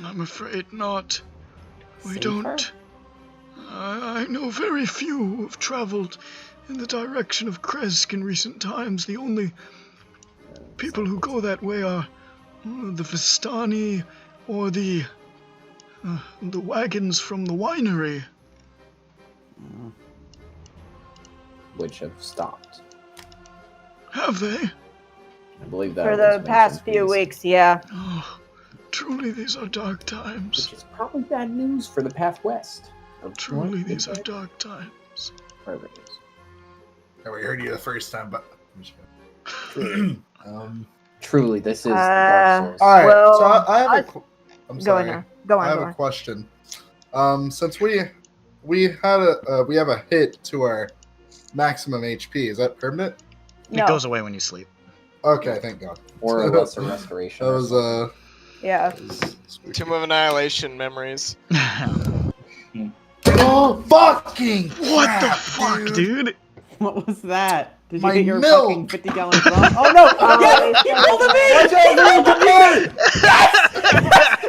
I'm afraid not. We don't. I know very few who have traveled in the direction of Kresk in recent times. The only people who go that way are the Vistani or the wagons from the winery. Which have stopped. Have they? I believe that For was the past few weeks, yeah. Oh, truly these are dark times. Which is probably bad news for the path west. Truly these are dark times. Wherever it is. Oh, we heard you the first time, but I'm just Truly. kidding. Truly, this is Dark Souls. All right, Well, so I have I'm Go sorry. on now. Go on. I have Go a on. question. Since we have a hit to our maximum HP, is that permanent? It goes away when you sleep. Okay, thank God. Or a lesser restoration. That was Yeah. Tomb of Annihilation memories. Oh, fucking What the crap, fuck, dude? What was that? Did you My get your milk! fucking 50-gallon drum? Oh no! Yes! He pulled a me!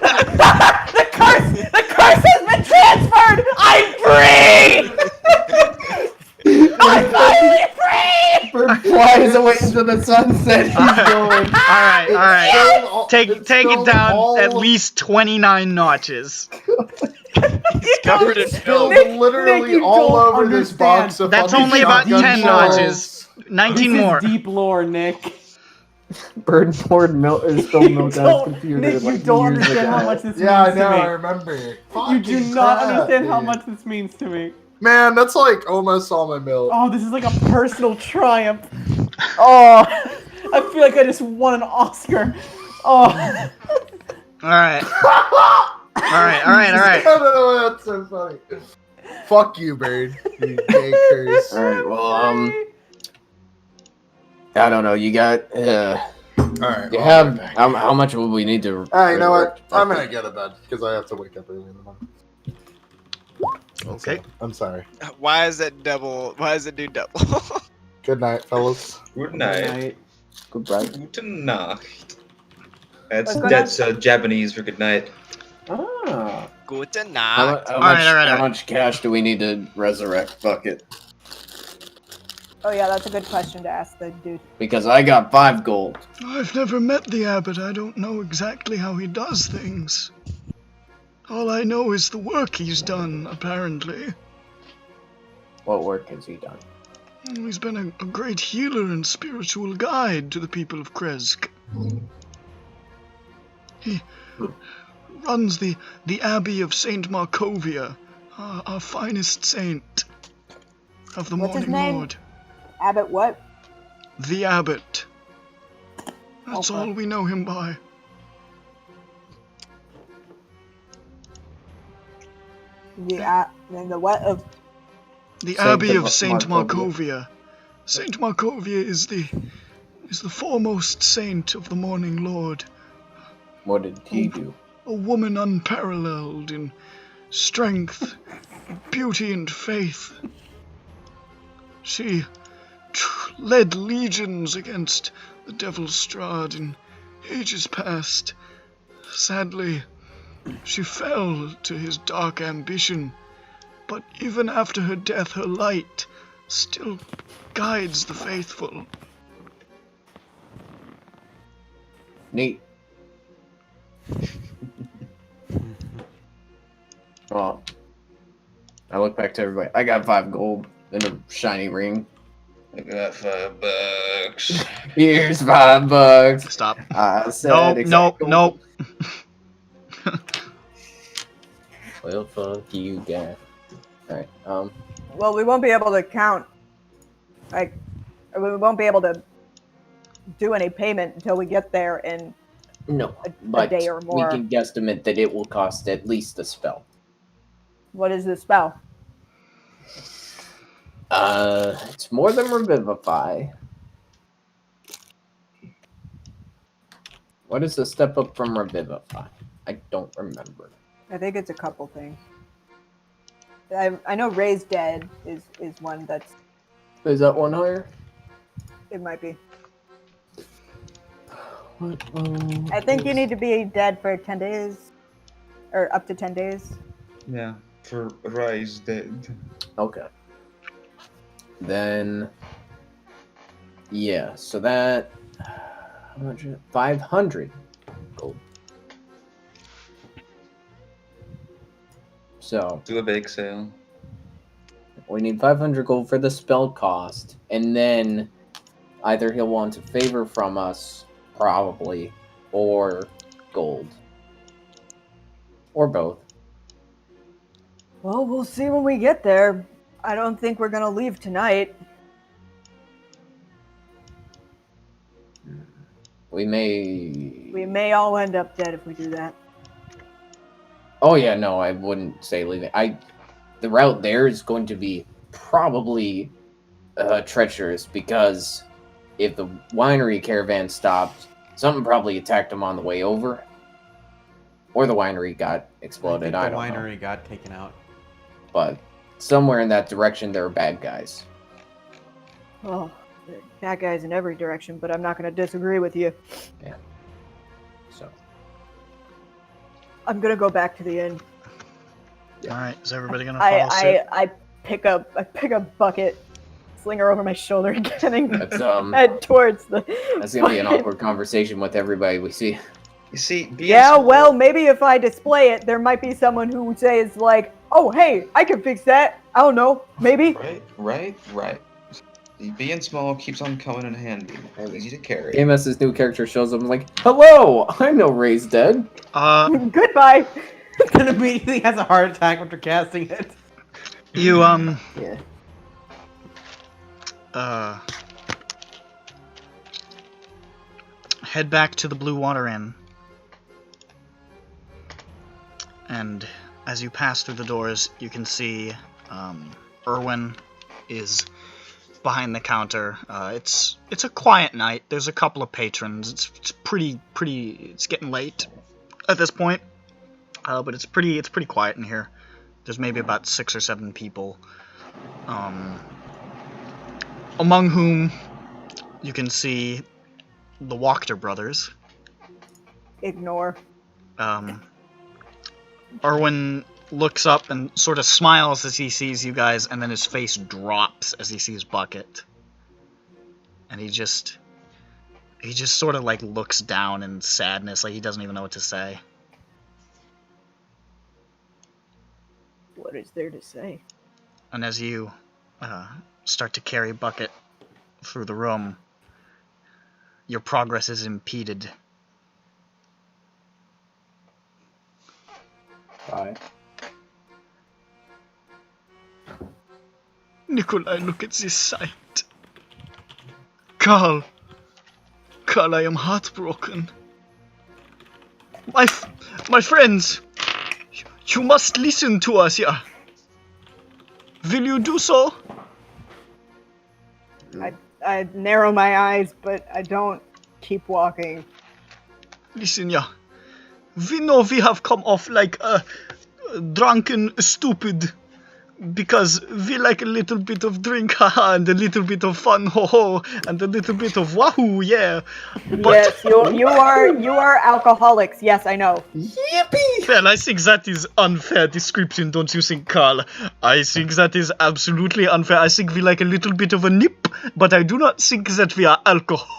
The curse has been transferred! I'm free! I'm finally free! Bird flies away into the sunset. He's going. Alright. Take it down all at least 29 notches. He's covered in spilled film. literally Nick, you all don't over this understand. box of That's fucking only about shotgun 10 shells. notches. 19 This more. is deep lore, Nick. Bird poured milk or spilled milk on his computer. Nick, you like don't years understand ago. how much this Yeah, I means know, I to remember. me. You Fucking do not crap, understand how dude. much this means to me. Man, that's like almost all my milk. Oh, this is like a personal triumph. Oh, I feel like I just won an Oscar. Oh. Alright. Alright. I don't know why that's so funny. Fuck you, Bird. You gay curse. Alright, well, I don't know, you got, Alright. you have, how much will we need to... You know what? I'm gonna go to bed, because I have to wake up early in the morning. Okay. I'm sorry. Why is it double? Why does it do double? Good night, fellas. Good night. Goodbye. Guten Nacht. That's What's going Japanese for good night. Ah. Guten How, Nacht. how Alright. much cash do we need to resurrect Bucket? Oh yeah, that's a good question to ask the dude. Because I got 5 gold. I've never met the abbot. I don't know exactly how he does things. All I know is the work he's done, apparently. What work has he done? He's been a great healer and spiritual guide to the people of Kresk. He runs the Abbey of Saint Markovia, our finest saint of the What's his Morning name? Lord. Abbott what? The Abbot. That's Okay. all we know him by. And the what of? The Saint Abbey of Saint Markovia. Markovia. Saint Markovia is the foremost saint of the Morning Lord. What did he do? A woman unparalleled in strength, beauty, and faith. She led legions against the Devil's STRAHD in ages past. Sadly, she fell to his dark ambition, but even after her death, her light still guides the faithful. Neat. Well, I look back to everybody. I got 5 gold and a shiny ring. I got $5. Here's $5. Stop. I said Nope, exact nope, gold. nope. Well, fuck you, guy. Alright, Well, we won't be able to count. Like, we won't be able to do any payment until we get there in no, a but day or more. we can guesstimate that it will cost at least a spell. What is the spell? It's more than Revivify. What is the step up from Revivify? I don't remember. I think it's a couple things. I know Raise Dead is one that's, Is that one higher? it might be. What, I think you need to be dead for 10 days. Or up to 10 days. Yeah, for Rise Dead. Okay. Then, yeah, so that, how much? 500 gold. So, Do a bake sale. we need 500 gold for the spell cost, and then either he'll want a favor from us, probably, or gold. Or both. Well, we'll see when we get there. I don't think we're gonna leave tonight. We may... We may all end up dead if we do that. Oh yeah, no, I wouldn't say leaving. The route there is going to be probably treacherous, because if the winery caravan stopped, something probably attacked them on the way over, or the winery got exploded. I the don't know. winery got taken out. But somewhere in that direction, there are bad guys. Oh, there are bad guys in every direction, but I'm not gonna disagree with you. Yeah. So. I'm gonna go back to the inn. Alright, is everybody gonna follow suit? I pick up a bucket, sling her over my shoulder again, and That's head towards the. That's gonna be an awkward conversation with everybody we see. You see, Yeah, well, maybe if I display it, there might be someone who says like, "Oh, hey, I can fix that." I don't know, maybe. Right. Being small keeps on coming in handy. Easy to carry. AMS's new character shows up and like, "Hello, I'm no Raised Dead." Goodbye. Then immediately has a heart attack after casting it. You, Yeah. head back to the Blue Water Inn. And as you pass through the doors, you can see Erwin is behind the counter. It's a quiet night. There's a couple of patrons. It's pretty. It's getting late at this point, but it's pretty quiet in here. There's maybe about 6 or 7 people, among whom you can see the Wachter brothers. Ignore. Erwin looks up and sort of smiles as he sees you guys, and then his face drops as he sees Bucket. And he just sort of like looks down in sadness, like he doesn't even know what to say. What is there to say? And as you start to carry Bucket through the room, your progress is impeded. Bye. Nikolai, look at this sight. Carl, I am heartbroken. My friends, you must listen to us, yeah. Will you do so? I narrow my eyes, but I don't keep walking. Listen, yeah. We know we have come off like drunken stupid because we like a little bit of drink, haha, and a little bit of fun, ho ho, and a little bit of wahoo, yeah. But, yes, you are alcoholics. Yes, I know. Yippee! well, I think that is unfair description, don't you think, Carl? I think that is absolutely unfair. I think we like a little bit of a nip, but I do not think that we are alcoholics.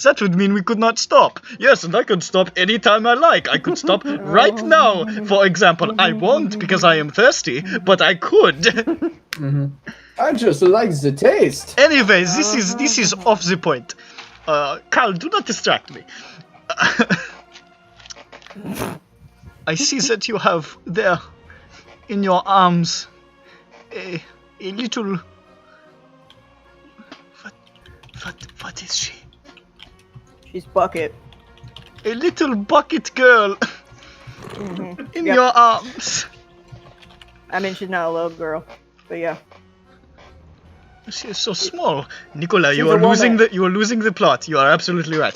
That would mean we could not stop. Yes, and I could stop anytime I like. I could stop right now, for example. I won't because I am thirsty, but I could. I just like the taste. Anyways, this is off the point. Carl, do not distract me. I see that you have there in your arms a little. What is she? She's Bucket. A little bucket girl in your arms. I mean, she's not a little girl, but yeah. She is so small. Nicola, you She's are a losing woman. the plot. You are absolutely right.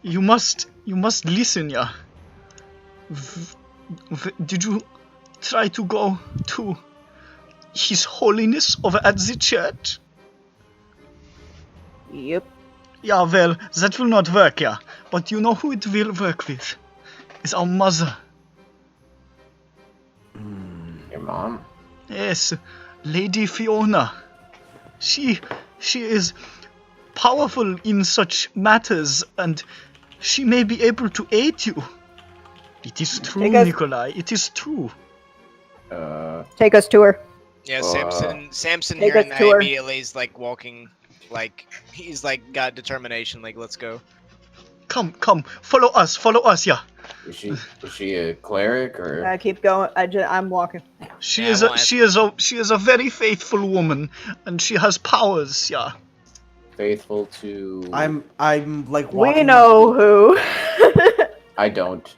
You must listen, yeah. Did you try to go to His Holiness over at the church? Yep. Yeah, well, that will not work, yeah. But you know who it will work with? It's our mother. Your mom? Yes, Lady Fiona. She is powerful in such matters, and she may be able to aid you. It is true, Nikolai. It is true. Take us to her. Yeah, Samson Take hearing us that to her. immediately is like walking, like he's like got determination. Like, let's go. Come, follow us, yeah. Is she a cleric or? I keep going. I'm walking. She Yeah, is a very faithful woman, and she has powers, yeah. Faithful to. I'm like walking. We know who. I don't.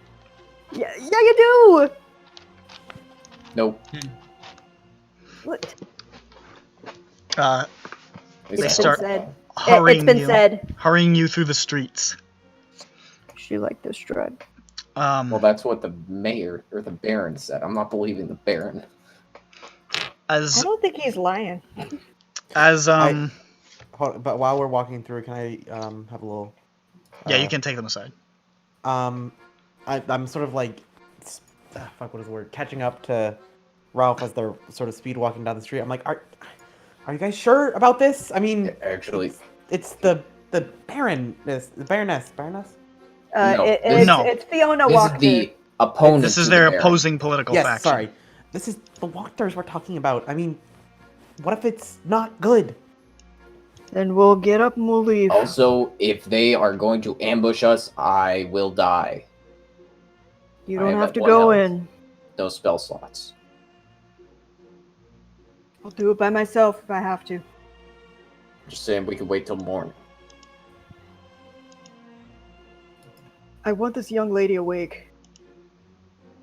Yeah, you do. Nope. What? Is They that- start Said. hurrying It's been you, said. hurrying you through the streets. She liked this drug. Well, that's what the mayor or the baron said. I'm not believing the baron. I As don't think he's lying. as Hold on, but while we're walking through, can I have a little? yeah, you can take them aside. I'm sort of like, fuck, what is the word? Catching up to Ralph as they're sort of speed walking down the street. I'm like, are you guys sure about this? I mean, Actually, it's the baroness. No, It's Fiona this Walker. is the opponent. This is to their the baron. opposing political Yes, faction. sorry. This is the Walkers we're talking about. I mean, what if it's not good? Then we'll get up and we'll leave. Also, if they are going to ambush us, I will die. You I don't have have to one go health. in. No spell slots. I'll do it by myself if I have to. Just saying, we could wait till morning. I want this young lady awake.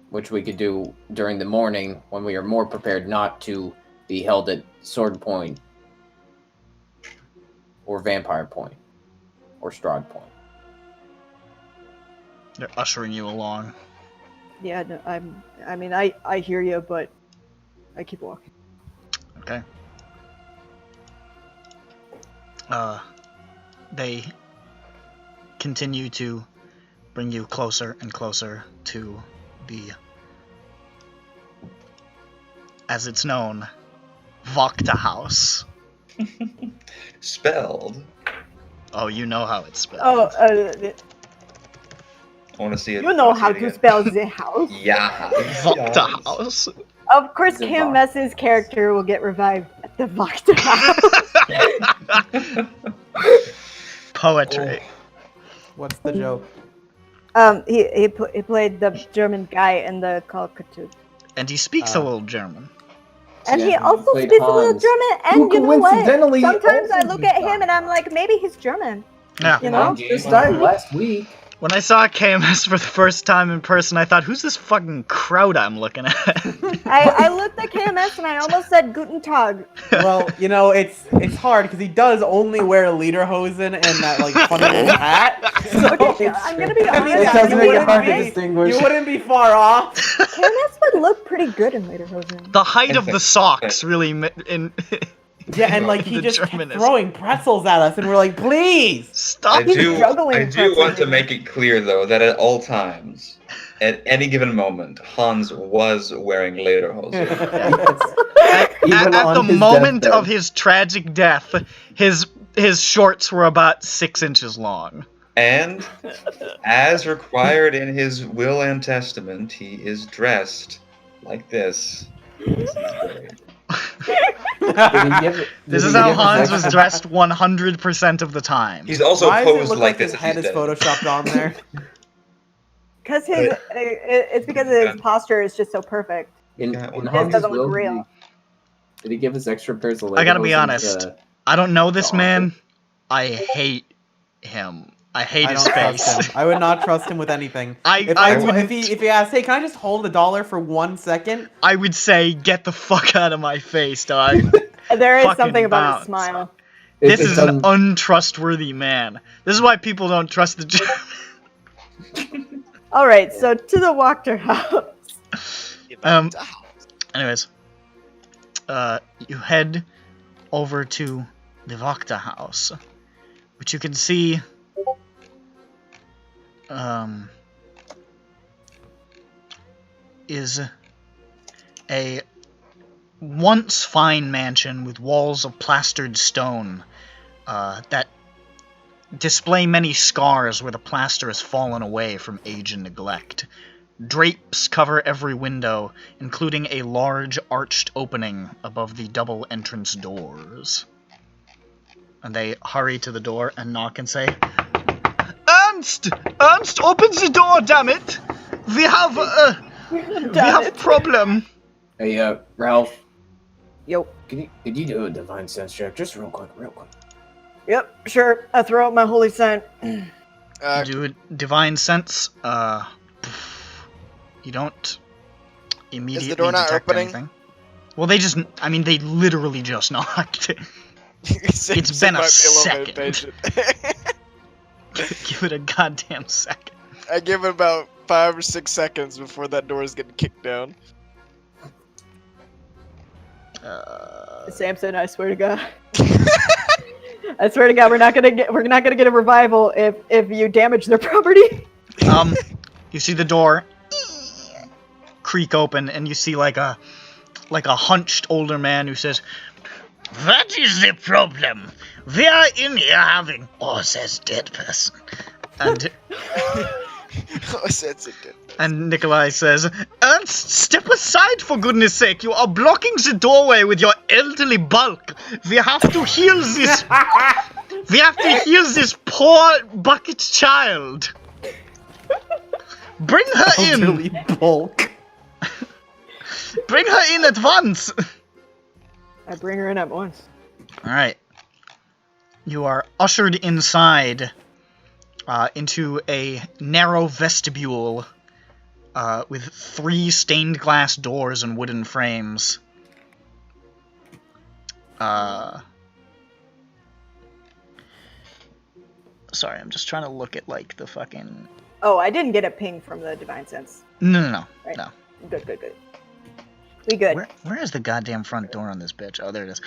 Which we could do during the morning when we are more prepared not to be held at Sword Point or Vampire Point or STRAHD Point. They're ushering you along. Yeah, no, I hear you, but I keep walking. Okay. They continue to bring you closer and closer to the, as it's known, Vokta House. Spelled. Oh, you know how it's spelled. Oh, I want to see it. you know how see it to again. spell the house. Yeah. Vokta House. Of course, The Kim Vok- Mess's character will get revived at the Vokta house. Poetry. What's the joke? He played the German guy in the caricature. And he speaks a little German. And Yeah, he he also played speaks a little Hans. German, Who and you know what? coincidentally Sometimes I also look speaks at him and I'm like, maybe he's German. Yeah. You know? This time last week. When I saw KMS for the first time in person, I thought, who's this fucking crowd I'm looking at? I looked at KMS and I almost said Guten Tag. Well, you know, it's hard because he does only wear lederhosen and that like funny little hat. So Okay, I'm gonna be I mean, honest. It does you make it wouldn't hard to be- distinguish. You wouldn't be far off. KMS would look pretty good in lederhosen. The height of the socks really Yeah, and like he The just kept German is- throwing pretzels at us, and we're like, please. stop. He's juggling I do pretzels. want to make it clear though that at all times, at any given moment, Hans was wearing lederhosen. Even At on the his moment deathbed. of his tragic death, his shorts were about 6 inches long. And as required in his will and testament, he is dressed like this. This is great. This is how Hans was dressed 100% of the time. He's also Why does it posed look like like this. his if head he's is dead. photoshopped on there? Because it's because his posture is just so perfect. In Yeah, in it Hans's doesn't look will, real. did he give us extra pairs of I gotta be lederhosen honest. to- I don't know this Dog. man. I hate him. I hate I his don't face. trust him. I would not trust him with anything. I wouldn't. If he asked, hey, can I just hold $1 for 1 second? I would say, get the fuck out of my face, dog. There is Fucking something about bounce. his smile. This It is an doesn't- untrustworthy man. This is why people don't trust the German. All right, so to the Wachter house. Anyways, you head over to the Wachter house, which you can see, is a once fine mansion with walls of plastered stone that display many scars where the plaster has fallen away from age and neglect. Drapes cover every window, including a large arched opening above the double entrance doors. And they hurry to the door and knock and say, Ernst! Ernst, open the door, damn it! We have problem. Hey, Ralph. Yo. Could you do a divine sense check, just real quick? Yep, sure. I throw out my holy sign. Do a divine sense. You don't immediately door not detect opening? anything. Well, they literally just knocked. It's been a second. Give it a goddamn second. I give it about 5 or 6 seconds before that door is getting kicked down. Samson, I swear to God. I swear to God, we're not gonna get a revival if you damage their property. You see the door creak open, and you see like a hunched older man who says, "What is the problem? We are in here having..." Oh, says dead person. And Oh, that's it. and Nikolai says, "Ernst, step aside for goodness sake! You are blocking the doorway with your elderly bulk. We have to heal this. We have to heal this poor bucket child. Bring her in. Elderly bulk. Bring her in at once." I bring her in at once. All right. You are ushered inside into a narrow vestibule with 3 stained glass doors and wooden frames. Sorry, I'm just trying to look at like the fucking. Oh, I didn't get a ping from the divine sense. No. Right. No. Good. We good. Where is the goddamn front door on this bitch? Oh, there it is.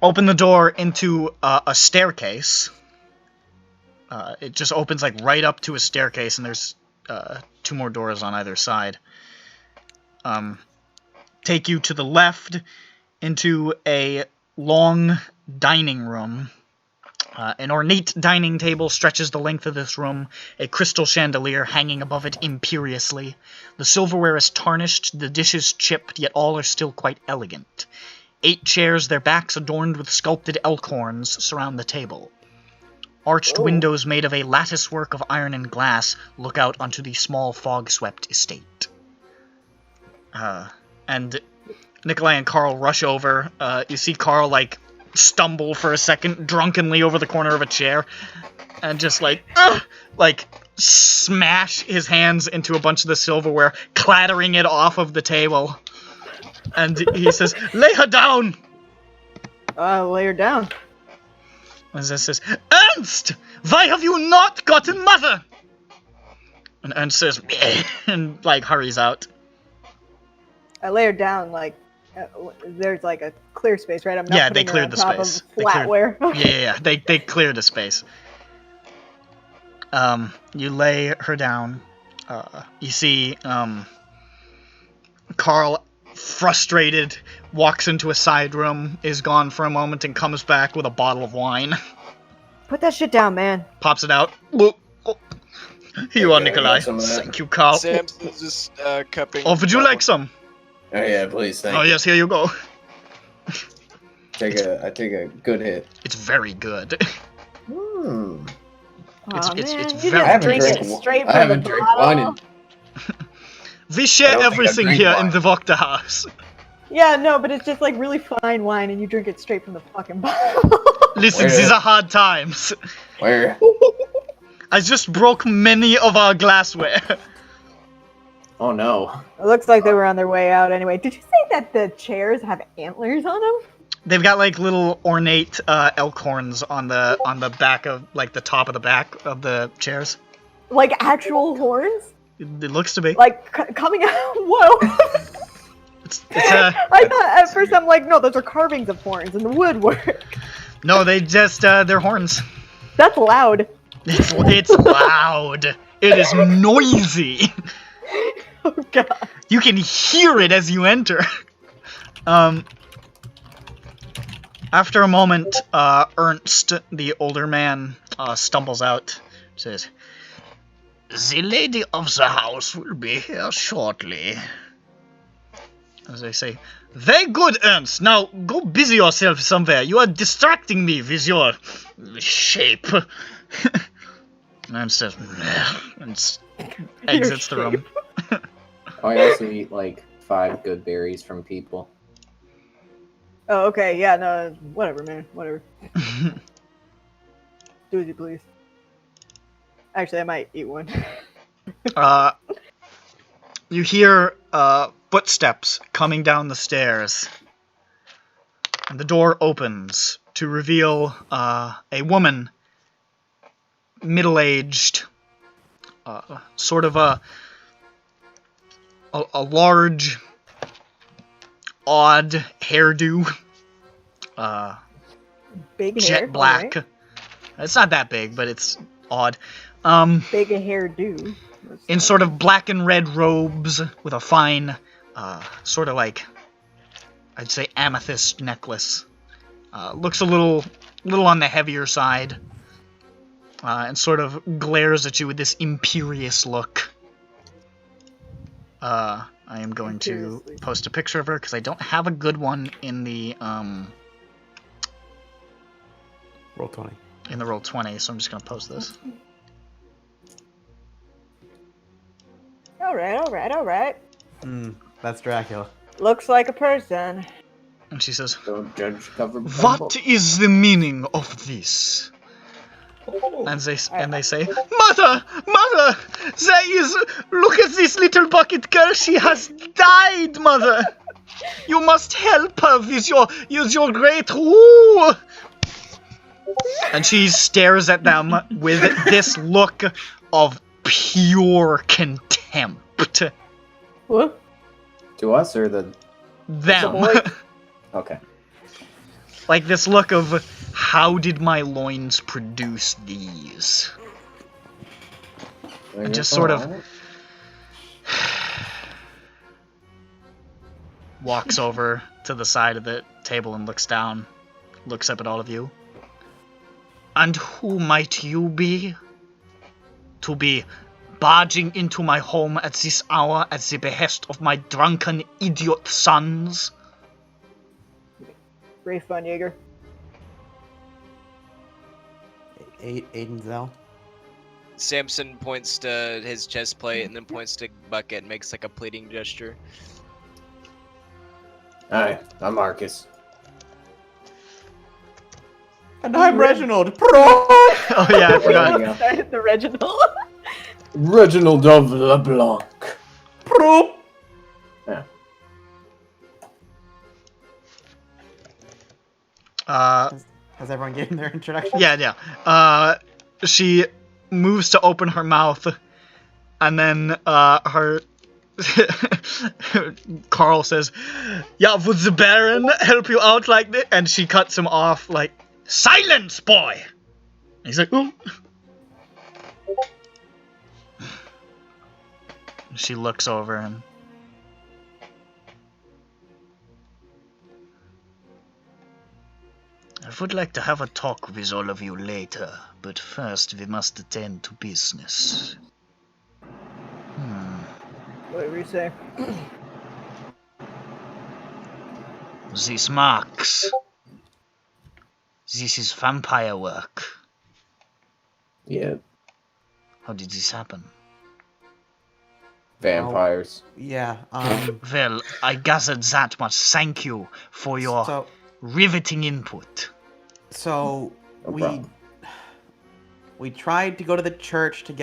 Open the door into a staircase. It just opens like right up to a staircase, and there's 2 more doors on either side. Take you to the left into a long dining room. An ornate dining table stretches the length of this room, a crystal chandelier hanging above it imperiously. The silverware is tarnished, the dishes chipped, yet all are still quite elegant. 8 chairs, their backs adorned with sculpted elk horns, surround the table. Arched windows made of a lattice work of iron and glass look out onto the small fog-swept estate. And Nikolai and Carl rush over. You see Carl, like, stumble for a second drunkenly over the corner of a chair and just, like, smash his hands into a bunch of the silverware, clattering it off of the table. And he says, "Lay her down!" Lay her down. And this says, "Ernst! Why have you not gotten mother?" And Ernst says, "Meh," and, like, hurries out. I lay her down, like, there's, like, a clear space, right? I'm not Yeah, they putting her cleared on the top space. of flatware. Yeah. They cleared a space. You lay her down. You see, Carl, frustrated, walks into a side room, is gone for a moment, and comes back with a bottle of wine. Put that shit down, man. Pops it out. Here you are, Nikolai. Thank you, Carl. Sam's just cupping. Oh, would you like some? Oh yeah, please, thank Oh, you. yes, here you go. I take a good hit. It's very good. It's You very just drink tasty. it straight I from the haven't drank bottle. wine We share I don't think I've everything drank here wine. in the Vokta house. Yeah, no, but it's just like really fine wine, and you drink it straight from the fucking bottle. Listen, Where? these are hard times. Where? I just broke many of our glassware. Oh no. It looks like they were on their way out anyway. Did you say that the chairs have antlers on them? They've got like little ornate elk horns on the back of, like, the top of the back of the chairs. Like actual horns? It looks to be. Like coming out? Whoa! I thought at first I'm like, no, those are carvings of horns in the woodwork. No, they just they're horns. That's loud. It's loud. It is noisy. Oh god. You can hear it as you enter. After a moment, Ernst, the older man, stumbles out, says, "The lady of the house will be here shortly." As I say, "Very good, Ernst. Now, go busy yourself somewhere. You are distracting me with your shape." And Ernst says, and exits the room. I also eat like 5 good berries from people. Oh, okay, yeah, no, whatever, man, whatever. Do as you please. Actually, I might eat one. You hear footsteps coming down the stairs, and the door opens to reveal a woman, middle-aged, sort of a large, odd hairdo, Big hair. jet black. Right. It's not that big, but it's odd. Big hairdo. In sort of black and red robes with a fine, sort of like, I'd say amethyst necklace. Looks a little on the heavier side, and sort of glares at you with this imperious look. I am going to post a picture of her because I don't have a good one in the Roll 20. in the Roll20, so I'm just gonna post this. Alright. That's Dracula. Looks like a person. And she says, Don't judge cover by "What book. is the meaning of this?" And they say, "Mother! Mother! There is... Look at this little bucket girl. She has died, Mother! You must help her with your great woo!" And she stares at them with this look of pure contempt. What? To us or the... Them. Okay. Like this look of, how did my loins produce these? And just sort of walks over to the side of the table and looks down, looks up at all of you. "And who might you be? To be barging into my home at this hour at the behest of my drunken idiot sons?" Very fun, Jaeger. Aiden Zell. Samson points to his chest plate and then points to Bucket and makes like a pleading gesture. Hi, I'm Marcus. And I'm Reginald. Oh yeah, I forgot. There you go. Started the Reginald. Reginald of LeBlanc. Yeah. Has everyone given their introduction? Yeah. She moves to open her mouth, and then her Carl says, "Yeah, would the Baron help you out like this?" And she cuts him off like, "Silence, boy!" And he's like, "Ooh." She looks over him. I would like to have a talk with all of you later, but first we must attend to business. Whatever you say. These marks. This is vampire work. Yeah. How did this happen? Vampires. Yeah. Well, I gathered that much. Thank you for your riveting input. So No problem. we tried to go to the church to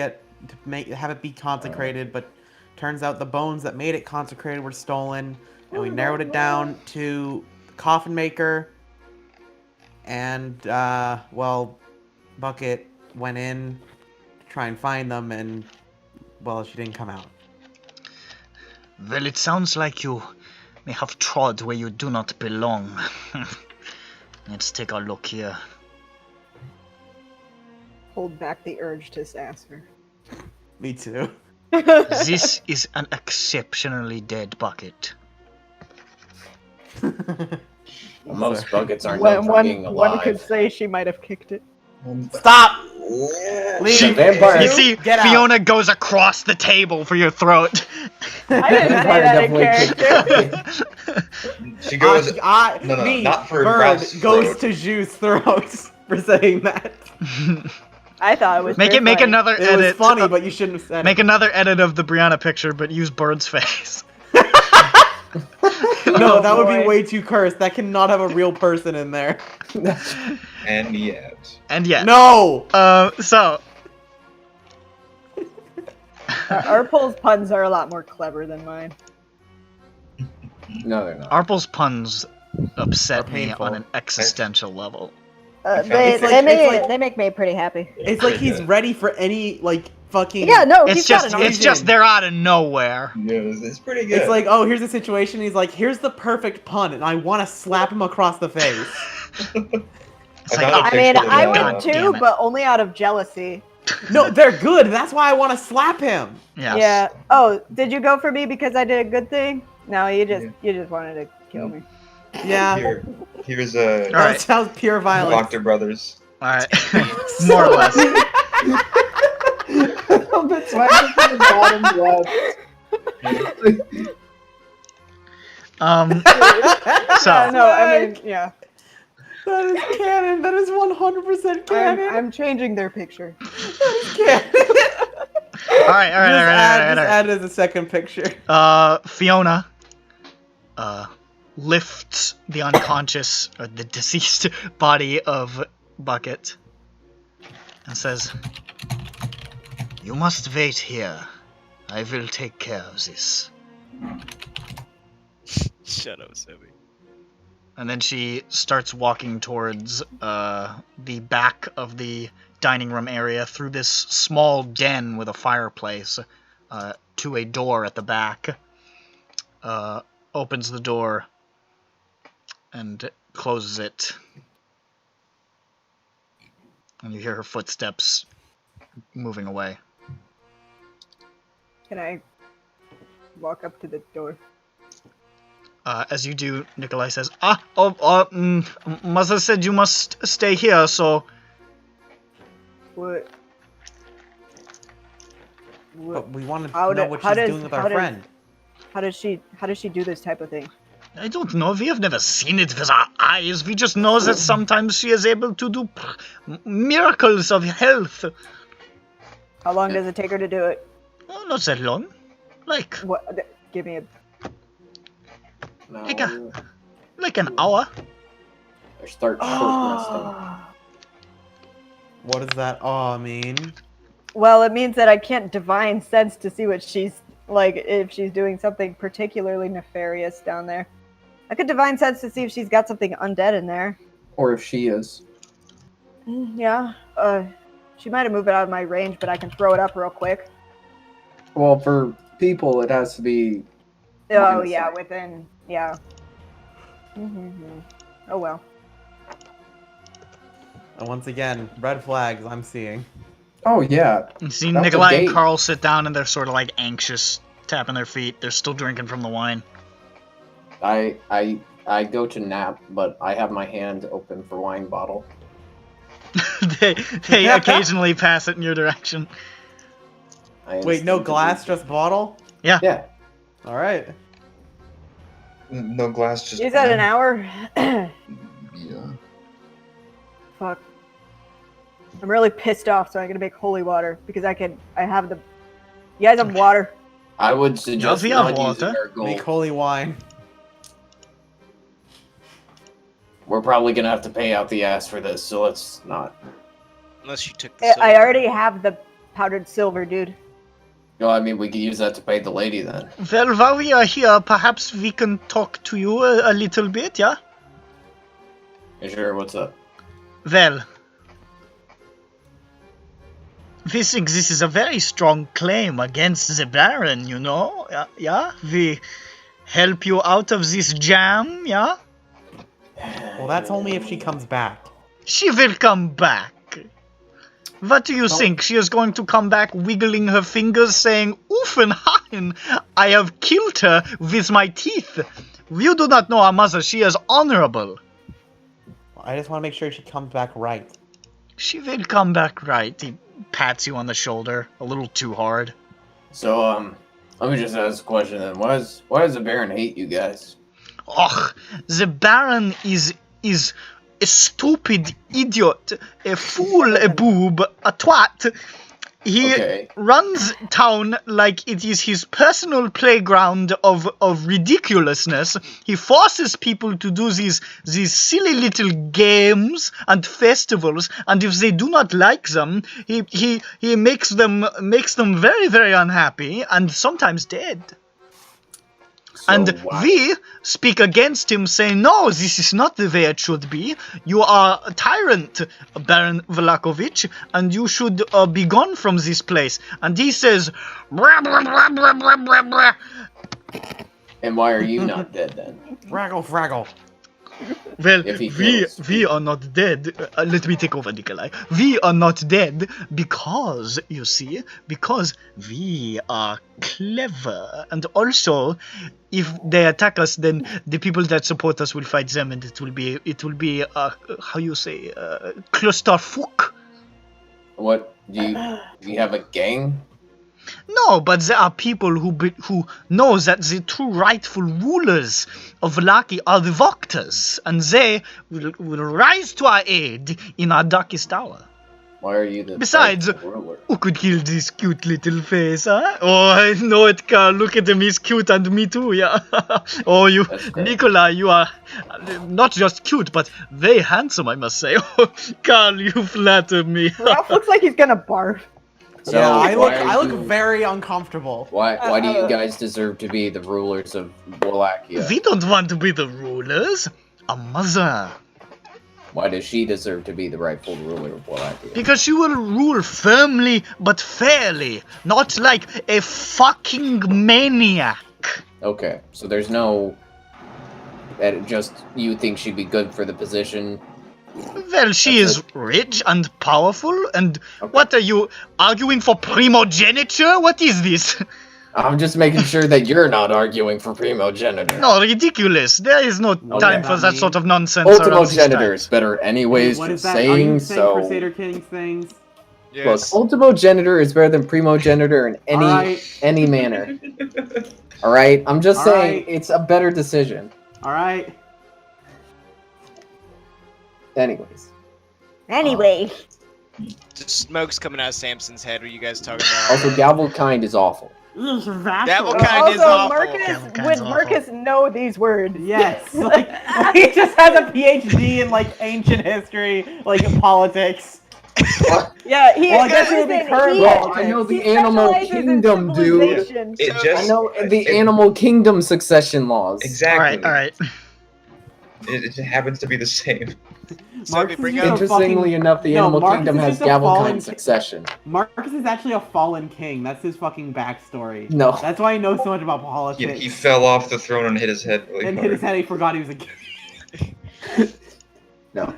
have it be consecrated, but turns out the bones that made it consecrated were stolen, and we narrowed it down to the coffin maker. And well, Bucket went in to try and find them, and well, she didn't come out. Well, it sounds like you may have trod where you do not belong. Let's take a look here. Hold back the urge to sass her. Me too. This is an exceptionally dead bucket. Most buckets aren't known for being alive. One could say she might have kicked it. Stop! Leave. Vampire. You see, Get out. Fiona goes across the table for your throat. I didn't say that in character. She goes. Me, not for Bird, Ralph's goes throat. to Juice throat for saying that. I thought it was Make very funny. another It was edit. funny, but you shouldn't have said Make it. another edit of the Brianna picture, but use Bird's face. No, that would be boy. way too cursed. That cannot have a real person in there. And yet. And yet. No! So. Arpul's puns are a lot more clever than mine. No, they're not. Arpul's puns upset Are me painful. on an existential level. They make me pretty happy. It's like he's ready for any, like, fucking... Yeah, no, It's he's got just, an it's just they're out of nowhere. Yeah, it's pretty good. It's like, oh, here's a situation. He's like, here's the perfect pun, and I want to slap him across the face. It's like, found a I mean, picture I of, would damn too, it. but only out of jealousy. No, they're good. That's why I want to slap him. yes. Yeah. Oh, did you go for me because I did a good thing? No, you just wanted to kill me. Yeah. Here's All That right. sounds pure violence. Doctor Brothers. All right. More or less. That's why I put the bottom left. So. No, I mean, yeah. That is canon. That is 100% canon. I'm changing their picture. Canon. All right. Just add it as a second picture. Fiona lifts the unconscious or the deceased body of Bucket and says, "You must wait here. I will take care of this." Shut up, Sebby. And then she starts walking towards the back of the dining room area through this small den with a fireplace to a door at the back. Opens the door and closes it. And you hear her footsteps moving away. Can I walk up to the door? As you do, Nikolai says, Mother said you must stay here, so... What? But we want to How know do- what how she's does- doing with how our does- friend. How does she do this type of thing? I don't know. We have never seen it with our eyes. We just know that sometimes she is able to do miracles of health. How long does it take her to do it? Oh, not that long. Like, What? Give me a. No. like an hour. Or start short resting. What does that aw mean? Well, it means that I can't divine sense to see what she's like, if she's doing something particularly nefarious down there. I could divine sense to see if she's got something undead in there. Or if she is. Yeah. She might have moved it out of my range, but I can throw it up real quick. Well, for people, it has to be. Oh minus yeah, sight. within. Yeah. Oh well. And once again, red flags I'm seeing. Oh yeah. You see That's a Nikolai and gate. Carl sit down and they're sort of like anxious, tapping their feet. They're still drinking from the wine. I go to nap, but I have my hand open for wine bottle. they occasionally pass it in your direction. Wait, no glass, just bottle? Yeah. All right. No glass, just. Is that an hour? Yeah. Fuck. I'm really pissed off, so I'm gonna make holy water because I have the. You guys have water. I would suggest we have not using water. our gold. Make holy wine. We're probably gonna have to pay out the ass for this, so let's not. Unless you took the I already have the powdered silver, dude. No, I mean we could use that to pay the lady then. Well, while we are here, perhaps we can talk to you a little bit, yeah? Yeah, sure, what's up? Well, we think this is a very strong claim against the Baron, you know? Yeah? We help you out of this jam, yeah? Well, that's only if she comes back. She will come back. What do you think? She is going to come back wiggling her fingers saying, Uffenhain, I have killed her with my teeth. You do not know our mother. She is honorable. I just want to make sure she comes back right. She will come back right. He pats you on the shoulder a little too hard. So, let me just ask a question then. Why does the Baron hate you guys? Och, the Baron is a stupid idiot, a fool, a boob, a twat. He Okay. runs town like it is his personal playground of ridiculousness. He forces people to do these silly little games and festivals, and if they do not like them, he makes them very, very unhappy and sometimes dead. So And why- we speak against him, saying, no, this is not the way it should be. You are a tyrant, Baron Vlakovich, and you should be gone from this place. And he says, blah, blah, blah, blah, blah, blah, blah. And why are you not dead then? Fraggle, fraggle. Well, If he kills we are not dead. Let me take over, Nikolai. We are not dead because, you see, because we are clever. And also, if they attack us, then the people that support us will fight them, and it will be how you say, clusterfuck. What do you have a gang? No, but there are people who know that the true rightful rulers of Vallaki are the Voctors, and they will rise to our aid in our darkest hour. Why are you the Besides, rightful ruler? who could kill this cute little face, huh? Oh, I know it, Carl. Look at him, he's cute, and me too, yeah. Oh, you, That's great. Nikolai, you are not just cute, but very handsome, I must say. Oh, Carl, you flatter me. Ralph looks like he's gonna barf. So yeah, I why look are you- very uncomfortable. Why do you guys deserve to be the rulers of Wallachia? We don't want to be the rulers. A mother. Why does she deserve to be the rightful ruler of Wallachia? Because she will rule firmly but fairly, not like a fucking maniac. Okay, so there's no... That just you think she'd be good for the position? Well, she That's is rich and powerful, and Okay. what are you arguing for primogeniture? What is this? I'm just making sure that you're not arguing for primogeniture. No, ridiculous. There is no time for that mean? sort of nonsense. around these Ultimogenitor is times. better anyways What for is that? Are you saying, saying so... Crusader King things? Yes. Look, ultimogenitor is better than primogenitor in any Alright. any manner. Alright? I'm just saying Alright. it's a better decision. All right. Anyways. Anyway. Just smoke's coming out of Samson's head. What are you guys talking about? Also, Gavelkind is awful. Gavelkind is Also, awful. Marcus, would Marcus know these words? Yes. Like, he just has a PhD in like ancient history, like politics. Yeah, he. Well, I guess it would be listen, current he- politics. I know the he animal specializes in kingdom, dude. civilization. It I just know the animal kingdom succession laws. exactly. All right. It just happens to be the same. Somebody Marcus bring is out- just a Interestingly fucking- enough, the No, animal Marcus kingdom is has just a fallen Gavelkind succession. Marcus is actually a fallen king. That's his fucking backstory. No. That's why he knows so much about politics. He fell off the throne and hit his head really and hard. hit his head. He forgot he was a king. No.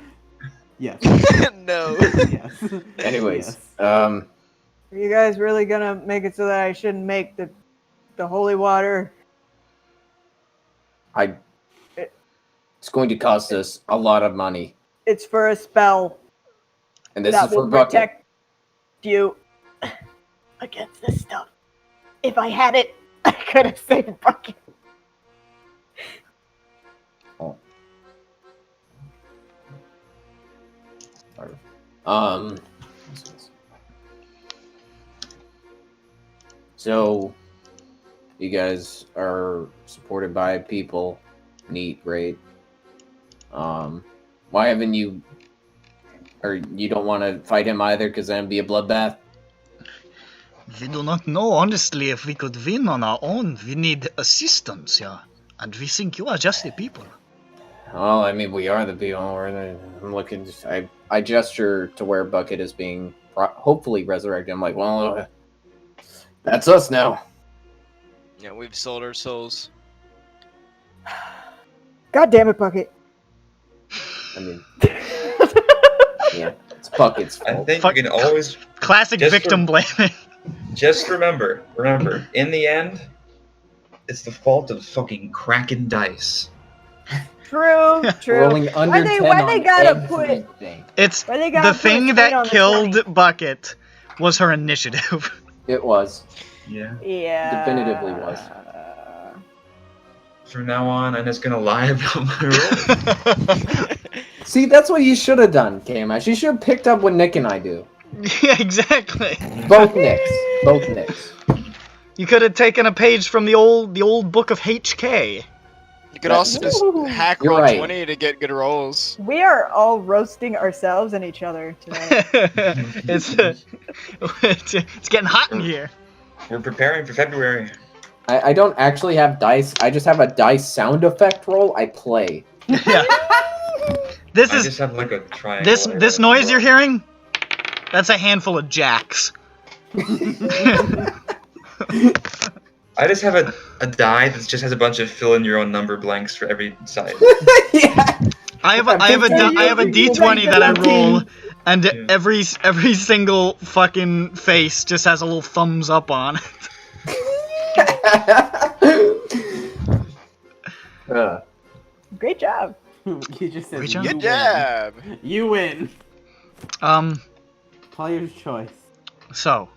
Yes. No. Yes. Anyways, Yes. Are you guys really gonna make it so that I shouldn't make the holy water? it's going to cost us a lot of money, It's for a spell and this that is for will Bucket. protect you against this stuff. If I had it, I could have saved Bucket. So you guys are supported by people. Neat, great. Why haven't you, or you don't want to fight him either, because then it'd be a bloodbath? We do not know, honestly, if we could win on our own. We need assistance, yeah. And we think you are just the people. Well, I mean, we are the people. I'm looking. I gesture to where Bucket is being hopefully resurrected. I'm like, well, that's us now. Yeah, we've sold our souls. God damn it, Bucket. I mean, yeah, it's Bucket's I fault. think Fuck. we can always Classic Just victim blaming. just remember, in the end, it's the fault of fucking cracking dice. True, true. Rolling under Why they- 10 why on they gotta put- everything. It's Why they gotta the put a thing screen that on the killed 20? Bucket was her initiative. It was. Yeah. Yeah. Definitively was. From now on, I'm just gonna lie about my role. See, that's what you should have done, KMS. You should have picked up what Nick and I do. Yeah, exactly. Both Nicks. Both Nicks. You could have taken a page from the old book of HK. You could also just hack You're roll right. 20 to get good rolls. We are all roasting ourselves and each other tonight. it's getting hot in here. We're preparing for February. I don't actually have dice. I just have a dice sound effect roll I play. Yeah. This I is just have like a triangle. this noise you're hearing? That's a handful of jacks. I just have a die that just has a bunch of fill in your own number blanks for every side. Yeah. I have a D20 that I roll, and every single fucking face just has a little thumbs up on it. Great job. You just said Great job. you Good win. job! You win. Player's choice. So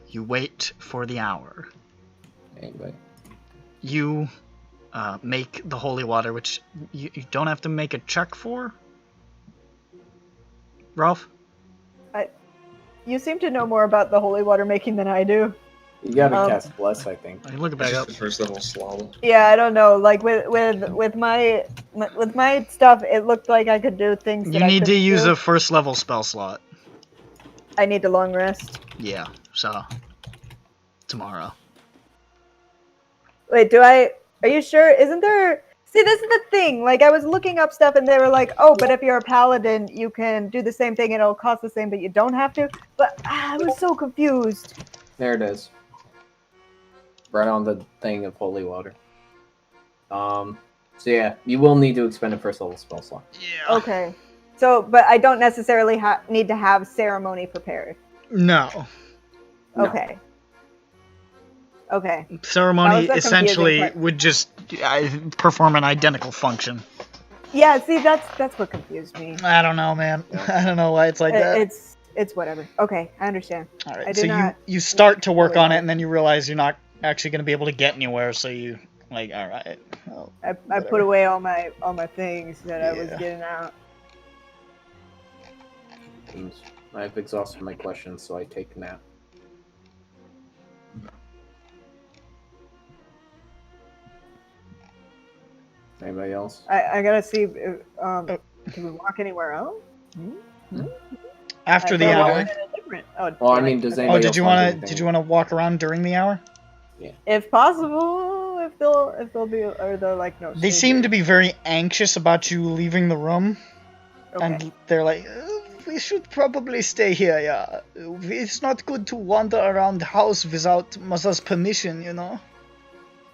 you wait for the hour. Anyway. You make the holy water, which you don't have to make a check for. Ralph? You seem to know more about the holy water making than I do. You gotta cast Bless, I think. I can look it back It's up. just the first level slalom. Yeah, I don't know. Like with my stuff, it looked like I could do things. You that I need to couldn't use do. a first level spell slot. I need a long rest. Yeah, so tomorrow. Wait, are you sure? Isn't there? See, this is the thing. Like, I was looking up stuff, and they were like, "Oh, but if you're a paladin, you can do the same thing, and it'll cost the same, but you don't have to." But I was so confused. There it is. Right on the thing of holy water. So yeah, you will need to expend a first level spell slot. Yeah. Okay. So, but I don't necessarily need to have ceremony prepared. No. No. Okay. Okay. Ceremony That was the essentially confusing part. would just perform an identical function. Yeah. See, that's what confused me. I don't know, man. I don't know why it's like that. It's whatever. Okay, I understand. All I right, do so not you start to work really on it, like- and then you realize you're not actually going to be able to get anywhere, so you Like, all right. Well, I put whatever. away all my things that I was Yeah. getting out. And I've exhausted my questions, so I take a nap. Anybody else? I gotta see if, can we walk anywhere else? After I the thought we hour. were in a different- Oh, Well, I damn it. mean, does Okay. anybody Oh, else did you want to walk around during the hour? If possible, if they'll be, or they're like no. They seem to be very anxious about you leaving the room, Okay. and they're like, we should probably stay here. Yeah, it's not good to wander around the house without Mother's permission, you know.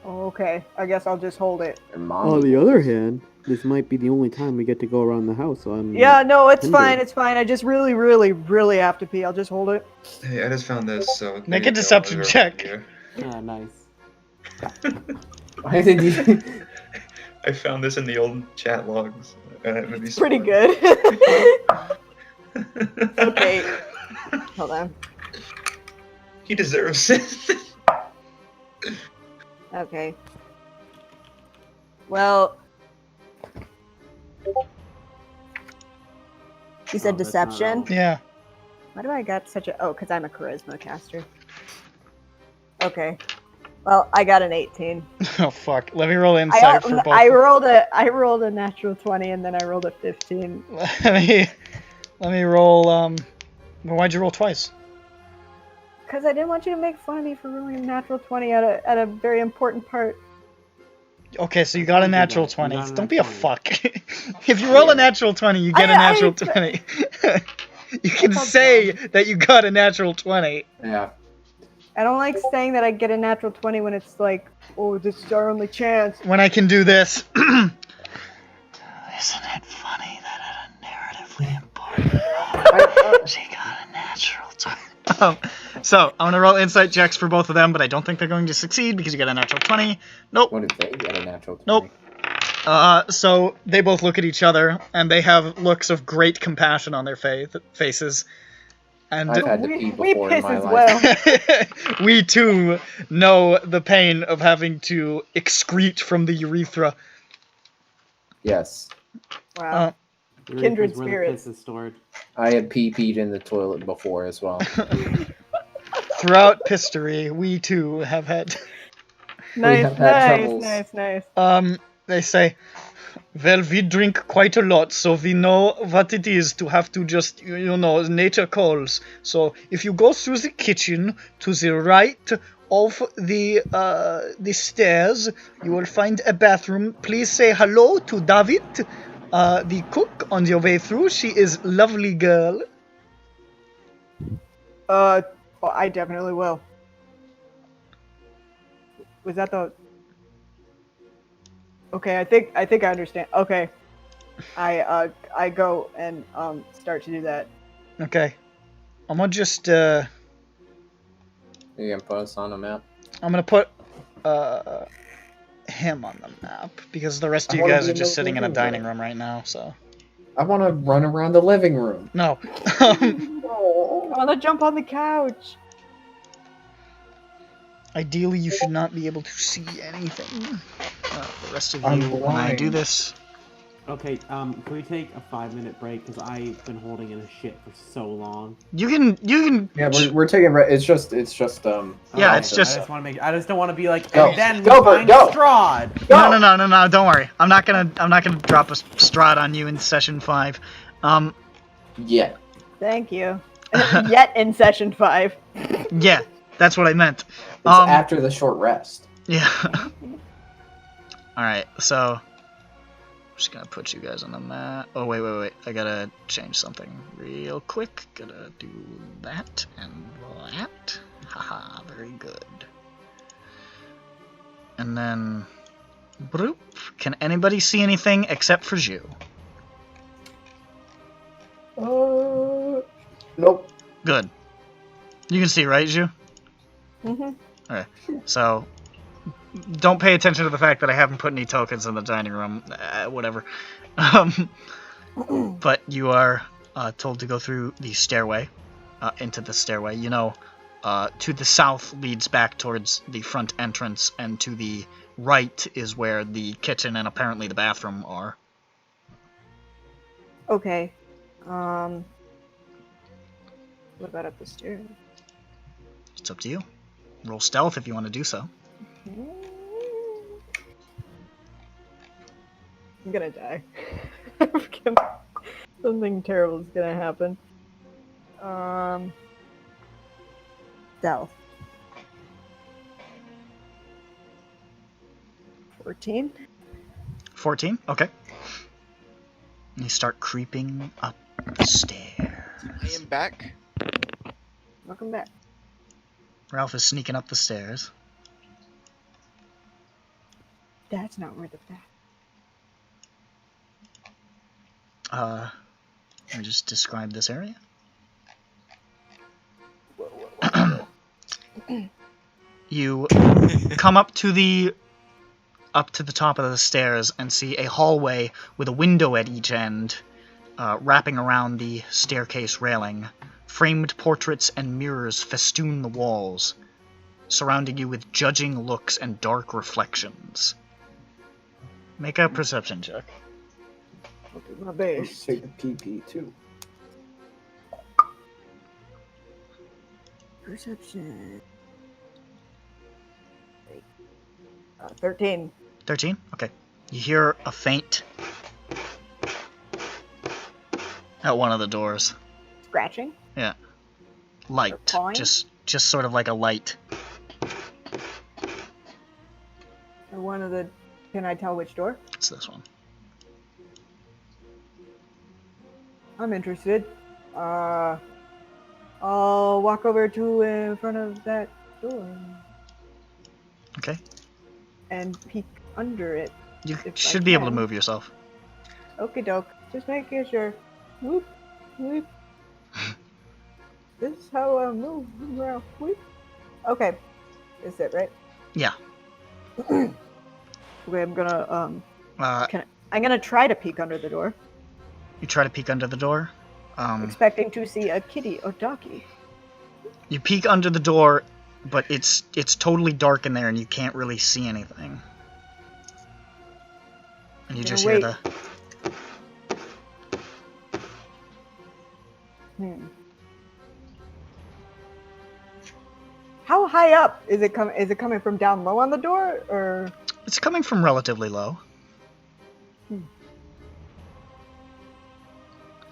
Oh, okay. I guess I'll just hold it. On the other hand, this might be the only time we get to go around the house. So I'm Yeah, no, it's hindered. fine. It's fine. I just really, really, really have to pee. I'll just hold it. Hey, I just found this, so... Make there a you go, deception over check. here. Ah, nice. Why did you? I found this in the old chat logs. It's pretty good. Okay. Hold on. He deserves it. Okay. Well, you said Oh, that's not deception. all. Yeah. Why do I got such a? Oh, because I'm a charisma caster. Okay. Well, I got an 18. Oh fuck. Let me roll insight for both. I rolled a natural 20 and then I rolled a 15. Let me roll. Well, why'd you roll twice? Because I didn't want you to make fun of me for rolling a natural 20 at a very important part. Okay, so you got a You natural got a 20. Don't be a natural fuck. If you roll a natural 20, you get a natural 20. You can That's say that you got a natural 20. Yeah. I don't like saying that I get a natural 20 when it's like, oh, this is our only chance. When I can do this. Isn't it funny that at a narratively important she got a natural 20? So, I'm going to roll insight checks for both of them, but I don't think they're going to succeed because you got a natural 20. Nope. What if they get a natural 20? Nope. So, they both look at each other, and they have looks of great compassion on their faces. And I've had to pee We before in piss my as life. well. we too know the pain of having to excrete from the urethra. Yes. Wow. The Kindred reef is where the spirits. piss is stored. I had peed in the toilet before as well. Throughout history, we too have had. Nice, have had nice, troubles. nice. They say, well, we drink quite a lot, so we know what it is to have to just, you know, nature calls. So if you go through the kitchen to the right of the stairs, you will find a bathroom. Please say hello to David, the cook, on your way through. She is a lovely girl. Well, I definitely will. Was that the? Okay, I think I understand. Okay, I go and start to do that. Okay. I'm gonna just You can put us on a map. I'm gonna put him on the map because the rest of I you wanna guys be are just in the sitting in a living dining room. room right now, so I want to run around the living room. no. I want to jump on the couch. Ideally, you should not be able to see anything. The rest of I'm you, when I do blind. this, Okay, can we take a 5-minute break? Because I've been holding in a shit for so long. you can. Yeah, we're taking. It's just. Yeah, Okay, it's just- I just want to make. I just don't want to be like. Go. And then Go, we Bert, find go. Strahd. No, don't worry. I'm not gonna drop a Strahd on you in session 5. Yeah. Thank you. Yet in session 5. Yeah, that's what I meant. It's after the short rest. Yeah. Alright, so I'm just gonna put you guys on the map. Oh, wait. I gotta change something real quick. Gotta do that and that. Haha, very good. And then... Broop. Can anybody see anything except for Zhu? Nope. Good. You can see, right, Zhu? Mhm. Okay, so don't pay attention to the fact that I haven't put any tokens in the dining room. Whatever. But you are told to go through the stairway, into the stairway. You know, To the south leads back towards the front entrance, and to the right is where the kitchen and apparently the bathroom are. Okay. What about up the stairs? It's up to you. Roll stealth if you want to do so. I'm gonna die. Something terrible is gonna happen. Stealth. 14? 14? Okay. You start creeping up the stairs. I am back. Welcome back. Ralph is sneaking up the stairs. That's not where the back. Let me just describe this area. You come up to the top of the stairs and see a hallway with a window at each end, wrapping around the staircase railing. Framed portraits and mirrors festoon the walls, surrounding you with judging looks and dark reflections. Make a perception check. I'll do my best. Take the PP too. Perception. 13. 13? Okay. You hear a faint at one of the doors. Scratching? Yeah. Light. Clawing? Just sort of like a light. Or one of the... Can I tell which door? It's this one. I'm interested. I'll walk over to in front of that door. Okay. And peek under it. You If I should be able to can. move yourself. Okie doke. Just making sure. Whoop, whoop. This is how I move around. Whoop. Okay. Is it right? Yeah. Okay, I'm gonna I'm gonna try to peek under the door, You try to peek under the door. expecting to see a kitty or doggy. You peek under the door, but it's totally dark in there and you can't really see anything. And you Yeah, just wait. hear the... How high up is it coming? Is it coming from down low on the door, or? It's coming from relatively low.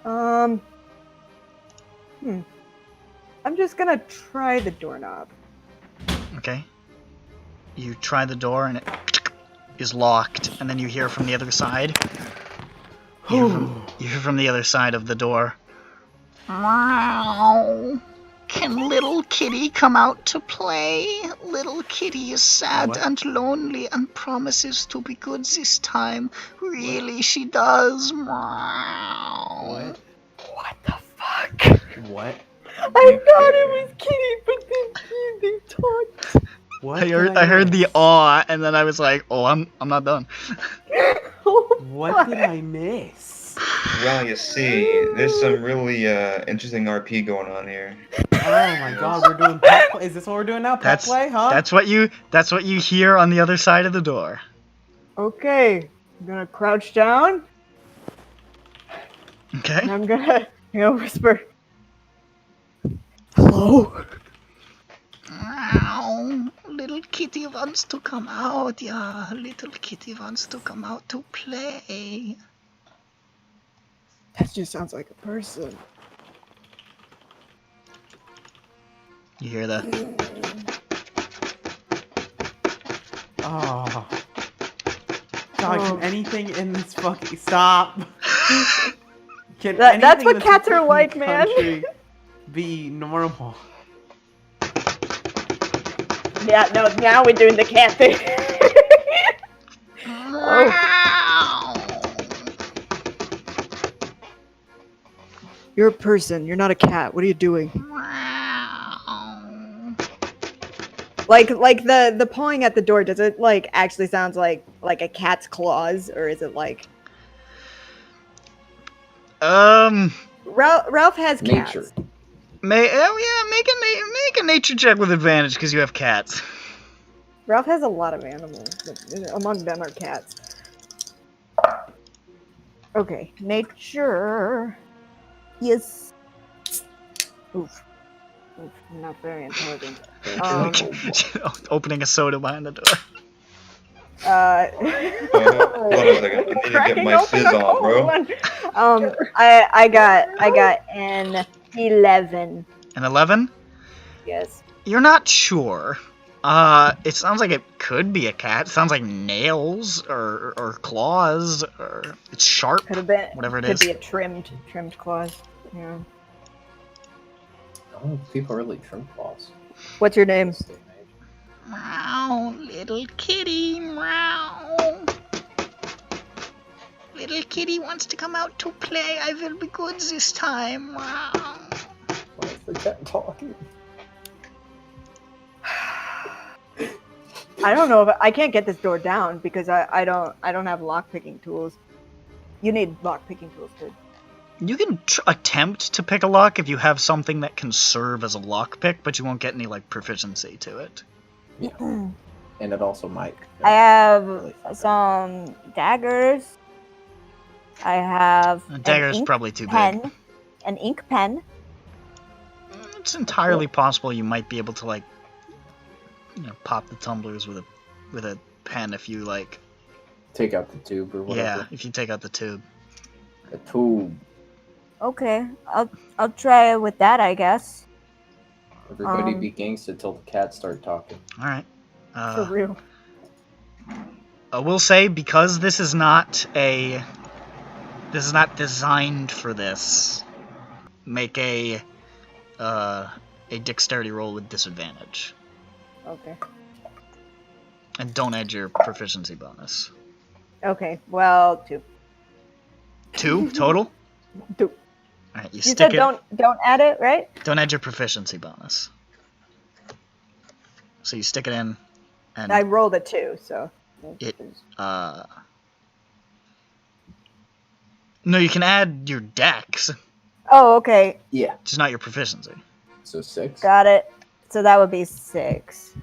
I'm just gonna try the doorknob. Okay. You try the door and it is locked, and then you hear from the other side. You hear from the other side of the door. Meow. Can little kitty come out to play? Little kitty is sad What? and lonely and promises to be good this time. Really, she does. Meow. What? What the fuck? What? I thought it was kitty, but then they talked. What? I heard the awe, and then I was like, "Oh, I'm not done." What did I miss? Well, you see, there's some really interesting RP going on here. Oh my god, we're doing pet play. Is this what we're doing now? Pet play, huh? That's what you hear on the other side of the door. Okay, I'm gonna crouch down. Okay. And I'm gonna whisper. Hello. Meow. Little kitty wants to come out. Yeah, little kitty wants to come out to play. That just sounds like a person. You hear that? Oh. God, can anything in this fucking... Stop! Can That's anything what in this cats are fucking like, man. country be normal? Yeah, no, now we're doing the cat thing. You're a person. You're not a cat. What are you doing? Like the pawing at the door. Does it like actually sounds like a cat's claws, or is it like? Ralph has cats. Nature. Make a nature check with advantage because you have cats. Ralph has a lot of animals. Among them are cats. Okay, nature. Yes. Oof. Oof, not very intelligent. Opening a soda behind the door. Hold on a second. I need to get my fizz on, bro. I got an 11. An 11? Yes. You're not sure. It sounds like it could be a cat. It sounds like nails or claws or it's sharp. Could have been. Whatever it is. Could be a trimmed claws. Yeah. Oh, people really trim claws. What's your name? Meow, little kitty, meow. Little kitty wants to come out to play. I will be good this time. Meow. Why is the cat talking? I don't know if I can't get this door down because I don't have lock picking tools. You need lock picking tools too. You can attempt to pick a lock if you have something that can serve as a lock pick, but you won't get any like proficiency to it. And it also might. I have some daggers. I have A dagger's probably too big. An ink pen. It's entirely possible you might be able to like, pop the tumblers with a pen if you like. Take out the tube or whatever. Yeah, if you take out the tube. The tube. Okay, I'll try it with that, I guess. Everybody be gangsta till the cats start talking. All right. For real. I will say because this is not designed for this. Make a dexterity roll with disadvantage. Okay. And don't add your proficiency bonus. Okay. Well, 2. 2 total? 2. Alright, you You stick said it. don't add it, right? Don't add your proficiency bonus. So you stick it in, and I rolled a 2, so. it no, you can add your dex, Oh, okay. Yeah. just not your proficiency. So 6. Got it. So that would be 6.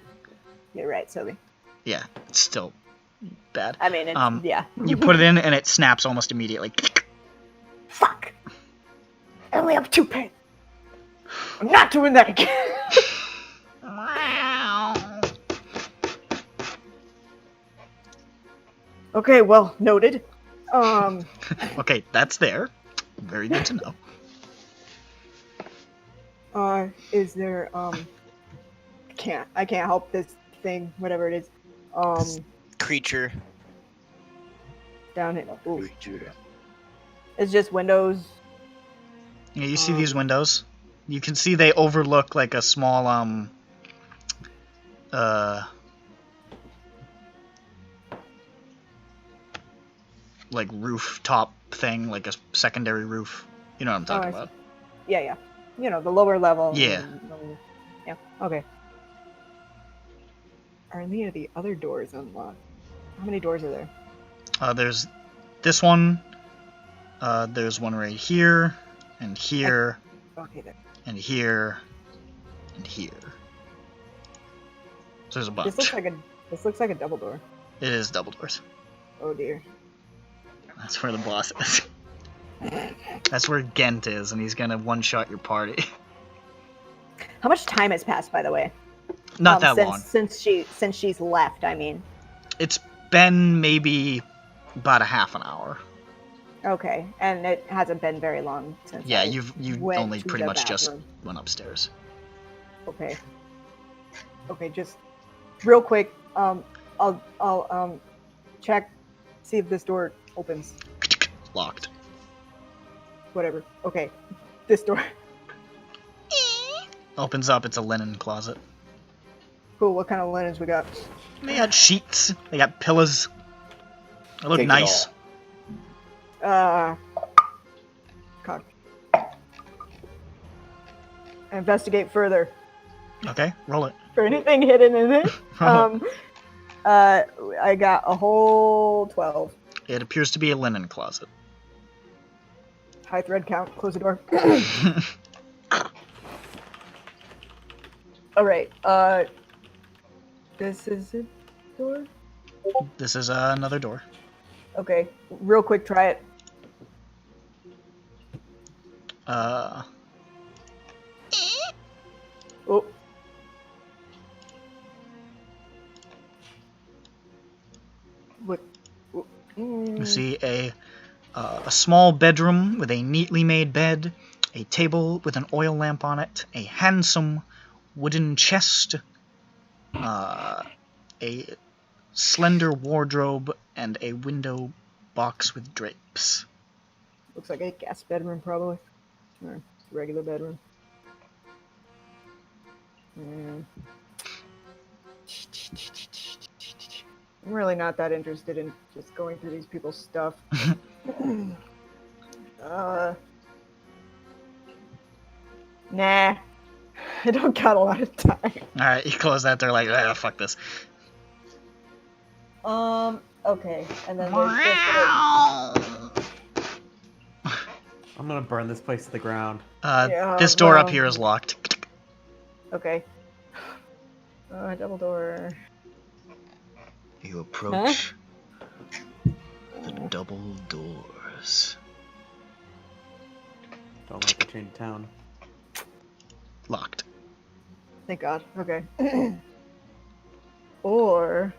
You're right, Sobe. Yeah, it's still bad. I mean, it's, yeah. You put it in, and it snaps almost immediately. Fuck. I only have 2 pins. I'm not doing that again. Okay, well, noted. Okay, that's there. Very good to know. Is there, I can't help this thing, whatever it is. Creature. Down here. Ooh. It's just windows. Yeah, you see these windows? You can see they overlook like a small, like rooftop thing, like a secondary roof. You know what I'm talking about. Yeah. You know, the lower level. Yeah. Yeah, okay. Are any of the other doors unlocked? How many doors are there? There's this one. There's one right here, and here, Okay, there. and here, and here. So there's a bunch. This looks like a double door. It is double doors. Oh dear. That's where the boss is. That's where Gent is, and he's gonna one-shot your party. How much time has passed, by the way? Not that long. Since she's left, I mean. It's been maybe about a half an hour. Okay, and it hasn't been very long since. Yeah, I you went only to pretty the much just bathroom. went upstairs. Okay. Okay, just real quick. I'll check, see if this door opens. Locked. Whatever. Okay, this door. Opens up. It's a linen closet. Cool. What kind of linens we got? They got sheets. They got pillows. They look Take it nice. Cock. Investigate further. Okay, roll it. For anything hidden in it. I got a whole 12. It appears to be a linen closet. High thread count. Close the door. All right. This is a door. This is another door. Okay. Real quick, try it. Uh, Oh. What? you see a small bedroom with a neatly made bed, a table with an oil lamp on it, a handsome wooden chest, a slender wardrobe, and a window box with drapes. Looks like a guest bedroom, probably. Or just a regular bedroom. I'm really not that interested in just going through these people's stuff. Nah. I don't got a lot of time. Alright, you close that door like, ah, fuck this. Okay. And then there's just I'm gonna burn this place to the ground. Yeah, This door up well- here is locked. okay. Double door. You approach the double doors. Don't like to change town. Locked. Thank God. Okay. Or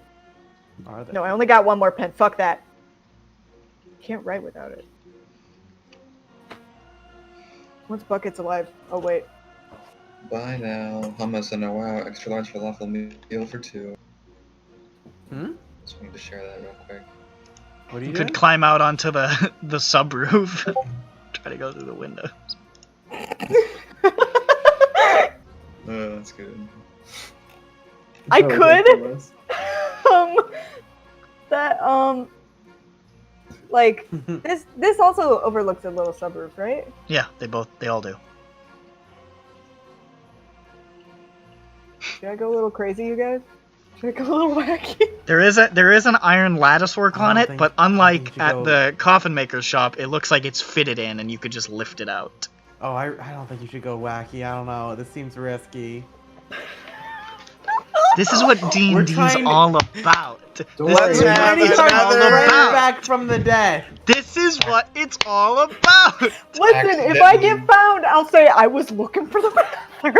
Are they? no, I only got one more pen. Fuck that. Can't write without it. Once Bucket's alive. Oh wait. Bye now. Hummus and a wow. Extra large falafel meal for 2. Hmm? Just wanted to share that real quick. What are You you could doing? climb out onto the subroof. Try to go through the window. That's good. I So could. ridiculous. Like this also overlooks a little suburb, right? Yeah, they all do. Should I go a little crazy, you guys? Should I go a little wacky? There is an iron lattice work I on don't it, think- but I unlike think you at go- the coffin maker's shop, it looks like it's fitted in and you could just lift it out. Oh, I don't think you should go wacky. I don't know. This seems risky. This is what D&D's trying to- all about. Don't This worry, is we're what not it's gonna all have Bring about. back from the dead. This is what it's all about. Listen, if I get found, I'll say I was looking for the bathroom. I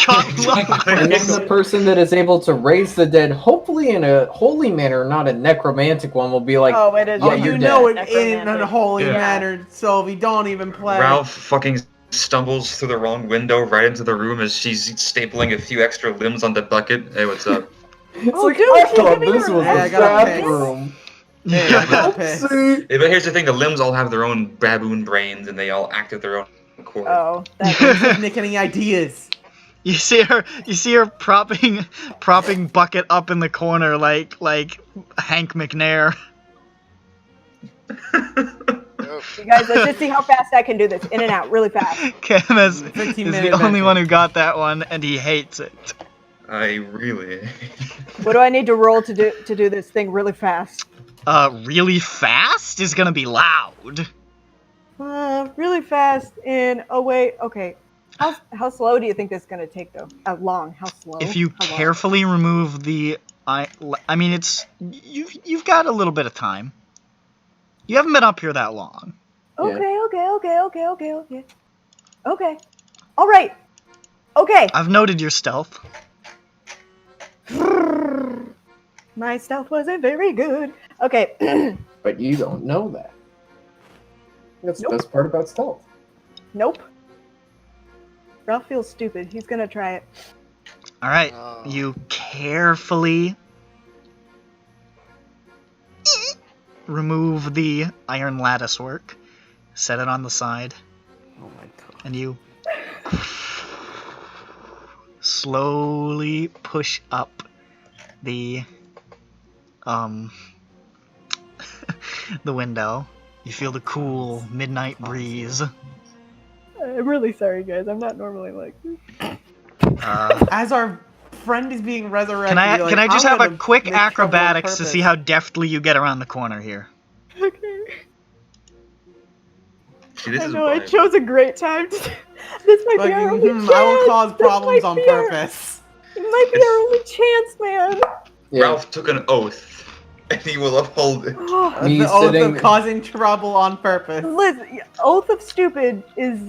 got lost. And then the person that is able to raise the dead, hopefully in a holy manner, not a necromantic one, will be like, Oh, it is. Yeah, Oh, you're you dead. know it in a Necromantic. holy Yeah. manner, Sylvie. Don't even play. Ralph fucking stumbles through the wrong window right into the room as she's stapling a few extra limbs onto Bucket. Hey, what's up? it's Oh, like, dude, I she's thought giving this her was Hey, the I got a piss. bathroom. Hey, I got pissed. Yeah, but here's the thing: the limbs all have their own baboon brains, and they all act at their own accord. Oh, Did Nick any ideas? You see her propping Bucket up in the corner like Hank McNair. you guys, let's just see how fast I can do this. In and out, really fast. Cam is 15-minute the only adventure. one who got that one, and he hates it. I really. What do I need to roll to do this thing really fast? Really fast is gonna be loud. Really fast in. Oh wait, okay. How slow do you think this is gonna take though? How long? How slow? If you How long? carefully remove the, I mean, it's you've got a little bit of time. You haven't been up here that long. Okay. All right. Okay. I've noted your stealth. My stealth wasn't very good. Okay. But you don't know that. That's Nope. the best part about stealth. Nope. Ralph feels stupid. He's gonna try it. All right, Oh. you carefully remove the iron lattice work, set it on the side, Oh my god. and you slowly push up the the window. You feel the cool midnight breeze. I'm really sorry, guys. I'm not normally like this. As our friend is being resurrected, Can you're I like, just I'm have a gonna quick make trouble on acrobatics to purpose. see how deftly you get around the corner here? Okay. See, this I is know I why- chose a great time to. This might Like, be our only I will chance. cause This problems might on be our- purpose. might be our only chance, man. Yeah. Ralph took an oath, and he will uphold it. Me The oath sitting- of causing trouble on purpose. Liz, oath of stupid is.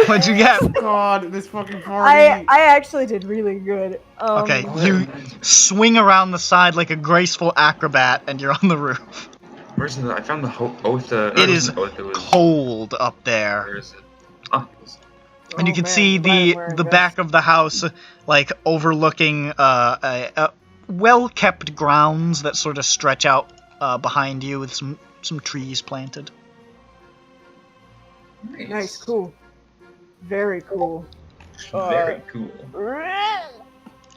What'd you get? God, this fucking party. I actually did really good. Okay, you swing around the side like a graceful acrobat, and you're on the roof. Where's the? I found the oath. It is cold up there. Where is it? Oh, And you can see the back of the house, like overlooking well-kept grounds that sort of stretch out behind you with some trees planted. Nice, cool. Very cool. Very cool.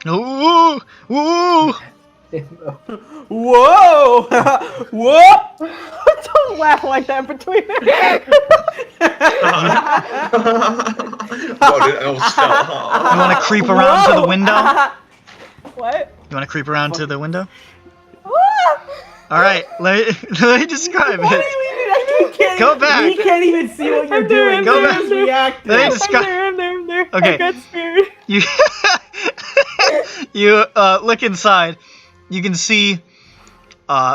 Ooh! Ooh! Whoa! Whoop! Don't laugh like that between me. Oh, it almost fell, huh? You want to creep around to the window? What? You want to creep around to the window? Alright, let me describe What do it. you mean? I can't, Go back. We can't even see what you're doing. Go You're back. just reacting. Let me describe. I'm there. Okay. I got scared. You you look inside. You can see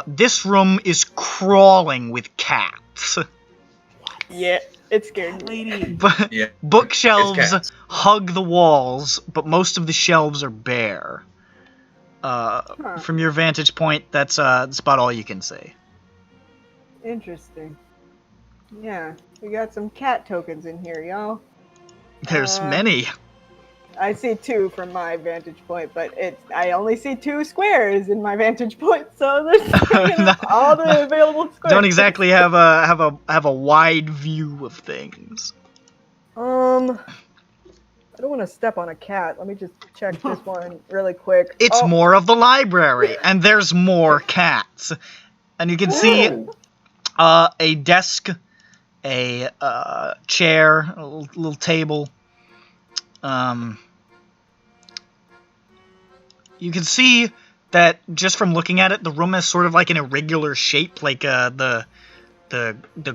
this room is crawling with cats. Yeah, it scared me. Lady. But Yeah. bookshelves It's cats. hug the walls, but most of the shelves are bare. From your vantage point, that's about all you can see. Interesting. Yeah, we got some cat tokens in here, y'all. There's many. I see 2 from my vantage point, but I only see 2 squares in my vantage point, so there's all the available squares. Don't exactly have a wide view of things. I don't want to step on a cat. Let me just check this one really quick. It's Oh, more of the library, and there's more cats. And you can see a desk, a chair, a little table. You can see that just from looking at it, the room is sort of like an irregular shape, like the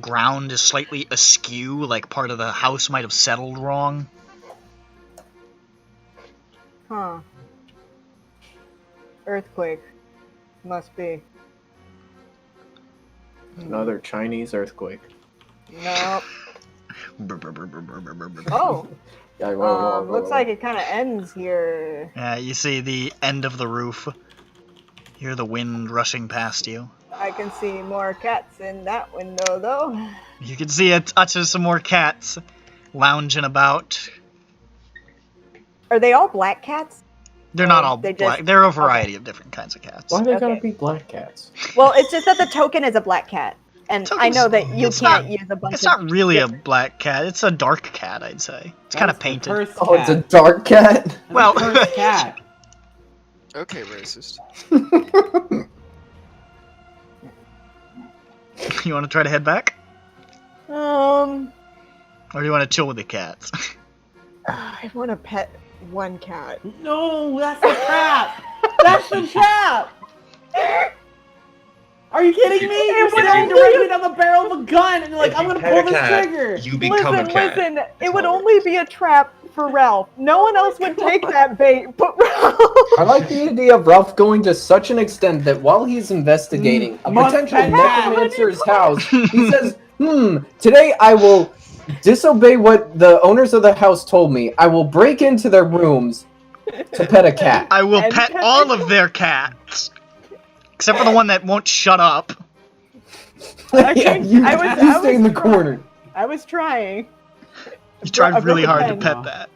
ground is slightly askew, like part of the house might have settled wrong. Huh. Earthquake. Must be. Another Chinese earthquake. No. Oh. Yeah, whoa. Looks like it kind of ends here. Yeah, you see the end of the roof. You hear the wind rushing past you. I can see more cats in that window, though. You can see a touch of some more cats lounging about. Are they all black cats? They're not all they just- black. They're a variety of different kinds of cats. Why are they Okay. gotta be black cats? Well, it's just that the token is a black cat. And I know that you It's can't not- use a bunch It's of... not really a black cat. It's a dark cat, I'd say. It's kind of That's the painted. cursed Oh, it's a cat. dark cat? That's the Well- cursed cat. Okay, racist. You want to try to head back? Or do you want to chill with the cats? I want to pet one cat. No, that's a trap. That's a trap. Are you kidding me? You're It would staring only- directly down the barrel of a gun, and you're like, If I'm you gonna pet pull a this cat, trigger. You become a cat. Listen, it That's would how it only be a trap for Ralph. No one else would take that bait but Ralph. I like the idea of Ralph going to such an extent that while he's investigating a Must potential pet cat. necromancer's house, he says, today I will disobey what the owners of the house told me. I will break into their rooms to pet a cat. I will And pet pet all the- of their cats. Except for the one that won't shut up. Yeah, you I was- you I stay in was the corner. I was trying. You tried I broke really a hard to pen. pet that.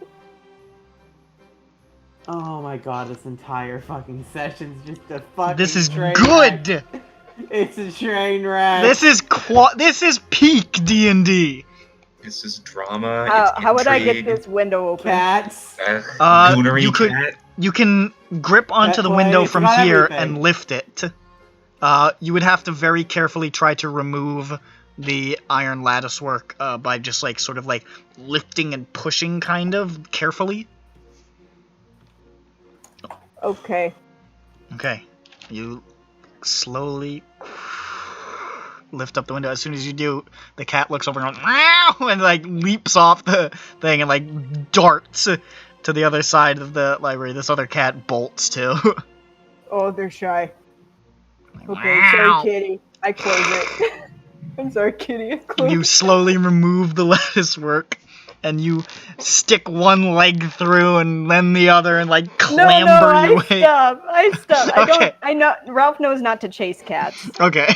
Oh my god, this entire fucking session's just a fucking This is train good! wreck. It's a train wreck. This is peak D&D. This is drama. How would I get intrigue, this window open? Cats. Goonery you could- cat. You can grip onto Pet the boy, window it's from got here everything. and lift it. You would have to very carefully try to remove the iron lattice work by just like sort of like lifting and pushing kind of carefully. Okay. Okay. You slowly lift up the window. As soon as you do, the cat looks over and goes, meow, and like leaps off the thing and like darts to the other side of the library. This other cat bolts too. Oh, they're shy. Okay, Wow. sorry, kitty. I close it. I'm sorry, kitty. I close You it. slowly remove the lattice work, and you stick one leg through and then the other, and like clamber No, your I way. stop. I stop. I don't. Okay. I know. Ralph knows not to chase cats. Okay.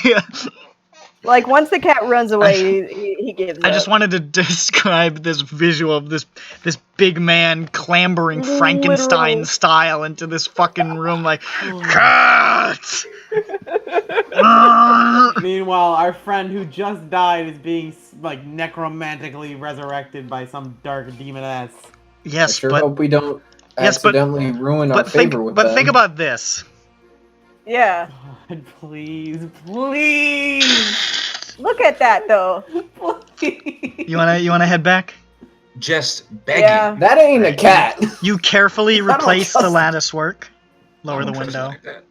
Like once the cat runs away, he gives I up. just wanted to describe this visual of this big man clambering Frankenstein Literal. style into this fucking room like Oh. cats. Meanwhile, our friend who just died is being like necromantically resurrected by some dark demoness. I Yes, sure but hope we don't Yes, but- accidentally ruin our favor with them. think about this. Yeah. God, please, please, Look at that though. please. You wanna head back? Just begging. Yeah. That ain't a cat. You carefully don't replace the trust- lattice work. Lower I the don't trust you window. like that.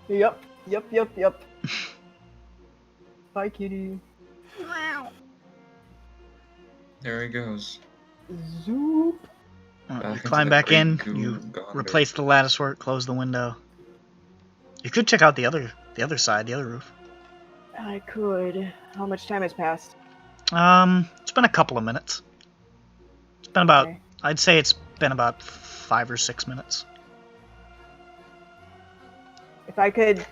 Yep. Bye, kitty. There he goes. Zoop. You Back into climb the back great in. goo You gone replace the lattice work. Close the window. You could check out the other side, the other roof. I could. How much time has passed? It's been a couple of minutes. It's been about. Okay. I'd say it's been about 5 or 6 minutes. If I could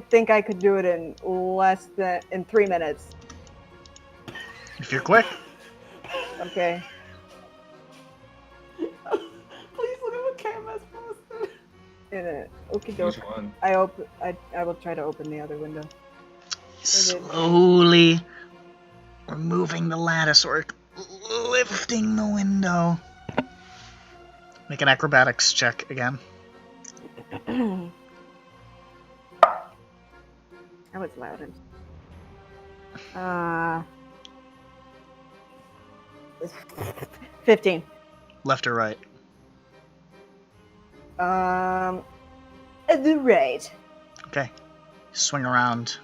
think I could do it in in 3 minutes. If you're quick. Okay. Please look at what KMS posted. Okay, Which one? I will try to open the other window. Slowly removing the lattice work, lifting the window. Make an acrobatics check again. That was loud. 15. Left or right? The right. Okay. Swing around.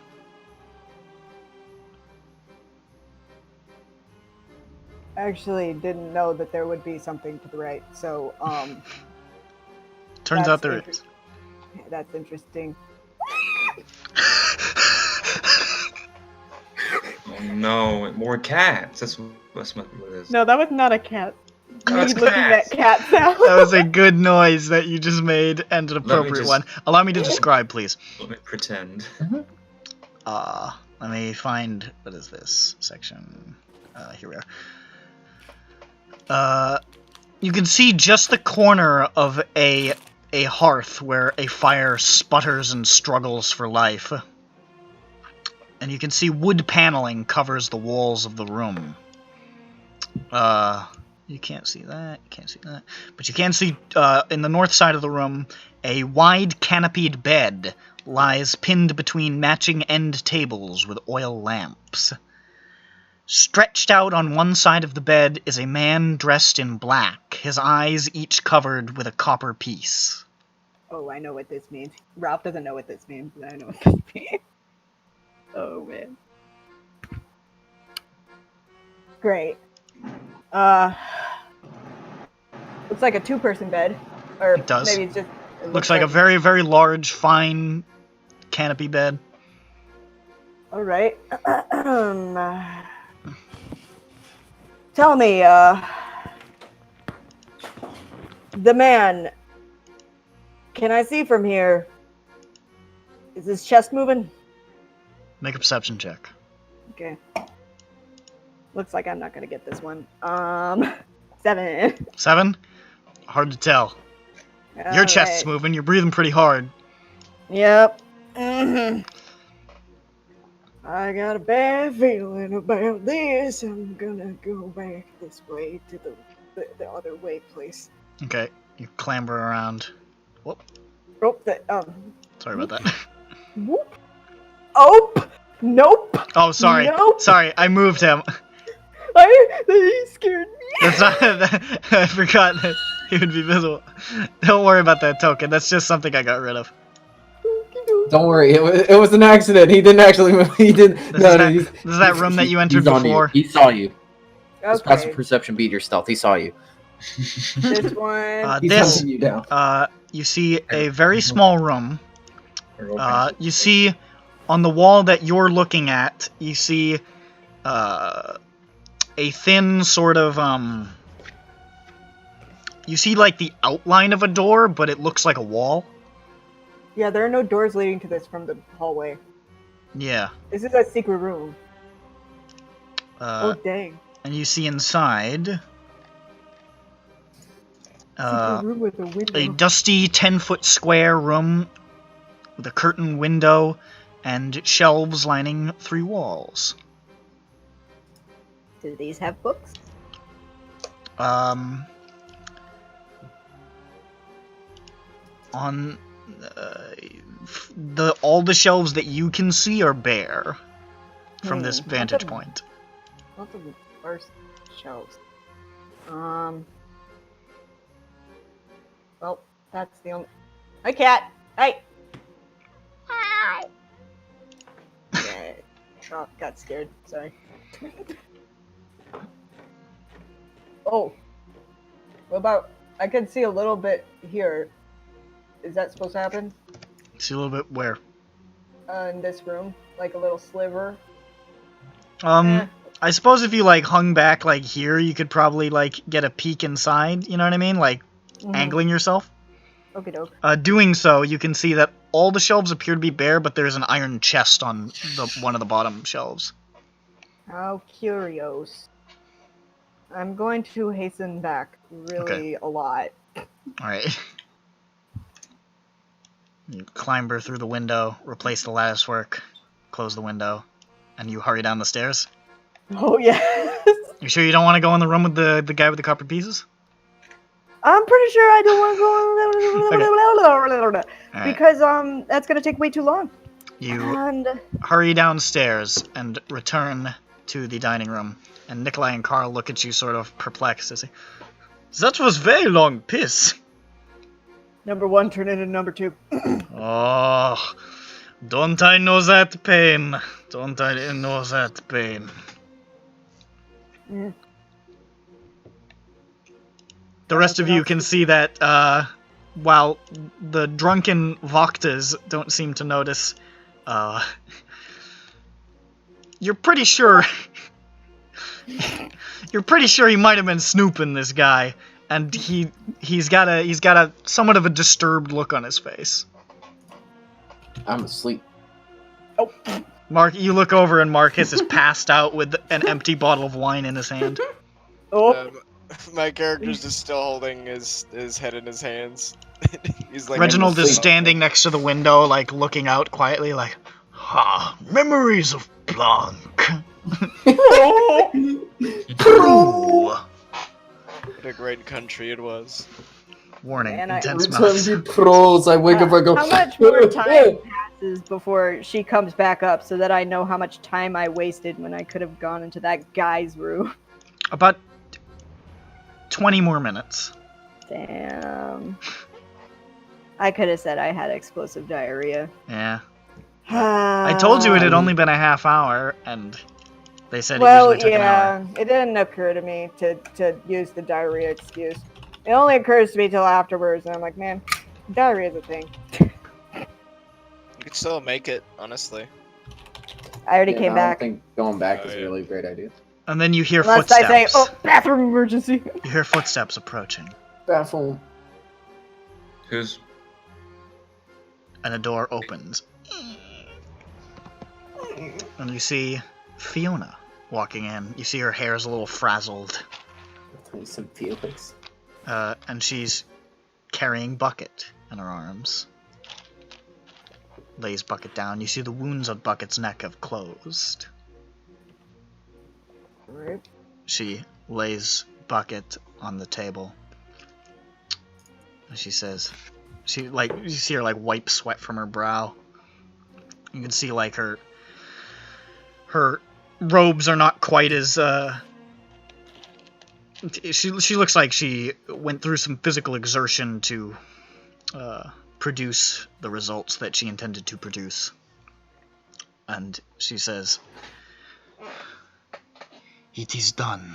Actually, didn't know that there would be something to the right, so Turns That's out there inter- is. that's interesting. Oh no, more cats. That's what it is. No, that was not a cat. Oh, Me it's looking cats. at cat sound. That was a good noise that you just made and an me appropriate just- one. Allow me to describe, please. Let me pretend. Let me find, what is this section? Here we are. You can see just the corner of a hearth where a fire sputters and struggles for life. And you can see wood paneling covers the walls of the room. You can't see that, But you can see, in the north side of the room, a wide canopied bed lies pinned between matching end tables with oil lamps. Stretched out on one side of the bed is a man dressed in black, his eyes each covered with a copper piece. Oh, I know what this means. Ralph doesn't know what this means, but I know what this means. Oh, man. Great. Looks like a two-person bed. Or It does. maybe it's just... it Looks like a very, very large, fine canopy bed. Alright. Tell me, the man, can I see from here? Is his chest moving? Make a perception check. Okay. Looks like I'm not gonna get this one. 7. 7? Hard to tell. Your chest's moving, you're breathing pretty hard. Yep. I got a bad feeling about this. I'm gonna go back this way to the other way place. Okay, you clamber around. Whoop, Oh, sorry about that. whoop. Oh, nope. Oh, sorry. Nope. Sorry, I moved him. He scared me. That's not. I forgot that he would be visible. Don't worry about that token. That's just something I got rid of. Don't worry. It was an accident. He didn't actually move. He didn't. This is that room that you entered he's on before. You. He saw you. His passive Okay. perception beat your stealth. He saw you. This one. He's This, hunting you down. you see a very small room. You see on the wall that you're looking at, you see a thin sort of you see like the outline of a door, but it looks like a wall. Yeah, there are no doors leading to this from the hallway. Yeah. This is a secret room. Oh, Uh, dang. and you see inside Secret room with a window. a dusty 10-foot square room with a curtain window and shelves lining 3 walls. Do these have books? On all the shelves that you can see are bare from this vantage point. Not the first shelves. Well, that's the only. Hi, cat. Hi. Yeah. Oh, got scared. Sorry. Oh. What about? I can see a little bit here. Is that supposed to happen? See a little bit where? In this room, like a little sliver. I suppose if you like hung back like here, you could probably like get a peek inside. You know what I mean? Like angling yourself. Okay, doke. Doing so, you can see that all the shelves appear to be bare, but there's an iron chest on one of the bottom shelves. How curious. I'm going to hasten back really a lot. Alright. You clamber through the window, replace the lattice work, close the window, and you hurry down the stairs. Oh, yes! You sure you don't want to go in the room with the guy with the copper pieces? I'm pretty sure I don't want to go because that's gonna take way too long. You And hurry downstairs and return to the dining room, and Nikolai and Carl look at you sort of perplexed as they say, "That was very long piss." number 1 turned into number 2. Oh, don't I know that pain? Don't I know that pain? The rest of you can see that while the drunken Vaktas don't seem to notice, you're pretty sure he might have been snooping this guy, and he's got a somewhat of a disturbed look on his face. I'm asleep. Oh. Mark, you look over and Marcus is passed out with an empty bottle of wine in his hand. Oh. My character's just still holding his head in his hands. He's like, Reginald is standing next to the window, like looking out quietly, like, "Ha, memories of Blanc." True. What a great country it was. Warning, Man, intense Every time mouth. he pros, I wake up and go. How much more time passes before she comes back up so that I know how much time I wasted when I could have gone into that guy's room? About 20 more minutes. Damn. I could have said I had explosive diarrhea. Yeah. I told you it had only been a half hour, and they said it Well, usually took an hour. yeah, it didn't occur to me to use the diarrhea excuse. It only occurs to me till afterwards, and I'm like, man, diarrhea is a thing. You could still make it, honestly. I already came back. I think going back is Oh, a yeah. really great idea. And then you hear Unless footsteps. I say, oh, bathroom emergency. You hear footsteps approaching, Bathroom. Who's and a door opens. And you see Fiona walking in. You see her hair's a little frazzled. Some Felix. And she's carrying Bucket in her arms. Lays Bucket down. You see the wounds on Bucket's neck have closed. Right. She lays Bucket on the table. And she says, you see her like wipe sweat from her brow. You can see like her robes are not quite as she looks like she went through some physical exertion to produce the results that she intended to produce. And she says, "It is done.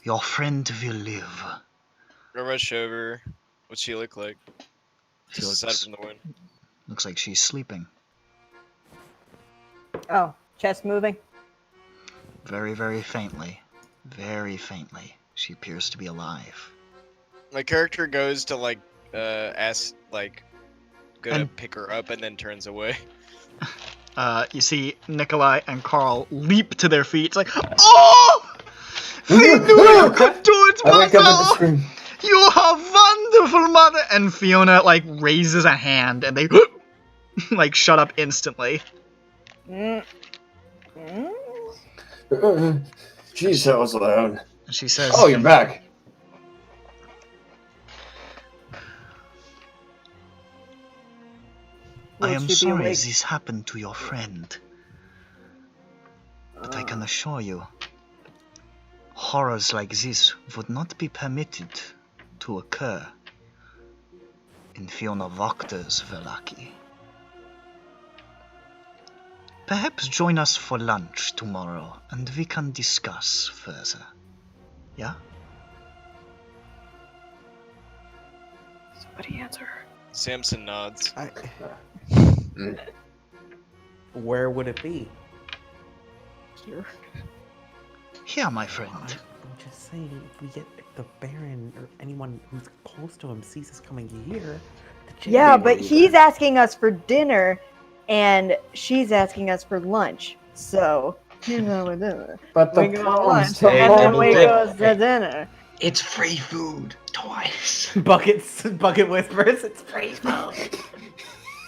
Your friend will live." Go rush over. What's she look like? She Just aside looks, from the wind. looks like she's sleeping. Oh, chest moving. Very, very faintly. Very faintly. She appears to be alive. My character goes to like ask like go to And- pick her up and then turns away. You see Nikolai and Carl leap to their feet. It's like, oh! We knew you could do it, I wake up with the mother! scream. You are wonderful, mother! And Fiona, like, raises a hand, and they, like, shut up instantly. Mm. Mm. Jeez, that was loud. And she says, Oh, you're back. I Will am she be sorry awake? this happened to your friend. But I can assure you, horrors like this would not be permitted to occur in Fiona Voctor's Velaki. Perhaps join us for lunch tomorrow, and we can discuss further. Yeah? Somebody answer her. Samson nods. Where would it be? Here. Here, my friend. I'm just saying, if the Baron or anyone who's close to him sees us coming here, the Yeah, Jedi but will he's either- asking us for dinner, and she's asking us for lunch. So, you know, we're doing. But the We go to problem's lunch, the and then wrong we way. go to dinner. It's free food twice. Bucket whispers. It's free food.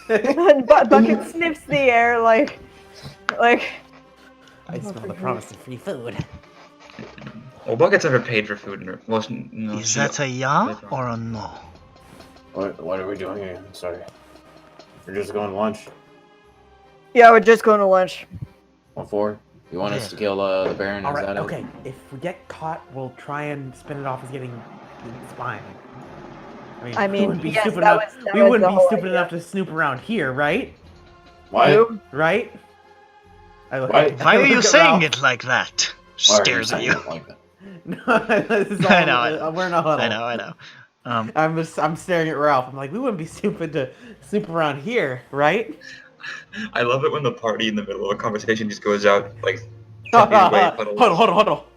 And Bucket sniffs the air like. I smell the promise of free food. Well, Bucket's never paid for food in her. Well, no, Is she- that a yeah or a no? What are we doing here? I'm sorry. We're just going to lunch. Yeah, we're just going to lunch. What for? You want us to kill the Baron? All Is right, that it? okay. If we get caught, we'll try and spin it off as getting spying. I we mean, wouldn't be yes, stupid that enough. was- that We was wouldn't the be whole stupid idea. enough to snoop around here, right? Why? Who? Right? I look Why- at- Why I are look you at saying Ralph. it like that? Why are Stares at saying you. it like that? No, this is all, I know. we're in a huddle. I know. I'm staring at Ralph. I'm like, we wouldn't be stupid to snoop around here, right? I love it when the party in the middle of a conversation just goes out like. 10 Hold feet away, puddles.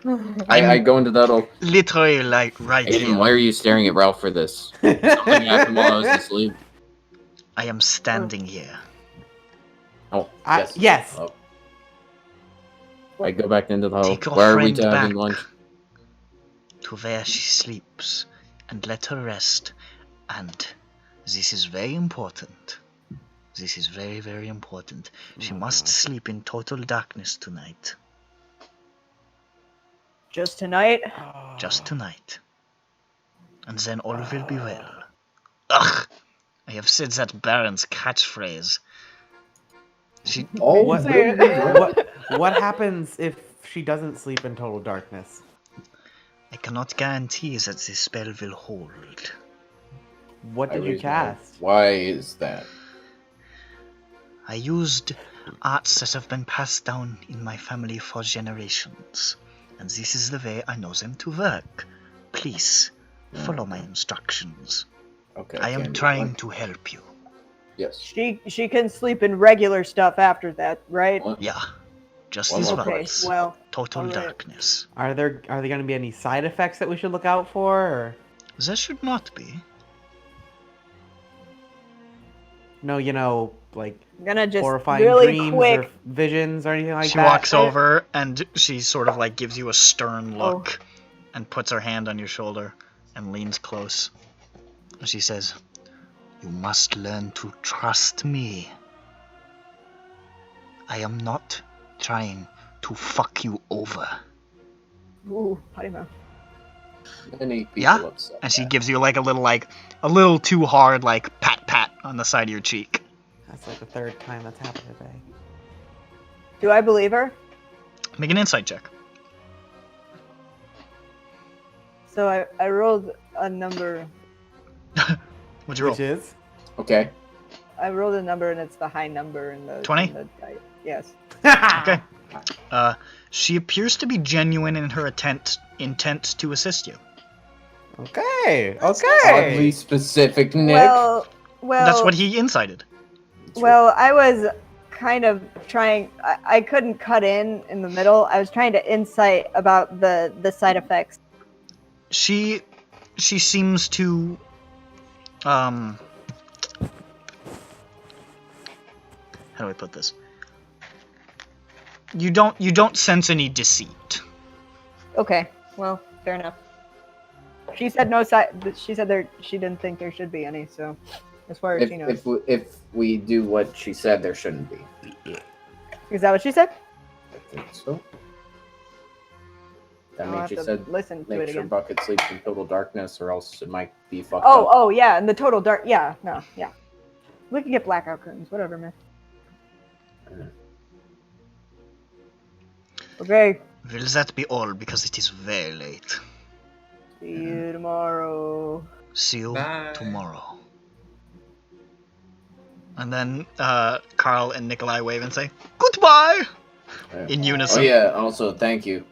on. I go into that old. Literally, like, right Aiden, here. why are you staring at Ralph for this? Something happened while I was asleep. I am standing here. Oh, Yes. yes. Oh. I go back into the huddle. Take your Where are we friend having back. lunch? To where she sleeps, and let her rest. And this is very important. This is very, very important. She must sleep in total darkness tonight. Just tonight? Just tonight. And then all will be well. Ugh! I have said that Baron's catchphrase. She... Oh, What happens if she doesn't sleep in total darkness? I cannot guarantee that this spell will hold. What did you cast? Why is that? I used arts that have been passed down in my family for generations, and this is the way I know them to work. Please, follow my instructions. Okay. I am trying to help you. Yes. She can sleep in regular stuff after that, right? What? Yeah, just One as more Okay, once. well, Total alright. darkness. Are there going to be any side effects that we should look out for? Or? There should not be. No, you know, like I'm gonna just horrifying really dreams quick. or visions or anything like She that. walks over and she sort of like gives you a stern look Oh. and puts her hand on your shoulder and leans close. And she says, "You must learn to trust me. I am not trying to fuck you over." Ooh, potty mouth. Many people Yeah? upset And she that. gives you like a little too hard like pat on the side of your cheek. That's like the third time that's happened today. Do I believe her? Make an insight check. So I rolled a number. What'd you roll? Which is? Okay. I rolled a number and it's the high number in the 20? in the dice. Yes. Okay. She appears to be genuine in her intent to assist you. Okay. Oddly specific, Nick. Well, That's what he incited. well, I was kind of trying. I couldn't cut in the middle. I was trying to insight about the side effects. She seems to how do I put this? You don't sense any deceit. Okay. Well, fair enough. She said no side. She said she didn't think there should be any. So, as far as she knows. If we do what she said, there shouldn't be. Is that what she said? I think so. That I'll means have she to said listen to make it sure again. Bucket sleeps in total darkness, or else it might be fucked up. Oh, yeah, and the total dark. Yeah, no, yeah. We can get blackout curtains, whatever, man. Okay. Will that be all? Because it is very late. See you tomorrow. See you Bye. tomorrow. And then Carl and Nikolai wave and say goodbye in unison. Oh yeah. Also, thank you.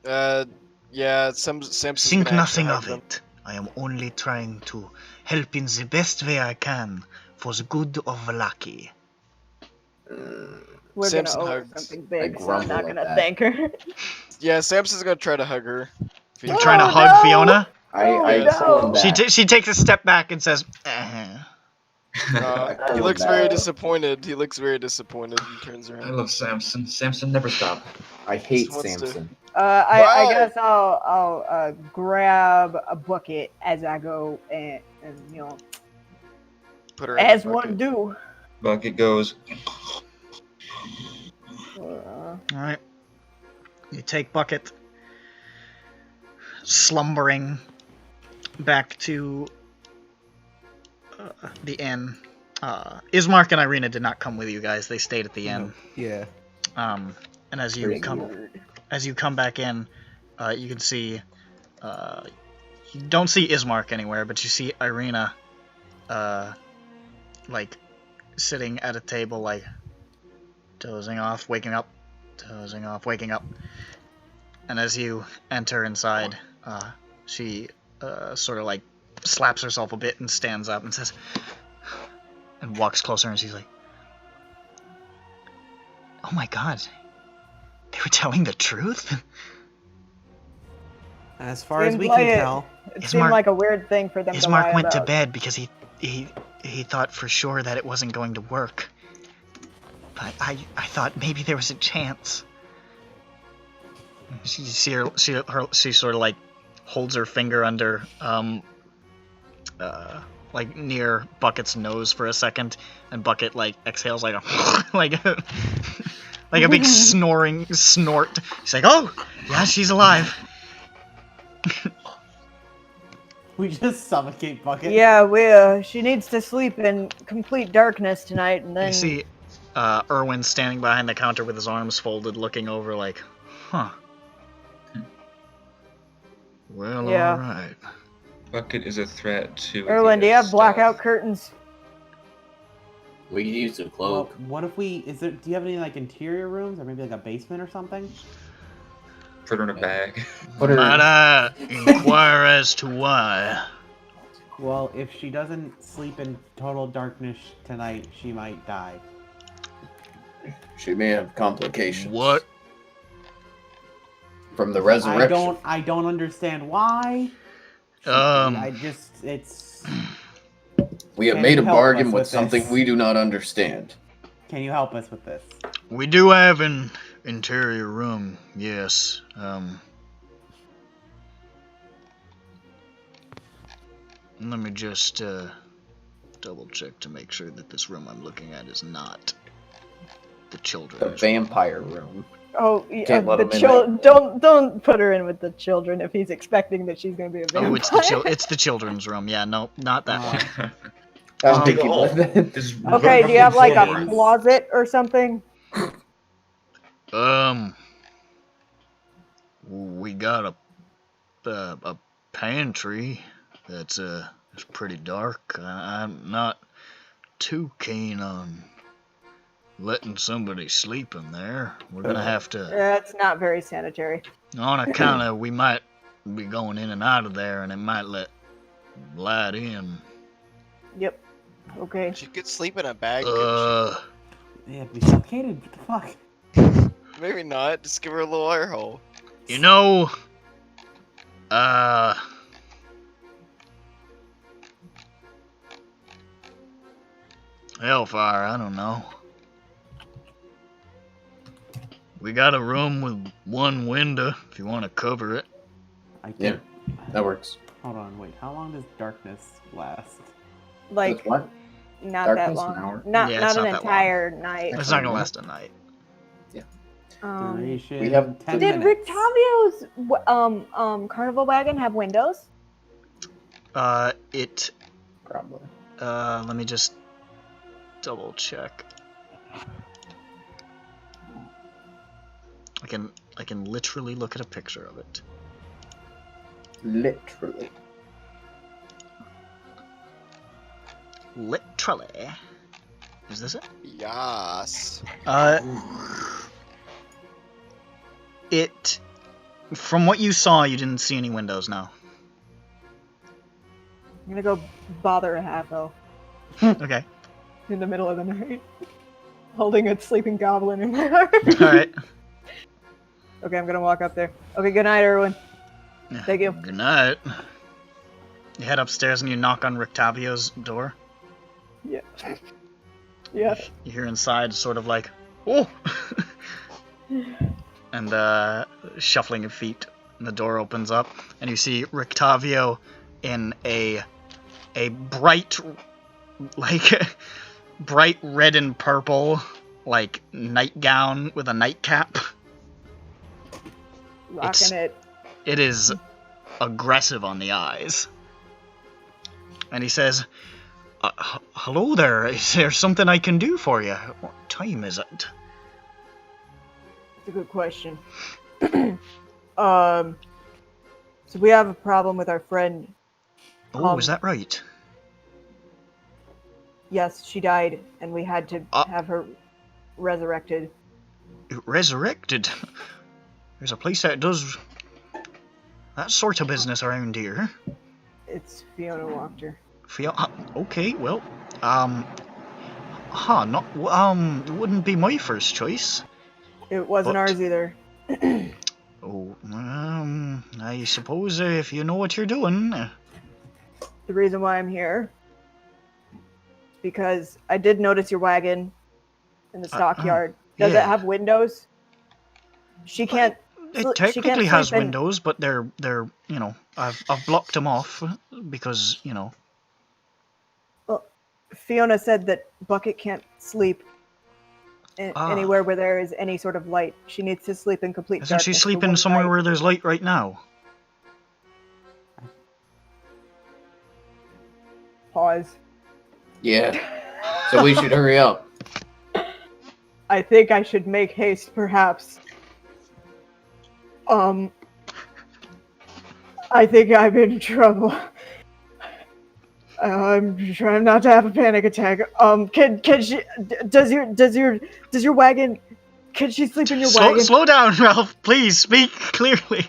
Yeah, Samson's Think gonna actually nothing hug of them. it. I am only trying to help in the best way I can for the good of Valaki. We're Samson gonna owe her hugs. something big, so I'm grumble not at gonna that. thank her. Yeah, Samson's gonna try to hug her. You're trying to hug no! Fiona? I no. told him that. She takes a step back and says, He told looks him very that. disappointed. He looks very disappointed and turns I around. love Samson. Samson never stop. I hate Just wants to- Samson. I Why? guess I'll grab a bucket as I go and you know, Put her in as the one bucket. do. Bucket goes. alright. You take Bucket, slumbering back to the inn. Ismark and Irina did not come with you guys. They stayed at the inn. Yeah. And as you come back in, you can see you don't see Ismark anywhere, but you see Irina like sitting at a table, like dozing off, waking up, dozing off, waking up. And as you enter inside, she sort of like slaps herself a bit and stands up and says, and walks closer, and she's like, "Oh my god, they were telling the truth?" As far as we can tell. It Ismark- seemed like a weird thing for them to lie Ismark went to about. bed because he thought for sure that it wasn't going to work. But I thought maybe there was a chance. She sort of like holds her finger under like near Bucket's nose for a second, and Bucket like exhales like a like a big snoring snort. She's like, "Oh, yeah, she's alive." We just suffocate Bucket. Yeah, she needs to sleep in complete darkness tonight, and then You see Erwin standing behind the counter with his arms folded, looking over like, huh. Well, Yeah. alright. Bucket is a threat to. Erwin, do you have blackout curtains? We can use a Well, cloak. what if we? Do you have any like interior rooms or maybe like a basement or something? Put her in a bag. Put her in. Might inquire as to why. Well, if she doesn't sleep in total darkness tonight, she might die. She may have complications. What? From the resurrection. I don't understand why. It's. We have Can made you a help bargain us with with something this? we do not understand. Can you help us with this? We do have an interior room, yes. Let me just double check to make sure that this room I'm looking at is not the The children's vampire room. Oh, yeah, Can't let the him in children. Don't put her in with the children if he's expecting that she's gonna be a vampire. Oh, it's the children's room. Yeah, no, not that one. I'm Dig a thinking hole. with it. Just Okay, do you have like a forward. closet or something? We got a pantry that's It's pretty dark. I'm not too keen on letting somebody sleep in there. We're gonna have to, That's not very sanitary. on account of we might be going in and out of there, and it might let light in. Yep. Okay. She could sleep in a bag. Yeah, be suffocated. What the fuck? Maybe not. Just give her a little air hole. You know, Hellfire, I don't know. We got a room with one window, if you want to cover it. I Yeah, can't. that works. Hold on, wait. How long does darkness last? Like, What? not that Darkness, long. an hour? Not Yeah, not it's an not that long. entire night. It's not gonna last a night. Duration. we have 10 Did minutes. Rictavio's carnival wagon have windows? It, Probably. let me just double check. I can literally look at a picture of it. Literally. Literally. Is this it? Yas. It, from what you saw, you didn't see any windows, no. I'm gonna go bother a half-elf Okay. in the middle of the night, holding a sleeping goblin in my arms. Alright. Okay, I'm gonna walk up there. Okay, good night, everyone. Thank you. Good night. You head upstairs and you knock on Rictavio's door. Yeah. Yeah. You hear inside sort of like, oh! and shuffling of feet. And the door opens up and you see Rictavio in a bright, like, bright red and purple, like, nightgown with a nightcap. Rocking it. It is aggressive on the eyes. And he says, hello there, is there something I can do for you? What time is it? That's a good question. So we have a problem with our friend. Oh, is that right? Yes, she died, and we had to have her resurrected. Resurrected? There's a place that does that sort of business around here. It's Fiona walked her. Okay, well, wouldn't be my first choice. It wasn't But- ours either. Oh, I suppose if you know what you're doing. The reason why I'm here is because I did notice your wagon in the stockyard. Does yeah. it have windows? She can't. It she technically can't has sleep in- windows, but they're you know, I've blocked them off because, you know. Well, Fiona said that Bucket can't sleep anywhere where there is any sort of light. She needs to sleep in complete Isn't she darkness for sleeping one somewhere night. where there's light right now? Pause. Yeah. So we should hurry up. I think I should make haste, perhaps. I think I'm in trouble. I'm trying not to have a panic attack. Can she? Does your wagon? Can she sleep in your wagon? Slow down, Ralph. Please speak clearly.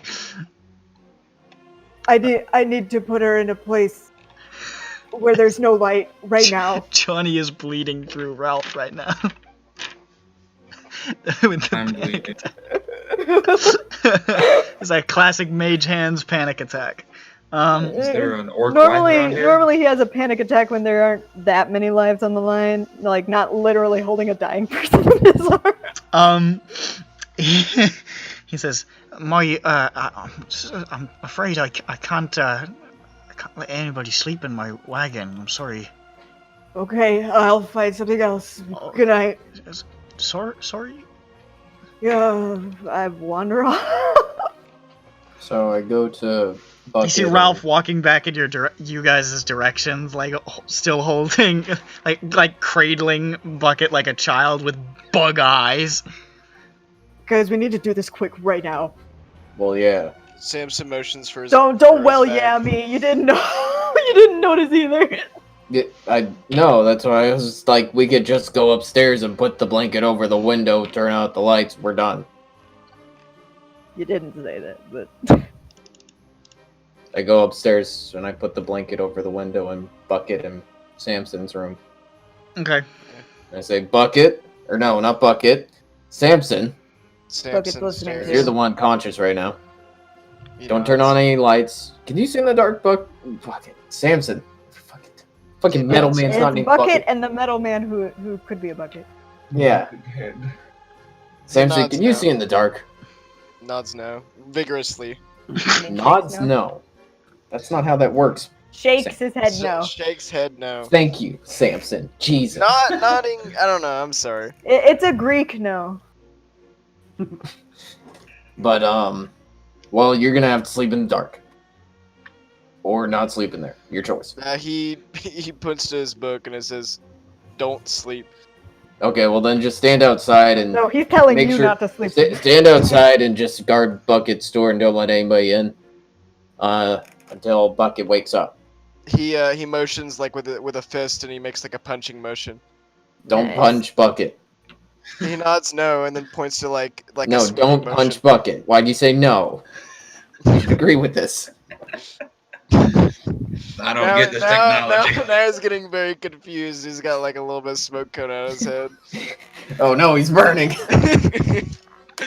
I need to put her in a place where there's no light right now. Johnny is bleeding through Ralph right now. With the I'm panic bleeding. attack. It's like classic mage hands panic attack. Is there an orc wagon around here? Normally he has a panic attack when there aren't that many lives on the line, like not literally holding a dying person in his arms. He says, I'm afraid I can't let anybody sleep in my wagon. I'm sorry. Okay, I'll find something else. Oh. Good night. Sorry? Yeah, I wander off. So I go to You Bucket. see Ralph walking back in you guys' directions, like still holding, like cradling Bucket like a child with bug eyes. Guys, we need to do this quick right now. Well, yeah. Sam's emotions for his. Don't for his well bag. yeah me. You didn't know. You didn't notice either. No, that's why I was just like, we could just go upstairs and put the blanket over the window, turn out the lights, we're done. You didn't say that, but I go upstairs and I put the blanket over the window in Bucket and Samson's room. Okay. And I say, Bucket, or no, not Bucket, Samson. Bucket's Samson listening to stairs. you. You're the one conscious right now. He Don't turn nods. on any lights. Can you see in the dark, Bucket? Samson. Fucking metal man's not it's named Bucket Bucket. and the metal man who could be a bucket. Yeah. Samson, nods can you now. see in the dark? Nods no. Vigorously. Nods no. That's not how that works. Shakes his head no. Shakes head no. Thank you, Samson. Jesus. Not nodding. I don't know. I'm sorry. It's a Greek no. But, well, you're gonna have to sleep in the dark. Or not sleep in there. Your choice. He points to his book and it says, "Don't sleep." Okay, well then just stand outside and No, he's telling make you sure- not to sleep. stand outside and just guard Bucket's door and don't let anybody in. Until Bucket wakes up. He motions like with a fist and he makes like a punching motion. Don't Nice. punch Bucket. He nods no and then points to like a No, swinging don't motion. punch Bucket. Why'd you say no? You should agree with this. I don't get this technology. Now he's getting very confused. He's got like a little bit of smoke coming out of his head. Oh no, he's burning.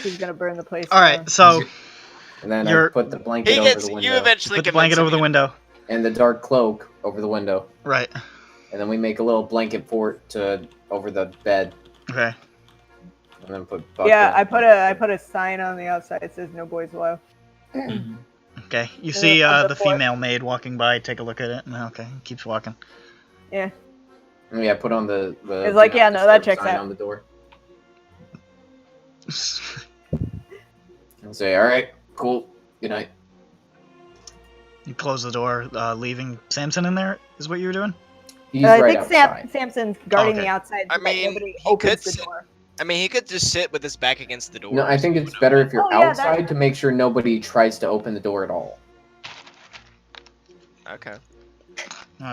He's gonna burn the place. All right, so And then You're- I put the blanket He over gets the you window. eventually. put the blanket over the window. And the dark cloak over the window. Right. And then we make a little blanket fort over the bed. Okay. And then put Bucket. Yeah, I put a sign on the outside that says "No boys allowed." Okay. You Yeah, see on the the floor. female maid walking by. Take a look at it. Okay. Keeps walking. Yeah. And yeah, put on the It's like, do yeah, not no, that disturb checks sign out. on the door. And say, all right, cool, good night. You close the door, leaving Samson in there. Is what you were doing? He's I right think outside. Samson's guarding Okay. the outside I so that mean, nobody he opens could the sit- door. I mean, he could just sit with his back against the door. No, I think it's better if you're Oh, yeah, outside that- to make sure nobody tries to open the door at all. Okay.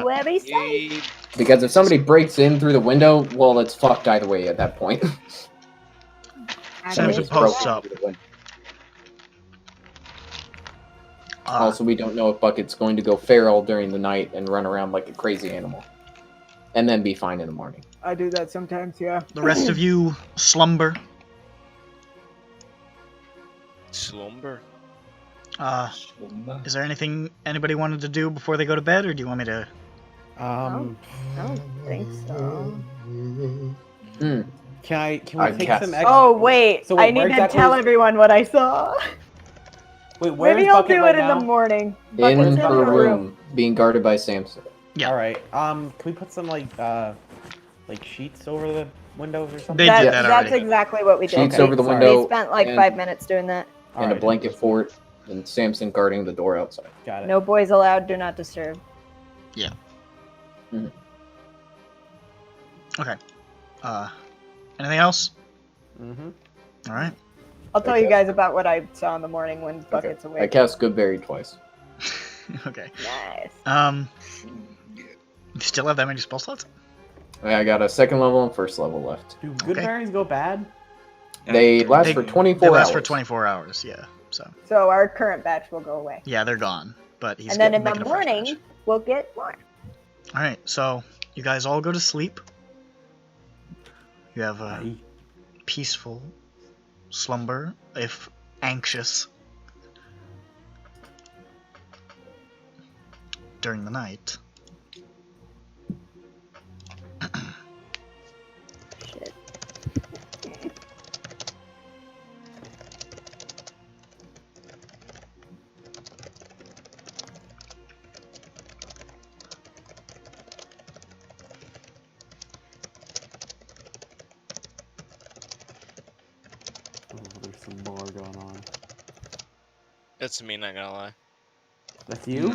Whoever he says. He- Because if somebody breaks in through the window, well, it's fucked either way at that point. Samson Somebody's posts broken up. through the window. Uh, Also, we don't know if Bucket's going to go feral during the night and run around like a crazy animal. And then be fine in the morning. I do that sometimes, yeah. the rest of you slumber. Slumber. Is there anything anybody wanted to do before they go to bed, or do you want me to? I don't think so. Hmm. Can we I'd take cast- some extra? Oh wait, So I wait, need where to exactly tell is- everyone what I saw. Wait, where Maybe is I'll Bucket do right it in now? the morning. In Bucket's her room, being guarded by Samson. Yeah. All right. Can we put some like sheets over the windows or something? They did that That's already. exactly what we did. Sheets Okay, over the sorry. window We spent like and, 5 minutes doing that. All and a right, blanket fort, and Samson guarding the door outside. Got it. No boys allowed. Do not disturb. Okay. Anything else? Mm-hmm. All right. I'll tell you guys about what I saw in the morning when Bucket's I awake. cast Goodberry twice. Okay. Nice. You still have that many spell slots? I got a second level and first level left. Do good Okay. berries go bad? They last They- for 24 They last hours. for 24 hours. Yeah. So So our current batch will go away, yeah, they're gone. But he's and then in making the a fresh morning batch. we'll get more. All right. So you guys all go to sleep. You have a Aye. peaceful slumber, if anxious, during the night. Shit. Oh, there's some more going on. That's me, not gonna lie. That's you?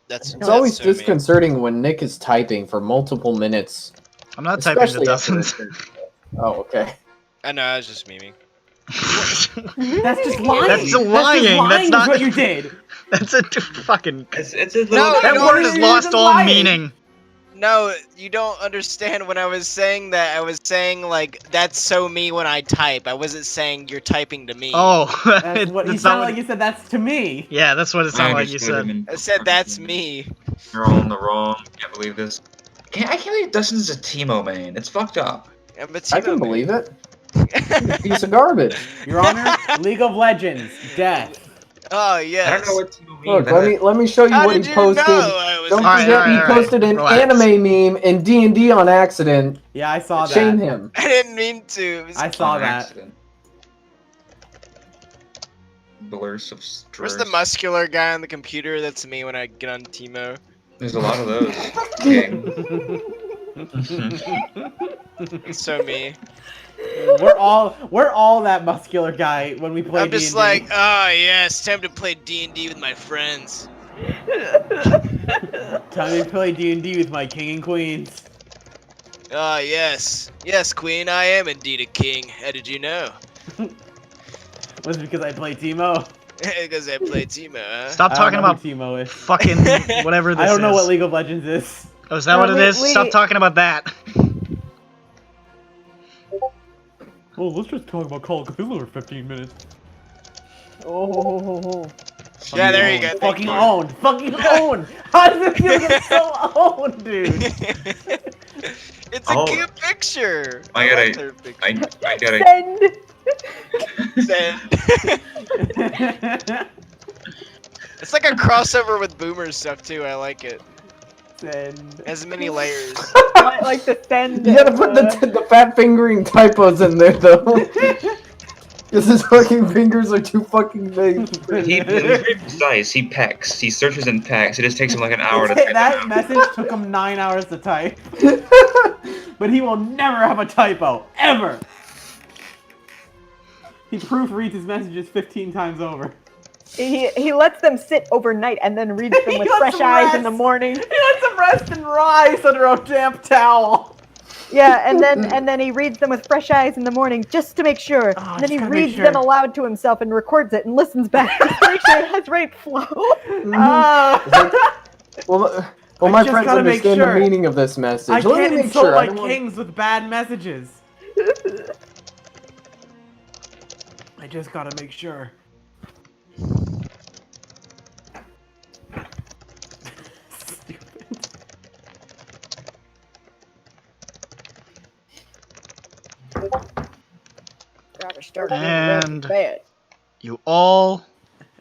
That's It's that's always so me. disconcerting when Nick is typing for multiple minutes. I'm not typing to especially after dozens. it's- Oh, okay. I know, I was just memeing. That's just lying. That's That's lying. just lying. That's not what you did. That's a fucking. It's a little. No, That no, word has you're lost just all lying. meaning. No, you don't understand. When I was saying that, I was saying like that's so me when I type. I wasn't saying you're typing to me. Oh, That's what you that's not sound what- like. You said that's to me. Yeah, that's what it I sounded like you understood him said. in I said that's perfection. me. You're all in the wrong. Can't believe this. I can't believe Dustin's a Teemo main. It's fucked up. I'm a I Timo can man. believe it. He's a piece of garbage. Your Honor, League of Legends, death. Oh yes. I don't know what Teemo Look, means. let me show you How what did he you posted. know I was Don't Alright, forget alright, he alright. posted an Relax. anime meme in D&D on accident. Yeah, I saw Shame that. him. I didn't mean to. It was- I saw On that. accident. BLURSE of Where's the Strahd. muscular guy on the computer? That's me when I get on Teemo. There's a lot of those. King. It's so me. We're all that muscular guy when we play I'm just D&D. like, oh yes, time to play D&D with my friends. Time to play D&D with my king and queens. Ah yes, yes, Queen, I am indeed a king. How did you know? Was it because I play Teemo? Because I play Teemo, huh? Stop I talking don't know about who Teemo is. fucking whatever this I don't know is. what League of Legends is. Oh, is that what it is? we- Stop talking about that. Well, let's just talk about Call of Cthulhu for 15 minutes. Oh. Yeah, there you go. thank Fucking you. owned. Fucking owned. How does it feel to get so owned, dude? It's a Oh. cute picture. I like gotta- her picture. I gotta. Send. Send. It's like a crossover with Boomer stuff too. I like it. Send. It has many layers. Like the send. You gotta put the fat fingering typos in there though. Because his fucking fingers are too fucking big. He's very precise. He pecks. He searches and pecks. It just takes him like an hour to type it That out. message took him 9 hours to type. But he will never have a typo. Ever! He proofreads his messages 15 times over. He lets them sit overnight and then reads them with He lets fresh them eyes rest. in the morning. He lets them rest and rise under a damp towel. Yeah, and then he reads them with fresh eyes in the morning just to make sure. Oh, and then just he gotta make reads them sure. aloud to himself and records it and listens back to make sure it has right flow. Well, I my just friends gotta make understand sure. the meaning of this message. I Let can't me make insult sure. my I don't want- kings with bad messages. I just gotta make sure. Stupid. Gotta start And- bad. You all,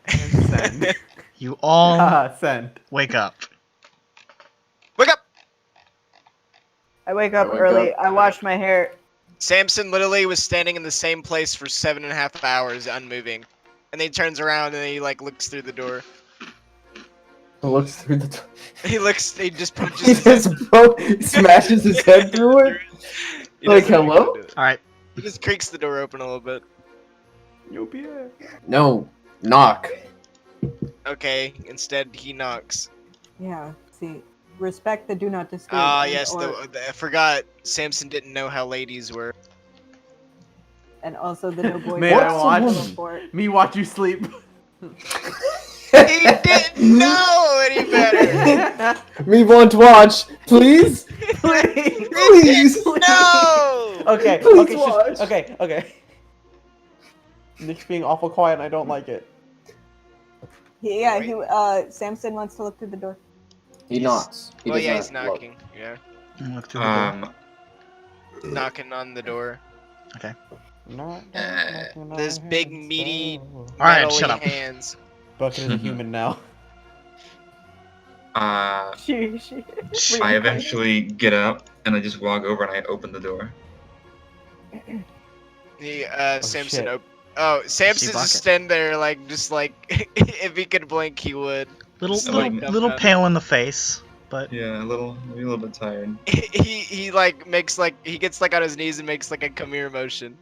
And send. you all Send. wake up. Wake up! I wake up I wake early. up. I wash my hair. Samson literally was standing in the same place for 7.5 hours, unmoving, and then he turns around and he like looks through the door. Looks through the. He looks. He just punches He his head. just smashes his head through it. He Like, doesn't hello? do it. All right. He just creaks the door open a little bit. No, knock. Okay. Instead, he knocks. Yeah. See, respect the do not disturb. Ah, and- yes. or- I forgot. Samson didn't know how ladies were. and also the no boy. May I watch? watch? Me watch you sleep. He didn't know any better. Me want to watch, please? Please. Please. No. Okay, Please okay, watch. okay. Nick's being awful quiet and I don't like it. Yeah, Samson wants to look through the door. He knocks. He Well, does yeah, not he's look. knocking. Yeah, Look through the door. knocking on the door. Those Those big meaty All right, metally shut up. hands. Bucket is a human now. She I eventually get up and I just walk over and I open the door. He Samson. shit. Samson's bucket. just standing there, like, just like, if he could blink, he would. Little, Just little, like, little dumb pale in the face, but Yeah, maybe a little bit tired. He like makes like he gets like on his knees and makes like a come here motion.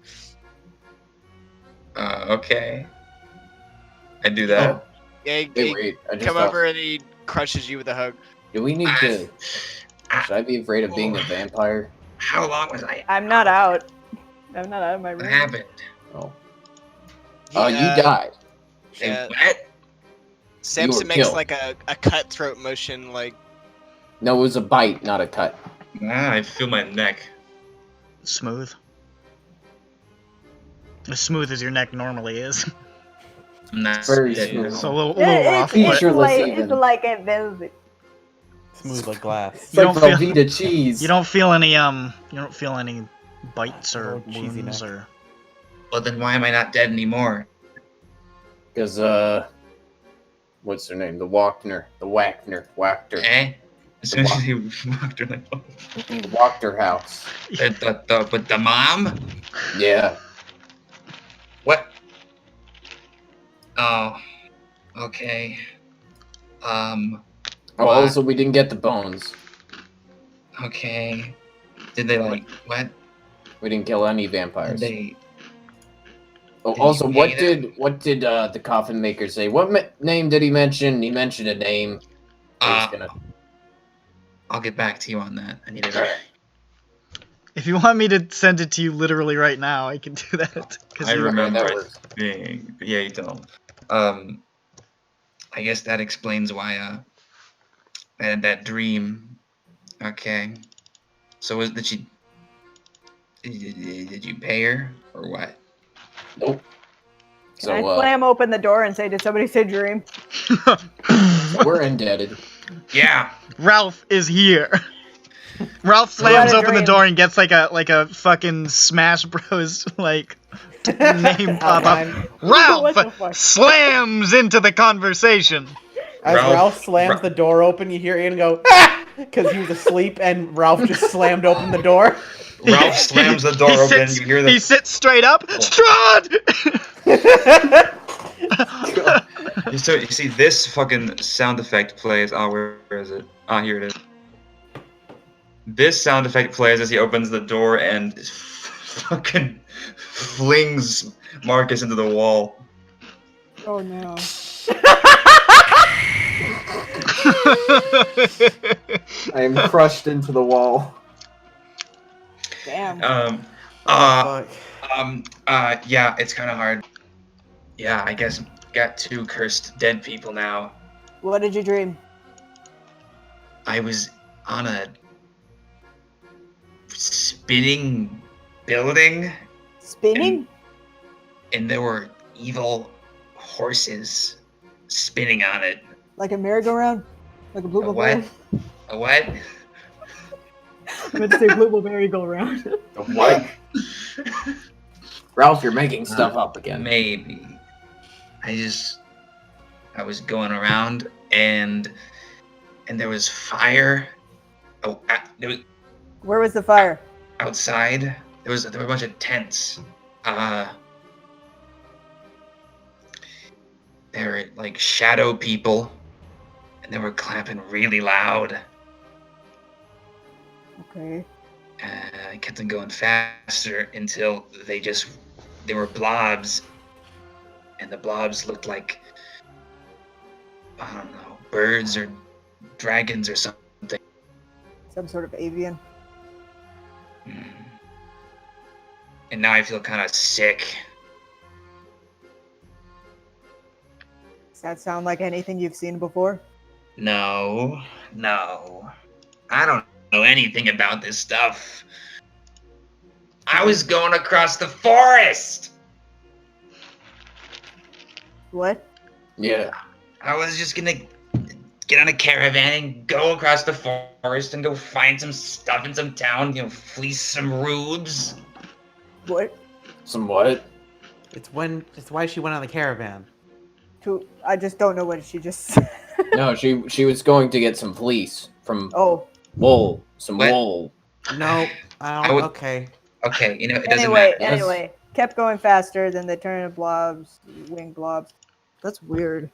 Okay. I do that. Yeah, he, Hey, he wait. I just come thought, over and he crushes you with a hug. do we need to... Should I be afraid of being a vampire? How long was I? I'm not out. I'm not out of my What room. happened? Oh. Oh, you died. Yeah. What? Samson makes killed. like a cutthroat motion, like No, it was a bite, not a cut. Ah, I feel my neck. Smooth. As smooth as your neck normally is. Nice. Very Yeah, smooth. So a little It's, rough, it's, but Featureless like, even. it's like a velvet. Smooth like glass. It's You like don't feel- Velveeta cheese. you don't feel any bites or Oh, cheesy wounds neck. or. Well, then why am I not dead anymore? Because, what's her name? The Wachter. Eh? As soon as you walked her, like, The Wachter house. with the mom? Yeah. What? Oh. Okay. Oh, What? also, we didn't get the bones. Okay. Did they like what? We didn't kill any Did vampires. they? Oh, did also, you what hate did the coffin maker say? What name did he mention? He mentioned a name. He's gonna... I'll get back to you on that. I need to. If you want me to send it to you literally right now, I can do that. 'Cause I you- remember that it works. being. Yeah, you don't. I guess that explains why. I had that dream. Okay. So was did she? Did you pay her or what? Nope. Can I So, slam open the door and say, did somebody say dream? we're indebted. Yeah. Ralph is here. Ralph What slams a open the dream. door and gets like a fucking Smash Bros like name pop up. What the Ralph fuck? slams into the conversation. As Ralph- Ralph slams Ra- the door open, you hear Ian go, ah! Because he was asleep and Ralph just slammed open the door. Ralph slams the door He open. sits- You hear the. He sits straight up. Strahd! So you see this fucking sound effect plays. Oh, where is it? Ah, here it is. This sound effect plays as he opens the door and fucking flings Marcus into the wall. Oh no. I am crushed into the wall. Damn. Fuck. Yeah, it's kind of hard. Yeah, I guess got 2 cursed dead people now. What did you dream? I was on a spinning building, Spinning? and there were evil horses spinning on it. Like a merry-go-round? Like a A blue what? A what? I meant to say blue merry-go-round. The what? Ralph, you're making stuff up again. Maybe. I was going around and there was fire. Oh, there was Where was the fire? outside. There were a bunch of tents. There were like shadow people, and they were clapping really loud. Okay. I kept them going faster until they were blobs, and the blobs looked like, I don't know, birds or dragons or something. Some sort of avian. And now I feel kind of sick. Does that sound like anything you've seen before? No. I don't know anything about this stuff. I was going across the forest. What? Yeah. I was just gonna get on a caravan and go across the forest and go find some stuff in some town, fleece some rubes. What? Some what? It's why she went on the caravan. I just don't know what she just said. No, she was going to get some fleece from Oh. wool. Some What? wool. No, I would- okay. Okay, it doesn't Anyway, matter. anyway. Kept going faster, then they turned into blobs, winged blobs. That's weird.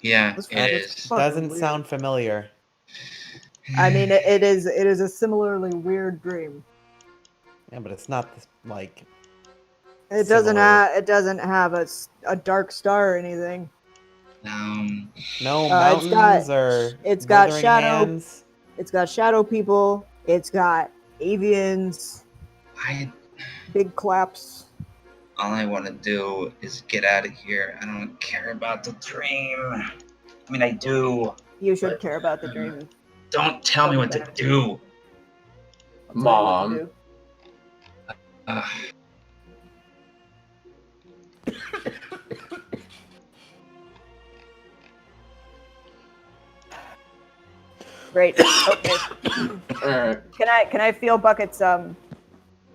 Yeah, That's it that's is. fucking Doesn't weird. sound familiar. I mean, it is a similarly weird dream. Yeah, but it's not this, like. It Similar. doesn't have a dark star or anything. No it's mountains got- or. it's got wuthering shadow- hands. It's got shadow people. It's got avians, I big claps. All I want to do is get out of here. I don't care about the dream. I mean, I do. You should care about the dream. Don't tell me what to do. Mom. Uh, Great. Okay. Alright. Can I feel Bucket's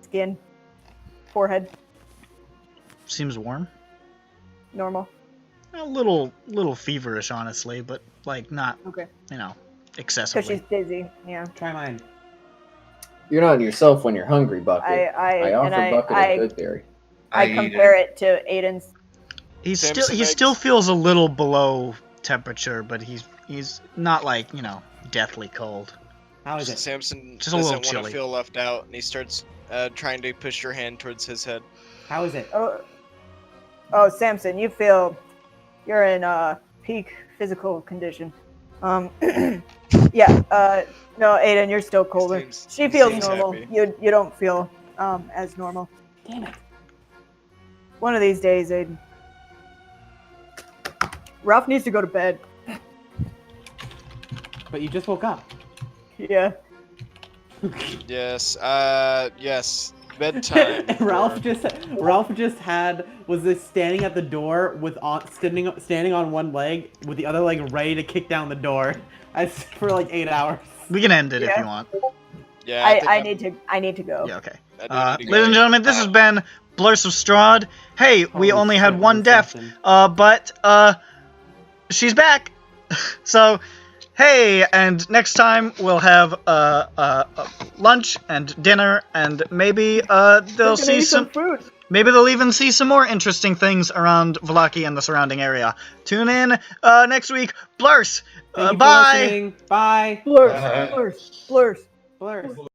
skin, forehead? Seems warm. Normal. A little feverish, honestly, but like not, Okay. you know, Because excessively. she's dizzy. Yeah. Try mine. You're not yourself when you're hungry, Bucket. I offer and Bucket a good berry. I compare it to Aiden's. He Samson still makes- feels a little below temperature, but he's not like, you know, deathly cold. How is it? Samson Just a little doesn't want chilly. to feel left out, and he starts trying to push your hand towards his head. How is it? Oh, Samson, you're in peak physical condition. Yeah. No, Aiden, you're still colder. She feels seems normal. happy. You don't feel as normal. Damn it. One of these days, Aiden. Ralph needs to go to bed. But you just woke up. Yeah. Yes. Yes. Bedtime. And Ralph just was this standing at the door with standing on one leg with the other leg ready to kick down the door for like 8 hours. We can end it if Yeah. you want. Yeah. I need to go. Yeah, okay. I do need to Ladies go. and gentlemen, this has been Blurse of STRAHD. Hey, we Holy only had shit, one Luke death, Simpson. but she's back. So, hey, and next time we'll have lunch and dinner, and maybe they'll see some. food. Maybe they'll even see some more interesting things around Vallaki and the surrounding area. Tune in next week. Blurse. Thank you for Bye. listening. Bye. Blurse. Blurse.